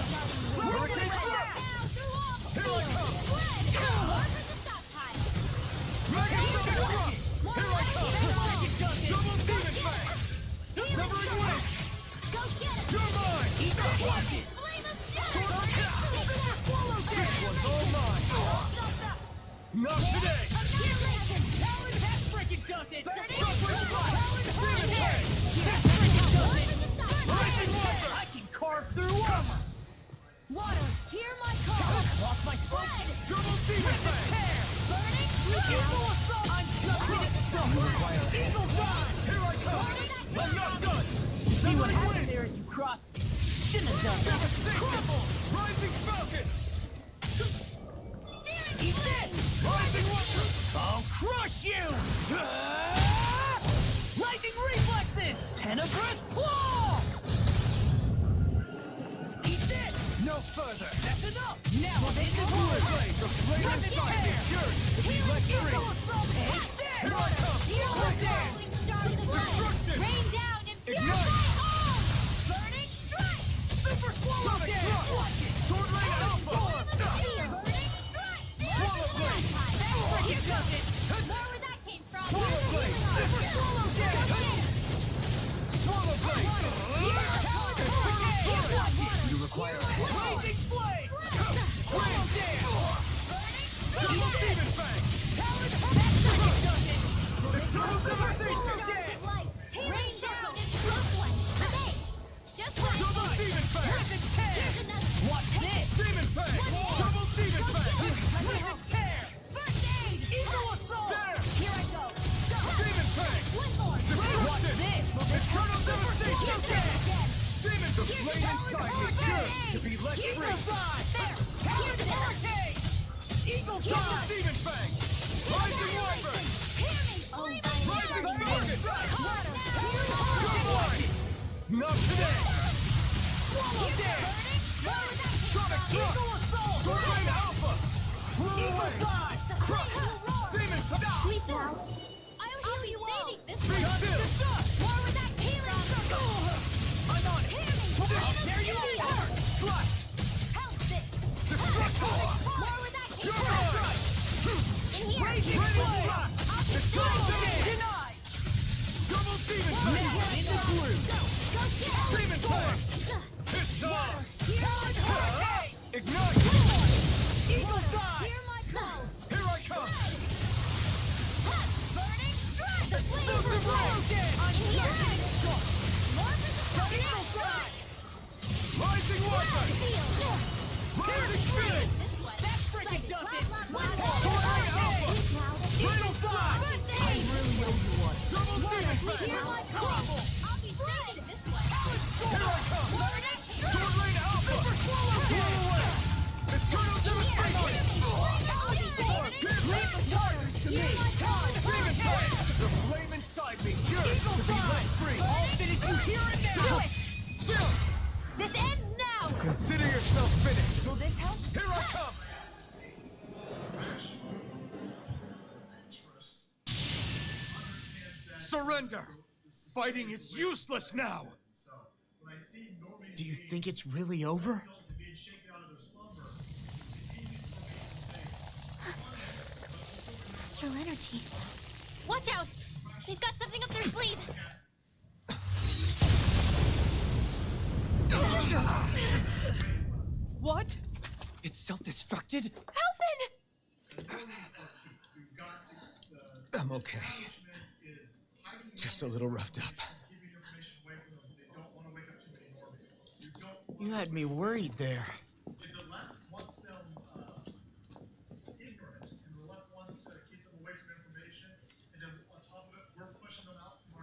Hurricane Thrust! Here I come! Mega Summon Thrust! Here I come! Double Demon Fang! Severing Wing! You're mine! Sword Attack! This one's all mine! Not today! Shockwave Blast! Demon Fang! Lightning Water! I can carve through armor! Water, hear my call! Lost my focus! Double Demon Fang! Burning! Eagle Assault! I'm just Eagle Dawn! Here I come! I'm not done! See what happened there as you crossed me. Shouldn't have done that. Crumble! Rising Falcon! Eat this! Rising Water! I'll crush you! Lightning reflexes! Tenebrous claw! Eat this! No further! That's enough! Now I'll hit the Cooler Blades of Flame and Fire! Yours to be let free! Take this! Here I come! Right there! Destruction! Rain down and Ignite! burning strike! Super swallow Sonic dance! Thrust! Watch it! Sword Rain Alpha! Burning strike! Swallow Blade! Freaking does it! More where that came from! Swallow Blade! Super swallow dance! Swallow Blade! You require Blazing flame! Swallow dance! Double Demon Fang! Freaking does it! Eternal Devastation! Rain down and close one! Today! Just like Double Demon Fang! Rip and tear! Watch this! Demon Fang! Double Demon Fang! Rip and tear! first aid! Eagle Assault! There! Here I go! Demon Fang! One more! Watch Destruction! this! Eternal Devastation! Dance! Demons of flame inside me good to be let Eagle free! Dawn! Talon Hurricane! Eagle Double Dawn! Demon Fang! Rising Wyvern! Rising Falcon! Good one! Not today! Swallow dance! Sonic Thrust! Eagle Assault! Sword Rain Alpha! Blow Eagle away! Dawn! Crush! Demon Fang! Sleep now! I'll heal you all! Be still! More where that healing circle! I'm on it! How dare you start! Flush! Help this! Destruction! More where that You're healing mine! In here! Raging Raining flame! Blast! I'll Eternal destroy Damage! Denied! Double Demon Fang! Now in the groove! Go get it! Demon Fang! It's on! Talon Hurricane! Ignite! Eagle Dawn! Hear my call! Here I come! Burning strike! The flame Super will swallow roll! dance! In here! More Eagle Dawn! Rising Wyvern! Rising Phoenix! That freaking does it! Sword Rain Alpha! Eagle Dawn! I really owe you one. Double Demon Hear Fang! my call! I'll be be let free. I'll finish you here and now. Do it! This ends now! Consider yourself finished. Will this help? Here I come. Surrender. Fighting is useless now. Do you think it's really over? Astral energy. Watch out! They've got something up their sleeve! What? It's self-destructed? Alvin! I'm okay. Just a little roughed up. You had me worried there.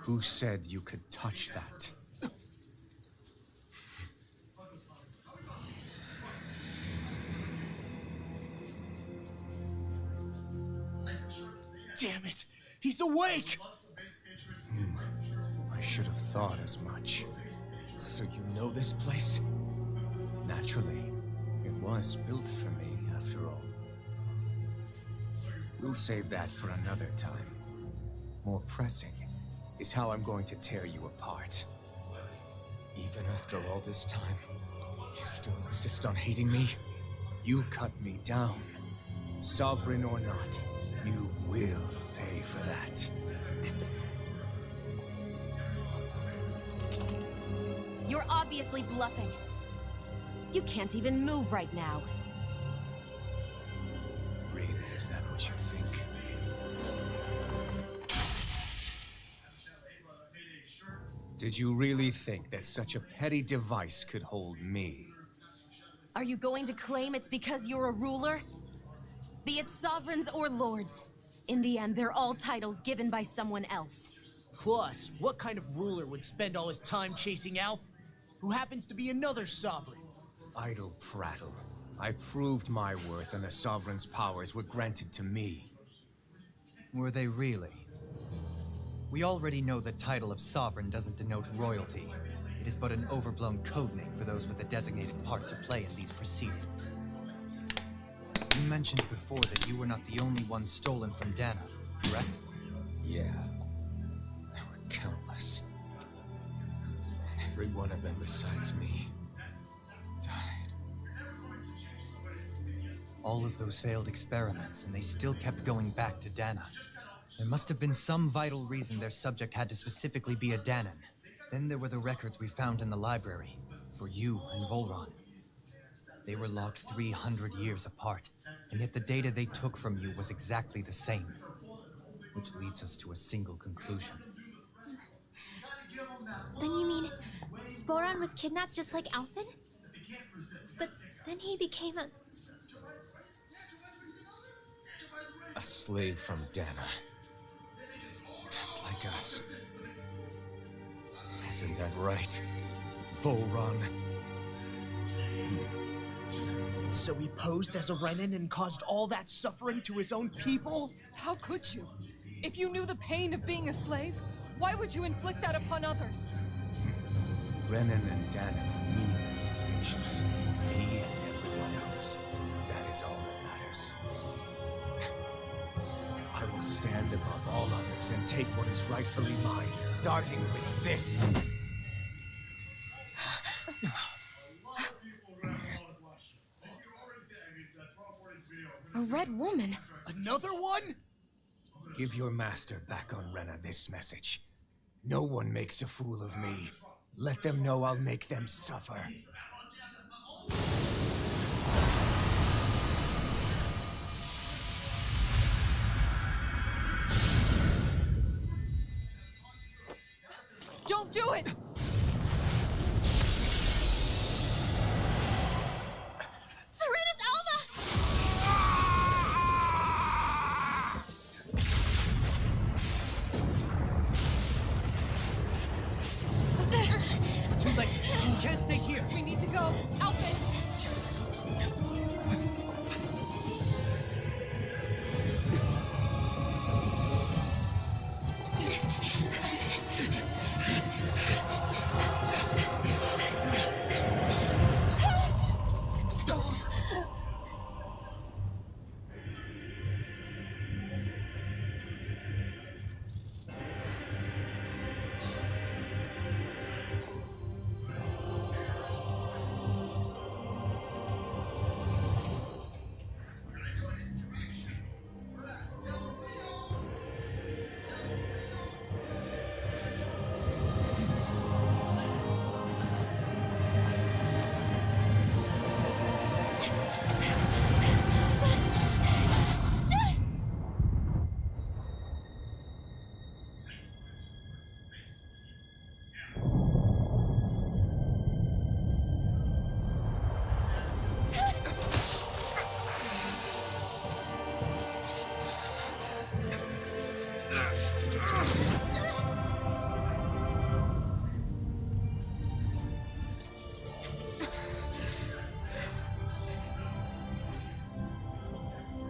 Who said you could touch that? Damn it! He's awake! I should have thought as much. So you know this place? Naturally, it was built for me, after all. We'll save that for another time. More pressing is how I'm going to tear you apart. Even after all this time, you still insist on hating me? You cut me down. Sovereign or not, you will pay for that. You're obviously bluffing. You can't even move right now. Really, is that what you think? Did you really think that such a petty device could hold me? Are you going to claim it's because you're a ruler? Be it sovereigns or lords. In the end, they're all titles given by someone else. Plus, what kind of ruler would spend all his time chasing Alf, who happens to be another sovereign? Idle prattle. I proved my worth and the sovereign's powers were granted to me. Were they really? We already know the title of sovereign doesn't denote royalty. It is but an overblown codename for those with a designated part to play in these proceedings. You mentioned before that you were not the only one stolen from Dana, correct? Yeah. There were countless. And every one of them besides me died. All of those failed experiments, and they still kept going back to Dana. There must have been some vital reason their subject had to specifically be a Danan. Then there were the records we found in the library, for you and Volron. They were logged 300 years apart, and yet the data they took from you was exactly the same. Which leads us to a single conclusion. Then you mean Boron was kidnapped just like Alvin? But then he became a slave from Dana. Just like us. Isn't that right, Volron? So he posed as a Renin and caused all that suffering to his own people? How could you? If you knew the pain of being a slave, why would you inflict that upon others? Renin and Danan are meaningless distinctions. Me and everyone else. That is all that matters. I will stand above all others and take what is rightfully mine, starting with this. A red woman? Another one? Give your master back on Rena this message. No one makes a fool of me. Let them know I'll make them suffer. Don't do it! Serenus Alva! It's too late. You can't stay here. We need to go. Alvin!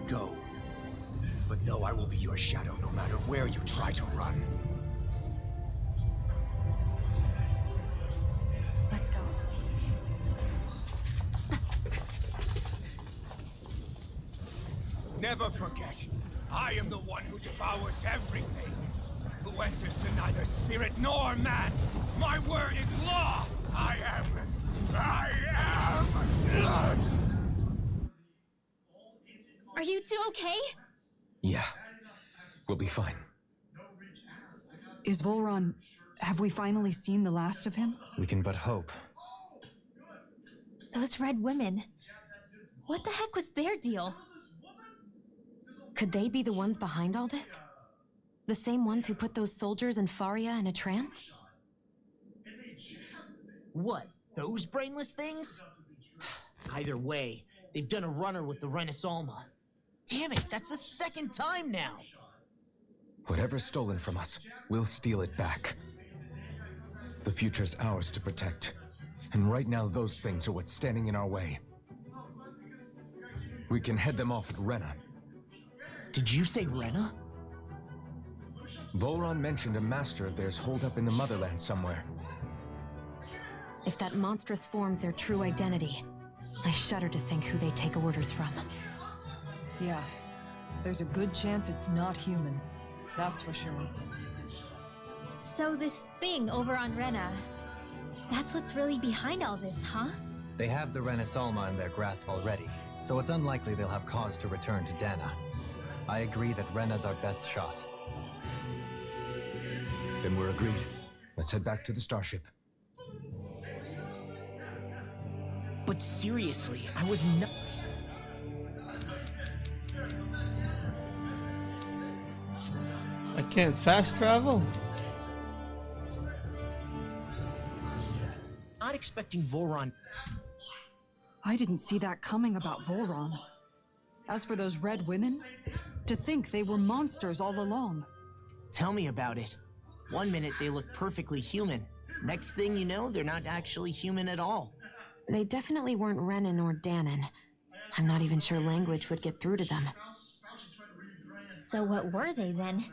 go. But know I will be your shadow no matter where you try to run. Let's go. Never forget, I am the one who devours everything. Who answers to neither spirit nor man. My word is law. I am. Are you two okay? Yeah, we'll be fine. Is Volron... Have we finally seen the last of him? We can but hope. Those red women. What the heck was their deal? Could they be the ones behind all this? The same ones who put those soldiers in Faria in a trance? What? Those brainless things? Either way, they've done a runner with the Renaissance. Damn it, that's the second time now! Whatever's stolen from us, we'll steal it back. The future's ours to protect. And right now, those things are what's standing in our way. We can head them off at Rena. Did you say Rena? Volron mentioned a master of theirs holed up in the motherland somewhere. If that monstrous form's their true identity, I shudder to think who they take orders from. Yeah. There's a good chance it's not human. That's for sure. So this thing over on Rena, that's what's really behind all this, huh? They have the Renaissance in their grasp already, so it's unlikely they'll have cause to return to Dana. I agree that Rena's our best shot. Then we're agreed. Let's head back to the starship. But seriously, I was not... I can't fast travel? Not expecting Volron. I didn't see that coming about Volron. As for those red women, to think they were monsters all along. Tell me about it. One minute they look perfectly human. Next thing you know, they're not actually human at all. They definitely weren't Renan or Danon. I'm not even sure language would get through to them. So what were they then?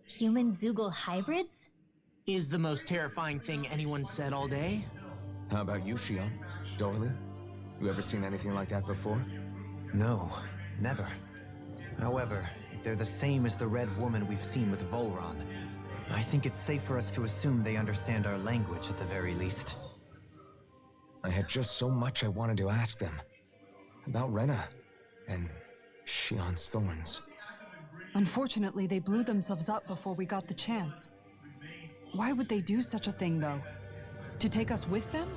Human Zoogle hybrids? Is the most terrifying thing anyone said all day. How about you, Shion? Doily? You ever seen anything like that before? No, never. However, if they're the same as the red woman we've seen with Volron, I think it's safe for us to assume they understand our language at the very least. I had just so much I wanted to ask them. About Rena and Shion's thorns. Unfortunately, they blew themselves up before we got the chance. Why would they do such a thing, though? To take us with them?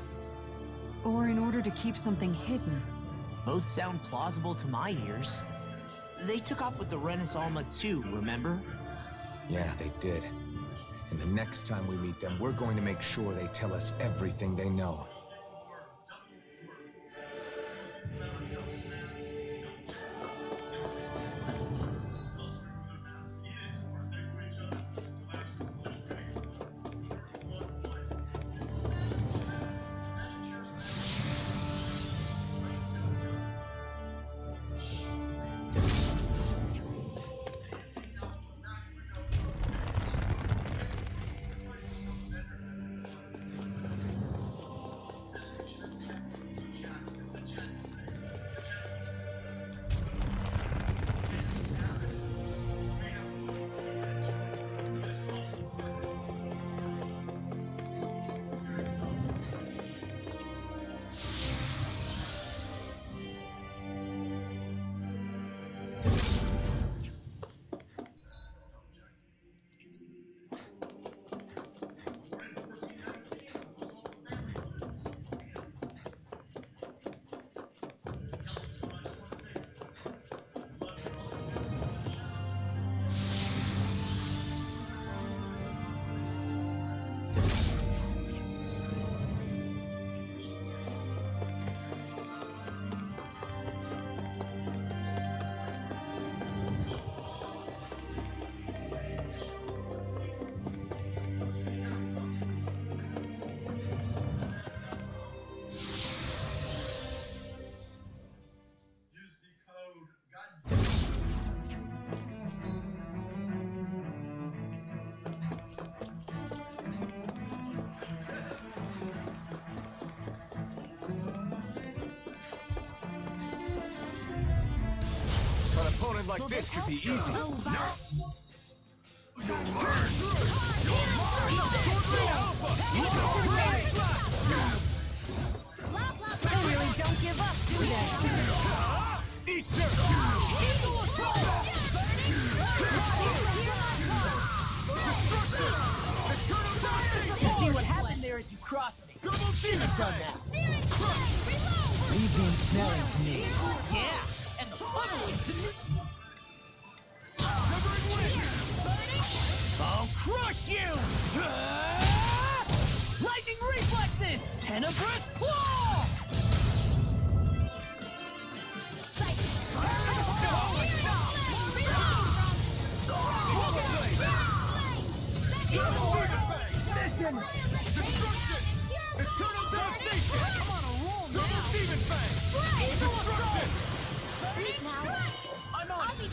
Or in order to keep something hidden? Both sound plausible to my ears. They took off with the Renaissance too, remember? Yeah, they did. And the next time we meet them, we're going to make sure they tell us everything they know. opponent like this should be easy. They really don't give up, do they? Eat dirt! You see what happened there as you crossed me. Should have done that. Leave the ensnaring to me. Yeah, and the funneling to me. I'll crush you! Lightning reflexes! Tenebrous claw! Mission! Destruction! Eternal devastation! I'm on a roll now! Double demon fang! Destruction! I'm on it!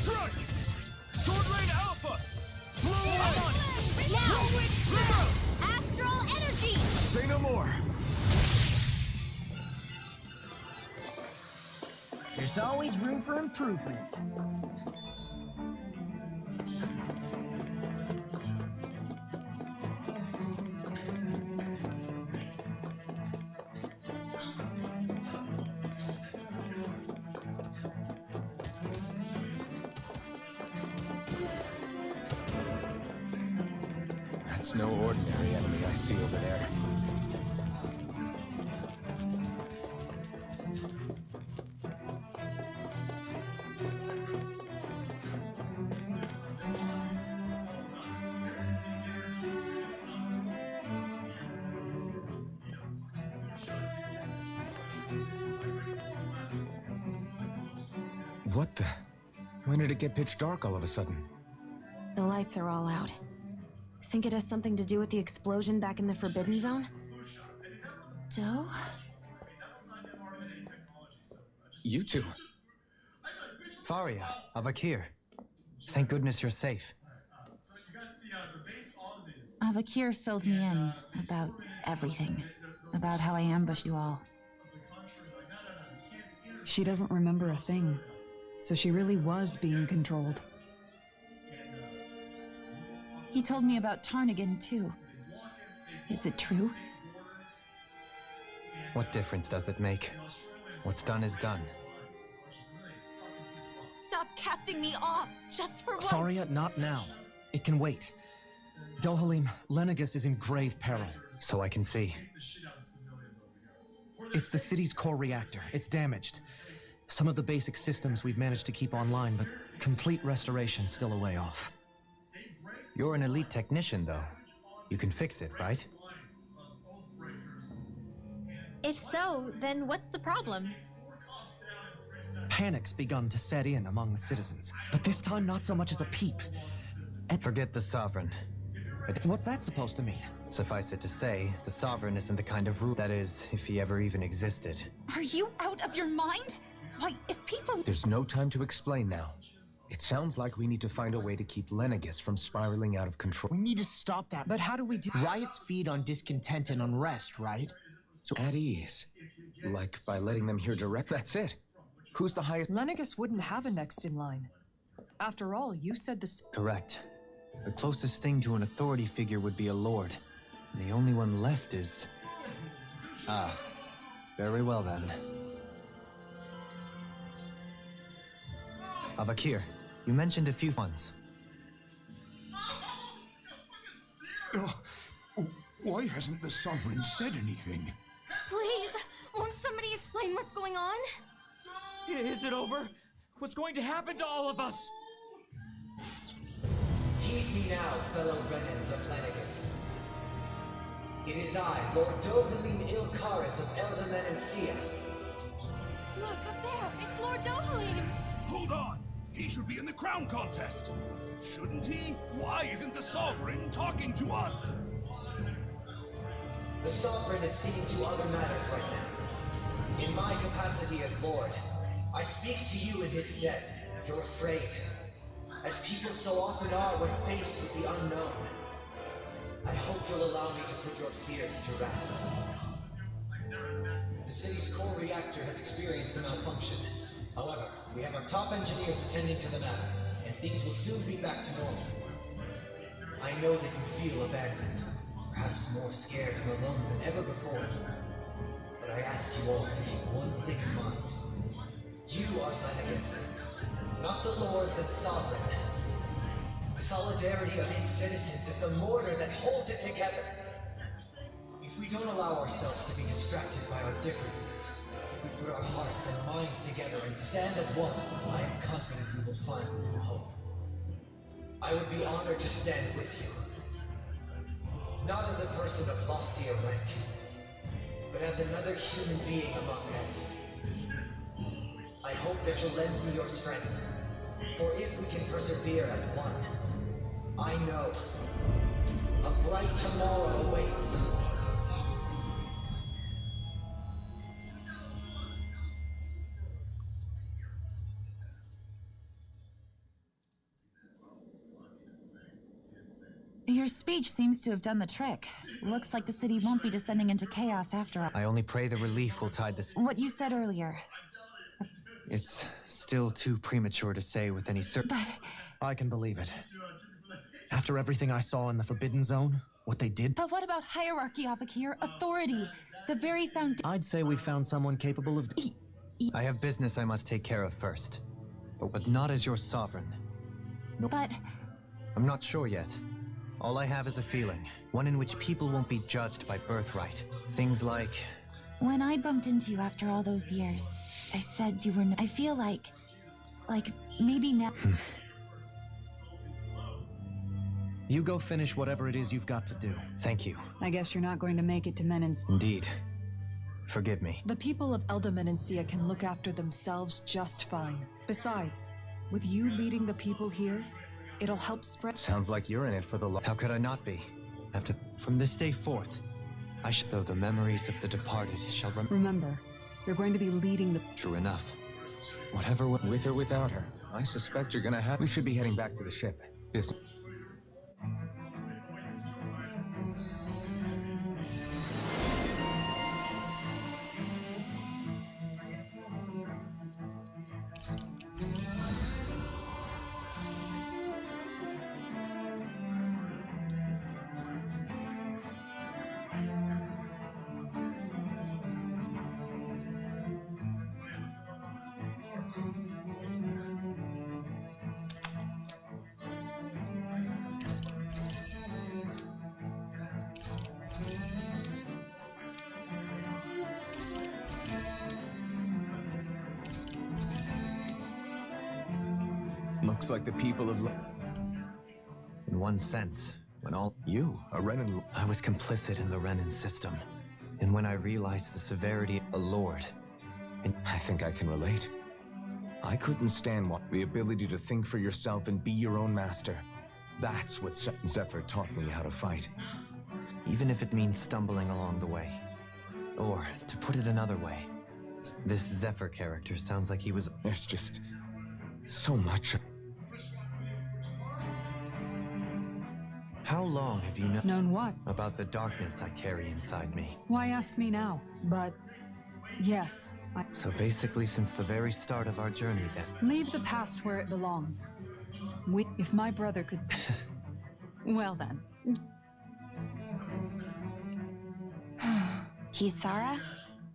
Strike! Sword Rain Alpha! Blow away! Now! Astral energy! Say no more! There's always room for improvement. That's no ordinary enemy I see over there. What the? When did it get pitch dark all of a sudden? The lights are all out. Think it has something to do with the explosion back in the Forbidden Zone? Doe? You two. Faria, Avakir. Thank goodness you're safe. Avakir filled me in about everything. About how I ambushed you all. She doesn't remember a thing, so she really was being controlled. He told me about Tarnigan, too. Is it true? What difference does it make? What's done is done. Stop casting me off, just for once! Faria, not now. It can wait. Dohalim, Lenegus is in grave peril. So I can see. It's the city's core reactor. It's damaged. Some of the basic systems we've managed to keep online, but complete restoration's still a way off. You're an elite technician, though. You can fix it, right? If so, then what's the problem? Panic's begun to set in among the citizens, but this time not so much as a peep. And forget the Sovereign. What's that supposed to mean? Suffice it to say, the Sovereign isn't the kind of ruler that is, if he ever even existed. Are you out of your mind? Why, if people... There's no time to explain now. It sounds like we need to find a way to keep Lenegus from spiraling out of control. We need to stop that. But how do we do... Riots feed on discontent and unrest, right? So at ease. Like by letting them hear direct. That's it. Who's the highest? Lenegus wouldn't have a next in line. After all, you said this... Correct. The closest thing to an authority figure would be a lord. And the only one left is... Ah. Very well then. Avakir, you mentioned a few ones. Why hasn't the Sovereign said anything? Please, won't somebody explain what's going on? Is it over? What's going to happen to all of us? Heed me now, fellow Renans of Lenegus. It is I, Lord Dohalim Ilkaris of Elderman and Sia. Look up there, it's Lord Dohalim! Hold on! He should be in the crown contest! Shouldn't he? Why isn't the Sovereign talking to us? The Sovereign is seeing to other matters right now. In my capacity as Lord, I speak to you in his stead. You're afraid. As people so often are when faced with the unknown. I hope you'll allow me to put your fears to rest. The city's core reactor has experienced a malfunction. However, We have our top engineers attending to the matter, and things will soon be back to normal. I know that you feel abandoned, perhaps more scared and alone than ever before. But I ask you all to keep one thing in mind. You are Lenegus, not the lords and sovereign. The solidarity of its citizens is the mortar that holds it together. If we don't allow ourselves to be distracted by our differences, if we put our hearts and minds together and stand as one, I am confident we will find hope. I would be honored to stand with you. Not as a person of loftier rank, but as another human being among men. I hope that you'll lend me your strength, for if we can persevere as one, I know a bright tomorrow awaits. Your speech seems to have done the trick. Looks like the city won't be descending into chaos after all. I only pray the relief will tide this. What you said earlier. It's still too premature to say with any certainty. But I can believe it. After everything I saw in the Forbidden Zone, what they did. But what about hierarchy, Avakir? Authority? The very foundation. I'd say we found someone capable of. I have business I must take care of first. But not as your sovereign. No. But I'm not sure yet. All I have is a feeling. One in which people won't be judged by birthright. Things like... When I bumped into you after all those years, I said you were I feel like maybe now... You go finish whatever it is you've got to do. Thank you. I guess you're not going to make it to Menace. Indeed. Forgive me. The people of Elda Menancia can look after themselves just fine. Besides, with you leading the people here, it'll help spread. Sounds like you're in it for the How could I not be? From this day forth, though the memories of the departed shall Remember, you're going to be leading the... True enough. Whatever, with or without her, I suspect you're gonna have... We should be heading back to the ship. Looks like the people of... In one sense, when all... You, a Renan... I was complicit in the Renan system. And when I realized the severity... A lord. And I think I can relate. I couldn't stand the ability to think for yourself and be your own master. That's what Zephyr taught me how to fight. Even if it means stumbling along the way. Or, to put it another way, this Zephyr character sounds like he was... There's just... so much... How long have you known what? About the darkness I carry inside me? Why ask me now? But... yes, So basically since the very start of our journey, then? Leave the past where it belongs. If my brother could... Well then. Kisara?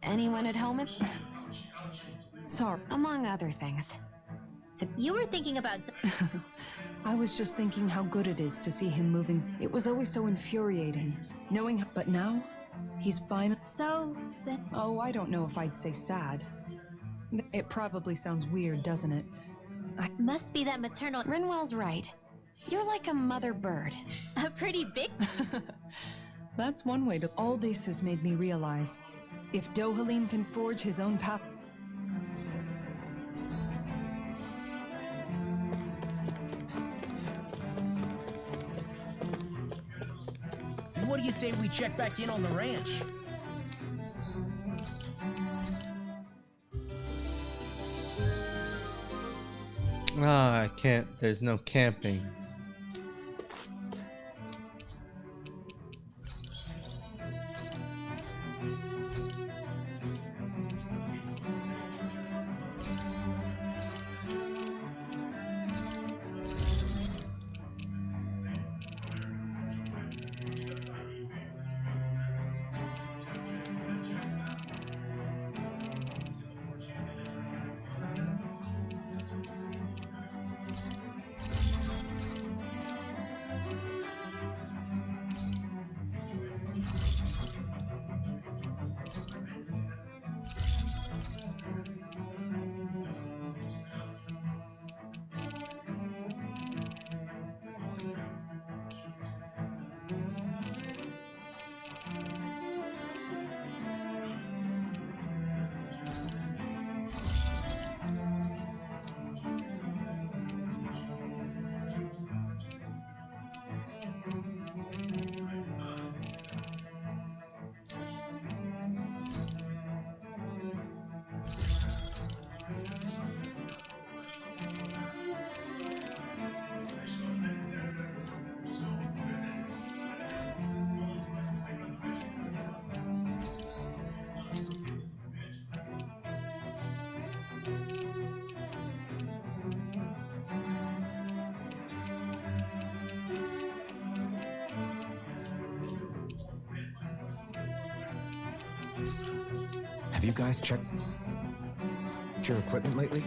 Anyone at home? Sorry. Among other things. You were thinking about... I was just thinking how good it is to see him moving. It was always so infuriating, knowing how... But now, he's fine. So, then... Oh, I don't know if I'd say sad. It probably sounds weird, doesn't it? Must be that maternal... Rinwell's right. You're like a mother bird. A pretty big... That's one way to... All this has made me realize, if Dohalim can forge his own path... What do you say we check back in on the ranch? Ah, I can't. There's no camping. Have you guys checked your equipment lately?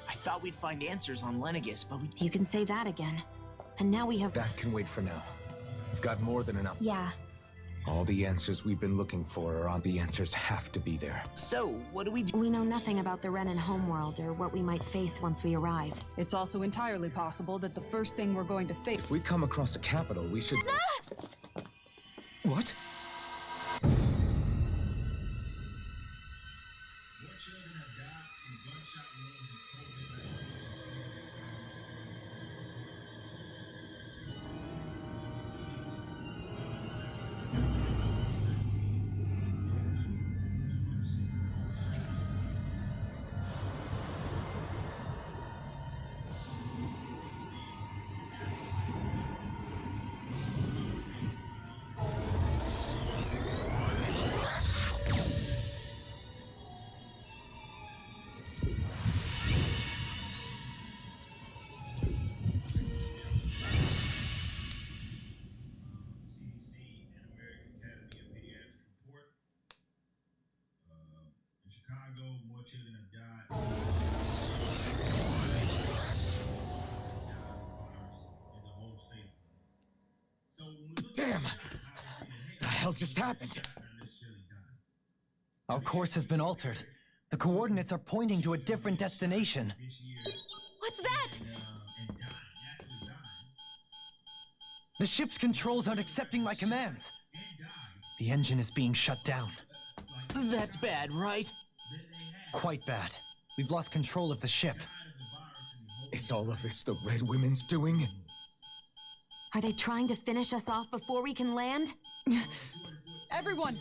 I thought we'd find answers on Lenegis, but we... You can say that again. And now we have... That can wait for now. We've got more than enough. Yeah. All the answers we've been looking for are on. The answers have to be there. So, what do we do? We know nothing about the Renan homeworld or what we might face once we arrive. It's also entirely possible that the first thing we're going to face... If we come across a capital, we should... What? Damn! The hell just happened? Our course has been altered. The coordinates are pointing to a different destination. What's that? The ship's controls aren't accepting my commands. The engine is being shut down. That's bad, right? Quite bad. We've lost control of the ship. Is all of this the Red Women's doing? Are they trying to finish us off before we can land? Everyone!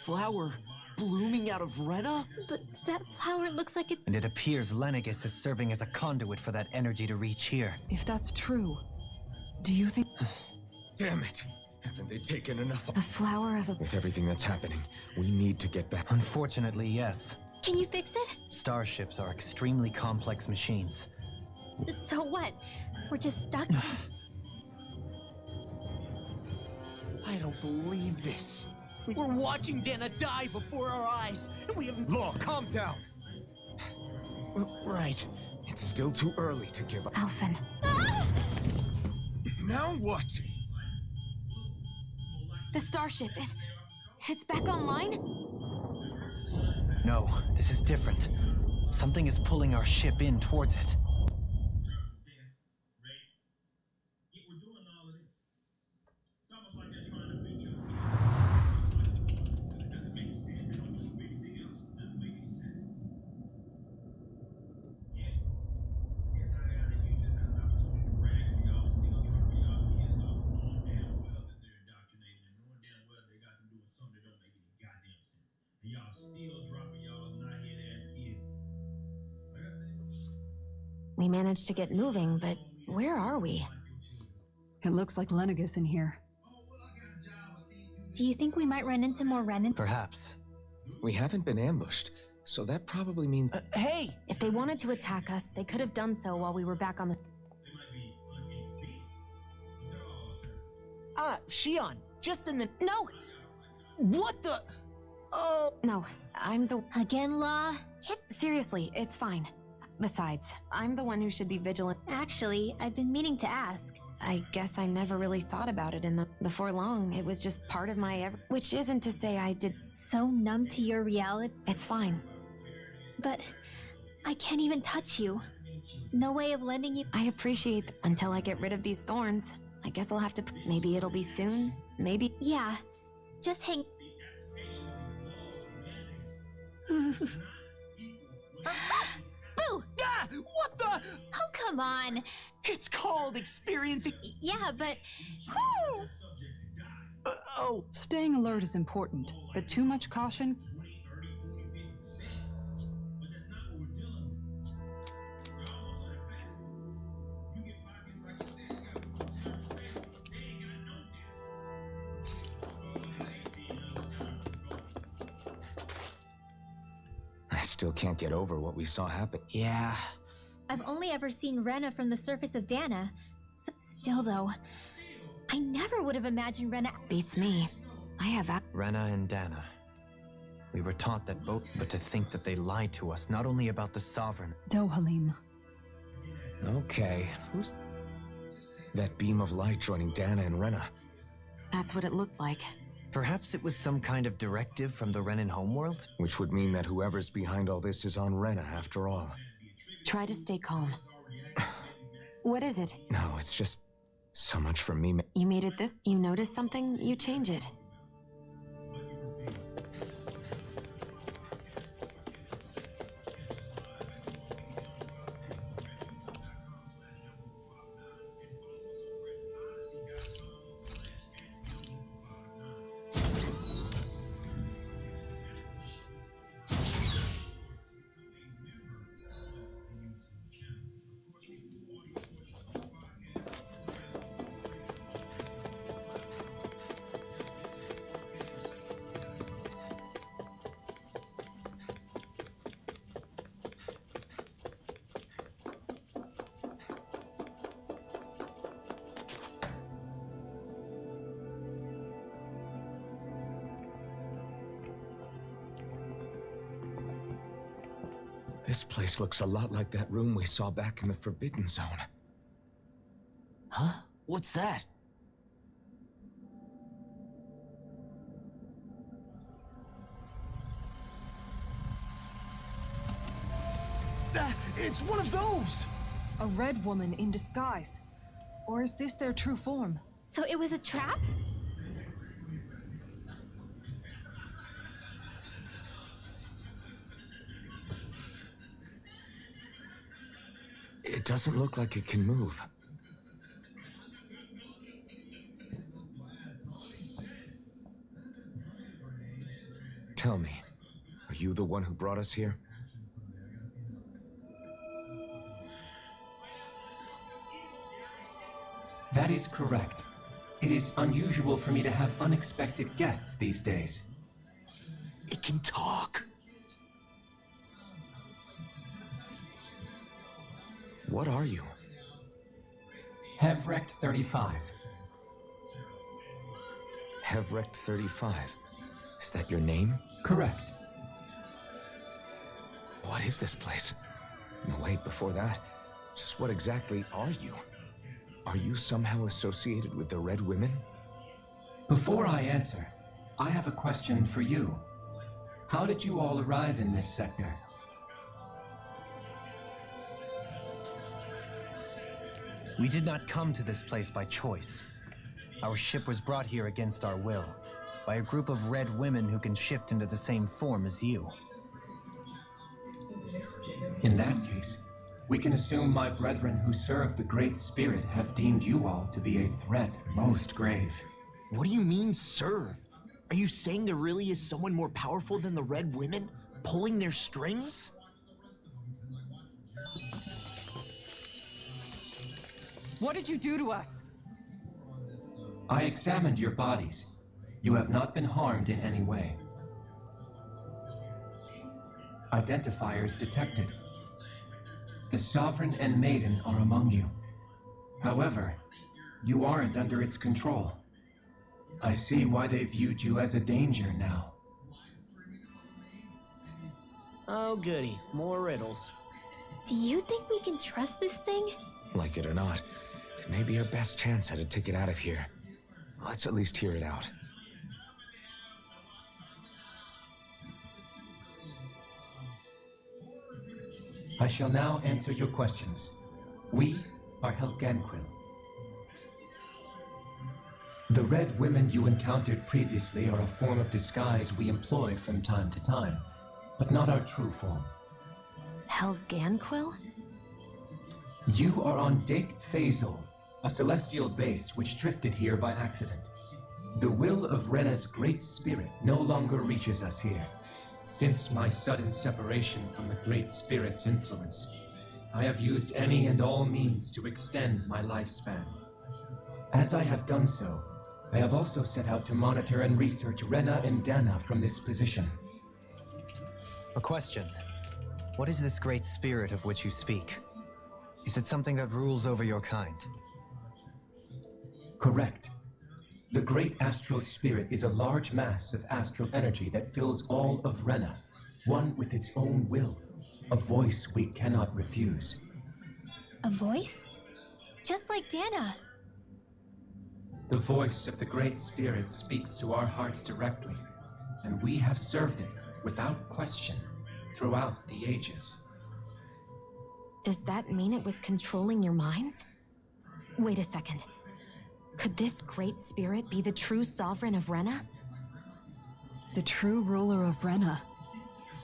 flower blooming out of Rena? But that flower looks like it's... And it appears Lenegis is serving as a conduit for that energy to reach here. If that's true, do you think... Damn it! Haven't they taken enough? A flower of a... With everything that's happening, we need to get back. Unfortunately, yes. Can you fix it? Starships are extremely complex machines. So what? We're just stuck? I don't believe this. We're watching Dana die before our eyes, and we have... Law, calm down! Right. It's still too early to give up. Alphen. Now what? The starship, it's back online? No, this is different. Something is pulling our ship in towards it. We managed to get moving, but where are we? It looks like Lenegis in here. Do you think we might run into more Renan? Perhaps. We haven't been ambushed, so that probably means... Hey! If they wanted to attack us, they could have done so while we were back on the... Shion, just in the... No! What the... Oh... No, I'm the... Again, Law? Seriously, it's fine. Besides, I'm the one who should be vigilant. Actually, I've been meaning to ask. I guess I never really thought about it before long. It was just part of my which isn't to say I did... So numb to your reality? It's fine. But I can't even touch you. No way of lending you... I appreciate until I get rid of these thorns. I guess I'll have to... Maybe it'll be soon. Maybe... Yeah. Just hang... Boo! Ah! What the... Oh, come on. It's called experiencing... Yeah, but... Oh. Staying alert is important, but too much caution... I still can't get over what we saw happen. Yeah. I've only ever seen Rena from the surface of Dana. Still, though, I never would have imagined Rena... Beats me. I have... Rena and Dana. We were taught that both... But to think that they lied to us, not only about the Sovereign... Dohalim. Okay, who's... That beam of light joining Dana and Rena? That's what it looked like. Perhaps it was some kind of directive from the Renan homeworld? Which would mean that whoever's behind all this is on Rena, after all. Try to stay calm. What is it? No, it's just... so much for me. You made it this... You notice something, you change it. This place looks a lot like that room we saw back in the Forbidden Zone. Huh? What's that? It's one of those! A red woman in disguise. Or is this their true form? So it was a trap? It doesn't look like it can move. tell me, are you the one who brought us here? That is correct. It is unusual for me to have unexpected guests these days. It can talk. What are you? Hevrect 35. Hevrect 35. Is that your name? Correct. What is this place? No, wait, before that, just what exactly are you? Are you somehow associated with the Red Women? Before I answer, I have a question for you. How did you all arrive in this sector? We did not come to this place by choice. Our ship was brought here against our will, by a group of red women who can shift into the same form as you. In that case, we can assume my brethren who serve the Great Spirit have deemed you all to be a threat most grave. What do you mean, serve? Are you saying there really is someone more powerful than the Red Women, pulling their strings? What did you do to us? I examined your bodies. You have not been harmed in any way. Identifiers detected. The Sovereign and Maiden are among you. However, you aren't under its control. I see why they viewed you as a danger now. Oh, goody. More riddles. Do you think we can trust this thing? Like it or not, it may be our best chance at a ticket out of here. Let's at least hear it out. I shall now answer your questions. We are Helganquil. The Red Women you encountered previously are a form of disguise we employ from time to time, but not our true form. Helganquil? You are on Dake Phasol, a celestial base which drifted here by accident. The will of Rena's Great Spirit no longer reaches us here. Since my sudden separation from the Great Spirit's influence, I have used any and all means to extend my lifespan. As I have done so, I have also set out to monitor and research Rena and Dana from this position. A question. What is this Great Spirit of which you speak? Is it something that rules over your kind? Correct. The Great Astral Spirit is a large mass of astral energy that fills all of Rena, one with its own will, a voice we cannot refuse. A voice? Just like Dana. The voice of the Great Spirit speaks to our hearts directly, and we have served it without question throughout the ages. Does that mean it was controlling your minds? Wait a second. Could this Great Spirit be the true sovereign of Rena? The true ruler of Rena.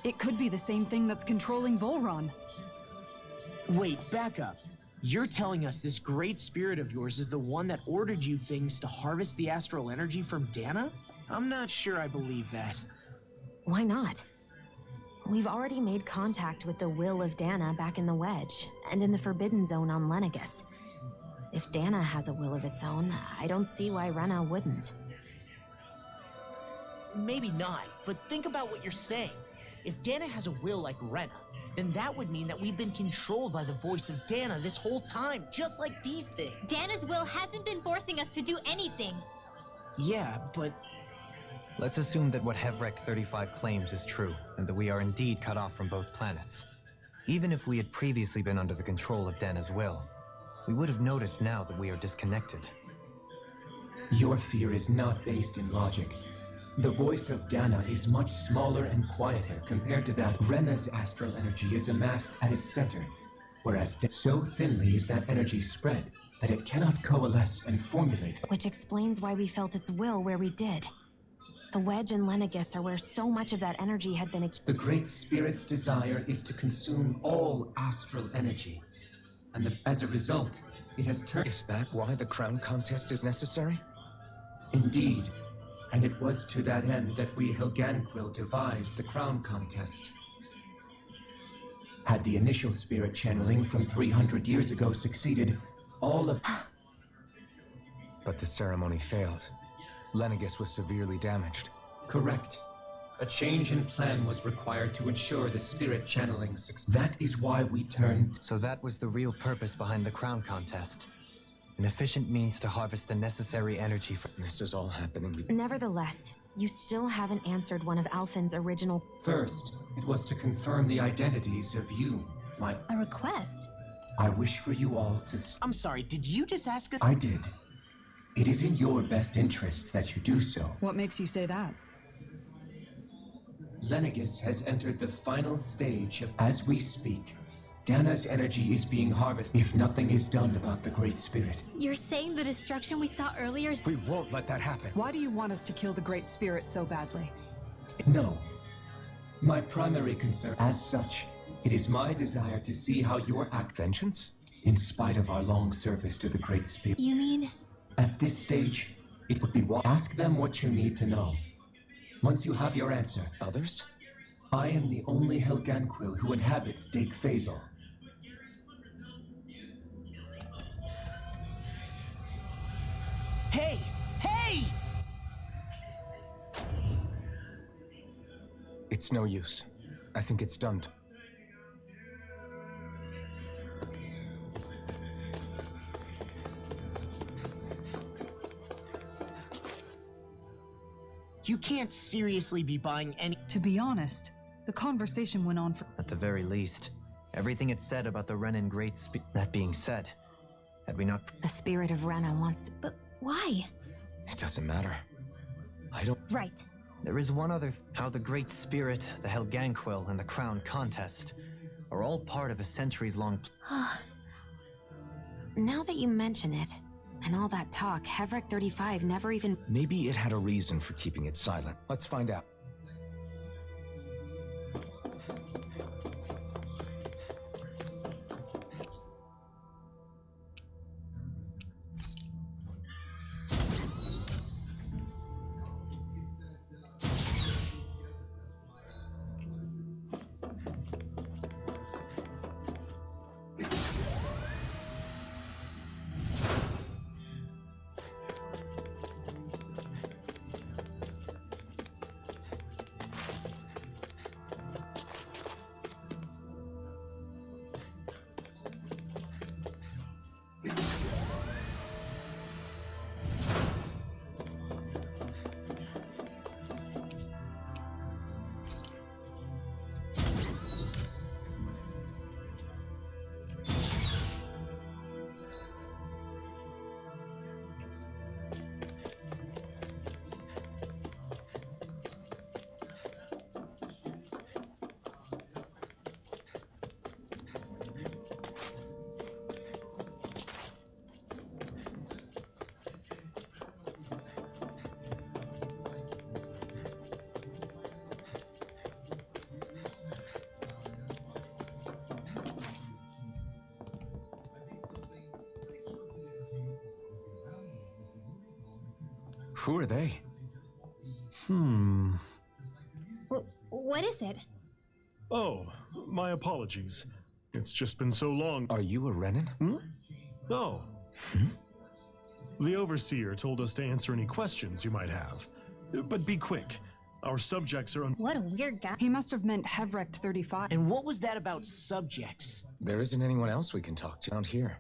It could be the same thing that's controlling Volron. Wait, back up. You're telling us this Great Spirit of yours is the one that ordered you things to harvest the astral energy from Dana? I'm not sure I believe that. Why not? We've already made contact with the will of Dana back in the Wedge, and in the Forbidden Zone on Lenegus. If Dana has a will of its own, I don't see why Rena wouldn't. Maybe not, but think about what you're saying. If Dana has a will like Rena, then that would mean that we've been controlled by the voice of Dana this whole time, just like these things. Dana's will hasn't been forcing us to do anything. Yeah, but... Let's assume that what Hevrect 35 claims is true, and that we are indeed cut off from both planets. Even if we had previously been under the control of Dana's will, we would have noticed now that we are disconnected. Your fear is not based in logic. The voice of Dana is much smaller and quieter compared to that. Rena's astral energy is amassed at its center, whereas so thinly is that energy spread that it cannot coalesce and formulate. Which explains why we felt its will where we did. The Wedge and Lenegus are where so much of that energy had been. The Great Spirit's desire is to consume all astral energy, and as a result, it has turned. Is that why the crown contest is necessary? Indeed. And it was to that end that we Helganquil devised the crown contest. Had the initial spirit channeling from 300 years ago succeeded, all of... But the ceremony failed. Lenegis was severely damaged. Correct. A change in plan was required to ensure the spirit channeling success. That is why we turned... So that was the real purpose behind the crown contest. An efficient means to harvest the necessary energy for... This is all happening. Nevertheless, you still haven't answered one of Alphen's original... First, it was to confirm the identities of you, my... A request? I wish for you all to... I'm sorry, did you just ask us? I did. It is in your best interest that you do so. What makes you say that? Lenegis has entered the final stage of... As we speak, Dana's energy is being harvested if nothing is done about the Great Spirit. You're saying the destruction we saw earlier... We won't let that happen. Why do you want us to kill the Great Spirit so badly? No. My primary concern... As such, it is my desire to see how your act... Vengeance? In spite of our long service to the Great Spirit. You mean... At this stage, it would be... Ask them what you need to know. Once you have your answer... Others? I am the only Helganquil who inhabits Dake Faisal. Hey! Hey! It's no use. I think it's done. You can't seriously be buying any... To be honest, the conversation went on for... At the very least, everything it said about the Renan Great Spirit... That being said, had we not... The spirit of Rena wants to... But why? It doesn't matter. I don't... Right. There is one other... How the Great Spirit, the Helganquil, and the Crown Contest are all part of a centuries-long... Now that you mention it, and all that talk, Hevric 35 never even... Maybe it had a reason for keeping it silent. Let's find out. Who are they? What is it? Oh, my apologies. It's just been so long. Are you a Renan? Oh. The Overseer told us to answer any questions you might have. But be quick. Our subjects are on... What a weird guy. He must have meant Hevric 35. And what was that about subjects? There isn't anyone else we can talk to out here.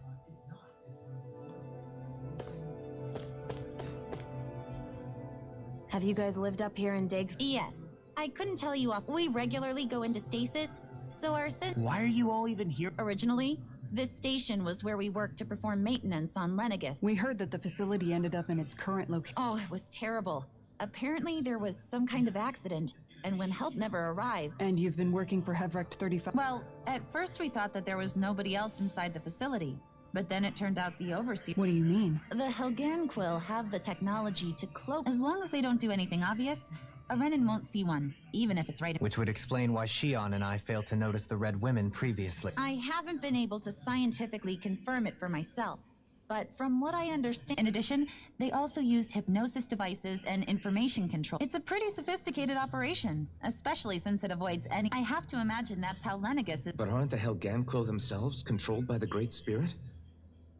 Have you guys lived up here in Dig? Yes. I couldn't tell you off. We regularly go into stasis, so our Why are you all even here? Originally, this station was where we worked to perform maintenance on Lenegis. We heard that the facility ended up in its current location. Oh, it was terrible. Apparently there was some kind of accident, and when help never arrived... And you've been working for Hevric 35? Well, at first we thought that there was nobody else inside the facility. But then it turned out the Overseer... What do you mean? The Helganquil have the technology to cloak... As long as they don't do anything obvious, a Renan won't see one, even if it's right... Which would explain why Shion and I failed to notice the Red Women previously. I haven't been able to scientifically confirm it for myself, but from what I understand... In addition, they also used hypnosis devices and information control. It's a pretty sophisticated operation, especially since it avoids any... I have to imagine that's how Lenegus is... But aren't the Helganquil themselves controlled by the Great Spirit?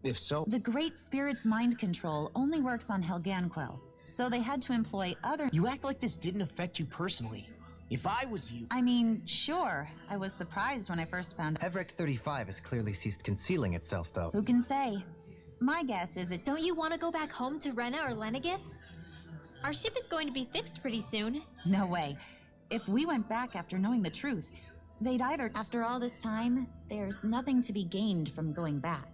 If so... The Great Spirit's mind control only works on Helganquil, so they had to employ other... You act like this didn't affect you personally. If I was you... I mean, sure. I was surprised when I first found... Hevric 35 has clearly ceased concealing itself, though. Who can say? My guess is it... Don't you want to go back home to Rena or Lenegus? Our ship is going to be fixed pretty soon. No way. If we went back after knowing the truth, they'd either... After all this time, there's nothing to be gained from going back.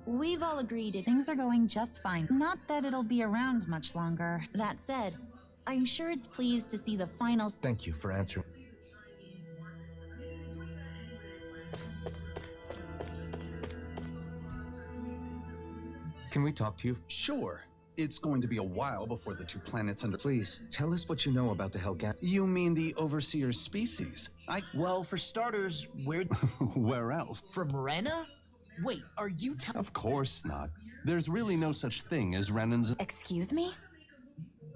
We've all agreed things are going just fine. Not that it'll be around much longer. That said, I'm sure it's pleased to see the final... Thank you for answering. Can we talk to you? Sure. It's going to be a while before the two planets under... Please, tell us what you know about the Helgan... You mean the Overseer species? Well, for starters, where... Where else? From Rena? Wait, are you Of course not. There's really no such thing as Renans... Excuse me?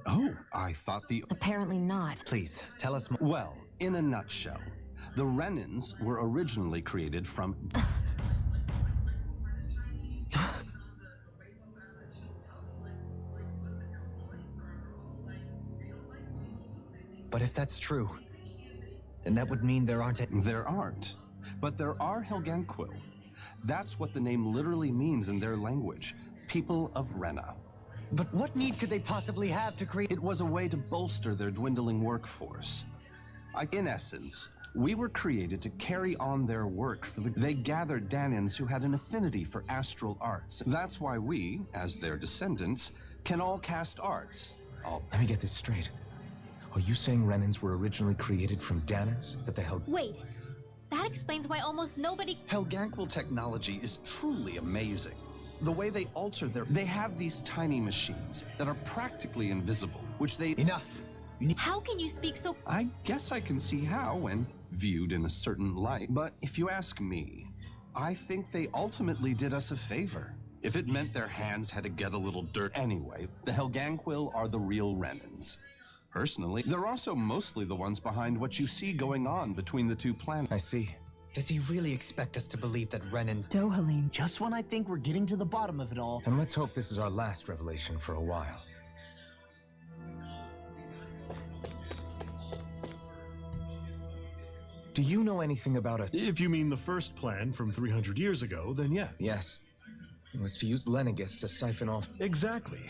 Oh, I thought the... Apparently not. Please, tell us more. Well, in a nutshell, the Renans were originally created from... But if that's true, then that would mean there aren't... There aren't. But there are Helganquil. That's what the name literally means in their language. People of Rena. But what need could they possibly have to create... It was a way to bolster their dwindling workforce. In essence, we were created to carry on their work for the... They gathered Danans who had an affinity for astral arts. That's why we, as their descendants, can all cast arts. Let me get this straight. Are you saying Renans were originally created from Danans? That the Hel... Wait, that explains why almost nobody... Helganquil technology is truly amazing. The way they alter their... They have these tiny machines that are practically invisible, which they... Enough! How can you speak so... I guess I can see how when viewed in a certain light. But if you ask me, I think they ultimately did us a favor. If it meant their hands had to get a little dirt anyway, the Helganquil are the real Renans. Personally, they're also mostly the ones behind what you see going on between the two planets. I see. Does he really expect us to believe that Renan's... Dohalim. Just when I think we're getting to the bottom of it all. Then let's hope this is our last revelation for a while. Do you know anything about If you mean the first plan from 300 years ago, then yeah. Yes. It was to use Lenegus to siphon off... Exactly.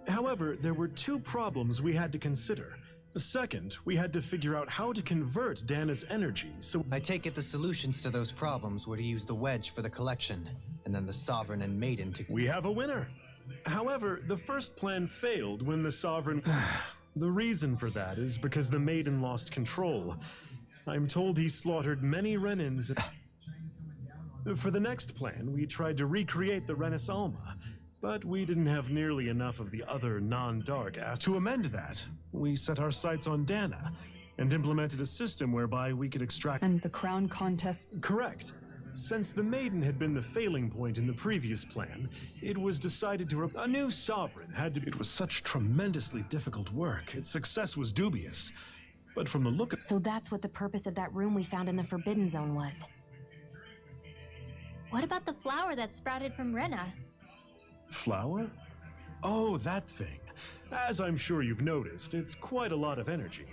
However, there were two problems we had to consider. Second, we had to figure out how to convert Dana's energy, so... I take it the solutions to those problems were to use the wedge for the collection, and then the Sovereign and Maiden to... We have a winner! However, the first plan failed when the Sovereign... The reason for that is because the Maiden lost control. I'm told he slaughtered many Renans. For the next plan, we tried to recreate the Renis Alma, but we didn't have nearly enough of the other non-dark ass. To amend that, we set our sights on Dana and implemented a system whereby we could extract... And the crown contest... Correct. Since the Maiden had been the failing point in the previous plan, it was decided to... A new sovereign had to be... It was such tremendously difficult work. Its success was dubious. But from the look of... So that's what the purpose of that room we found in the Forbidden Zone was. What about the flower that sprouted from Rena? Flower? Oh, that thing. As I'm sure you've noticed, it's quite a lot of energy.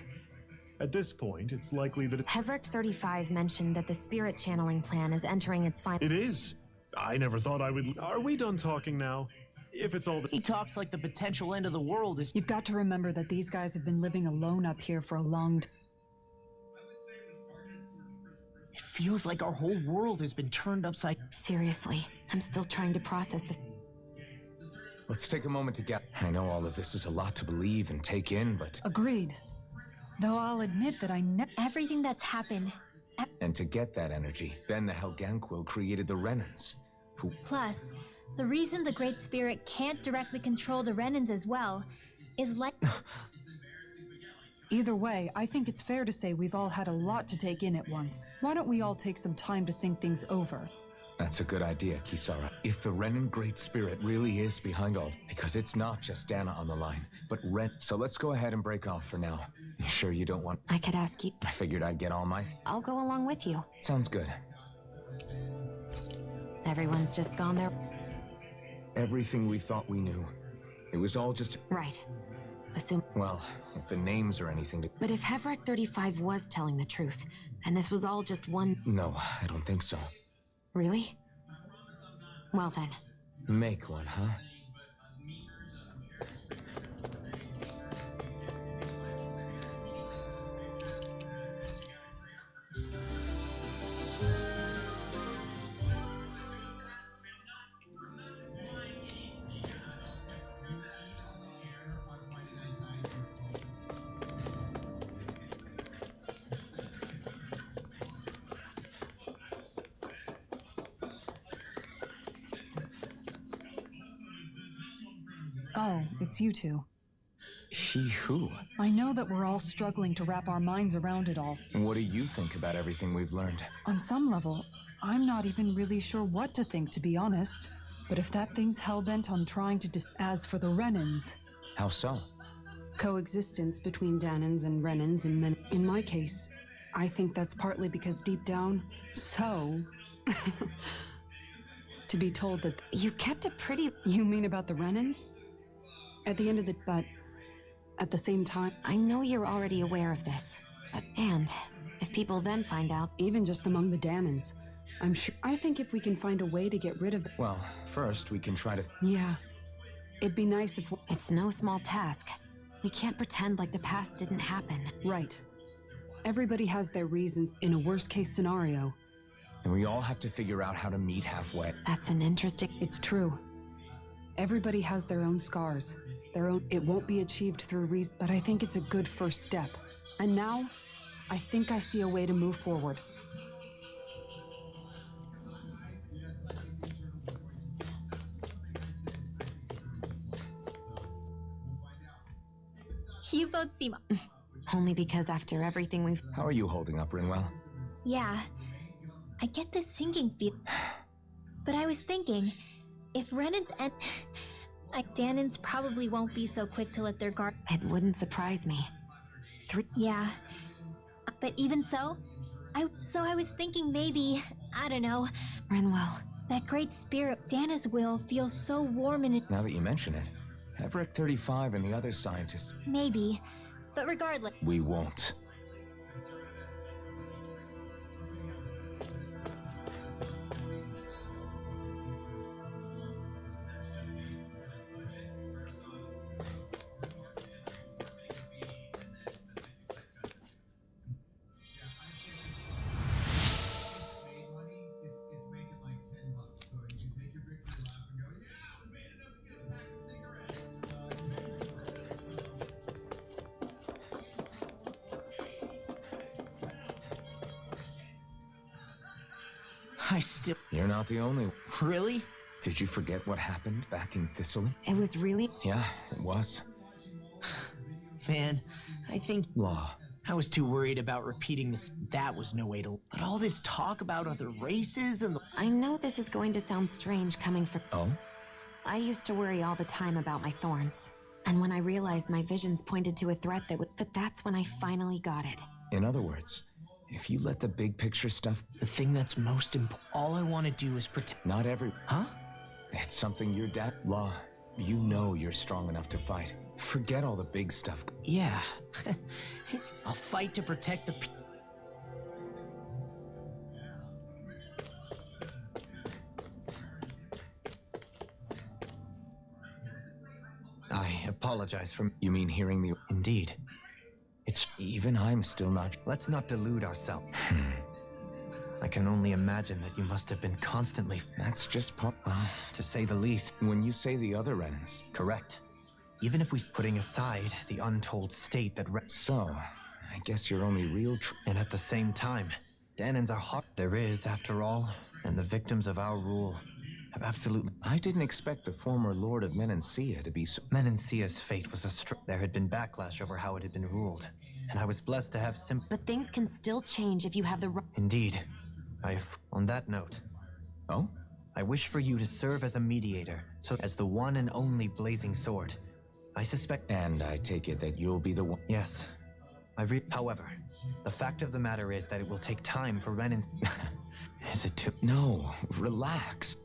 At this point, it's likely that Hevric 35 mentioned that the spirit channeling plan is entering its final... It is. I never thought I would... Are we done talking now? If it's all the... He talks like the potential end of the world is... You've got to remember that these guys have been living alone up here for a long time. It feels like our whole world has been turned upside... Seriously, I'm still trying to process the... Let's take a moment to get... I know all of this is a lot to believe and take in, but... Agreed. Though I'll admit that I never... Everything that's happened... And to get that energy, then the Helganquil created the Renans, who... Plus, the reason the Great Spirit can't directly control the Renans as well is like... Either way, I think it's fair to say we've all had a lot to take in at once. Why don't we all take some time to think things over? That's a good idea, Kisara. If the Renan Great Spirit really is behind all, because it's not just Dana on the line, but Ren. So let's go ahead and break off for now. You sure you don't want? I could ask you. I figured I'd get all my. I'll go along with you. Sounds good. Everyone's just gone there. Everything we thought we knew. It was all just. Right. Assume. Well, if the names are anything to. But if Hevrak 35 was telling the truth, and this was all just one. No, I don't think so. Really? Well then. Make one, huh? Oh, it's you two. She who? I know that we're all struggling to wrap our minds around it all. What do you think about everything we've learned? On some level, I'm not even really sure what to think, to be honest. But if that thing's hellbent on trying to as for the Renans... How so? Coexistence between Danans and Renans and men. In my case, I think that's partly because deep down, to be told that... You kept it pretty... You mean about the Renans? At the end of the... But... At the same time... I know you're already aware of this. And if people then find out... Even just among the Danans, I'm sure... I think if we can find a way to get rid of... Well, first we can try to... Yeah. It'd be nice if... It's no small task. We can't pretend like the past didn't happen. Right. Everybody has their reasons in a worst-case scenario. And we all have to figure out how to meet halfway. That's an interesting... It's true. Everybody has their own scars. Their own... It won't be achieved through reason, but I think it's a good first step. And now, I think I see a way to move forward. You both seem... Only because after everything we've... How are you holding up, Rinwell? Yeah. I get this sinking feel. But I was thinking, if Renan's and... Danans probably won't be so quick to let their guard... It wouldn't surprise me. Yeah. But even so, I was thinking maybe, I don't know... Rinwell. That great spirit, Dana's will, feels so warm and... Now that you mention it, Hevrak 35 and the other scientists... Maybe. But regardless... We won't. I still... You're not the only... Really? Did you forget what happened back in Thistleton? It was really... Yeah, it was. Man, I think... Law. I was too worried about repeating this. That was no way to... But all this talk about other races and the... I know this is going to sound strange coming from... Oh? I used to worry all the time about my thorns. And when I realized my visions pointed to a threat that would... But that's when I finally got it. In other words... If you let the big picture stuff... The thing that's most important... All I want to do is protect... Not every... Huh? It's something your dad... Law, you know you're strong enough to fight. Forget all the big stuff. Yeah. I'll fight to protect the... I apologize for... You mean hearing the... Indeed. It's... Even I'm still not... Let's not delude ourselves. I can only imagine that you must have been constantly... That's just part... to say the least. When you say the other Renans... Correct. Even if we... Putting aside the untold state that... So, I guess your only real... And at the same time, Danans are hot. There is, after all, and the victims of our rule have absolutely... I didn't expect the former Lord of Menancia to be so... Menancia's fate was there had been backlash over how it had been ruled, and I was blessed to have But things can still change if you have the... Indeed. On that note, Oh? I wish for you to serve as a mediator, so as the one and only blazing sword. I suspect... And I take it that you'll be the one... Yes. However, the fact of the matter is that it will take time for Renan's... Is it too... No, relax.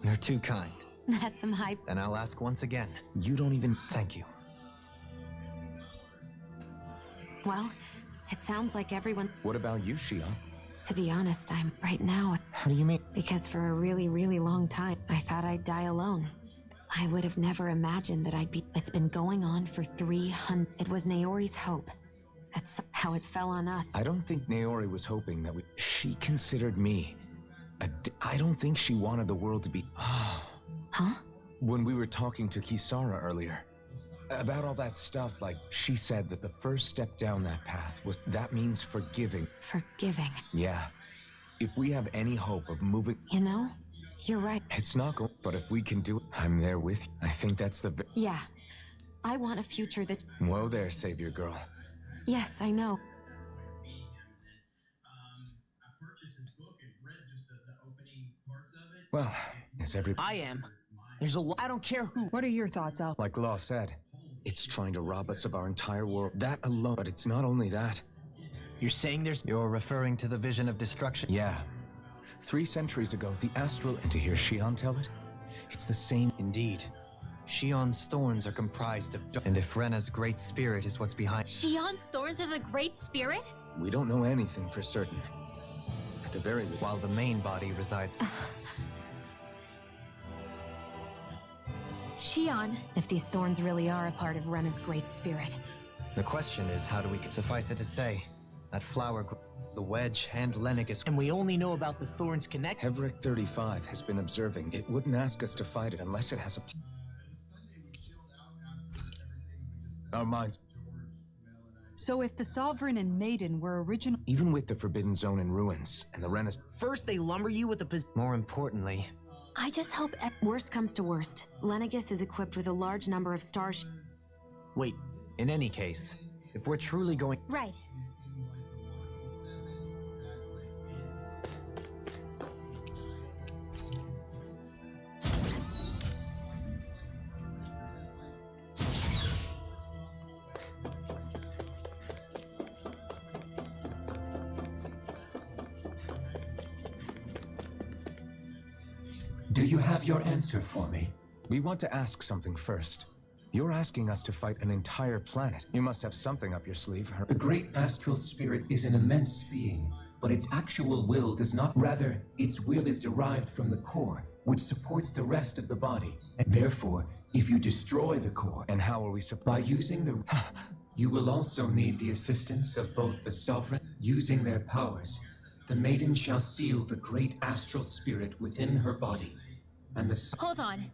You're too kind. That's some hype. Then I'll ask once again. You don't even... Thank you. Well, it sounds like everyone... What about you, Shion? To be honest, I'm right now... How do you mean? Because for a really, really long time, I thought I'd die alone. I would have never imagined that I'd be... It's been going on for 300... It was Naori's hope. That's how it fell on us. I don't think Naori was hoping that we... She considered me. I don't think she wanted the world to be... Huh? When we were talking to Kisara earlier, about all that stuff, like, she said that the first step down that path was... That means forgiving. Forgiving. Yeah. If we have any hope of moving... You know, you're right. It's not going... But if we can do it, I'm there with you. I think that's the... Yeah. I want a future that... Whoa there, Savior Girl. Yes, I know. Well, is every... I am. There's a lot. I don't care who. What are your thoughts, Al? Like Law said, it's trying to rob us of our entire world. That alone. But it's not only that. You're saying there's... You're referring to the vision of destruction? Yeah. 3 centuries ago, the astral... And to hear Shion tell it, it's the same... Indeed. Shion's thorns are comprised of... And if Rena's great spirit is what's behind... Shion's thorns are the Great Spirit? We don't know anything for certain. At the very least... While the main body resides... Shion. If these thorns really are a part of Rena's great spirit. The question is, how do we... Suffice it to say, that flower... The wedge and Lennigus... And we only know about the thorns connect... Hevric 35 has been observing. It wouldn't ask us to fight it unless it has a... Our minds... So if the Sovereign and Maiden were original... Even with the Forbidden Zone in ruins, and the Renas... First they lumber you with the... More importantly... I just hope... Worst comes to worst. Lennigus is equipped with a large number of stars... Wait, in any case, if we're truly going... Right. Do you have your answer for me? We want to ask something first. You're asking us to fight an entire planet. You must have something up your sleeve. The great astral spirit is an immense being, but its actual will does not. Rather, its will is derived from the core, which supports the rest of the body. And therefore, if you destroy the core... And how are we supposed... By using the... You will also need the assistance of both the Sovereign. Using their powers, the Maiden shall seal the great astral spirit within her body. And the... Hold on.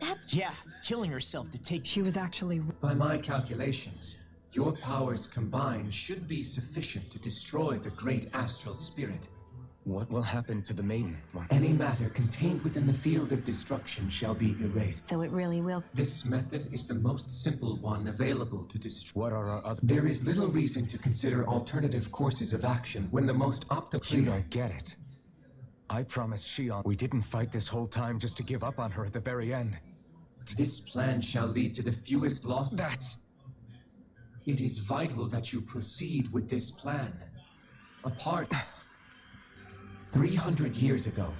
That's... Yeah, killing herself to take... She was actually... By my calculations, your powers combined should be sufficient to destroy the great astral spirit. What will happen to the Maiden? Any matter contained within the field of destruction shall be erased. So it really will... This method is the most simple one available to destroy. What are our other... There is little reason to consider alternative courses of action when the most optimal... You don't get it. I promised Shion we didn't fight this whole time just to give up on her at the very end. This plan shall lead to the fewest loss. That's... It is vital that you proceed with this plan. Apart... 300 years ago,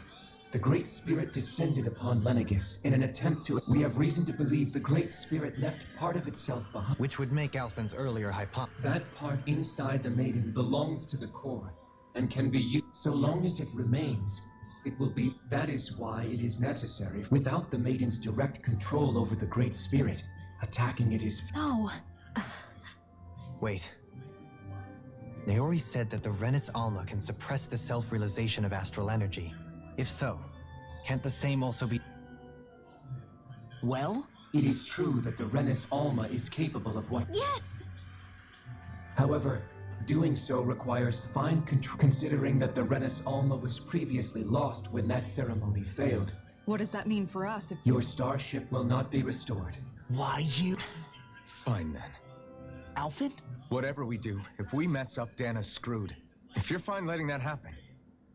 the Great Spirit descended upon Lennigus in an attempt to... We have reason to believe the Great Spirit left part of itself behind. Which would make Alphen's earlier hypothesis. That part inside the Maiden belongs to the core, and can be used so long as it remains. It will be... That is why it is necessary. Without the Maiden's direct control over the Great Spirit, attacking it is... No. Wait. Naori said that the Renis Alma can suppress the self-realization of astral energy. If so, can't the same also be... Well? It is true that the Renis Alma is capable of what... Yes! However, doing so requires fine control, considering that the Renis Alma was previously lost when that ceremony failed. What does that mean for us if... Your starship will not be restored. Why you... Fine then. Alphen? Whatever we do, if we mess up, Dana's screwed. If you're fine letting that happen,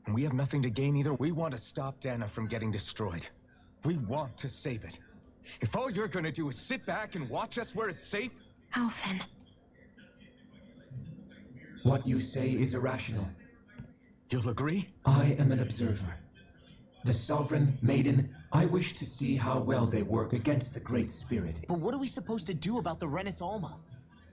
And we have nothing to gain either. We want to stop Dana from getting destroyed. We want to save it. If all you're gonna do is sit back and watch us where it's safe... Alphen. What you say is irrational. You'll agree? I am an observer. The Sovereign, Maiden, I wish to see how well they work against the Great Spirit. But what are we supposed to do about the Renis Alma?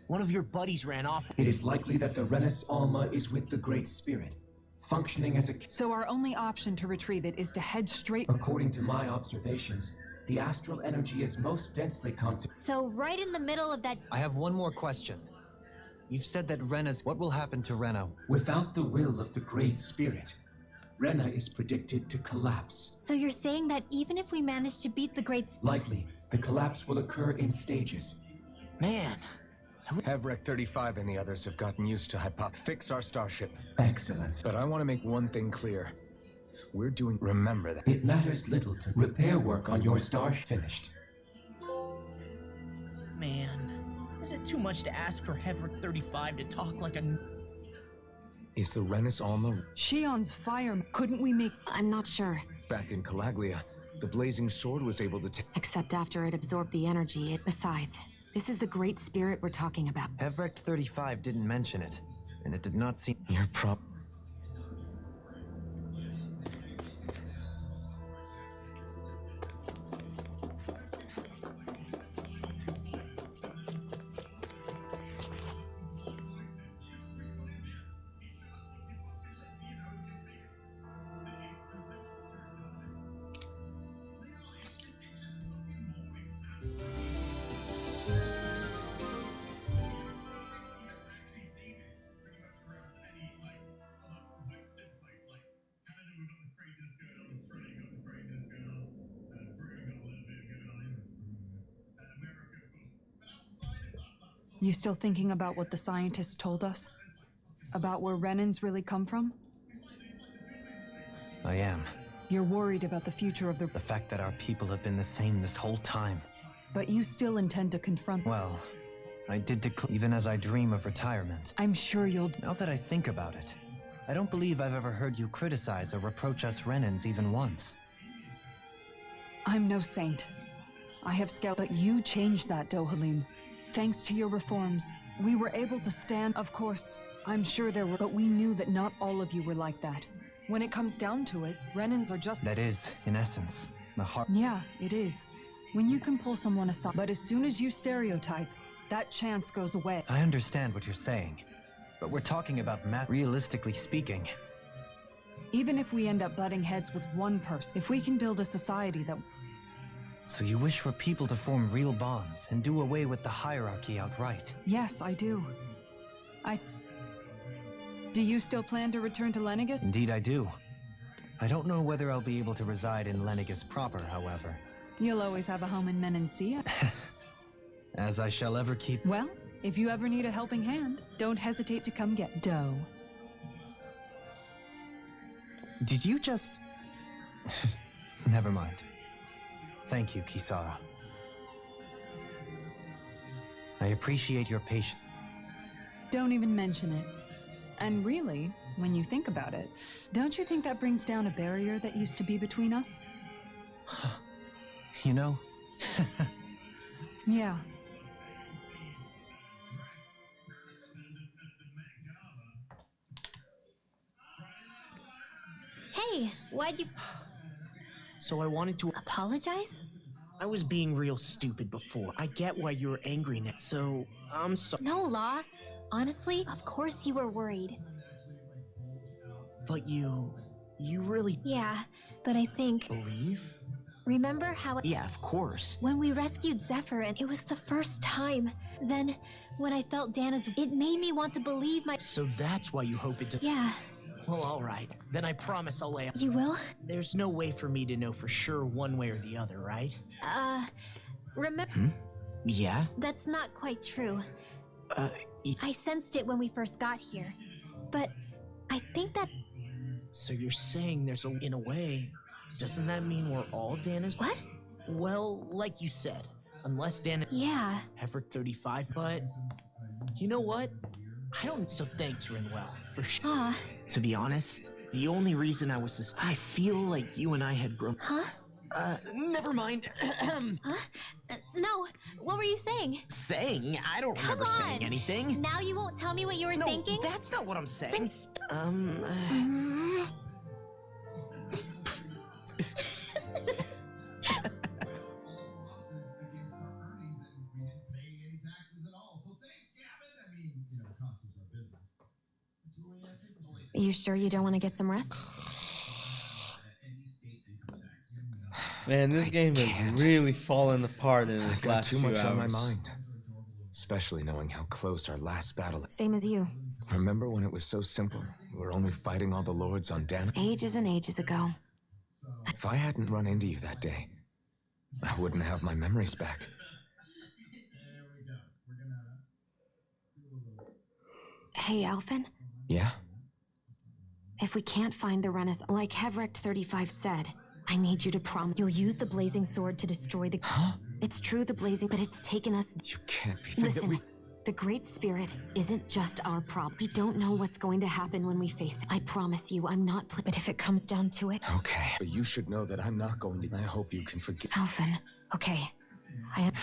One of your buddies ran off. It is likely that the Renis Alma is with the Great Spirit, functioning as a... So our only option to retrieve it is to head straight... According to my observations, the astral energy is most densely concentrated. So right in the middle of that... I have one more question. You've said that Rena's... What will happen to Rena? Without the will of the Great Spirit, Rena is predicted to collapse. So you're saying that even if we manage to beat the Great Likely, the collapse will occur in stages. Man. Hevrek 35 and the others have gotten used to fix our starship. Excellent. But I want to make one thing clear. We're doing... Remember that. It matters little to... Repair work on your star finished. Man, is it too much to ask for Hevrek 35 to talk like a... Is the Renis Alma... Shion's fire... Couldn't we make... I'm not sure. Back in Calaglia, the blazing sword was able to take... Except after it absorbed the energy, Besides, this is the Great Spirit we're talking about. Hevrek 35 didn't mention it, and it did not seem... You're You still thinking about what the scientists told us? About where Renans really come from? I am. You're worried about the future of the... The fact that our people have been the same this whole time. But you still intend to confront... Well, I did declare, even as I dream of retirement. I'm sure you'll... Now that I think about it, I don't believe I've ever heard you criticize or reproach us Renans even once. I'm no saint. I have but you changed that, Dohalim. Thanks to your reforms, we were able to stand... Of course, I'm sure there were... But we knew that not all of you were like that. When it comes down to it, Renans are just... That is, in essence, the heart... Yeah, it is. When you can pull someone aside... But as soon as you stereotype, that chance goes away. I understand what you're saying, but we're talking about math. Realistically speaking... Even if we end up butting heads with one person, if we can build a society that... So you wish for people to form real bonds and do away with the hierarchy outright? Yes, I do. Do you still plan to return to Lenegis? Indeed I do. I don't know whether I'll be able to reside in Lenegis proper, however. You'll always have a home in Menancia. As I shall ever keep... Well, if you ever need a helping hand, don't hesitate to come get dough. Did you just... Never mind. Thank you, Kisara. I appreciate your patience. Don't even mention it. And really, when you think about it, don't you think that brings down a barrier that used to be between us? You know? Yeah. Hey, why'd you... So I wanted to... Apologize? I was being real stupid before. I get why you were angry now, so I'm sorry. No, Law. Honestly, of course you were worried. But you really... Yeah, but I think... Believe? Remember how... Yeah, of course. When we rescued Zephyr, and it was the first time. Then, when I felt Dana's... It made me want to believe my... So that's why you hope it... Yeah. Well, all right. Then I promise I'll lay... You will? There's no way for me to know for sure one way or the other, right? Remember... Yeah? That's not quite true. I sensed it when we first got here. But I think that... So you're saying there's a... In a way, doesn't that mean we're all Dana's... What? Well, like you said, unless Dana... Yeah. Hevrek 35, but... You know what? I don't... So thanks, Rinwell, for sure. Ah. To be honest, The only reason I was I feel like you and I had grown. Huh? Never mind. No, what were you saying? Saying? I don't Come remember on. saying anything. Now you won't tell me what you were thinking? No, that's not what I'm saying. You sure you don't want to get some rest? Man, this game has really fallen apart in this I've got last too few much hours. on my mind. Especially knowing how close our last battle is. Same as you. Remember when it was so simple? We were only fighting all the lords on Dana? Ages and ages ago. If I hadn't run into you that day, I wouldn't have my memories back. Hey, Alphen? Yeah? If we can't find the Renaissance, like Hevrecht 35 said, I need you to promise you'll use the blazing sword to destroy the... Huh? It's true, the blazing, but it's taken us... You can't be... Listen, the Great Spirit isn't just our problem. We don't know what's going to happen when we face it. I promise you, I'm not... But if it comes down to it... Okay, but you should know that I'm not going to... I hope you can forgive... Alphen, okay. I am...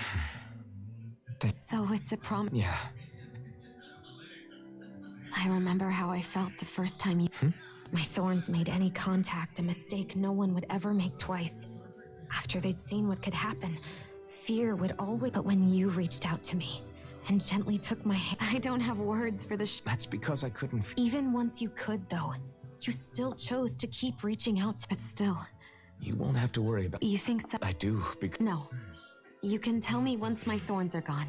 So it's a promise. Yeah. I remember how I felt the first time you... My thorns made any contact a mistake no one would ever make twice. After they'd seen what could happen, fear would always... But when you reached out to me and gently took my hand... I don't have words for the That's because I couldn't... Even once you could, though, you still chose to keep reaching out. But still... You won't have to worry about... You think so? I do, because... No. You can tell me once my thorns are gone.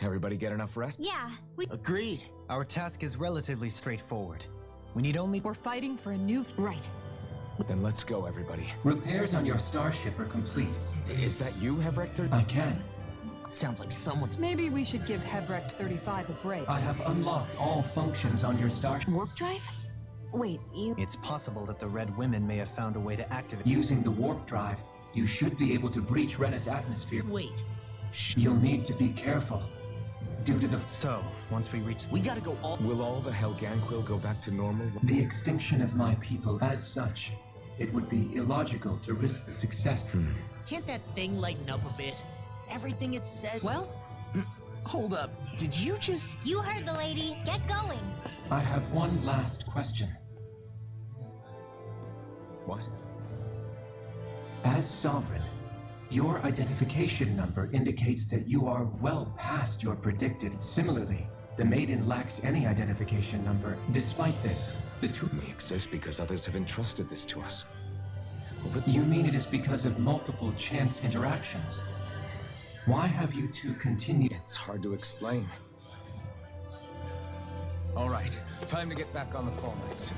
Everybody get enough rest? Yeah, we... Agreed. Our task is relatively straightforward. We need only... We're fighting for a new... Right. Then let's go, everybody. Repairs on your starship are complete. Is that you, Hevrecht? I can. Sounds like someone's... Maybe we should give Hevrecht 35 a break. I have unlocked all functions on your starship. Warp drive? Wait, you... It's possible that the Red Women may have found a way to activate... Using the warp drive, you should be able to breach Rena's atmosphere. Wait. You'll need to be careful. Due to the... So, once we reach... We gotta go all... Will all the Helganquil go back to normal? The extinction of my people, as such, it would be illogical to risk the success. Can't that thing lighten up a bit? Everything it said... Well... Hold up. Did you just... You heard the lady. Get going. I have one last question. What? As Sovereign, your identification number indicates that you are well past your predicted. Similarly, the Maiden lacks any identification number. Despite this, the two may exist because others have entrusted this to us. You mean it is because of multiple chance interactions? Why have you two continued? It's hard to explain. All right, time to get back on the phone lines.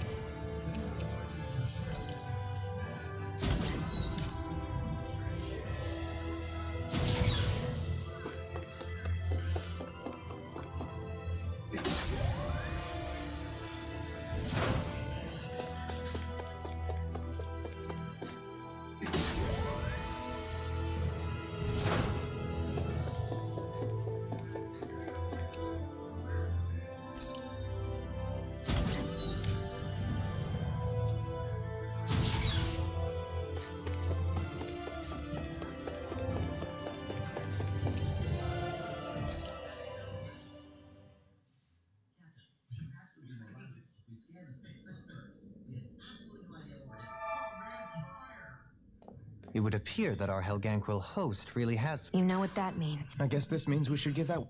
It would appear that our Helganquil host really has... You know what that means. I guess this means we should give out...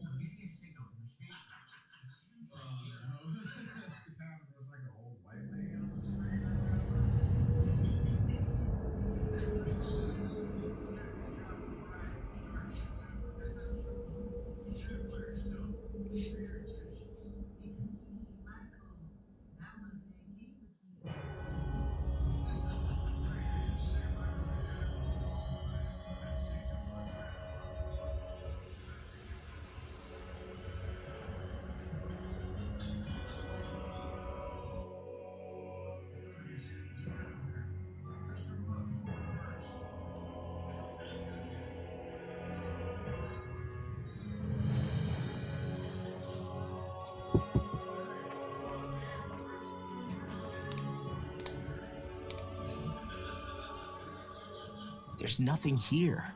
There's nothing here.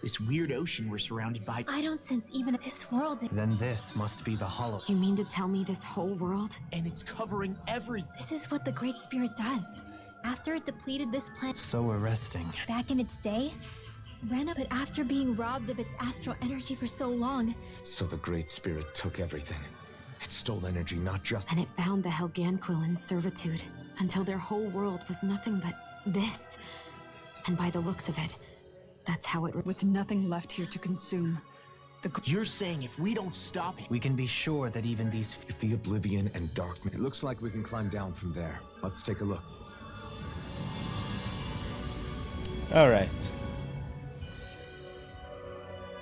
This weird ocean we're surrounded by. I don't sense even this world. Then this must be the hollow. You mean to tell me this whole world? And it's covering everything. This is what the Great Spirit does. After it depleted this planet So arresting. back in its day, Rena, but after being robbed of its astral energy for so long, So the Great Spirit took everything. It stole energy not just... And it bound the Helganquil in servitude until their whole world was nothing but this. And by the looks of it, that's how it... With nothing left here to consume. You're saying if we don't stop it... We can be sure that even these... If the Oblivion and Darkness... It looks like we can climb down from there. Let's take a look. Alright.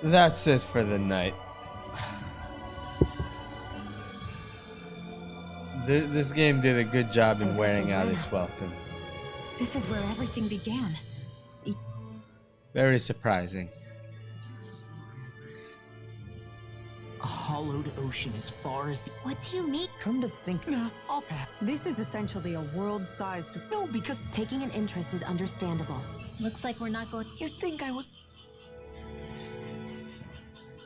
That's it for the night. This game did a good job in wearing out its welcome. This is where everything began. Very surprising. A hollowed ocean as far as the... what do you mean? Come to think... Nah, I'll pass. This is essentially a world-sized... No, because... Taking an interest is understandable. Looks like we're not going. You think I was...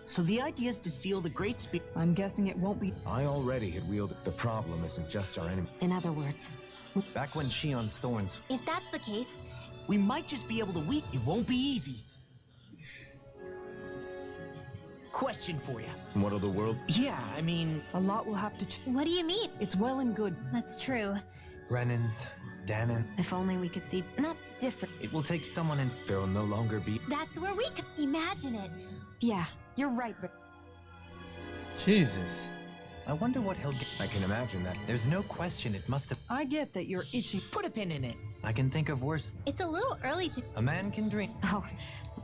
So the idea is to seal the Great Spirit... I'm guessing it won't be... I already had wielded... The problem isn't just our enemy. In other words... Back when Shion's thorns... If that's the case... We might just be able to weak... It won't be easy. Question for you. What of the world? Yeah, I mean... A lot will have to... What do you mean? It's well and good. That's true. Renans, Danon... If only we could see... Not different. It will take someone in... There will no longer be... That's where we could imagine it. Yeah, you're right, Rick. Jesus. I wonder what he'll get. I can imagine that. There's no question it must have... I get that you're itching. Put a pin in it. I can think of worse. It's a little early to... A man can dream. Oh,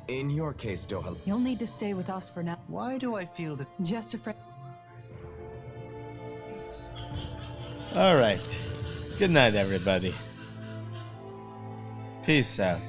In your case, Doha... You'll need to stay with us for now. Why do I feel that... Just a friend. Alright. Good night, everybody. Peace out.